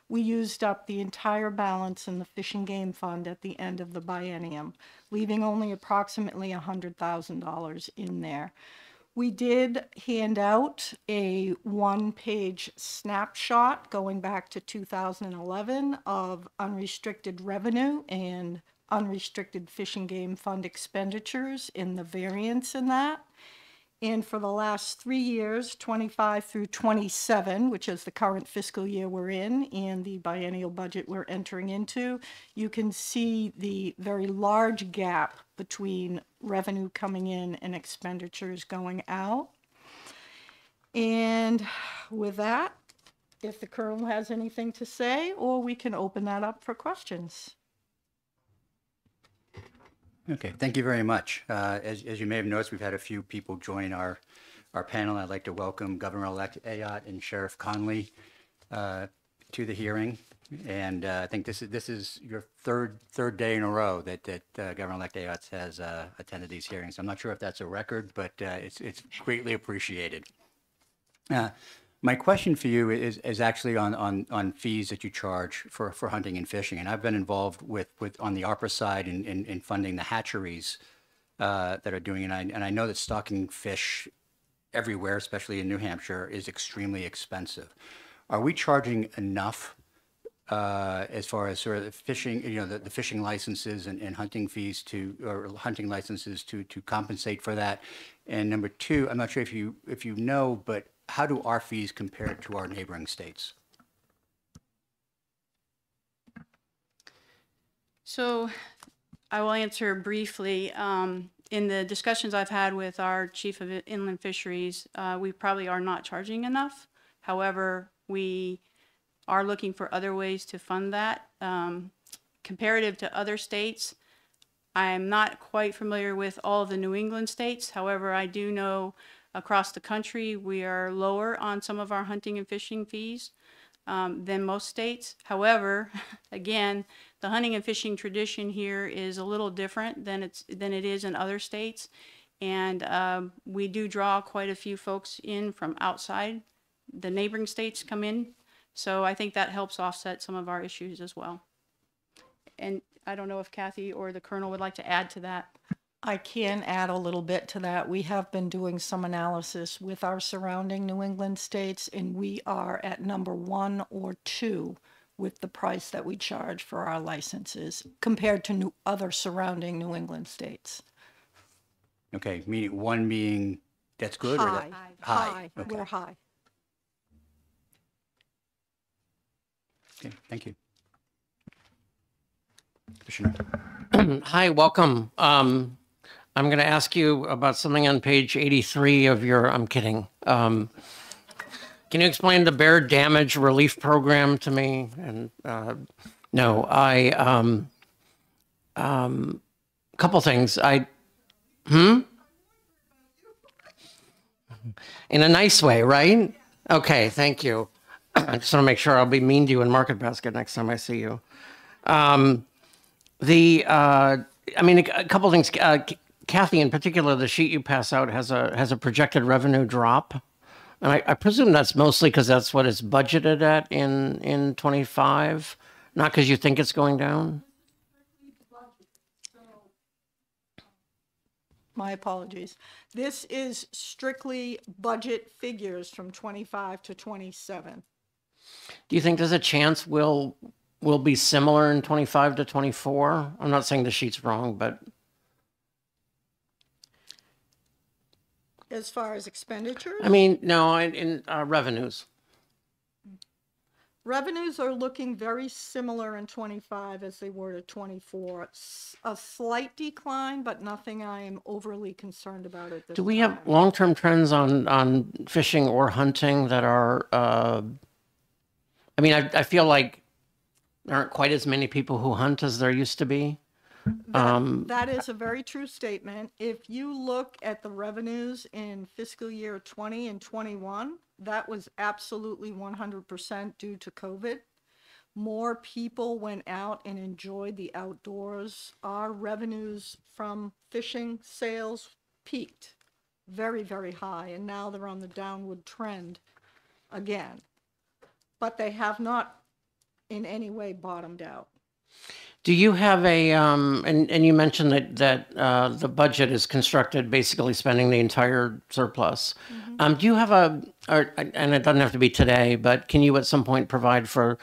we used up the entire balance in the Fish and Game Fund at the end of the biennium, leaving only approximately $100,000 in there. We did hand out a one-page snapshot going back to 2011 of unrestricted revenue and unrestricted Fish and Game Fund expenditures in the variance in that. And for the last 3 years, 25 through 27, which is the current fiscal year we're in and the biennial budget we're entering into, you can see the very large gap between revenue coming in and expenditures going out. And with that, if the Colonel has anything to say, or we can open that up for questions. Okay, thank you very much. As you may have noticed, we've had a few people join our panel. I'd like to welcome Governor-elect Ayotte and Sheriff Conley to the hearing. And I think this is your third day in a row that Governor-elect Ayotte has attended these hearings. I'm not sure if that's a record, but it's greatly appreciated. My question for you is actually on fees that you charge for hunting and fishing. And I've been involved with on the ARPA side in funding the hatcheries that are doing it. And I know that stocking fish everywhere, especially in New Hampshire, is extremely expensive. Are we charging enough as far as sort of the fishing, the fishing licenses and hunting fees or hunting licenses to compensate for that? And number two, I'm not sure if you know, but how do our fees compare to our neighboring states? So I will answer briefly. In the discussions I've had with our chief of inland fisheries, we probably are not charging enough. However, we are looking for other ways to fund that. Comparative to other states, I'm not quite familiar with all of the New England states. However, I do know across the country, we are lower on some of our hunting and fishing fees than most states. However, again, the hunting and fishing tradition here is a little different than it is in other states. And we do draw quite a few folks in from outside. The neighboring states come in. So I think that helps offset some of our issues as well. And I don't know if Kathy or the Colonel would like to add to that. I can add a little bit to that. We have been doing some analysis with our surrounding New England states, and we are at number 1 or 2 with the price that we charge for our licenses compared to other surrounding New England states. Okay, meaning one being that's good? High. Or that, High. Okay. We're high. Okay, thank you. Commissioner. Hi, welcome. I'm going to ask you about something on page 83 of your, I'm kidding. Can you explain the bear damage relief program to me? And no, couple things. In a nice way, right? Okay, thank you. I just want to make sure I'll be mean to you in Market Basket next time I see you. A couple things. Kathy, in particular, the sheet you pass out has a projected revenue drop, and I presume that's mostly because that's what it's budgeted at in 25, not because you think it's going down. My apologies. This is strictly budget figures from 25 to 27. Do you think there's a chance we'll be similar in 25 to 24? I'm not saying the sheet's wrong, but As far as expenditures? I mean, no, in revenues. Revenues are looking very similar in 25 as they were to 24. It's a slight decline, but nothing I am overly concerned about at this time. Do we have long-term trends on fishing or hunting that are, I feel like there aren't quite as many people who hunt as there used to be. That is a very true statement. If you look at the revenues in fiscal year 20 and 21, that was absolutely 100% due to COVID. More people went out and enjoyed the outdoors. Our revenues from fishing sales peaked very, very high, and now they're on the downward trend again. But they have not in any way bottomed out. Do you have a, and you mentioned that the budget is constructed basically spending the entire surplus. Do you have and it doesn't have to be today, but can you at some point provide for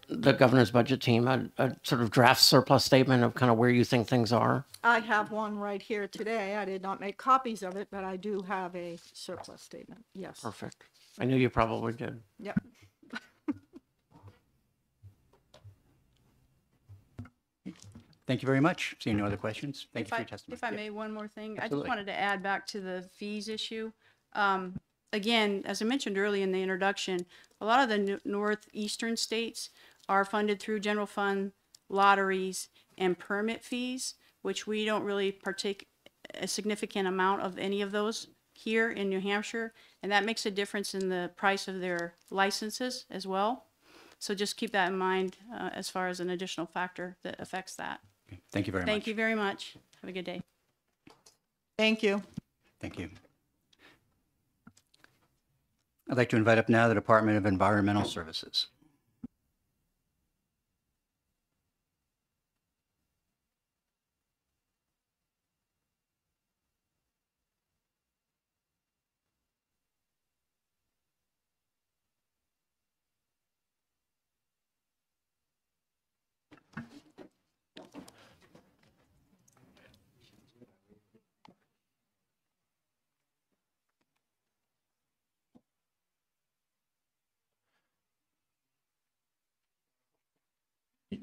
the governor's budget team a sort of draft surplus statement of kind of where you think things are? I have one right here today. I did not make copies of it, but I do have a surplus statement. Yes. Perfect. I knew you probably did. Yep. Thank you very much. Seeing no other questions, thank you for your testimony. If I may, one more thing. I just Absolutely. wanted to add back to the fees issue. Again, as I mentioned earlier in the introduction, a lot of the northeastern states are funded through general fund lotteries and permit fees, which we don't really partake a significant amount of any of those here in New Hampshire, and that makes a difference in the price of their licenses as well. So just keep that in mind as far as an additional factor that affects that. Thank you very much. Thank you very much. Have a good day. Thank you. Thank you. I'd like to invite up now the Department of Environmental Services.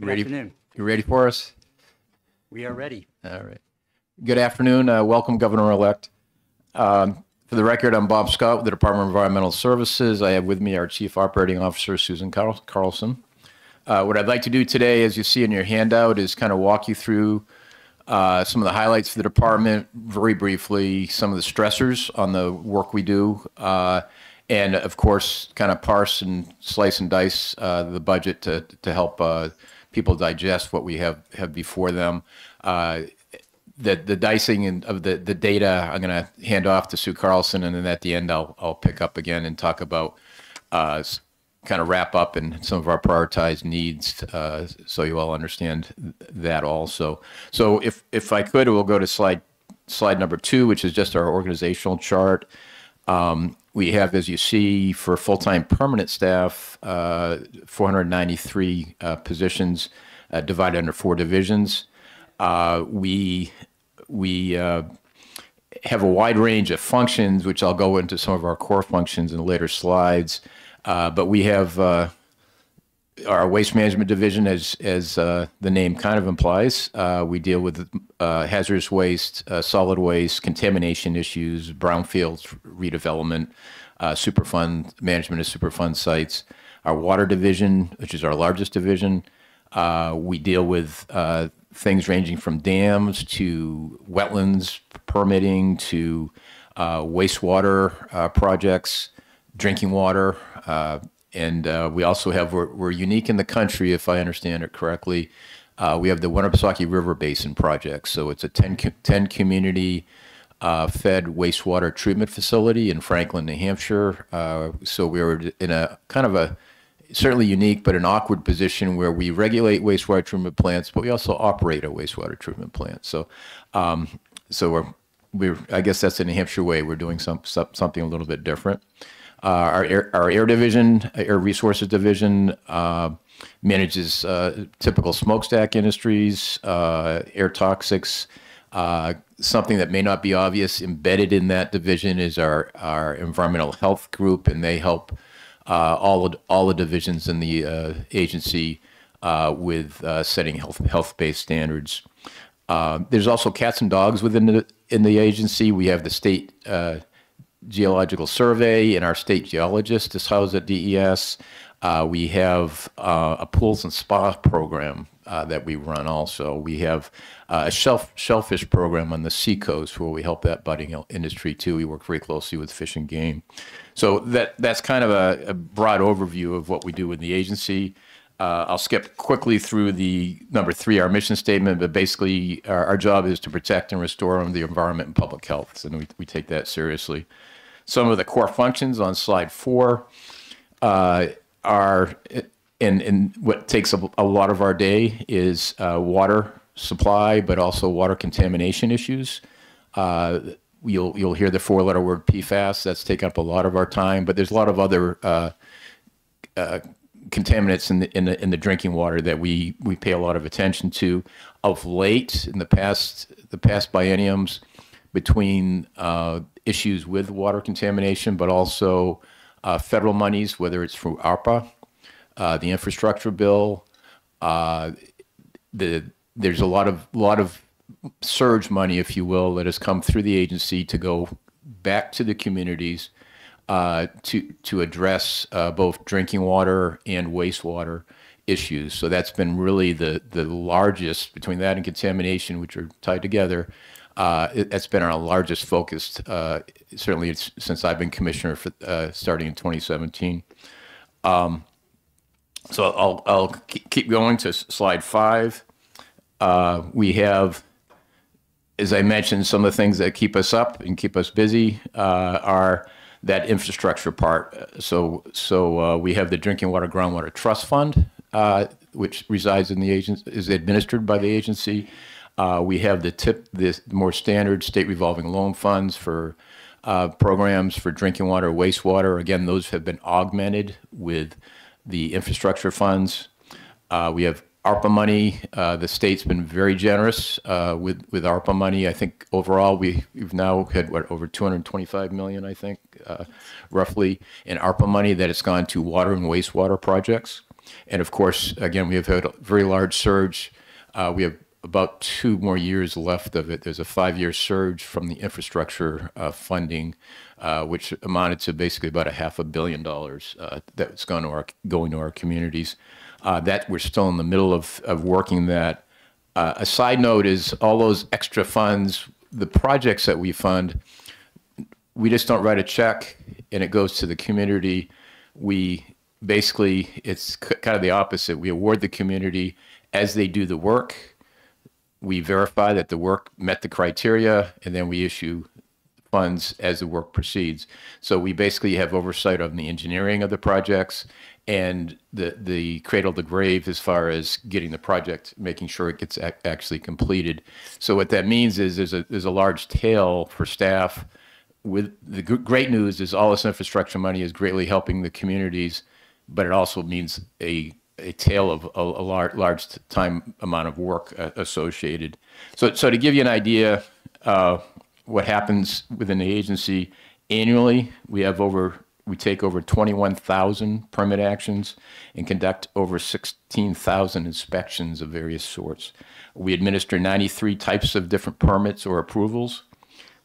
Good afternoon. You ready for us? We are ready. All right. Good afternoon. Welcome, Governor-elect. For the record, I'm Bob Scott with the Department of Environmental Services. I have with me our Chief Operating Officer, Susan Carlson. What I'd like to do today, as you see in your handout, is kind of walk you through some of the highlights for the department, very briefly, some of the stressors on the work we do, and of course, kind of parse and slice and dice the budget to help people digest what we have before them. The dicing of the data, I'm going to hand off to Sue Carlson, and then at the end, I'll pick up again and talk about kind of wrap up in some of our prioritized needs, so you all understand that also. So if I could, we'll go to slide number 2, which is just our organizational chart. We have, as you see, for full-time permanent staff, 493 positions divided under 4 divisions. We have a wide range of functions, which I'll go into some of our core functions in later slides. But we have our waste management division, as the name kind of implies. We deal with hazardous waste, solid waste, contamination issues, brownfields redevelopment, Superfund management of Superfund sites. Our water division, which is our largest division, we deal with things ranging from dams to wetlands permitting to wastewater projects, drinking water. And we also have, we're unique in the country, if I understand it correctly. We have the Winnipesaukee River Basin Project. So it's a 10 community fed wastewater treatment facility in Franklin, New Hampshire. So we were in a kind of a certainly unique but an awkward position where we regulate wastewater treatment plants, but we also operate a wastewater treatment plant. So we're I guess that's the New Hampshire way. We're doing something a little bit different. Our air division, air resources division, manages typical smokestack industries, air toxics. Something that may not be obvious embedded in that division is our environmental health group, and they help all the divisions in the agency with setting health-based standards. There's also cats and dogs within the agency. We have the state Geological Survey, and our state geologist is housed at DES. We have a pools and spa program that we run also. We have a shellfish program on the seacoast where we help that budding industry too. We work very closely with Fish and Game. So that's kind of a broad overview of what we do in the agency. I'll skip quickly through the number 3, our mission statement, but basically our job is to protect and restore the environment and public health, and we take that seriously. Some of the core functions on slide 4 are, and and what takes a lot of our day is water supply, but also water contamination issues. You'll hear the four-letter word PFAS. That's taken up a lot of our time, but there's a lot of other contaminants in the drinking water that we pay a lot of attention to. Of late, in the past bienniums, between issues with water contamination, but also federal monies, whether it's through ARPA, the infrastructure bill, there's a lot of surge money, if you will, that has come through the agency to go back to the communities to address both drinking water and wastewater issues. So that's been really the largest, between that and contamination, which are tied together. That's been our largest focus, certainly since I've been commissioner, starting in 2017. So I'll keep going to slide 5. We have, as I mentioned, some of the things that keep us up and keep us busy are that infrastructure part. So we have the Drinking Water Groundwater Trust Fund, which resides in the agency, is administered by the agency. We have the more standard state revolving loan funds for programs for drinking water, wastewater. Again, those have been augmented with the infrastructure funds. We have ARPA money. The state's been very generous with ARPA money. I think overall we've now had over 225 million, I think, roughly, in ARPA money that has gone to water and wastewater projects. And of course, again, we have had a very large surge. We have about 2 more years left of it. There's a 5-year surge from the infrastructure funding, which amounted to basically about $500 million that's going to our communities. That we're still in the middle of working that. A side note is all those extra funds, the projects that we fund, we just don't write a check and it goes to the community. We basically, it's kind of the opposite. We award the community as they do the work. We verify that the work met the criteria, and then we issue funds as the work proceeds. So we basically have oversight of the engineering of the projects and the cradle to grave as far as getting the project, making sure it gets actually completed. So what that means is there's a large tail for staff. With the great news is all this infrastructure money is greatly helping the communities, but it also means a tail of a large time amount of work associated. So to give you an idea, what happens within the agency annually, we take over 21,000 permit actions and conduct over 16,000 inspections of various sorts. We administer 93 types of different permits or approvals.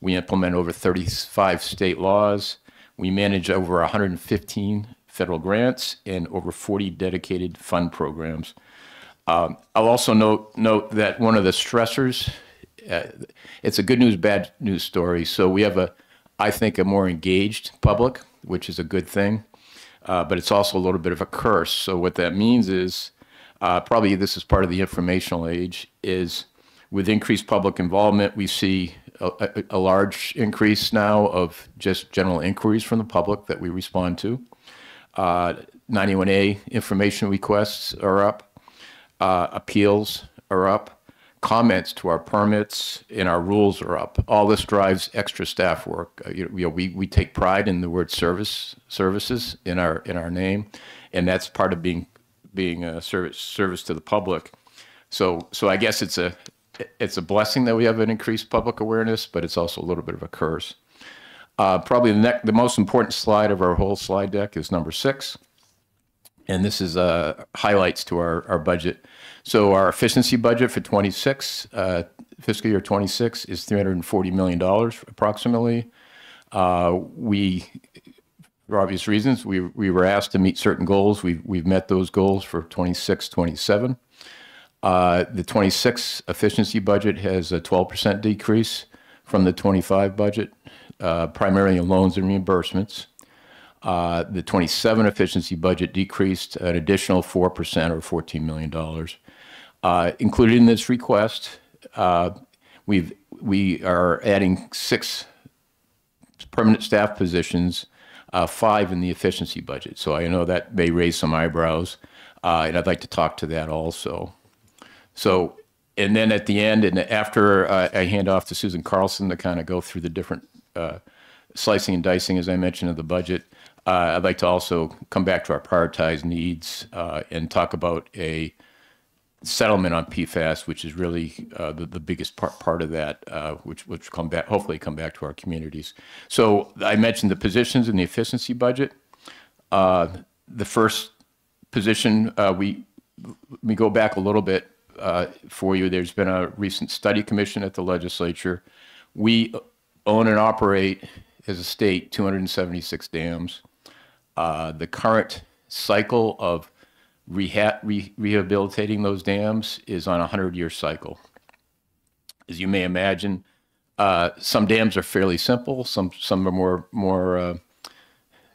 We implement over 35 state laws. We manage over 115 federal grants and over 40 dedicated fund programs. I'll also note that one of the stressors, it's a good news, bad news story. So we have I think, a more engaged public, which is a good thing, but it's also a little bit of a curse. So what that means is, probably this is part of the informational age, is with increased public involvement, we see a large increase now of just general inquiries from the public that we respond to. 91A information requests are up, appeals are up, comments to our permits and our rules are up. All this drives extra staff work. We take pride in the word services in our name, and that's part of being a service to the public. So I guess it's a blessing that we have an increased public awareness, but it's also a little bit of a curse. Probably the most important slide of our whole slide deck is number 6. And this is highlights to our budget. So our efficiency budget for 26, fiscal year 26, is $340 million approximately. For obvious reasons, we were asked to meet certain goals. We've met those goals for 26, 27. The 26 efficiency budget has a 12% decrease from the 25 budget, primarily in loans and reimbursements. The 27 efficiency budget decreased an additional 4% or $14 million. Included in this request, we are adding 6 permanent staff positions, 5 in the efficiency budget. So I know that may raise some eyebrows. and I'd like to talk to that also. So, and then at the end, and after I hand off to Susan Carlson to kind of go through the different slicing and dicing, as I mentioned, of the budget, I'd like to also come back to our prioritized needs and talk about a settlement on PFAS, which is really the biggest part of that, which hopefully come back to our communities. So I mentioned the positions in the efficiency budget. The first position, we go back a little bit for you. There's been a recent study commission at the legislature. We own and operate as a state 276 dams. The current cycle of rehabilitating those dams is on a 100-year cycle. As you may imagine, some dams are fairly simple. Some are more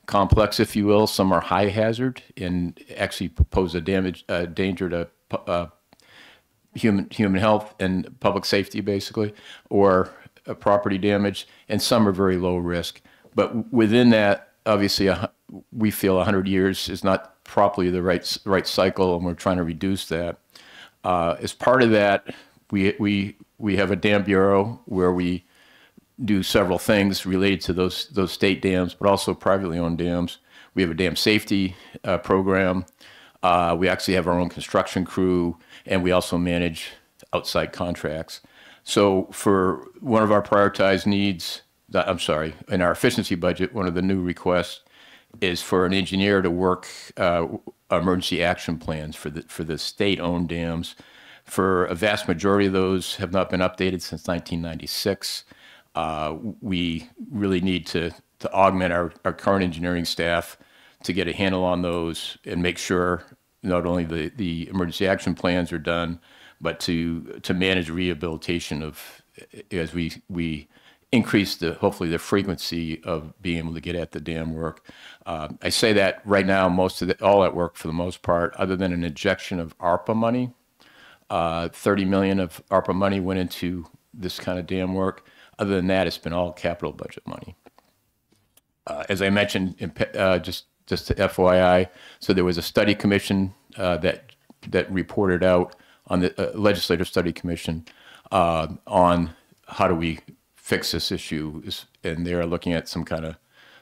complex, if you will. Some are high hazard and actually pose a danger to human health and public safety, basically, or property damage. And some are very low risk. But within that, obviously, we feel 100 years is not properly the right cycle, and we're trying to reduce that. As part of that, we have a dam bureau where we do several things related to those state dams, but also privately owned dams. We have a dam safety program. We actually have our own construction crew, and we also manage outside contracts. So for one of our prioritized needs, in our efficiency budget, one of the new requests is for an engineer to work emergency action plans for the state-owned dams. For a vast majority of those have not been updated since 1996. We really need to augment our current engineering staff to get a handle on those and make sure not only the emergency action plans are done, but to manage rehabilitation as we increase hopefully the frequency of being able to get at the dam work. I say that right now, all that work for the most part, other than an injection of ARPA money, 30 million of ARPA money went into this kind of dam work. Other than that, it's been all capital budget money. As I mentioned, just to FYI, so there was a study commission that reported out on the legislative study commission on how do we fix this issue, and they're looking at some kind of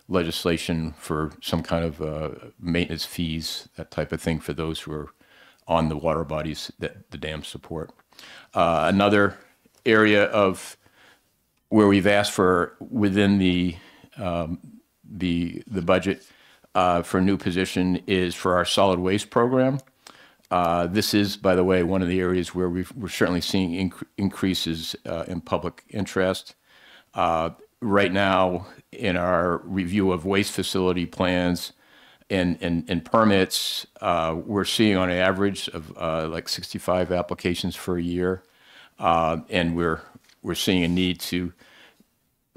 legislation for some kind of maintenance fees, that type of thing for those who are on the water bodies that the dams support. Another area of where we've asked for within the budget for a new position is for our solid waste program. This is, by the way, one of the areas where we're certainly seeing increases in public interest. Right now, in our review of waste facility plans and permits, we're seeing on average of like 65 applications for a year, and we're seeing a need to,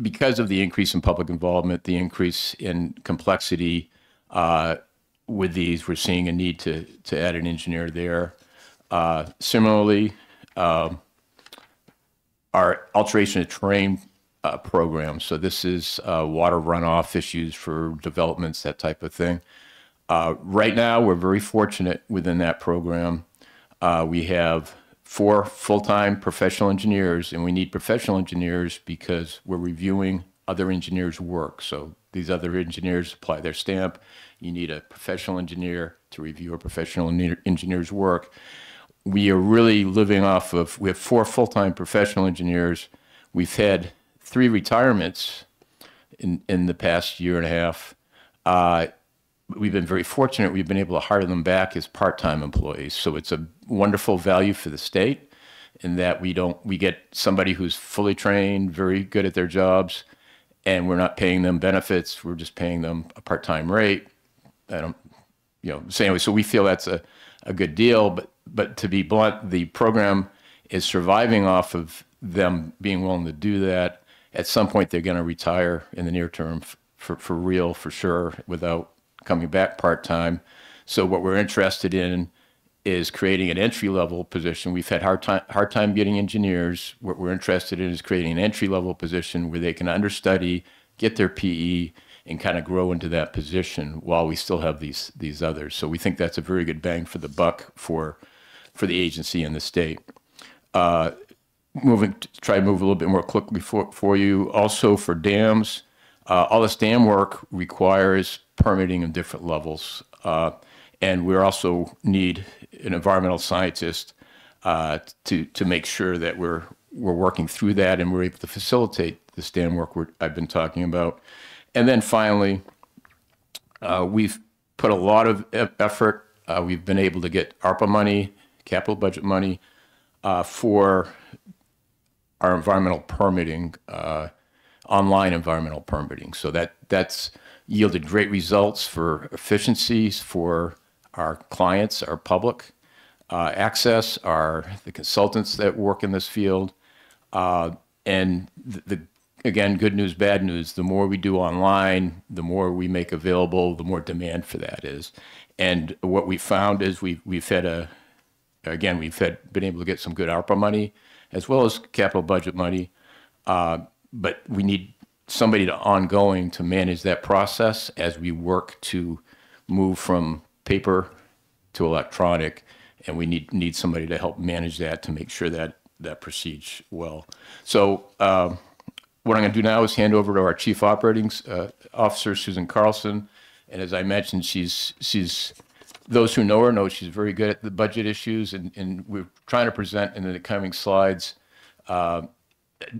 because of the increase in public involvement, the increase in complexity with these, we're seeing a need to add an engineer there. Similarly, our alteration of terrain program. So this is water runoff issues for developments, that type of thing. Right now, we're very fortunate within that program. We have 4 full-time professional engineers, and we need professional engineers because we're reviewing other engineers' work. So these other engineers apply their stamp. You need a professional engineer to review a professional engineer's work. We are really living off of, we have 4 full-time professional engineers. We've had 3 retirements in the past year and a half. We've been very fortunate. We've been able to hire them back as part-time employees. So it's a wonderful value for the state in that we get somebody who's fully trained, very good at their jobs, and we're not paying them benefits. We're just paying them a part-time rate. So anyway, so we feel that's a good deal. But to be blunt, the program is surviving off of them being willing to do that. At some point, they're going to retire in the near term for real, for sure, without coming back part-time. So what we're interested in is creating an entry-level position. We've had hard time getting engineers. What we're interested in is creating an entry-level position where they can understudy, get their PE, and kind of grow into that position while we still have these others. So we think that's a very good bang for the buck for the agency and the state. Try to move a little bit more quickly for you. Also for dams, all this dam work requires permitting of different levels. And we also need an environmental scientist to make sure that we're working through that and we're able to facilitate this dam work I've been talking about. And then finally, we've put a lot of effort. We've been able to get ARPA money, capital budget money, for our environmental permitting, online environmental permitting. So that's yielded great results for efficiencies for our clients, our public access, the consultants that work in this field. And again, good news, bad news, the more we do online, the more we make available, the more demand for that is. And what we found is we've been able to get some good ARPA money as well as capital budget money. But we need somebody ongoing to manage that process as we work to move from paper to electronic. And we need somebody to help manage that to make sure that proceeds well. So what I'm going to do now is hand over to our Chief Operating Officer, Susan Carlson. And as I mentioned, she's those who know her know she's very good at the budget issues, and we're trying to present in the coming slides,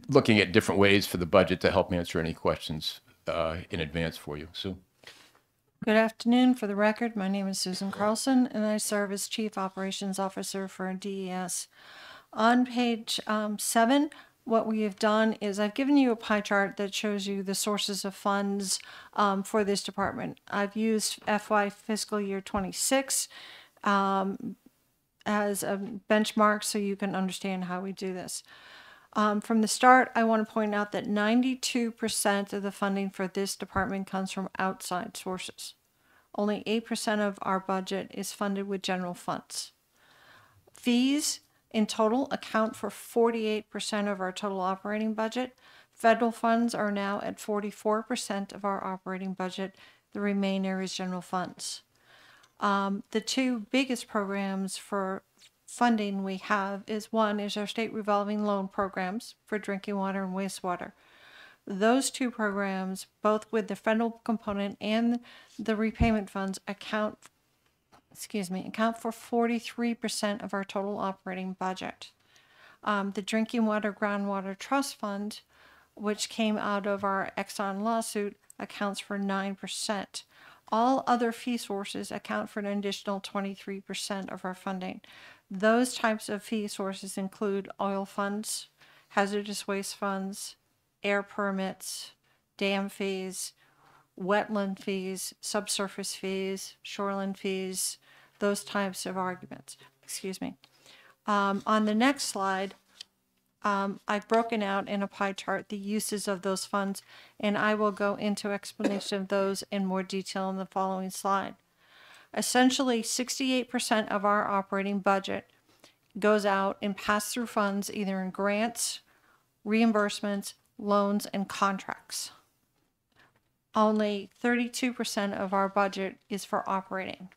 looking at different ways for the budget to help answer any questions in advance for you. Sue. Good afternoon. For the record, my name is Susan Carlson, and I serve as Chief Operations Officer for DES. On page 7, what we have done is I've given you a pie chart that shows you the sources of funds for this department. I've used FY fiscal year 26 as a benchmark so you can understand how we do this. From the start, I want to point out that 92% of the funding for this department comes from outside sources. Only 8% of our budget is funded with general funds. Fees in total account for 48% of our total operating budget. Federal funds are now at 44% of our operating budget. The remainder is general funds. The two biggest programs for funding we have is one is our state revolving loan programs for drinking water and wastewater. Those two programs, both with the federal component and the repayment funds, account for 43% of our total operating budget. The Drinking Water Groundwater Trust Fund, which came out of our Exxon lawsuit, accounts for 9%. All other fee sources account for an additional 23% of our funding. Those types of fee sources include oil funds, hazardous waste funds, air permits, dam fees, wetland fees, subsurface fees, shoreline fees, those types of arguments. On the next slide, I've broken out in a pie chart the uses of those funds, and I will go into explanation of those in more detail in the following slide. Essentially, 68% of our operating budget goes out in pass-through funds, either in grants, reimbursements, loans, and contracts. Only 32% of our budget is for operating.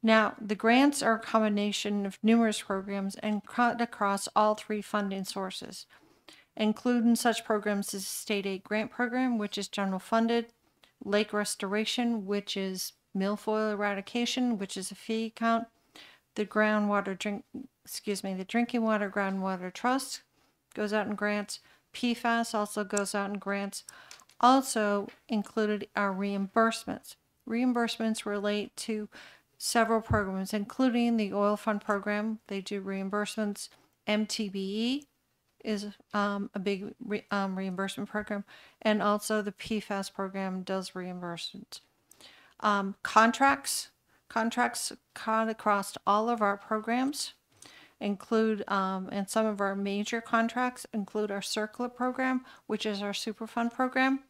Now, the grants are a combination of numerous programs and cut across all three funding sources, including such programs as the State Aid Grant Program, which is general funded, Lake Restoration, which is milfoil eradication, which is a fee account, the Drinking Water Groundwater Trust goes out in grants, PFAS also goes out in grants. Also included are reimbursements. Reimbursements relate to several programs, including the Oil Fund Program. They do reimbursements. MTBE is a big reimbursement program, and also the PFAS program does reimbursements. Contracts cut across all of our programs, include, and some of our major contracts include our CERCLA program, which is our Superfund program,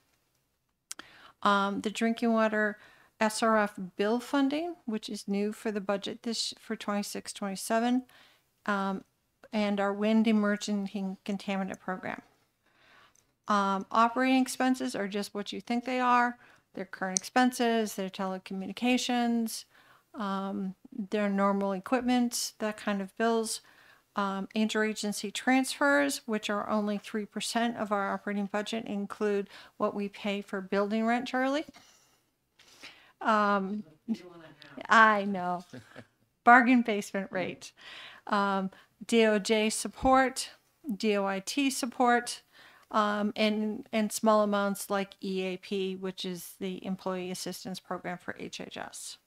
the Drinking Water SRF bill funding, which is new for the budget for 26-27, and our Wind Emerging Contaminant program. Operating expenses are just what you think they are. They're current expenses, they're telecommunications, their normal equipment, that kind of bills. Interagency transfers, which are only 3% of our operating budget, include what we pay for building rent, Charlie. I know. Bargain basement rate. DOJ support, DOIT support, and small amounts like EAP, which is the Employee Assistance Program for HHS.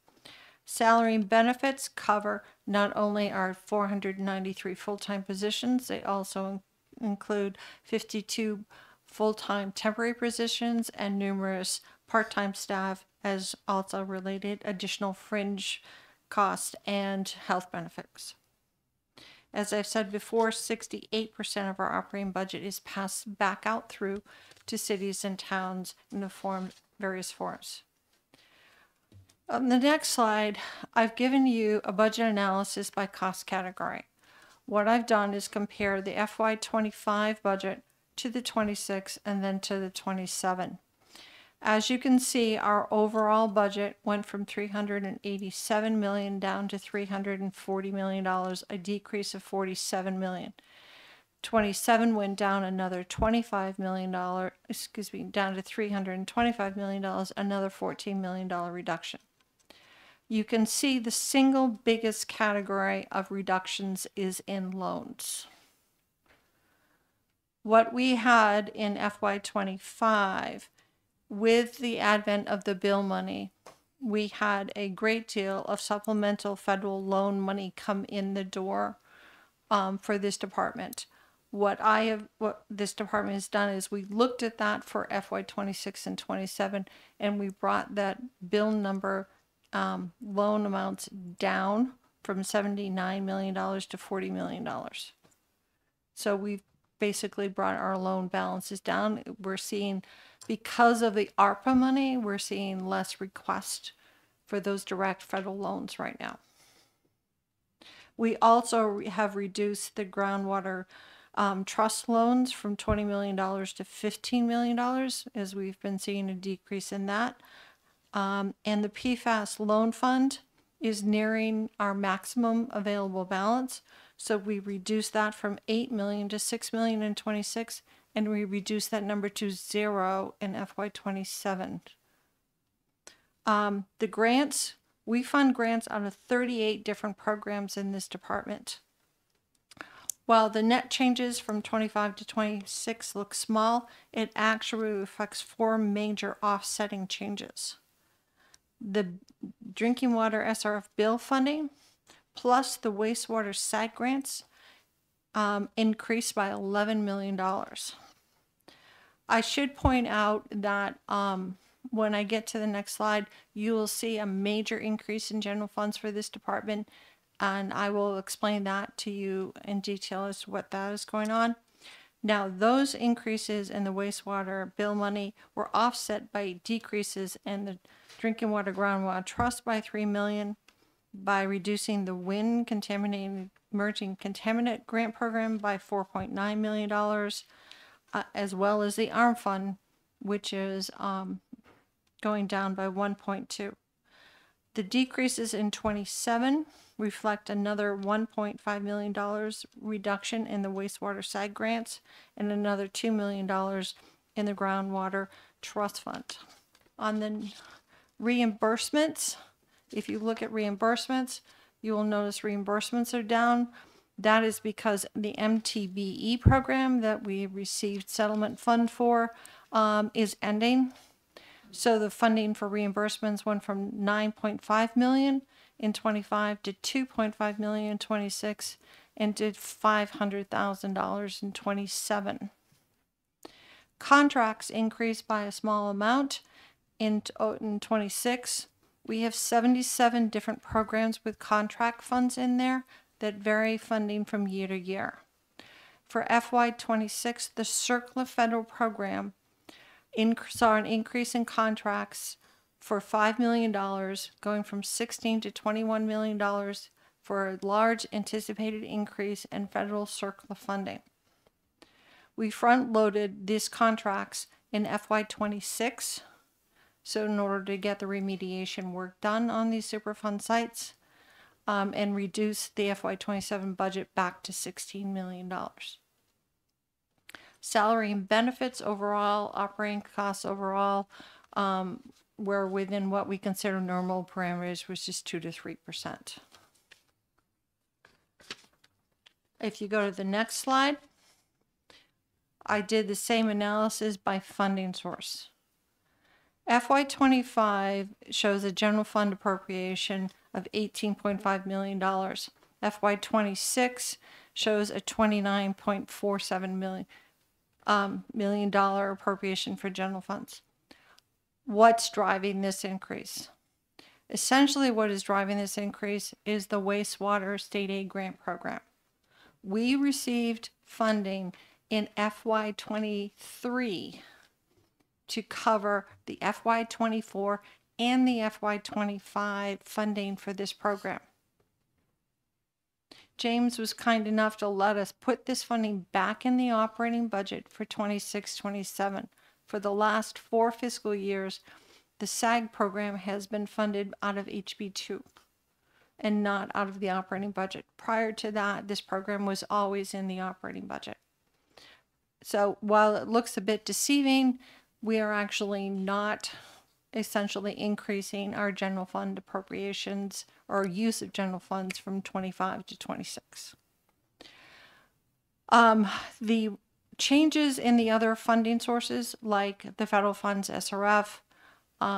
Salary and benefits cover not only our 493 full-time positions, they also include 52 full-time temporary positions and numerous part-time staff, as also related additional fringe costs and health benefits. As I've said before, 68% of our operating budget is passed back out through to cities and towns in the various forms. On the next slide, I've given you a budget analysis by cost category. What I've done is compare the FY25 budget to the 26 and then to the 27. As you can see, our overall budget went from $387 million down to $340 million, a decrease of $47 million. 27 went down another $25 million, down to $325 million, another $14 million reduction. You can see the single biggest category of reductions is in loans. What we had in FY25, with the advent of the bill money, we had a great deal of supplemental federal loan money come in the door for this department. What this department has done is we looked at that for FY26 and 27, and we brought that bill number loan amounts down from $79 million to $40 million. So we've basically brought our loan balances down. We're seeing, because of the ARPA money, we're seeing less requests for those direct federal loans right now. We also have reduced the groundwater trust loans from $20 million to $15 million, as we've been seeing a decrease in that. And the PFAS loan fund is nearing our maximum available balance. So we reduced that from 8 million to 6 million in 26, and we reduced that number to 0 in FY27. The grants, we fund grants out of 38 different programs in this department. While the net changes from 25 to 26 look small, it actually reflects 4 major offsetting changes. The drinking water SRF bill funding plus the wastewater SAG grants increased by $11 million. I should point out that when I get to the next slide, you will see a major increase in general funds for this department, and I will explain that to you in detail as to what that is going on. Now, those increases in the wastewater bill money were offset by decreases in the drinking water groundwater trust by $3 million, by reducing the WIN contaminated emerging contaminant grant program by $4.9 million, as well as the ARM fund, which is going down by 1.2. The decreases in 27 reflect another $1.5 million reduction in the wastewater SAG grants and another $2 million in the groundwater trust fund. On the reimbursements, if you look at reimbursements, you will notice reimbursements are down. That is because the MTBE program that we received settlement fund for is ending. So the funding for reimbursements went from 9.5 million in 25 to 2.5 million in 26 and did $500,000 in 27. Contracts increased by a small amount in 26. We have 77 different programs with contract funds in there that vary funding from year to year. For FY26, the CERCLA federal program saw an increase in contracts for $5 million, going from $16 to $21 million for a large anticipated increase in federal CERCLA funding. We front-loaded these contracts in FY26, so in order to get the remediation work done on these Superfund sites, and reduce the FY27 budget back to $16 million. Salary and benefits overall, operating costs overall, were within what we consider normal parameters, which is 2 to 3%. If you go to the next slide, I did the same analysis by funding source. FY25 shows a general fund appropriation of $18.5 million. FY26 shows a $29.47 million appropriation for general funds. What's driving this increase? Essentially, what is driving this increase is the wastewater state aid grant program. We received funding in FY23 to cover the FY24 and the FY25 funding for this program. James was kind enough to let us put this funding back in the operating budget for 26-27. For the last 4 fiscal years, the SAG program has been funded out of HB2 and not out of the operating budget. Prior to that, this program was always in the operating budget. So while it looks a bit deceiving, we are actually not essentially increasing our general fund appropriations or use of general funds from 25 to 26. The changes in the other funding sources, like the federal funds, SRF,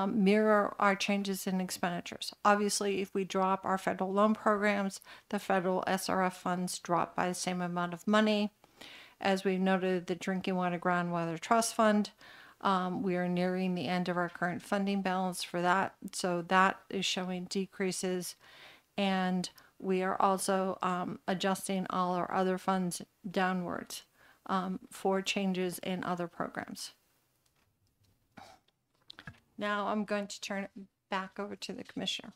mirror our changes in expenditures. Obviously, if we drop our federal loan programs, the federal SRF funds drop by the same amount of money. As we've noted, the Drinking Water Groundwater Trust Fund, we are nearing the end of our current funding balance for that. So that is showing decreases. And we are also adjusting all our other funds downwards for changes in other programs. Now I'm going to turn it back over to the commissioner.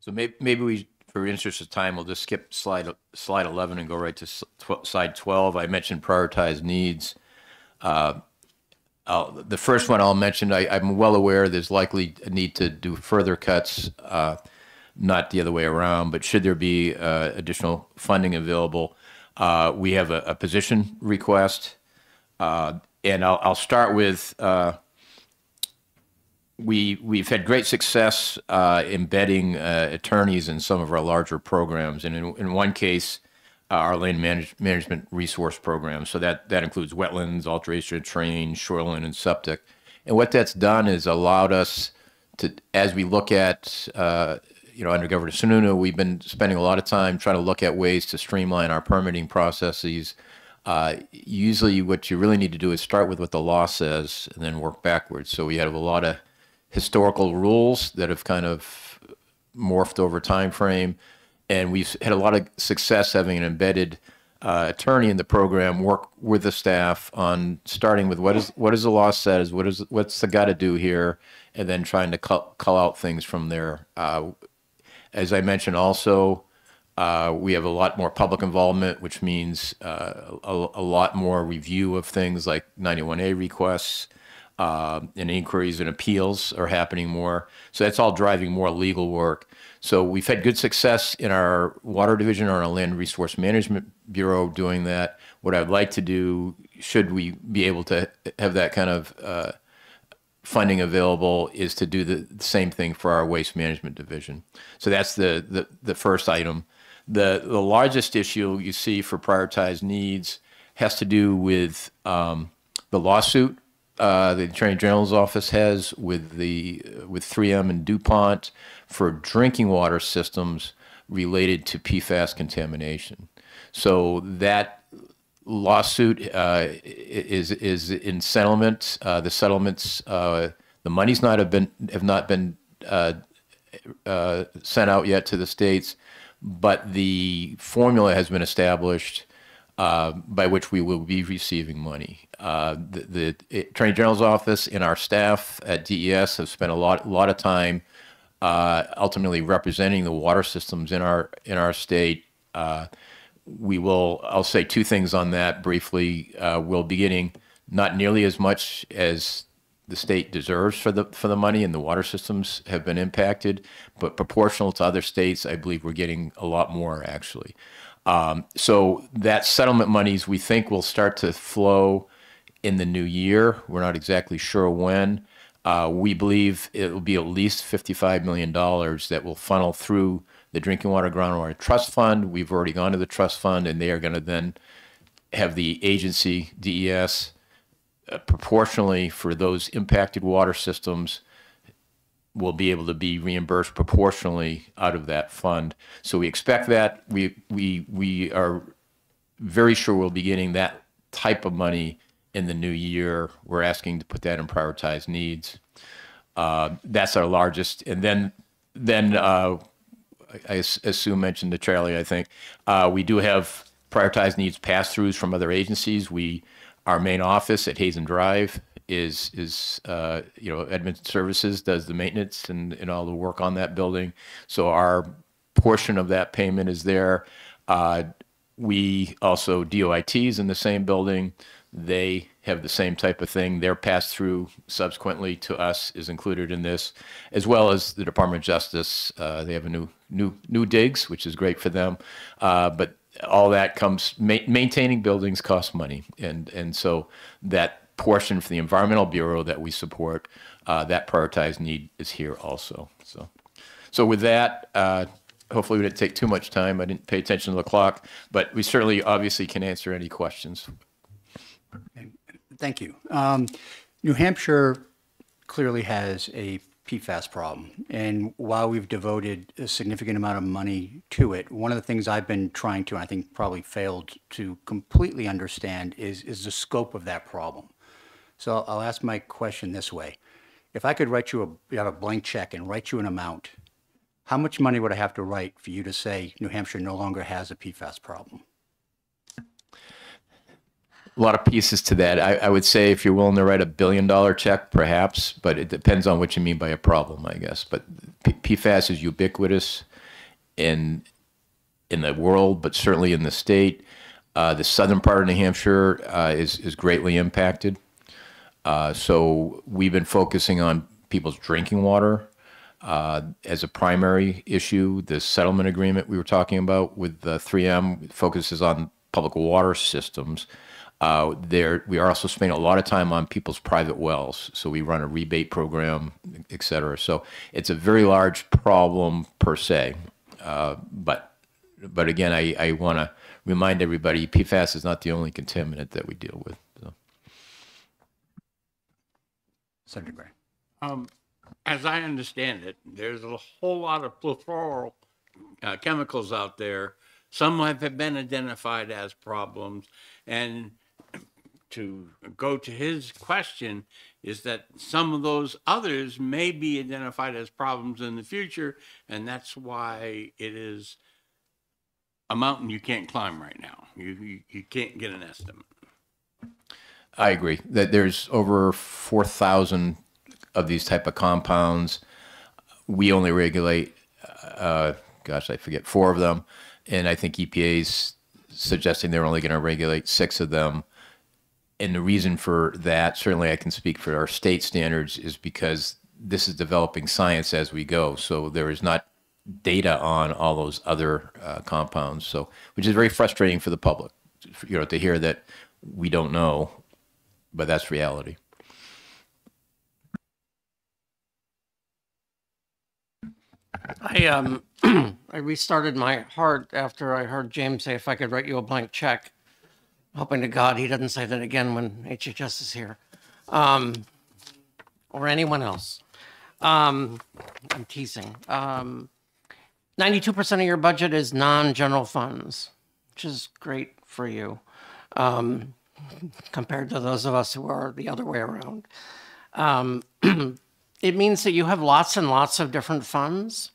So maybe we, for interest of time, we'll just skip slide 11 and go right to slide 12. I mentioned prioritized needs. The first one I'll mention, I'm well aware there's likely a need to do further cuts, not the other way around, but should there be additional funding available, we have a position request. And I'll start with, we've had great success embedding attorneys in some of our larger programs. And in one case, our land management resource program. So that includes wetlands, alteration of terrain, shoreline, and septic. And what that's done is allowed us to, as we look at, under Governor Sununu, we've been spending a lot of time trying to look at ways to streamline our permitting processes. Usually what you really need to do is start with what the law says and then work backwards. So we have a lot of historical rules that have kind of morphed over time frame. And we've had a lot of success having an embedded attorney in the program work with the staff on starting with what is the law says, what's the got to do here, and then trying to call out things from there. As I mentioned also, we have a lot more public involvement, which means a lot more review of things like 91A requests, and inquiries and appeals are happening more. So that's all driving more legal work. So we've had good success in our water division or our land resource management bureau doing that. What I'd like to do, should we be able to have that kind of funding available, is to do the same thing for our waste management division. So that's the first item. The largest issue you see for prioritized needs has to do with the lawsuit the Attorney General's office has with 3M and DuPont for drinking water systems related to PFAS contamination. So that lawsuit is in settlement. The settlements, the monies have not been sent out yet to the states, but the formula has been established by which we will be receiving money. The Attorney General's office and our staff at DES have spent a lot of time ultimately representing the water systems in our state. I'll say two things on that briefly. We'll be getting not nearly as much as the state deserves for the money, and the water systems have been impacted, but proportional to other states, I believe we're getting a lot more actually. So that settlement monies we think will start to flow in the new year. We're not exactly sure when. We believe it will be at least $55 million that will funnel through the Drinking Water Groundwater Trust Fund. We've already gone to the trust fund, and they are going to then have the agency, DES, proportionally for those impacted water systems will be able to be reimbursed proportionally out of that fund. So we expect that. We are very sure we'll be getting that type of money in the new year. We're asking to put that in prioritized needs. That's our largest. And then I assume mentioned to Charlie, I think, we do have prioritized needs pass-throughs from other agencies. Our main office at Hazen Drive is Edmonton Services does the maintenance and all the work on that building. So our portion of that payment is there. We also, DOIT's in the same building. They have the same type of thing. Their pass-through subsequently to us is included in this, as well as the Department of Justice. They have a new digs, which is great for them. But all that comes, maintaining buildings costs money. And so that portion for the Environmental Bureau that we support, that prioritized need is here also. So with that, hopefully we didn't take too much time. I didn't pay attention to the clock, but we certainly obviously can answer any questions. Thank you. New Hampshire clearly has a PFAS problem. And while we've devoted a significant amount of money to it, one of the things I've been trying to, and I think probably failed to completely understand is the scope of that problem. So I'll ask my question this way. If I could write you a blank check and write you an amount, how much money would I have to write for you to say New Hampshire no longer has a PFAS problem? A lot of pieces to that. I would say if you're willing to write $1 billion check, perhaps, but it depends on what you mean by a problem, I guess. But PFAS is ubiquitous in the world, but certainly in the state. The southern part of New Hampshire is greatly impacted. So we've been focusing on people's drinking water as a primary issue. The settlement agreement we were talking about with 3M focuses on public water systems. We are also spending a lot of time on people's private wells. So we run a rebate program, et cetera. So it's a very large problem per se. But again, I want to remind everybody, PFAS is not the only contaminant that we deal with. So. Senator Gray. As I understand it, there's a whole lot of fluorochemical chemicals out there. Some have been identified as problems, and to go to his question is that some of those others may be identified as problems in the future, and that's why it is a mountain you can't climb right now. You can't get an estimate. I agree that there's over 4,000 of these type of compounds. We only regulate, gosh, I forget, 4 of them. And I think EPA's suggesting they're only going to regulate 6 of them. And the reason for that, certainly I can speak for our state standards, is because this is developing science as we go. So there is not data on all those other compounds. So, which is very frustrating for the public, to hear that we don't know, but that's reality. I restarted my heart after I heard James say if I could write you a blank check, hoping to God he doesn't say that again when HHS is here, or anyone else. I'm teasing. 92% of your budget is non-general funds, which is great for you, compared to those of us who are the other way around. It means that you have lots and lots of different funds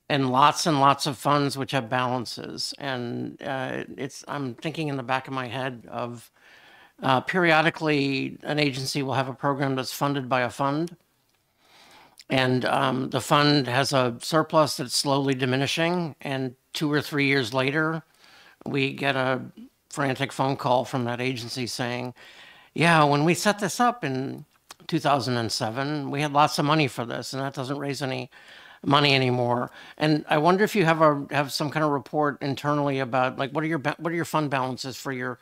and lots of funds which have balances. And I'm thinking in the back of my head of periodically an agency will have a program that's funded by a fund. And the fund has a surplus that's slowly diminishing. And 2 or 3 years later, we get a frantic phone call from that agency saying, yeah, when we set this up in 2007, we had lots of money for this, and that doesn't raise any money anymore. And I wonder if you have some kind of report internally about, like, what are your fund balances for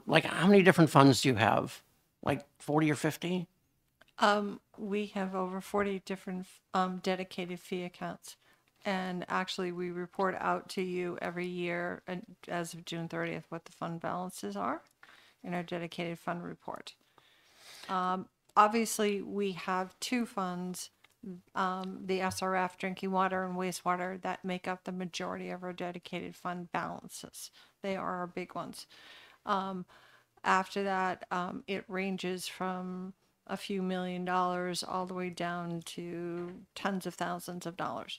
like, how many different funds do you have? Like 40 or 50? We have over 40 different dedicated fee accounts. And actually, we report out to you every year, as of June 30th, what the fund balances are in our dedicated fund report. Obviously, we have two funds, the SRF, drinking water and wastewater, that make up the majority of our dedicated fund balances. They are our big ones. After that, it ranges from a few $1 million all the way down to tens of thousands of dollars.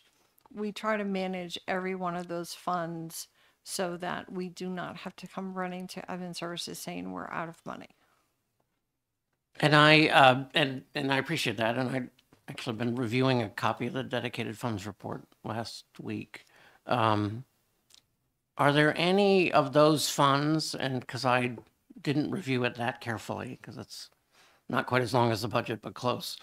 We try to manage every one of those funds so that we do not have to come running to Evan Services saying we're out of money. And I appreciate that. And I actually been reviewing a copy of the dedicated funds report last week. Are there any of those funds, and because I didn't review it that carefully, because it's not quite as long as the budget, but close.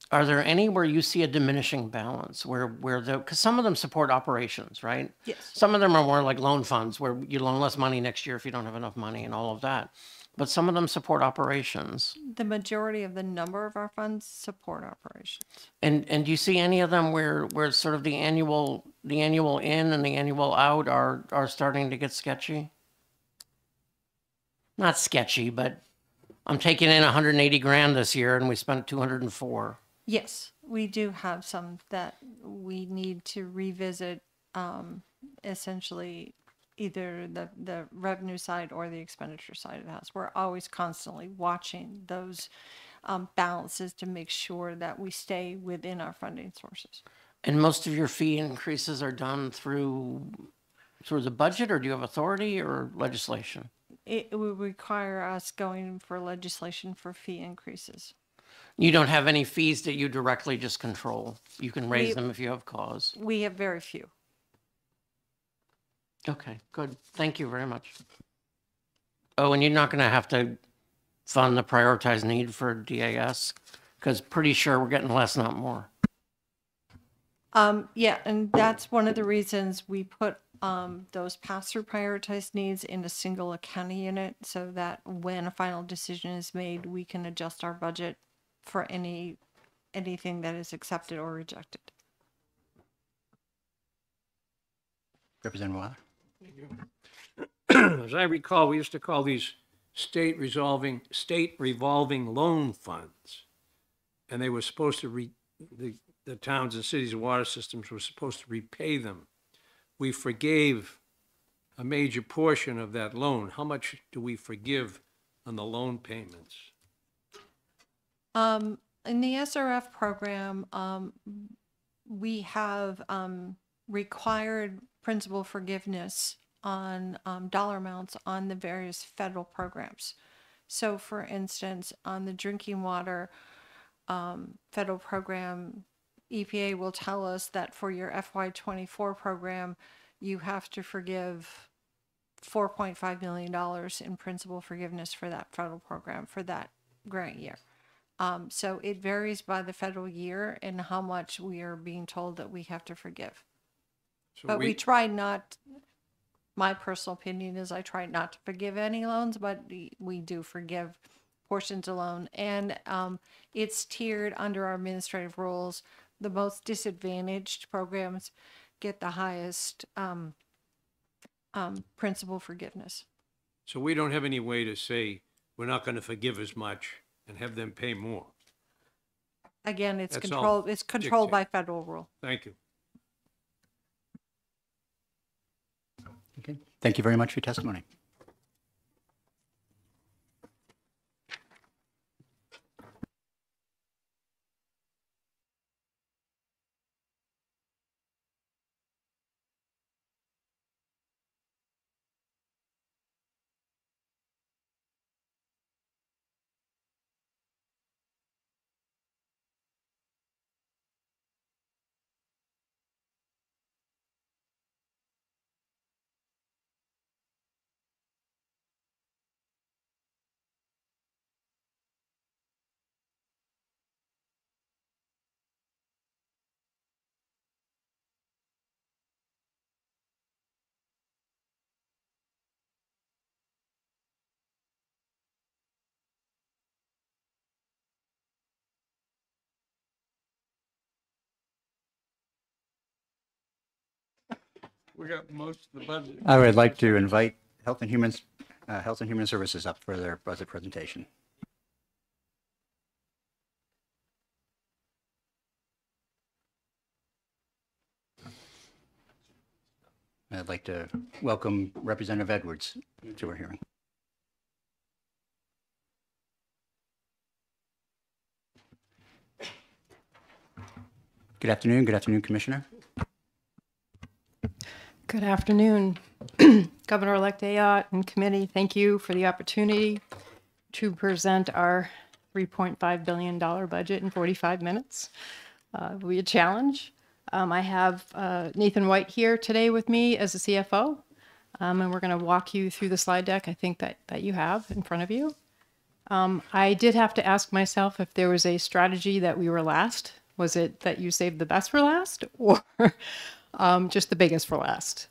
Are there any where you see a diminishing balance, because some of them support operations, right? Yes. Some of them are more like loan funds, where you loan less money next year if you don't have enough money and all of that. But some of them support operations. The majority of the number of our funds support operations. And do you see any of them where sort of the annual in and the annual out are starting to get sketchy? Not sketchy, but I'm taking in 180 grand this year and we spent 204. Yes, we do have some that we need to revisit, essentially either the revenue side or the expenditure side of the house. We're always constantly watching those balances to make sure that we stay within our funding sources. And most of your fee increases are done through the budget, or do you have authority or legislation? It would require us going for legislation for fee increases. You don't have any fees that you directly just control. You can raise them if you have cause. We have very few. Okay, good. Thank you very much. Oh, and you're not going to have to fund the prioritized need for DAS, because pretty sure we're getting less, not more. Yeah, and that's one of the reasons we put those pass-through prioritized needs in a single accounting unit, so that when a final decision is made, we can adjust our budget for anything that is accepted or rejected. Representative Weiler. As I recall, we used to call these state revolving loan funds, and they were supposed to the towns and cities and water systems were supposed to repay them. We forgave a major portion of that loan. How much do we forgive on the loan payments? In the SRF program, we have required principal forgiveness on dollar amounts on the various federal programs. So, for instance, on the drinking water federal program, EPA will tell us that for your FY24 program, you have to forgive $4.5 million in principal forgiveness for that federal program for that grant year. So it varies by the federal year and how much we are being told that we have to forgive. So But we try not, my personal opinion is I try not to forgive any loans, but we do forgive portions of loan. And it's tiered under our administrative rules. The most disadvantaged programs get the highest principal forgiveness. So we don't have any way to say we're not going to forgive as much and have them pay more. Again, it's That's controlled. all It's controlled by dictated. federal rule. Thank you. Okay. Thank you very much for your testimony. We got most of the budget. I would like to invite Health and Human Services up for their budget presentation. I'd like to welcome Representative Edwards to our hearing. Good afternoon, Commissioner. Good afternoon, Governor-elect Ayotte and committee. Thank you for the opportunity to present our $3.5 billion budget in 45 minutes. Will be a challenge. I have Nathan White here today with me as the CFO, and we're going to walk you through the slide deck I think that you have in front of you. I did have to ask myself if there was a strategy that we were last. Was it that you saved the best for last, or just the biggest for last?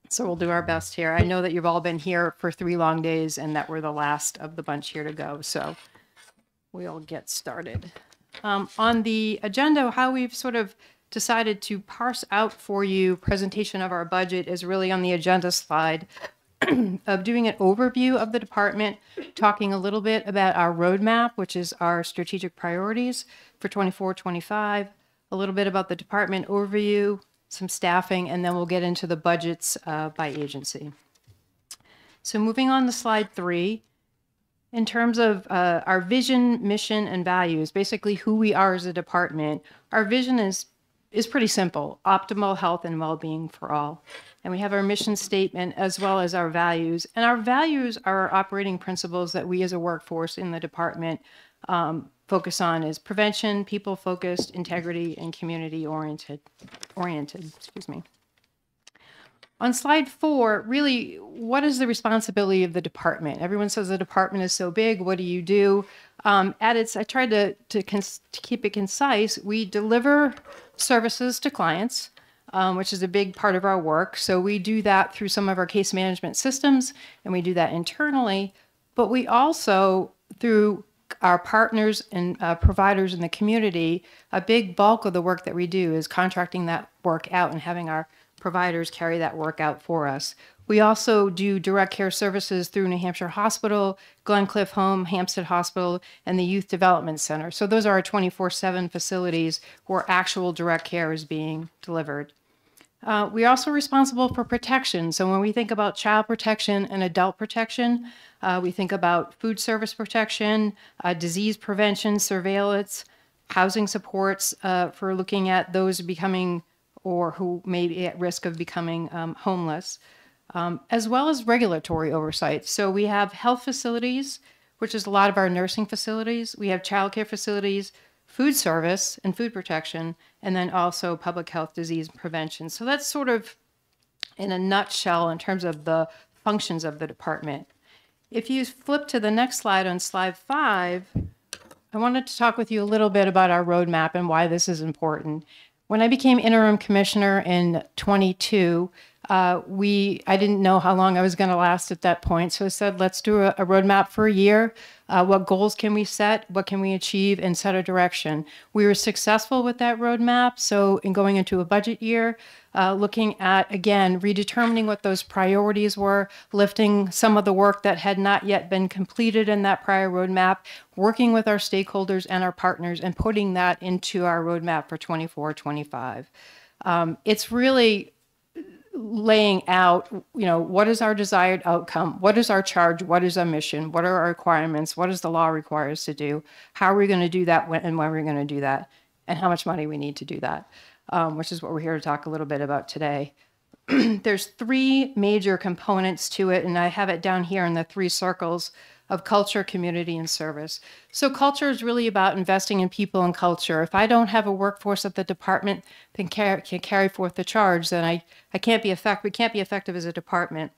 So we'll do our best here. I know that you've all been here for 3 long days and that we're the last of the bunch here to go. So we'll get started. On the agenda, how we've sort of decided to parse out for you presentation of our budget is really on the agenda slide of doing an overview of the department, talking a little bit about our roadmap, which is our strategic priorities for 24-25, a little bit about the department overview, some staffing, and then we'll get into the budgets by agency. So moving on to slide 3, in terms of our vision, mission, and values, basically who we are as a department, our vision is pretty simple: optimal health and well-being for all. And we have our mission statement as well as our values. And our values are our operating principles that we as a workforce in the department focus on is prevention, people-focused, integrity, and community-oriented. Excuse me. On slide 4, really, what is the responsibility of the department? Everyone says the department is so big. What do you do? I tried to keep it concise. We deliver services to clients, which is a big part of our work. So we do that through some of our case management systems, and we do that internally. But we also, through our partners and providers in the community, a big bulk of the work that we do is contracting that work out and having our providers carry that work out for us. We also do direct care services through New Hampshire Hospital, Glencliff Home, Hampstead Hospital, and the Youth Development Center. So those are our 24/7 facilities where actual direct care is being delivered. We're also responsible for protection. So when we think about child protection and adult protection, we think about food service protection, disease prevention, surveillance, housing supports for looking at those becoming or who may be at risk of becoming homeless, as well as regulatory oversight. So we have health facilities, which is a lot of our nursing facilities. We have childcare facilities, food service and food protection, and then also public health disease prevention. So that's sort of in a nutshell in terms of the functions of the department. If you flip to the next slide, on slide 5, I wanted to talk with you a little bit about our roadmap and why this is important. When I became interim commissioner in 22, I didn't know how long I was going to last at that point. So I said, let's do a roadmap for a year. What goals can we set? What can we achieve, and set a direction? We were successful with that roadmap. So in going into a budget year, looking at, again, redetermining what those priorities were, lifting some of the work that had not yet been completed in that prior roadmap, working with our stakeholders and our partners, and putting that into our roadmap for 24-25. It's really laying out, what is our desired outcome? What is our charge? What is our mission? What are our requirements? What does the law require us to do? How are we going to do that, when we're going to do that, and how much money we need to do that, which is what we're here to talk a little bit about today. There's 3 major components to it, and I have it down here in the 3 circles of culture, community, and service. So culture is really about investing in people and culture. If I don't have a workforce at the department that can carry forth the charge, then we can't be effective as a department.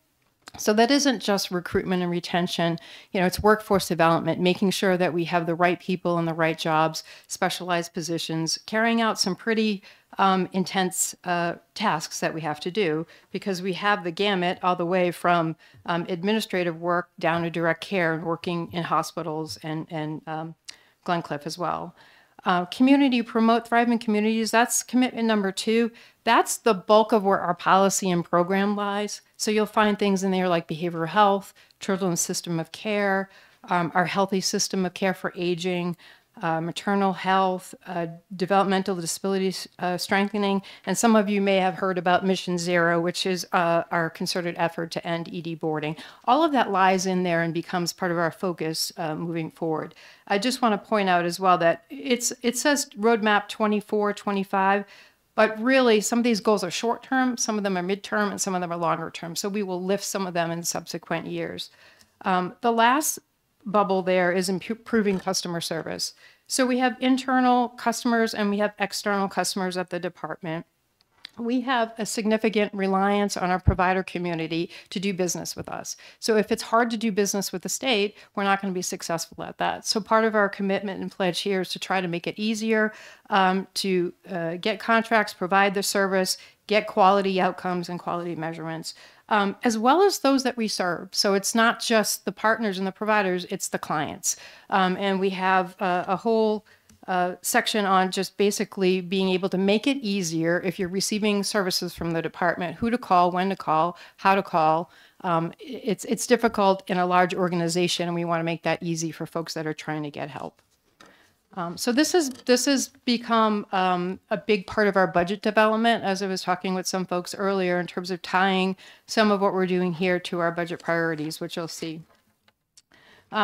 So that isn't just recruitment and retention, it's workforce development, making sure that we have the right people in the right jobs, specialized positions, carrying out some pretty intense tasks that we have to do, because we have the gamut all the way from administrative work down to direct care and working in hospitals and Glencliff as well. Community, promote thriving communities. That's commitment number 2. That's the bulk of where our policy and program lies. So you'll find things in there like behavioral health, children's system of care, our healthy system of care for aging, maternal health, developmental disabilities strengthening, and some of you may have heard about Mission Zero, which is our concerted effort to end ED boarding. All of that lies in there and becomes part of our focus moving forward. I just want to point out as well that it says roadmap 24, 25, but really some of these goals are short term, some of them are midterm, and some of them are longer term. So we will lift some of them in subsequent years. The last bubble there is improving customer service. So we have internal customers and we have external customers at the department. We have a significant reliance on our provider community to do business with us. So if it's hard to do business with the state, we're not going to be successful at that. So part of our commitment and pledge here is to try to make it easier to get contracts, provide the service, get quality outcomes and quality measurements, as well as those that we serve. So it's not just the partners and the providers, it's the clients. And we have a whole section on just basically being able to make it easier if you're receiving services from the department, who to call, when to call, how to call. It's difficult in a large organization, and we want to make that easy for folks that are trying to get help. So this has become a big part of our budget development, as I was talking with some folks earlier, in terms of tying some of what we're doing here to our budget priorities, which you'll see.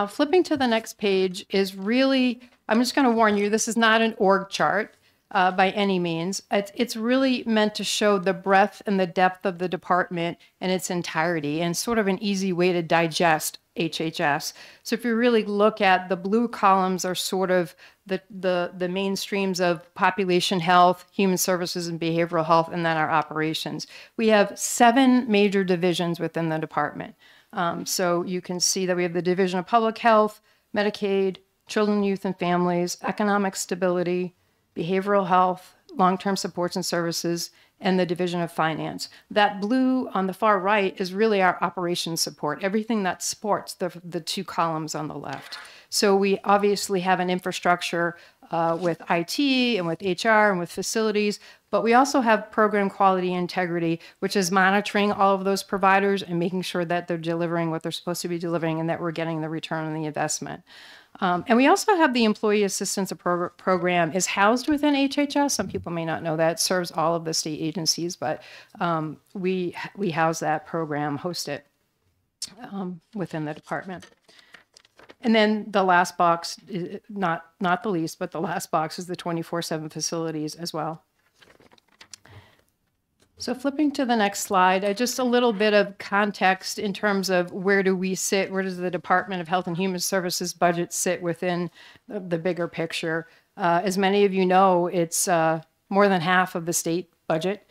Flipping to the next page is really, I'm just going to warn you, this is not an org chart by any means. It's really meant to show the breadth and the depth of the department in its entirety, and sort of an easy way to digest HHS. So if you really look at the blue columns are sort of the main streams of population health, human services, and behavioral health, and then our operations. We have 7 major divisions within the department. So you can see that we have the Division of Public Health, Medicaid, Children, Youth, and Families, Economic Stability, Behavioral Health, Long-Term Supports and Services, and the Division of Finance. That blue on the far right is really our operations support, everything that supports the 2 columns on the left. So we obviously have an infrastructure with IT and with HR and with facilities, but we also have program quality and integrity, which is monitoring all of those providers and making sure that they're delivering what they're supposed to be delivering and that we're getting the return on the investment. And we also have the Employee Assistance Program is housed within HHS. Some people may not know that. It serves all of the state agencies, but we house that program, host it within the department. And then the last box, not the least, but the last box is the 24/7 facilities as well. So flipping to the next slide, just a little bit of context in terms of where do we sit, where does the Department of Health and Human Services budget sit within the bigger picture. As many of you know, it's more than half of the state budget,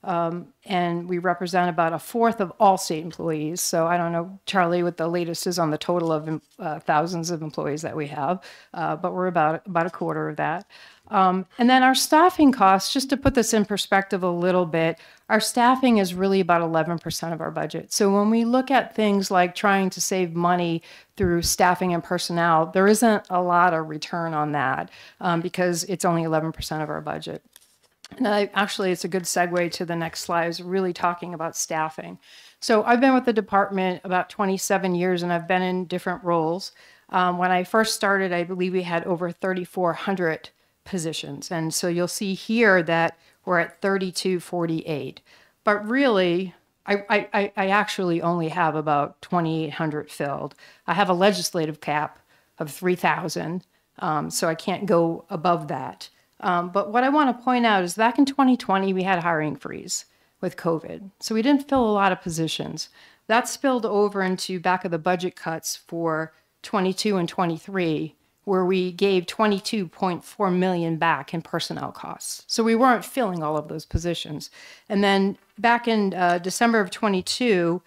and we represent about 1/4 of all state employees. So I don't know, Charlie, what the latest is on the total of thousands of employees that we have, but we're about 1/4 of that. And then our staffing costs, just to put this in perspective a little bit, our staffing is really about 11% of our budget. So when we look at things like trying to save money through staffing and personnel, there isn't a lot of return on that because it's only 11% of our budget. And actually, it's a good segue to the next slide, is really talking about staffing. So I've been with the department about 27 years, and I've been in different roles. When I first started, I believe we had over 3,400 positions. And so you'll see here that we're at 3,248. But really, I actually only have about 2,800 filled. I have a legislative cap of 3,000, so I can't go above that. But what I want to point out is back in 2020, we had a hiring freeze with COVID. So we didn't fill a lot of positions. That spilled over into back of the budget cuts for 22 and 23, where we gave $22.4 million back in personnel costs. So we weren't filling all of those positions. And then back in December of 22,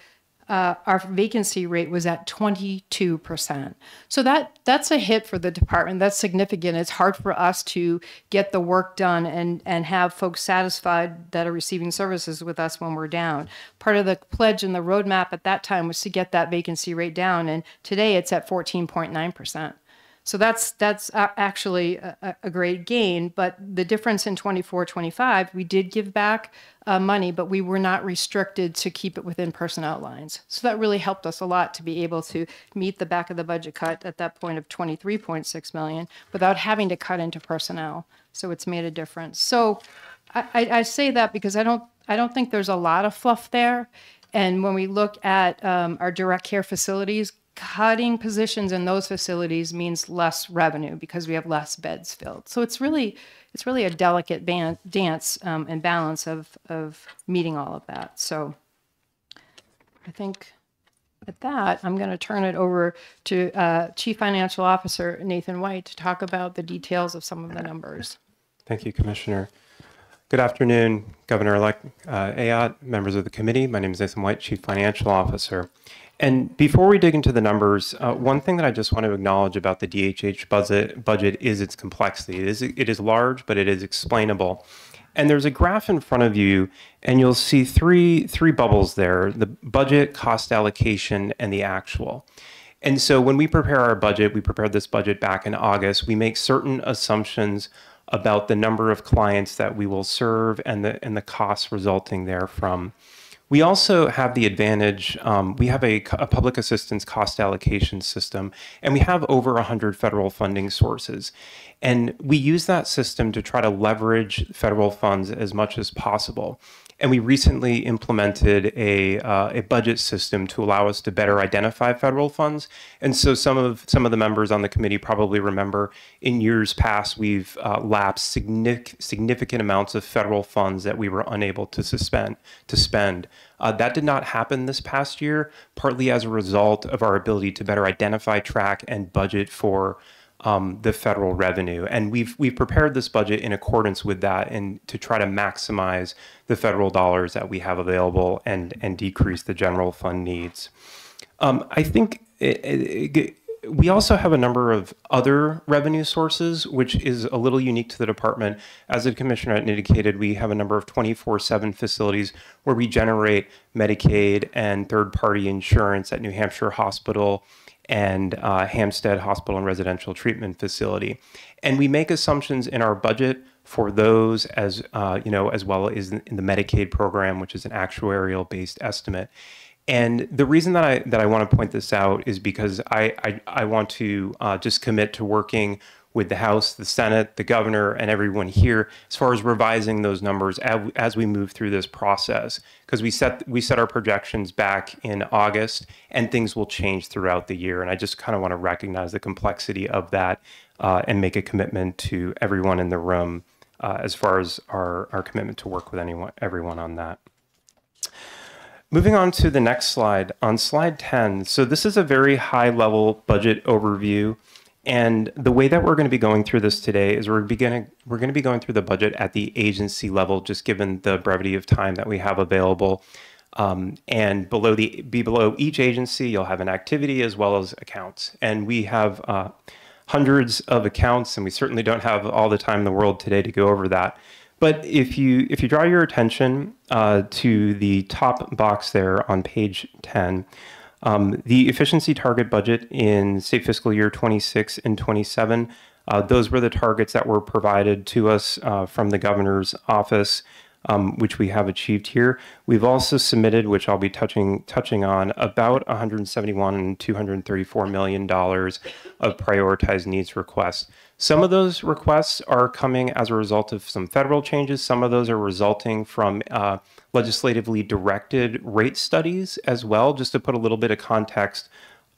our vacancy rate was at 22%. So that's a hit for the department. That's significant. It's hard for us to get the work done and have folks satisfied that are receiving services with us when we're down. Part of the pledge and the roadmap at that time was to get that vacancy rate down, and today it's at 14.9%. So that's actually a great gain. But the difference in 24-25, we did give back money, but we were not restricted to keep it within personnel lines. So that really helped us a lot to be able to meet the back of the budget cut at that point of 23.6 million without having to cut into personnel. So it's made a difference. So I say that because I don't think there's a lot of fluff there. And when we look at our direct care facilities, cutting positions in those facilities means less revenue because we have less beds filled. So it's really a delicate dance and balance of meeting all of that. So I think at that, I'm going to turn it over to Chief Financial Officer Nathan White to talk about the details of some of the numbers. Thank you, Commissioner. Good afternoon, Governor-elect Ayotte, members of the committee. My name is Nathan White, Chief Financial Officer. And before we dig into the numbers, one thing that I just want to acknowledge about the DHH budget is its complexity. It is large, but it is explainable. And there's a graph in front of you, and you'll see three bubbles there: the budget, cost allocation, and the actual. And so when we prepare our budget, we prepared this budget back in August, we make certain assumptions about the number of clients that we will serve and the costs resulting therefrom. We also have the advantage, we have a public assistance cost allocation system, and we have over 100 federal funding sources. And we use that system to try to leverage federal funds as much as possible. And we recently implemented a budget system to allow us to better identify federal funds. And so some of the members on the committee probably remember in years past, we've lapsed significant amounts of federal funds that we were unable to spend. That did not happen this past year, partly as a result of our ability to better identify, track, and budget for the federal revenue. And we've prepared this budget in accordance with that and to try to maximize the federal dollars that we have available and decrease the general fund needs. I think we also have a number of other revenue sources, which is a little unique to the department. As the Commissioner had indicated, we have a number of 24/7 facilities where we generate Medicaid and third-party insurance at New Hampshire Hospital and Hampstead Hospital and Residential Treatment Facility. And we make assumptions in our budget for those as well as in the Medicaid program, which is an actuarial-based estimate. And the reason that I want to point this out is because I want to just commit to working with the House, the Senate, the governor, and everyone here as far as revising those numbers as we move through this process. Because we set our projections back in August, and things will change throughout the year. And I just kind of want to recognize the complexity of that and make a commitment to everyone in the room as far as our commitment to work with everyone on that. Moving on to the next slide, on slide 10. So this is a very high-level budget overview. And the way that we're going to be going through this today is we're going to be going through the budget at the agency level, just given the brevity of time that we have available. And below each agency, you'll have an activity as well as accounts. And we have hundreds of accounts, and we certainly don't have all the time in the world today to go over that. But if you draw your attention to the top box there on page 10, the efficiency target budget in state fiscal year 26 and 27, those were the targets that were provided to us from the governor's office, which we have achieved here. We've also submitted, which I'll be touching on, about $171 and $234 million of prioritized needs requests. Some of those requests are coming as a result of some federal changes. Some of those are resulting from legislatively directed rate studies as well, just to put a little bit of context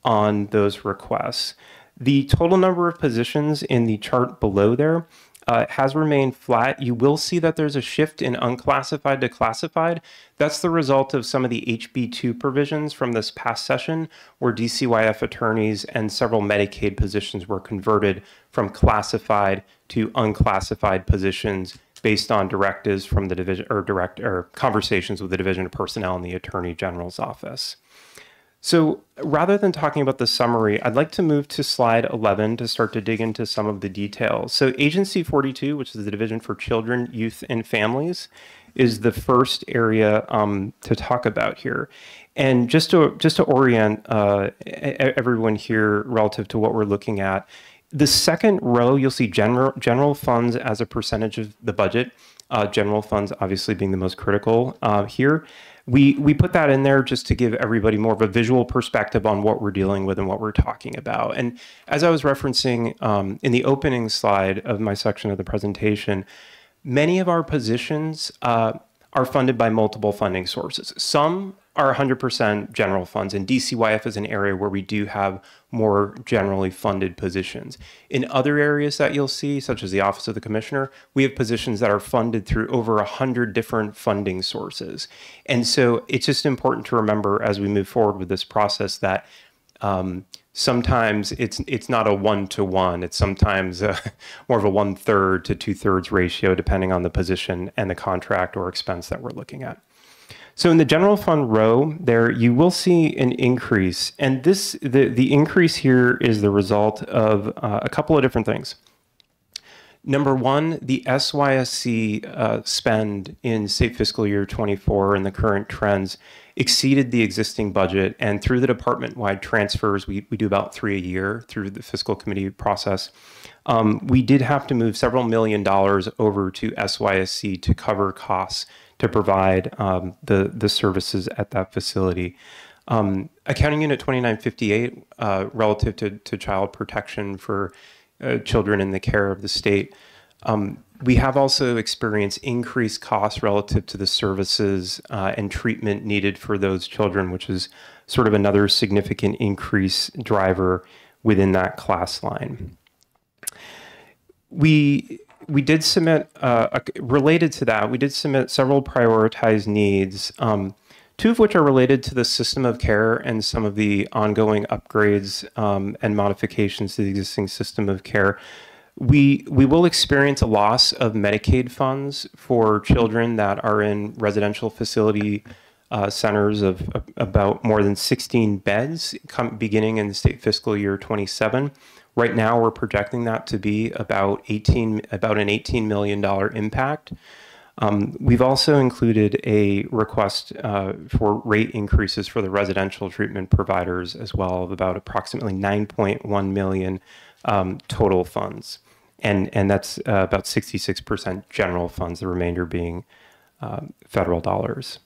on those requests. The total number of positions in the chart below there has remained flat. You will see that there's a shift in unclassified to classified. That's the result of some of the HB2 provisions from this past session, where DCYF attorneys and several Medicaid positions were converted from classified to unclassified positions based on directives from the division or conversations with the Division of Personnel in the Attorney General's office. So rather than talking about the summary, I'd like to move to slide 11 to start to dig into some of the details. So Agency 42, which is the Division for Children, Youth, and Families, is the first area to talk about here. And just to orient everyone here relative to what we're looking at, The second row, you'll see general funds as a percentage of the budget. General funds obviously being the most critical here. We put that in there just to give everybody more of a visual perspective on what we're dealing with and what we're talking about. And as I was referencing in the opening slide of my section of the presentation, many of our positions are funded by multiple funding sources. Some are 100% general funds, and DCYF is an area where we do have more generally funded positions. In other areas that you'll see, such as the Office of the Commissioner, we have positions that are funded through over 100 different funding sources. And so it's just important to remember as we move forward with this process that sometimes it's not a 1-to-1. It's sometimes more of a 1/3 to 2/3 ratio, depending on the position and the contract or expense that we're looking at. So in the general fund row there, you will see an increase. And the increase here is the result of a couple of different things. Number one, the SYSC spend in state fiscal year 24 and the current trends exceeded the existing budget. And through the department-wide transfers, we do about 3 a year through the fiscal committee process. We did have to move several $1 million over to SYSC to cover costs to provide the services at that facility. Accounting Unit 2958, relative to child protection for children in the care of the state, we have also experienced increased costs relative to the services and treatment needed for those children, which is sort of another significant increase driver within that class line. We did submit, related to that, we did submit several prioritized needs, two of which are related to the system of care and some of the ongoing upgrades and modifications to the existing system of care. We will experience a loss of Medicaid funds for children that are in residential facility centers of about more than 16 beds beginning in the state fiscal year 27. Right now, we're projecting that to be about an $18 million impact. We've also included a request for rate increases for the residential treatment providers as well of about approximately $9.1 million total funds. And that's about 66% general funds, the remainder being federal dollars.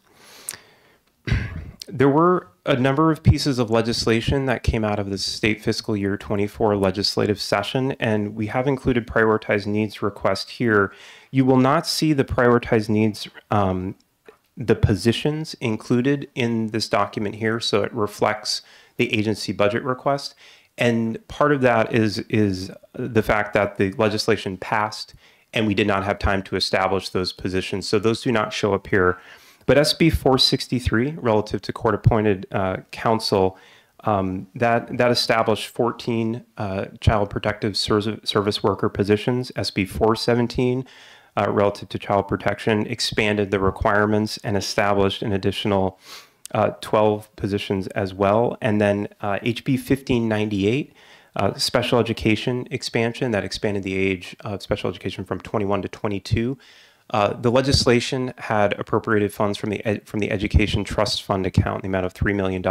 There were a number of pieces of legislation that came out of the state fiscal year 24 legislative session, and we have included prioritized needs request here. You will not see the prioritized needs, the positions included in this document here, so it reflects the agency budget request. And part of that is the fact that the legislation passed and we did not have time to establish those positions. So those do not show up here. But SB 463, relative to court-appointed counsel, that established 14 child protective service worker positions. SB 417, relative to child protection, expanded the requirements and established an additional 12 positions as well. And then HB 1598, special education expansion, that expanded the age of special education from 21 to 22. The legislation had appropriated funds from the Education Trust Fund account in the amount of $3 million.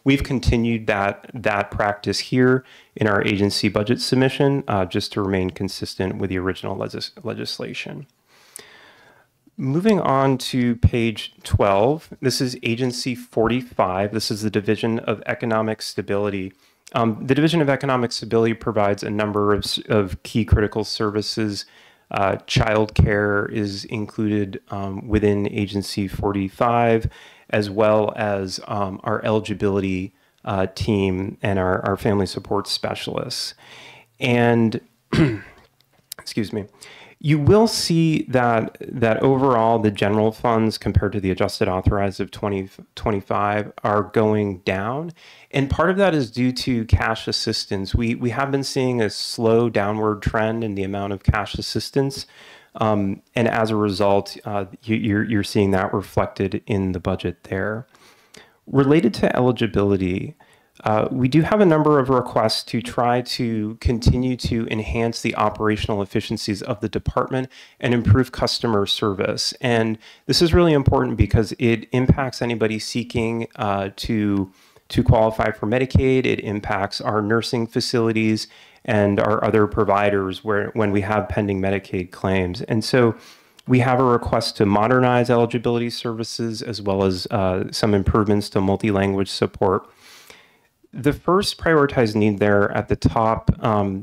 We've continued that practice here in our agency budget submission, just to remain consistent with the original legislation. Moving on to page 12, this is Agency 45. This is the Division of Economic Stability. The Division of Economic Stability provides a number of key critical services. Child care is included within Agency 45, as well as our eligibility team and our family support specialists. And, excuse me, you will see that overall the general funds compared to the adjusted authorized of 2025 are going down. And part of that is due to cash assistance. We have been seeing a slow downward trend in the amount of cash assistance. And as a result, you're seeing that reflected in the budget there. Related to eligibility, we do have a number of requests to try to continue to enhance the operational efficiencies of the department and improve customer service. And this is really important because it impacts anybody seeking to qualify for Medicaid. It impacts our nursing facilities and our other providers when we have pending Medicaid claims. And so we have a request to modernize eligibility services as well as some improvements to multi-language support. The first prioritized need there at the top,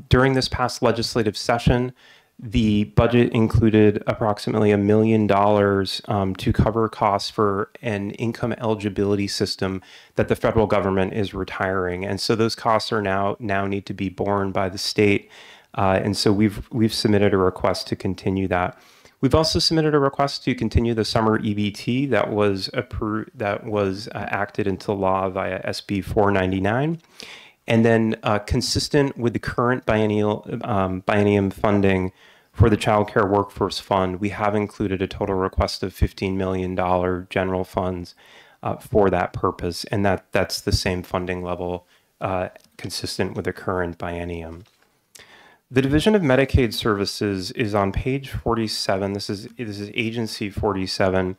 during this past legislative session, the budget included approximately $1 million to cover costs for an income eligibility system that the federal government is retiring. And so those costs are now need to be borne by the state. And so we've submitted a request to continue that. We've also submitted a request to continue the summer EBT that was approved, acted into law via SB 499. And then consistent with the current biennium funding for the Child Care Workforce Fund, we have included a total request of $15 million general funds for that purpose. And that's the same funding level consistent with the current biennium. The Division of Medicaid Services is on page 47. This is agency 47.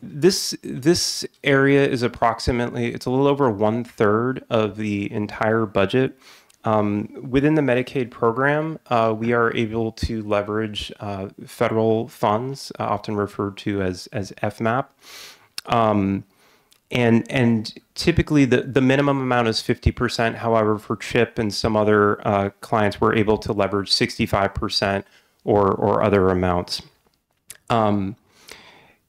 This area is approximately, it's a little over 1/3 of the entire budget. Within the Medicaid program, we are able to leverage federal funds, often referred to as FMAP. And typically the minimum amount is 50%. However, for CHIP and some other clients, we're able to leverage 65% or other amounts.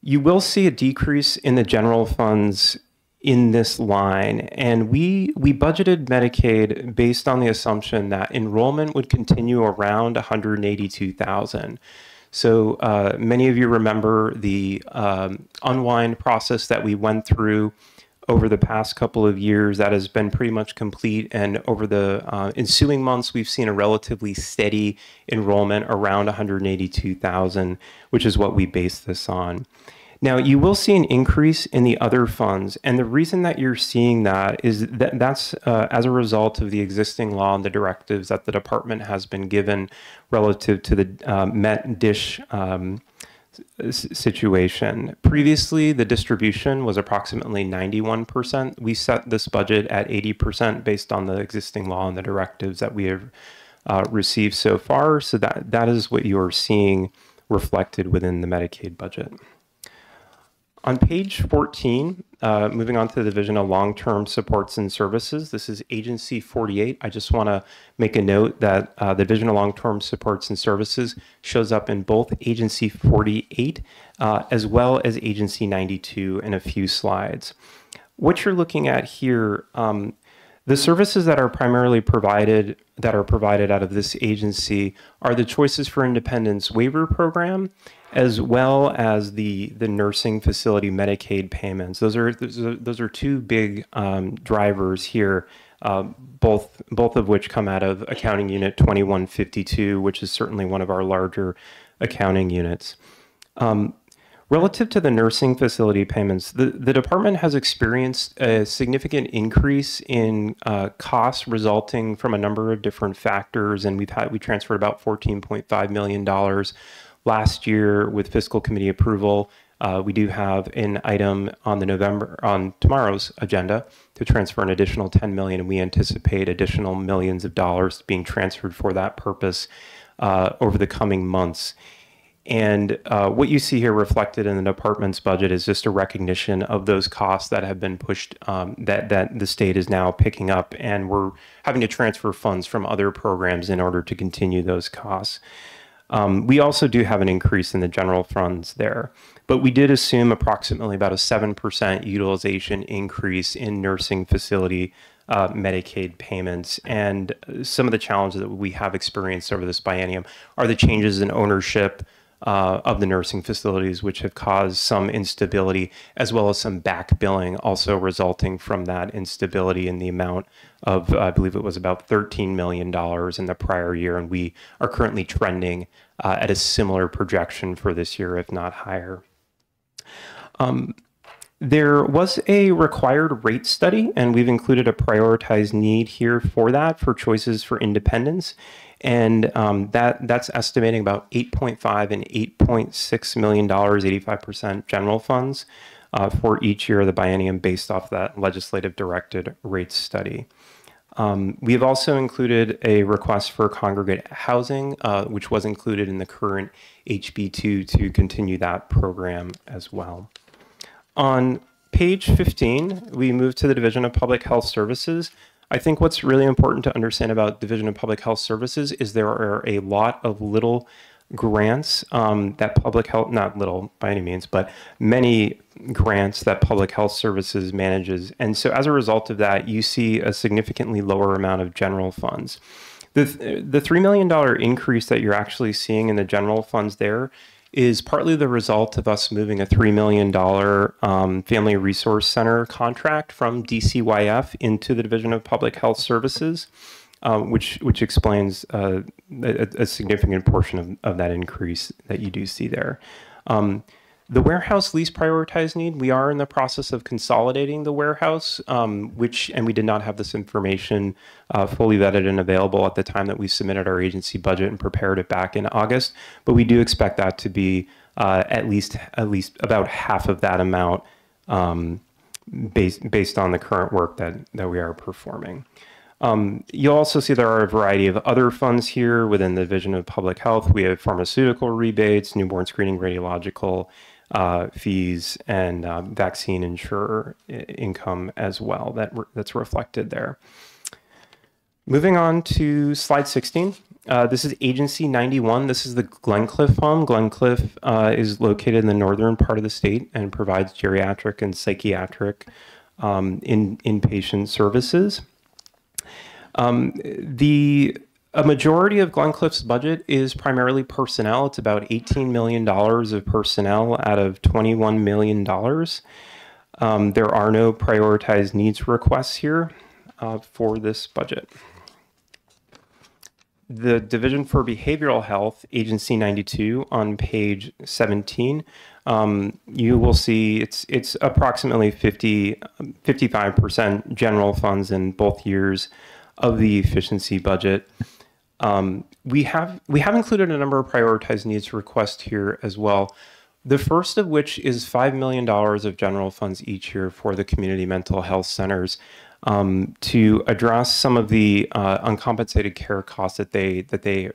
You will see a decrease in the general funds in this line, and we budgeted Medicaid based on the assumption that enrollment would continue around 182,000. So many of you remember the unwind process that we went through over the past couple of years. That has been pretty much complete, and over the ensuing months, we've seen a relatively steady enrollment around 182,000, which is what we base this on. Now, you will see an increase in the other funds, and the reason that you're seeing that is that's as a result of the existing law and the directives that the department has been given relative to the Met-DISH situation. Previously, the distribution was approximately 91%. We set this budget at 80% based on the existing law and the directives that we have received so far, so that is what you are seeing reflected within the Medicaid budget. On page 14, moving on to the Division of Long-Term Supports and Services, this is Agency 48. I just want to make a note that the Division of Long-Term Supports and Services shows up in both Agency 48 as well as Agency 92 in a few slides. What you're looking at here, the services that are primarily provided out of this agency are the Choices for Independence waiver program, as well as the nursing facility Medicaid payments. Those are two big drivers here, both of which come out of Accounting Unit 2152, which is certainly one of our larger accounting units. Relative to the nursing facility payments, the department has experienced a significant increase in costs resulting from a number of different factors, and we transferred about $14.5 million last year with fiscal committee approval. We do have an item on tomorrow's agenda to transfer an additional $10 million, and we anticipate additional millions of dollars being transferred for that purpose over the coming months. And what you see here reflected in the department's budget is just a recognition of those costs that have been pushed, that the state is now picking up, and we're having to transfer funds from other programs in order to continue those costs. We also do have an increase in the general funds there, but we did assume approximately about a 7% utilization increase in nursing facility Medicaid payments. And some of the challenges that we have experienced over this biennium are the changes in ownership of the nursing facilities, which have caused some instability, as well as some back billing also resulting from that instability in the amount of, I believe it was about $13 million in the prior year, and we are currently trending at a similar projection for this year, if not higher. There was a required rate study, and we've included a prioritized need here for that, for Choices for Independence. And that's estimating about $8.5 and $8.6 million, 85% general funds for each year of the biennium based off that legislative directed rate study. We have also included a request for congregate housing, which was included in the current HB2 to continue that program as well. On page 15, we move to the Division of Public Health Services. I think what's really important to understand about Division of Public Health Services is there are a lot of little grants that public health, not little by any means, but many grants that public health services manages. And so as a result of that, you see a significantly lower amount of general funds. The $3 million increase that you're actually seeing in the general funds there is partly the result of us moving a $3 million Family Resource Center contract from DCYF into the Division of Public Health Services, which explains a significant portion of that increase that you do see there. The warehouse lease prioritized need, we are in the process of consolidating the warehouse, and we did not have this information fully vetted and available at the time that we submitted our agency budget and prepared it back in August, but we do expect that to be at least about half of that amount based on the current work that we are performing. You'll also see there are a variety of other funds here within the Division of Public Health. We have pharmaceutical rebates, newborn screening, radiological fees, and vaccine insurer income as well. That's reflected there. Moving on to slide 16. This is Agency 91. This is the Glencliff Home. Glencliff is located in the northern part of the state and provides geriatric and psychiatric inpatient services. A majority of Glencliff's budget is primarily personnel. It's about $18 million of personnel out of $21 million. There are no prioritized needs requests here for this budget. The Division for Behavioral Health, Agency 92, on page 17, you will see it's approximately 55% general funds in both years of the efficiency budget. We have included a number of prioritized needs requests here as well. The first of which is $5 million of general funds each year for the community mental health centers to address some of the uncompensated care costs that they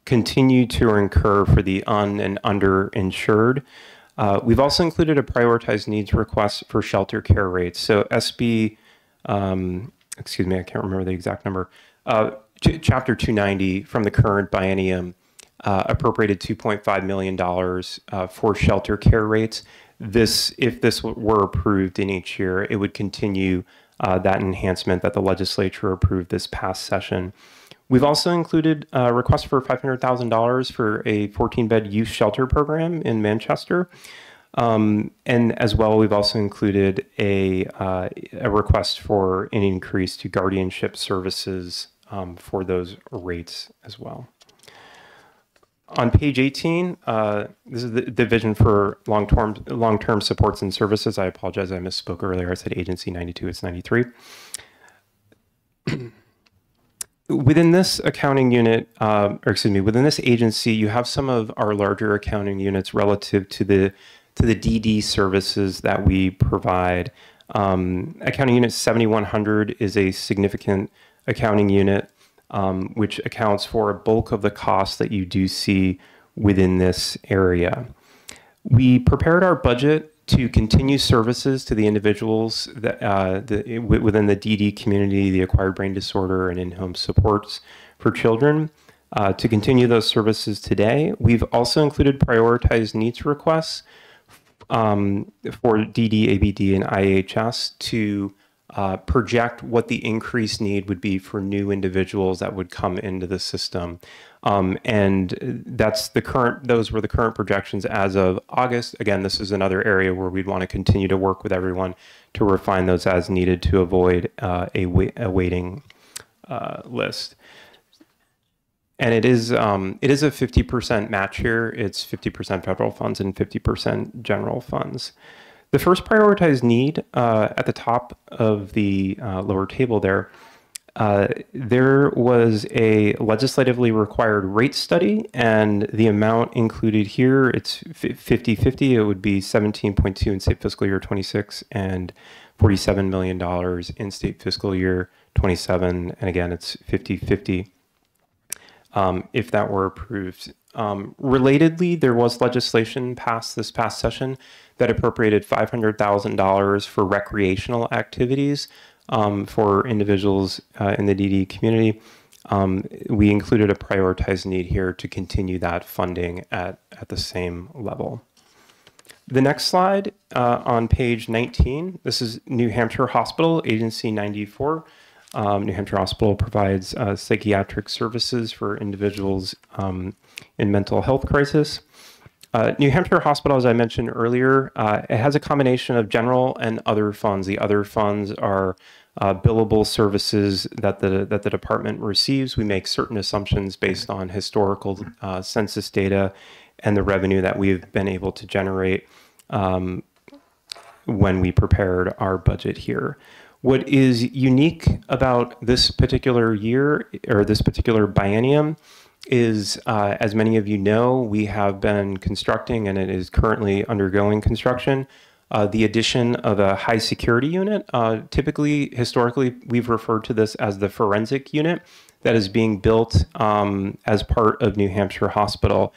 continue to incur for the and underinsured. We've also included a prioritized needs request for shelter care rates. So SB, excuse me, I can't remember the exact number. Chapter 290 from the current biennium appropriated $2.5 million for shelter care rates. If this were approved in each year, it would continue that enhancement that the legislature approved this past session. We've also included a request for $500,000 for a 14-bed youth shelter program in Manchester. And as well, we've also included a request for an increase to guardianship services for those rates as well. On page 18, this is the Division for Long-Term Supports and Services. I apologize, I misspoke earlier. I said Agency 92, it's 93. Within this accounting unit, within this agency, you have some of our larger accounting units relative to the DD services that we provide. Accounting Unit 7100 is a significant accounting unit which accounts for a bulk of the costs that you do see within this area. We prepared our budget to continue services to the individuals that within the DD community, the acquired brain disorder and in-home supports for children. To continue those services today, we've also included prioritized needs requests for DD, ABD, and IHS to project what the increased need would be for new individuals that would come into the system. And those were the current projections as of August. Again, this is another area where we'd want to continue to work with everyone to refine those as needed to avoid a waiting list. And it is a 50% match here. It's 50% federal funds and 50% general funds. The first prioritized need at the top of the lower table there was a legislatively required rate study, and the amount included here, it's 50-50. It would be 17.2 in state fiscal year 26 and $47 million in state fiscal year 27, and again, it's 50-50 if that were approved. Relatedly, there was legislation passed this past session that appropriated $500,000 for recreational activities for individuals in the DD community. We included a prioritized need here to continue that funding at the same level. The next slide on page 19, this is New Hampshire Hospital, Agency 94. New Hampshire Hospital provides psychiatric services for individuals in mental health crisis. New Hampshire Hospital, as I mentioned earlier, it has a combination of general and other funds. The other funds are billable services that the department receives. We make certain assumptions based on historical census data and the revenue that we've been able to generate when we prepared our budget here. What is unique about this particular year or this particular biennium is, as many of you know, we have been constructing, and it is currently undergoing construction, the addition of a high security unit. Typically, historically, we've referred to this as the forensic unit that is being built as part of New Hampshire Hospital.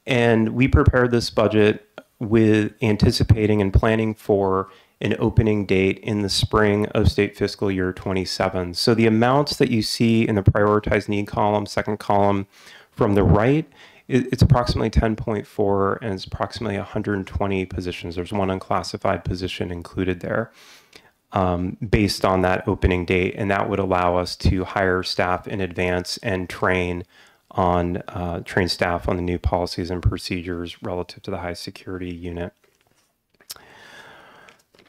And we prepared this budget with anticipating and planning for an opening date in the spring of state fiscal year 27. So the amounts that you see in the prioritized need column, second column from the right, it's approximately 10.4 and it's approximately 120 positions. There's one unclassified position included there based on that opening date. And that would allow us to hire staff in advance and train staff on the new policies and procedures relative to the high security unit.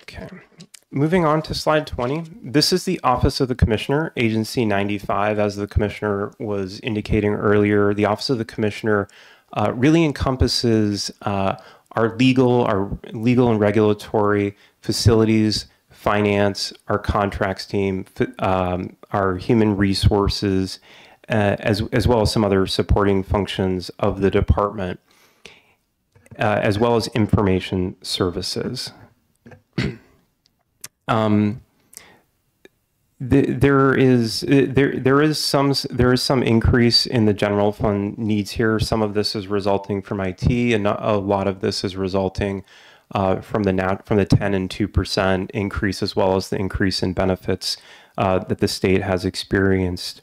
Okay, moving on to slide 20. This is the Office of the Commissioner, Agency 95. As the Commissioner was indicating earlier, the Office of the Commissioner really encompasses our legal and regulatory, facilities, finance, our contracts team, our human resources, as well as some other supporting functions of the department, as well as information services. There is some increase in the general fund needs here. Some of this is resulting from IT, and a lot of this is resulting from the 10 and 2% increase, as well as the increase in benefits that the state has experienced.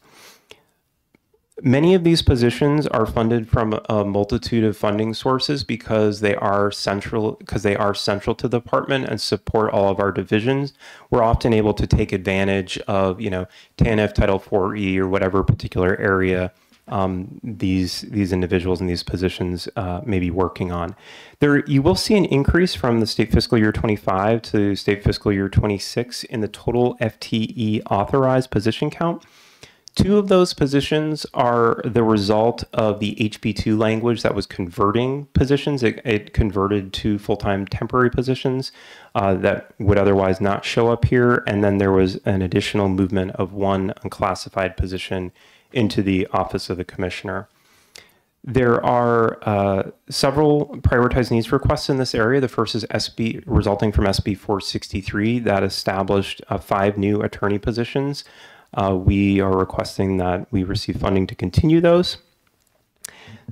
Many of these positions are funded from a multitude of funding sources because they are central to the department and support all of our divisions. We're often able to take advantage of, TANF Title 4E or whatever particular area these individuals in these positions may be working on. You will see an increase from the state fiscal year 25 to state fiscal year 26 in the total FTE authorized position count. 2 of those positions are the result of the HB2 language that was converting positions. It converted to full-time temporary positions that would otherwise not show up here. And then there was an additional movement of 1 unclassified position into the Office of the Commissioner. There are several prioritized needs requests in this area. The first is resulting from SB 463 that established 5 new attorney positions. We are requesting that we receive funding to continue those.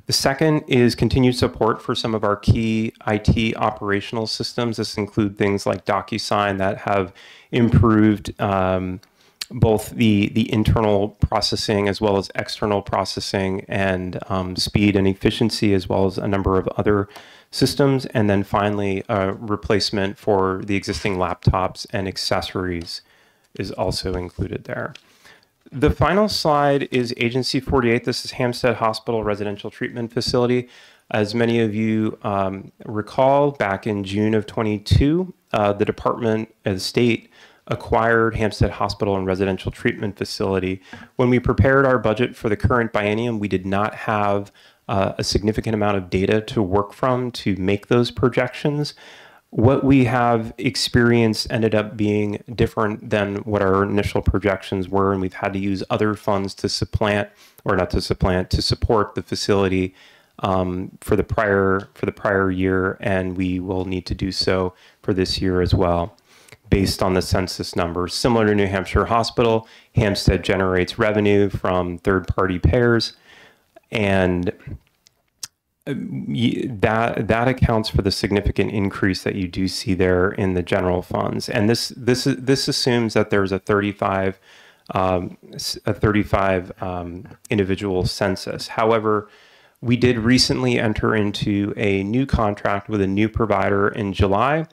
The second is continued support for some of our key IT operational systems. This includes things like DocuSign that have improved both the internal processing as well as external processing and speed and efficiency, as well as a number of other systems. And then finally, a replacement for the existing laptops and accessories is also included there. The final slide is Agency 48. This is Hampstead Hospital Residential Treatment Facility. As many of you recall, back in June of 22, the Department of the State acquired Hampstead Hospital and Residential Treatment Facility. When we prepared our budget for the current biennium, we did not have a significant amount of data to work from to make those projections. What we have experienced ended up being different than what our initial projections were, and we've had to use other funds to support the facility for the prior year, and we will need to do so for this year as well. based on the census numbers. Similar to New Hampshire Hospital, Hampstead generates revenue from third-party payers, and that accounts for the significant increase that you do see there in the general funds. And this assumes that there's a 35 individual census. However, we did recently enter into a new contract with a new provider in July,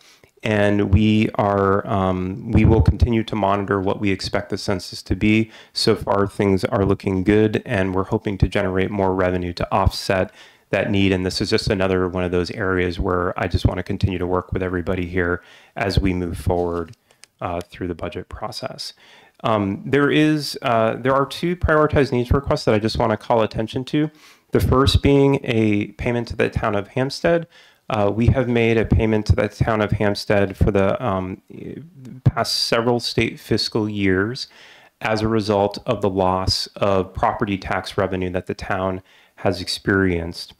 and we will continue to monitor what we expect the census to be. So far, things are looking good, and we're hoping to generate more revenue to offset that need. And this is just another one of those areas where I just want to continue to work with everybody here as we move forward through the budget process. There are two prioritized needs requests that I just want to call attention to. The first being a payment to the town of Hampstead. We have made a payment to the town of Hampstead for the past several state fiscal years as a result of the loss of property tax revenue that the town has experienced.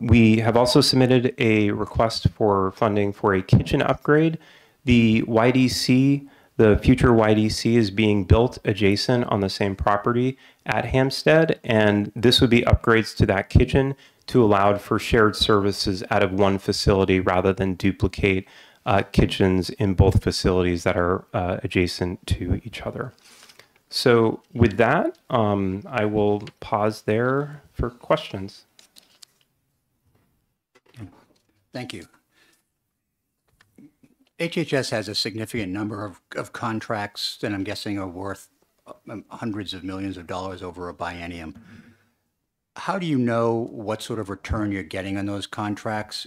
We have also submitted a request for funding for a kitchen upgrade. The YDC, the future YDC, is being built adjacent on the same property at Hampstead, and this would be upgrades to that kitchen to allow for shared services out of one facility rather than duplicate kitchens in both facilities that are adjacent to each other. So with that, I will pause there for questions. Thank you. HHS has a significant number of contracts that I'm guessing are worth hundreds of millions of dollars over a biennium. How do you know what sort of return you're getting on those contracts?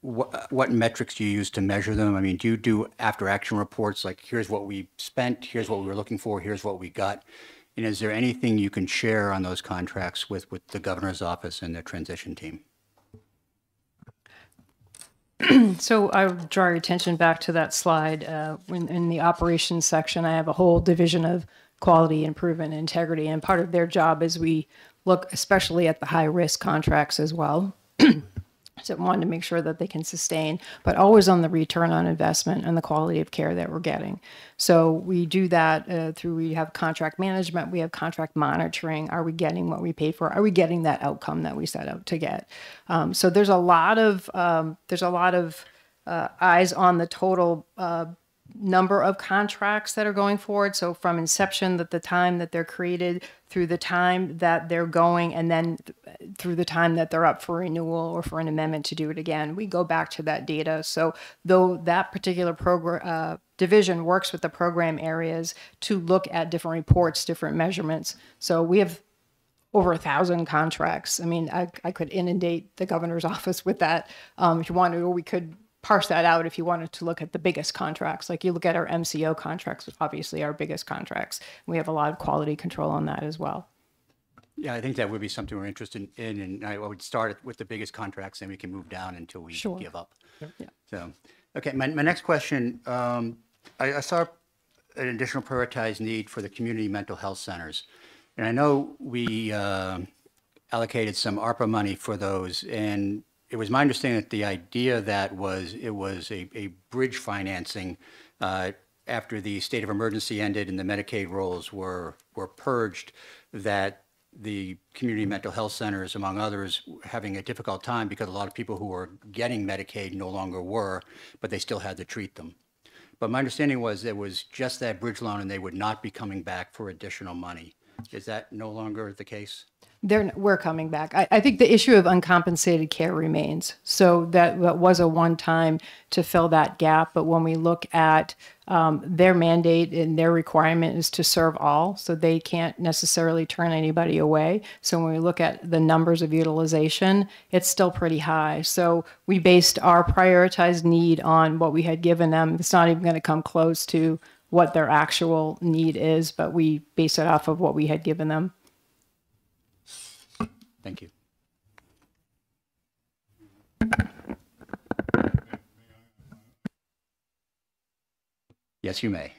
What metrics do you use to measure them? I mean, do you do after-action reports like, here's what we spent, here's what we were looking for, here's what we got? And is there anything you can share on those contracts with the governor's office and the transition team? So I would draw your attention back to that slide. In the operations section, I have a whole division of quality improvement and integrity. And part of their job is we look especially at the high-risk contracts as well. So I wanted to make sure that they can sustain, but always on the return on investment and the quality of care that we're getting. So we do that we have contract management, we have contract monitoring. Are we getting what we paid for? Are we getting that outcome that we set out to get? So there's a lot of eyes on the total number of contracts that are going forward. So from inception, that the time that they're created through the time that they're going, and then through the time that they're up for renewal or for an amendment to do it again, we go back to that data. So though that particular program division works with the program areas to look at different reports, different measurements. So we have over 1,000 contracts. I mean, I could inundate the governor's office with that. If you wanted, or we could parse that out if you wanted to look at the biggest contracts. Like you look at our MCO contracts, obviously our biggest contracts. We have a lot of quality control on that as well. Yeah, I think that would be something we're interested in, and I would start with the biggest contracts, and we can move down until we give up. Yeah. So, okay, my next question, I saw an additional prioritized need for the community mental health centers. And I know we allocated some ARPA money for those, and it was my understanding that the idea that it was a bridge financing after the state of emergency ended and the Medicaid rolls were purged, that the community mental health centers, among others, having a difficult time because a lot of people who were getting Medicaid no longer were, but they still had to treat them. But my understanding was it was just that bridge loan and they would not be coming back for additional money. Is that no longer the case? We're coming back. I think the issue of uncompensated care remains. So that was a one-time to fill that gap. But when we look at their mandate and their requirement is to serve all, so they can't necessarily turn anybody away. So when we look at the numbers of utilization, it's still pretty high. So we based our prioritized need on what we had given them. It's not even going to come close to what their actual need is, but we base it off of what we had given them. Thank you. Yes, you may.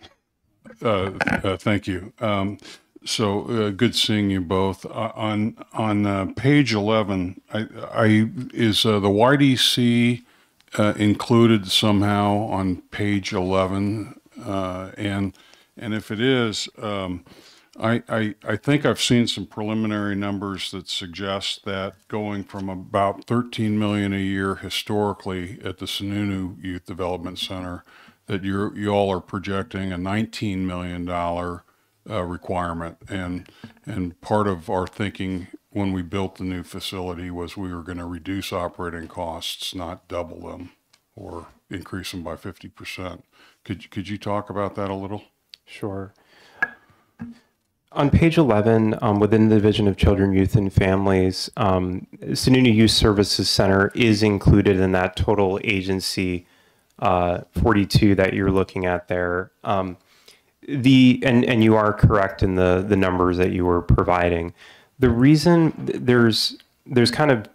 Thank you. Good seeing you both. On page 11, is the YDC included somehow on page 11? And if it is, I think I've seen some preliminary numbers that suggest that going from about 13 million a year historically at the Sununu Youth Development Center, that you all are projecting a $19 million requirement. And part of our thinking when we built the new facility was we were going to reduce operating costs, not double them or increase them by 50%. Could you talk about that a little? Sure. On page 11, within the Division of Children, Youth, and Families, Sununu Youth Services Center is included in that total agency 42 that you're looking at there. And you are correct in the numbers that you were providing. The reason there's kind of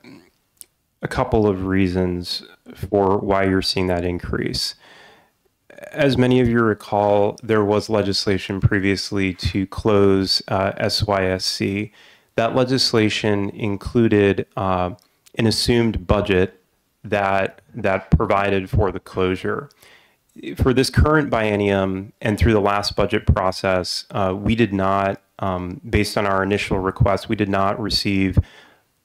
a couple of reasons for why you're seeing that increase. As many of you recall, there was legislation previously to close SYSC. That legislation included an assumed budget that provided for the closure. For this current biennium and through the last budget process, we did not, based on our initial request, we did not receive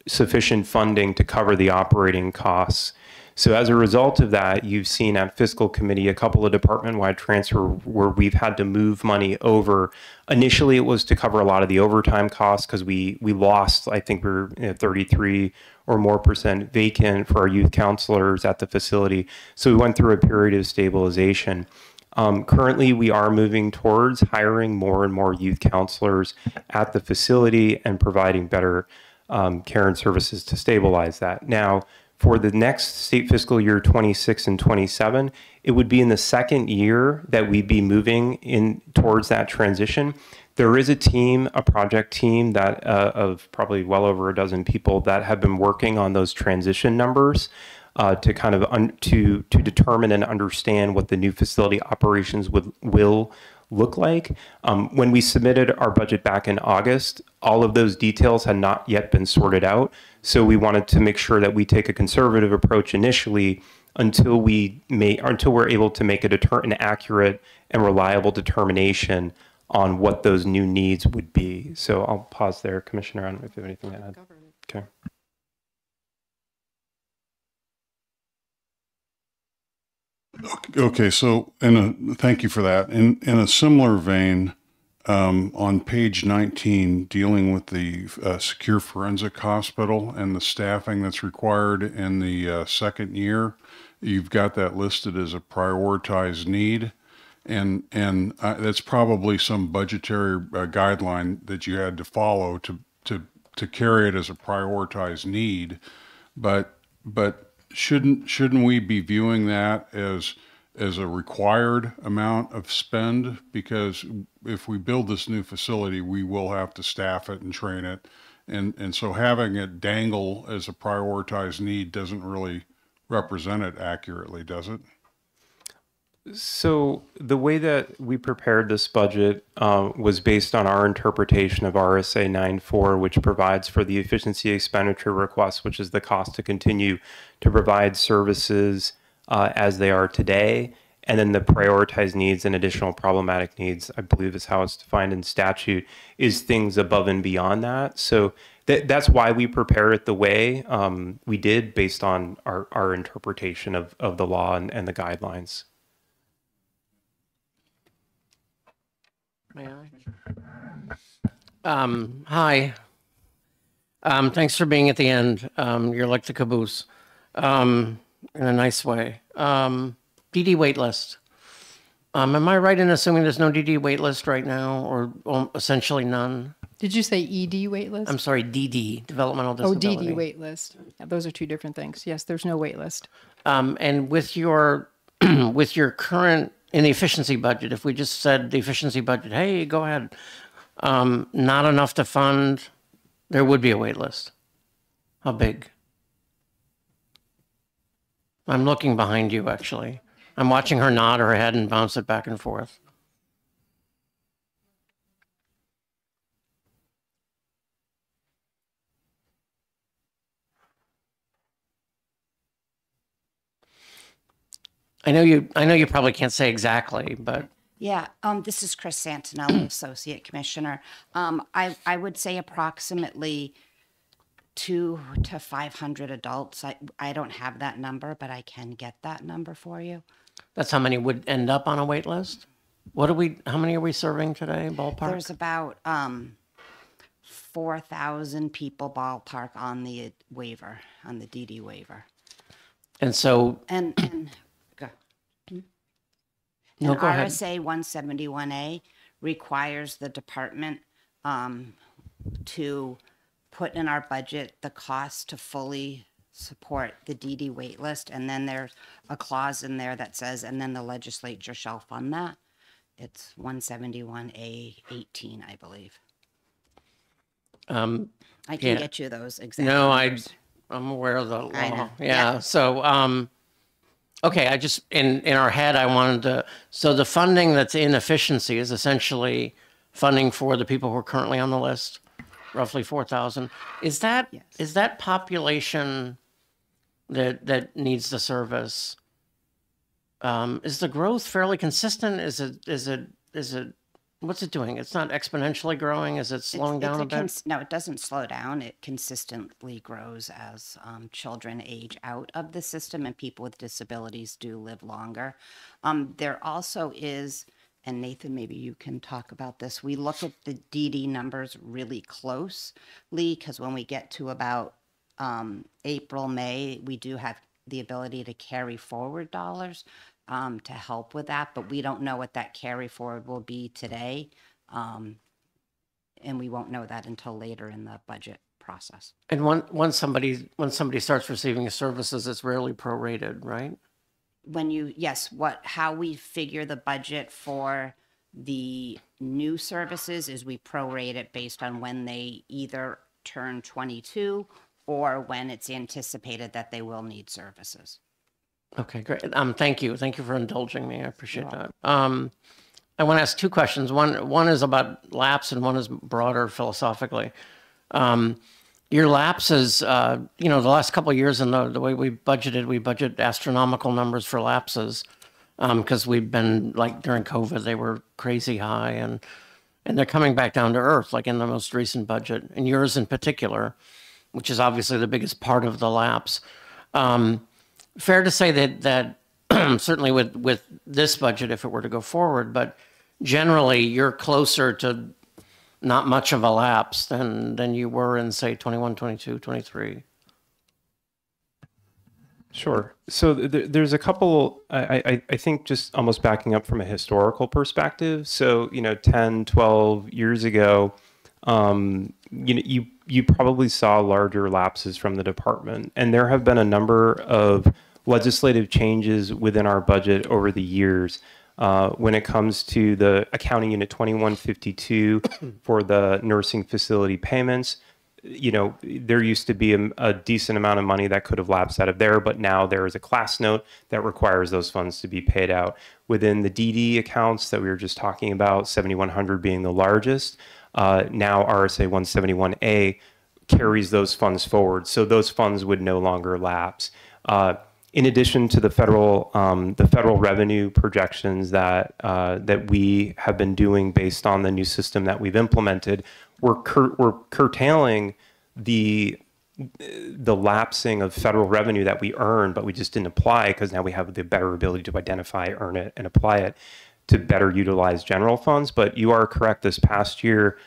sufficient funding to cover the operating costs. So as a result of that, you've seen at fiscal committee a couple of department-wide transfer where we've had to move money over. Initially, it was to cover a lot of the overtime costs because we lost, I think we were 33 or more % vacant for our youth counselors at the facility. So we went through a period of stabilization. Currently, we are moving towards hiring more and more youth counselors at the facility and providing better care and services to stabilize that. Now, for the next state fiscal year 26 and 27, it would be in the second year that we'd be moving in towards that transition. There is a team, a project team that of probably well over a dozen people that have been working on those transition numbers to kind of to determine and understand what the new facility operations will look like. When we submitted our budget back in August, all of those details had not yet been sorted out. So we wanted to make sure that we take a conservative approach initially until we're able to make an accurate and reliable determination on what those new needs would be. So I'll pause there, Commissioner. I don't know if you have anything to add. Okay. Okay, so thank you for that. In a similar vein, on page 19, dealing with the secure forensic hospital and the staffing that's required in the second year, you've got that listed as a prioritized need, and that's probably some budgetary guideline that you had to follow to carry it as a prioritized need, but shouldn't we be viewing that as a required amount of spend? Because if we build this new facility, we will have to staff it and train it. And so having it dangle as a prioritized need doesn't really represent it accurately, does it? So the way that we prepared this budget was based on our interpretation of RSA 94, which provides for the efficiency expenditure request, which is the cost to continue to provide services as they are today. And then the prioritized needs and additional problematic needs, I believe is how it's defined in statute, is things above and beyond that. So that's why we prepared it the way we did based on our interpretation of the law and the guidelines. May I? Hi. Thanks for being at the end. You're like the caboose in a nice way. DD wait list. Am I right in assuming there's no DD wait list right now, or essentially none? Did you say ED wait list? I'm sorry, DD, developmental Oh, disability. DD wait list. Yeah, those are two different things. Yes, there's no wait list. And with your with your current in the efficiency budget, if we just said the efficiency budget, hey, go ahead, not enough to fund, there would be a wait list. How big? I'm looking behind you, actually. I'm watching her nod her head and bounce it back and forth. I know you probably can't say exactly, but Yeah, this is Chris Santinelli, Associate Commissioner. I would say approximately 200 to 500 adults. I don't have that number, but I can get that number for you. that's how many would end up on a wait list? How many are we serving today, ballpark? There's about 4,000 people ballpark on the waiver, on the DD waiver. And so, And go. No, And go ahead. RSA 171A requires the department to put in our budget the cost to fully support the DD wait list. And then there's a clause in there that says, and then the legislature shall fund that. It's 171A 18, I believe. I can get you those exact No, numbers. I'm aware of the law. I know. Yeah. Yeah. So, okay, I just, in our head, I wanted to, so the funding that's inefficiency is essentially funding for the people who are currently on the list, roughly 4,000. Is that population that needs the service? Is the growth fairly consistent? Is it, what's it doing? It's not exponentially growing. Is it slowing down a bit? No, it doesn't slow down. It consistently grows as children age out of the system and people with disabilities do live longer. There also is, and Nathan, maybe you can talk about this. We look at the DD numbers really closely because when we get to about April, May, we do have the ability to carry forward dollars to help with that, but we don't know what that carry forward will be today. And we won't know that until later in the budget process. And when somebody starts receiving services, it's rarely prorated, right? How we figure the budget for the new services is we prorate it based on when they either turn 22 or when it's anticipated that they will need services. Okay, great. Thank you. Thank you for indulging me. I appreciate that. I want to ask two questions. One is about lapse and one is broader philosophically. Your lapses, the last couple of years and the way we budget astronomical numbers for lapses because we've been, like during COVID, they were crazy high and they're coming back down to earth, like in the most recent budget, and yours in particular, which is obviously the biggest part of the lapse. Fair to say that certainly with this budget, if it were to go forward, but generally you're closer to not much of a lapse than you were in, say, 21, 22, 23. Sure. So there's a couple, I think just almost backing up from a historical perspective. So, 10, 12 years ago, you probably saw larger lapses from the department. And there have been a number of legislative changes within our budget over the years when it comes to the accounting unit 2152 for the nursing facility payments. There used to be a decent amount of money that could have lapsed out of there, but now there is a class note that requires those funds to be paid out. Within the DD accounts that we were just talking about, 7,100 being the largest, now RSA 171A carries those funds forward. So those funds would no longer lapse. In addition to the federal revenue projections that we have been doing based on the new system that we've implemented, we're curtailing the lapsing of federal revenue that we earn, but we just didn't apply because now we have the better ability to identify, earn it, and apply it to better utilize general funds. But you are correct. This past year,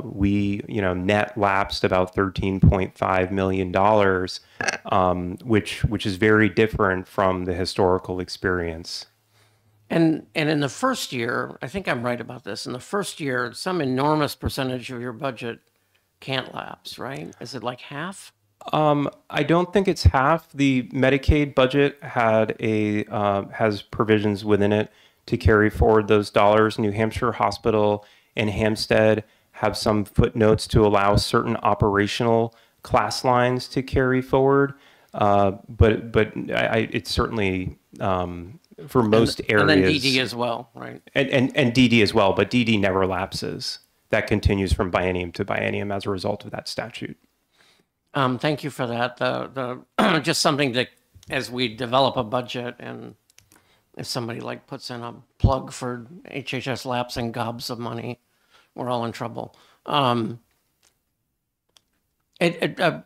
we net lapsed about $13.5 million, which is very different from the historical experience. And in the first year, I think I'm right about this. In the first year, some enormous percentage of your budget can't lapse, right? Is it like half? I don't think it's half. The Medicaid budget has provisions within it to carry forward those dollars. New Hampshire Hospital and Hampstead have some footnotes to allow certain operational class lines to carry forward. But it's certainly for most areas. And then DD as well, right? And DD as well, but DD never lapses. That continues from biennium to biennium as a result of that statute. Thank you for that. Just something that, as we develop a budget and if somebody like puts in a plug for HHS lapsing gobs of money, we're all in trouble. A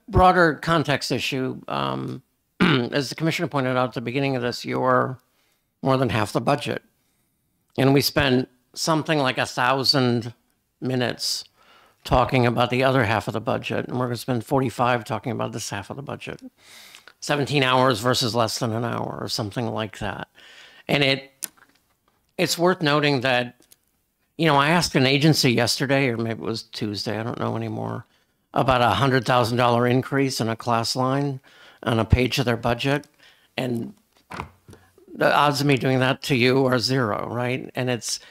broader context issue, as the commissioner pointed out at the beginning of this, you're more than half the budget. And we spent something like 1,000 minutes talking about the other half of the budget, and we're going to spend 45 talking about this half of the budget. 17 hours versus less than an hour or something like that. And it's worth noting that, you know, I asked an agency yesterday, or maybe it was Tuesday, I don't know anymore, about a $100,000 increase in a class line on a page of their budget. And the odds of me doing that to you are zero, right? And it's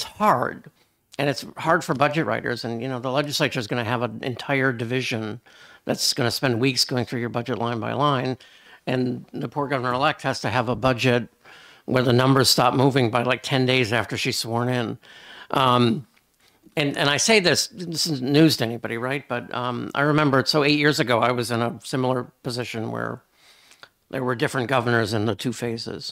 hard. And it's hard for budget writers. And, you know, the legislature is going to have an entire division that's going to spend weeks going through your budget line by line. And the poor governor-elect has to have a budget where the numbers stop moving by like 10 days after she's sworn in. And I say this is news to anybody, right? But I remember, so 8 years ago, I was in a similar position where there were different governors in the two phases.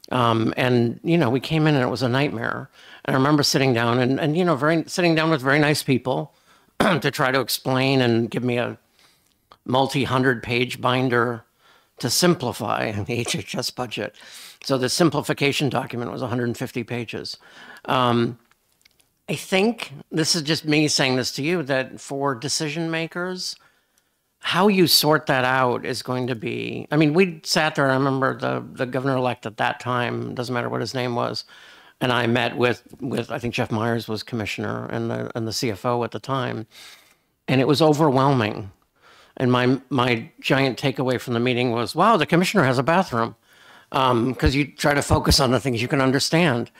And, you know, we came in and it was a nightmare. And I remember sitting down and you know, sitting down with very nice people to try to explain and give me a multi-100-page binder to simplify the HHS budget. So the simplification document was 150 pages. I think, this is just me saying this to you, that for decision makers, how you sort that out is going to be, I mean, we sat there, I remember the governor-elect at that time, doesn't matter what his name was, and I met with I think Jeff Myers was commissioner and the CFO at the time, and it was overwhelming. And my giant takeaway from the meeting was, wow, the commissioner has a bathroom, because you try to focus on the things you can understand.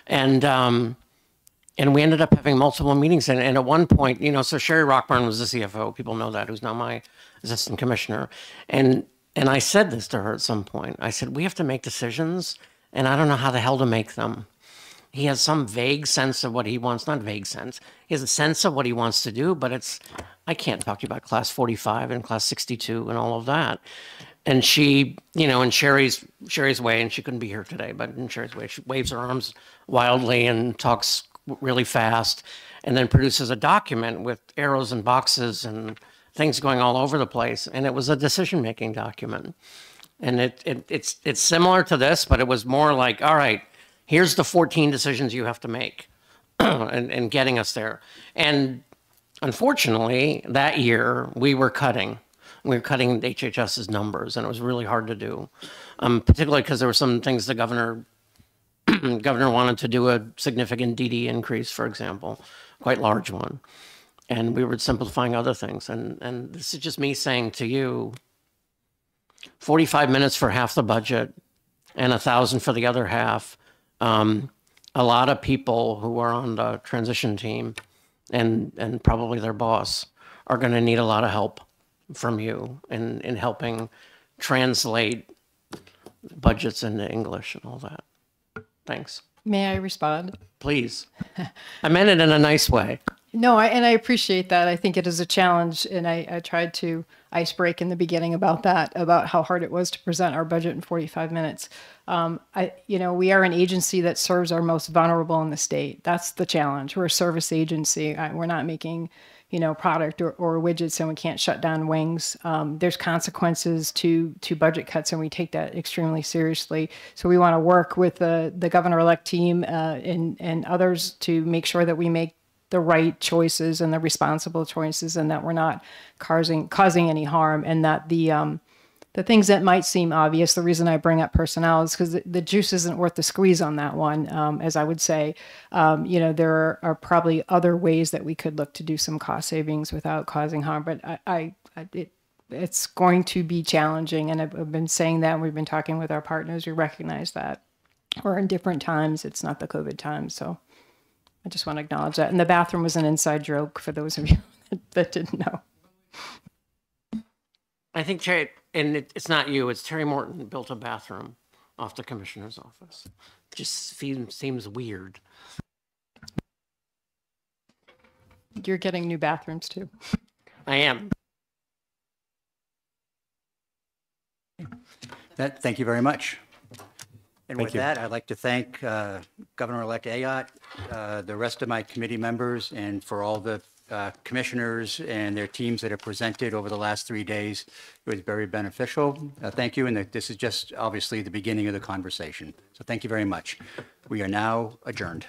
And we ended up having multiple meetings. And at one point, you know, so Sherry Rockburn was the CFO. People know that, who's now my assistant commissioner. And I said this to her at some point. I said, we have to make decisions, and I don't know how the hell to make them. He has some vague sense of what he wants, not vague sense. He has a sense of what he wants to do, but I can't talk to you about class 45 and class 62 and all of that. And she, you know, in Sherry's way, and she couldn't be here today, but in Sherry's way, she waves her arms wildly and talks really fast, and then produces a document with arrows and boxes and things going all over the place. And it was a decision-making document. And it's similar to this, but it was more like, all right, here's the 14 decisions you have to make, and getting us there. And unfortunately, that year, we were cutting. We were cutting HHS's numbers, and it was really hard to do, particularly because there were some things the governor wanted to do a significant DD increase, for example, quite large one. And we were simplifying other things. And this is just me saying to you, 45 minutes for half the budget and 1,000 for the other half. A lot of people who are on the transition team and probably their boss are going to need a lot of help from you in helping translate budgets into English and all that. Thanks. May I respond? Please. I meant it in a nice way. No, and I appreciate that. I think it is a challenge, and I tried to ice break in the beginning about that, about how hard it was to present our budget in 45 minutes. You know, we are an agency that serves our most vulnerable in the state. That's the challenge. We're a service agency. We're not making, you know, product or widgets, and we can't shut down wings. There's consequences to budget cuts, and we take that extremely seriously. So we want to work with the governor-elect team and others to make sure that we make the right choices and the responsible choices, and that we're not causing any harm, and that the things that might seem obvious, the reason I bring up personnel is because the juice isn't worth the squeeze on that one, as I would say. You know, there are probably other ways that we could look to do some cost savings without causing harm, but it's going to be challenging, and I've been saying that, and we've been talking with our partners. We recognize that we're in different times. It's not the COVID time, so I just want to acknowledge that. And the bathroom was an inside joke for those of you that didn't know. I think Terry, and it's not you, it's Terry Morton built a bathroom off the commissioner's office. Just seems weird. You're getting new bathrooms too. I am. Thank you very much. And Thank with you. that, I'd like to thank Governor-elect Ayotte, the rest of my committee members, and for all the commissioners and their teams that have presented over the last 3 days. It was very beneficial. Thank you, and this is just obviously the beginning of the conversation. So thank you very much. We are now adjourned.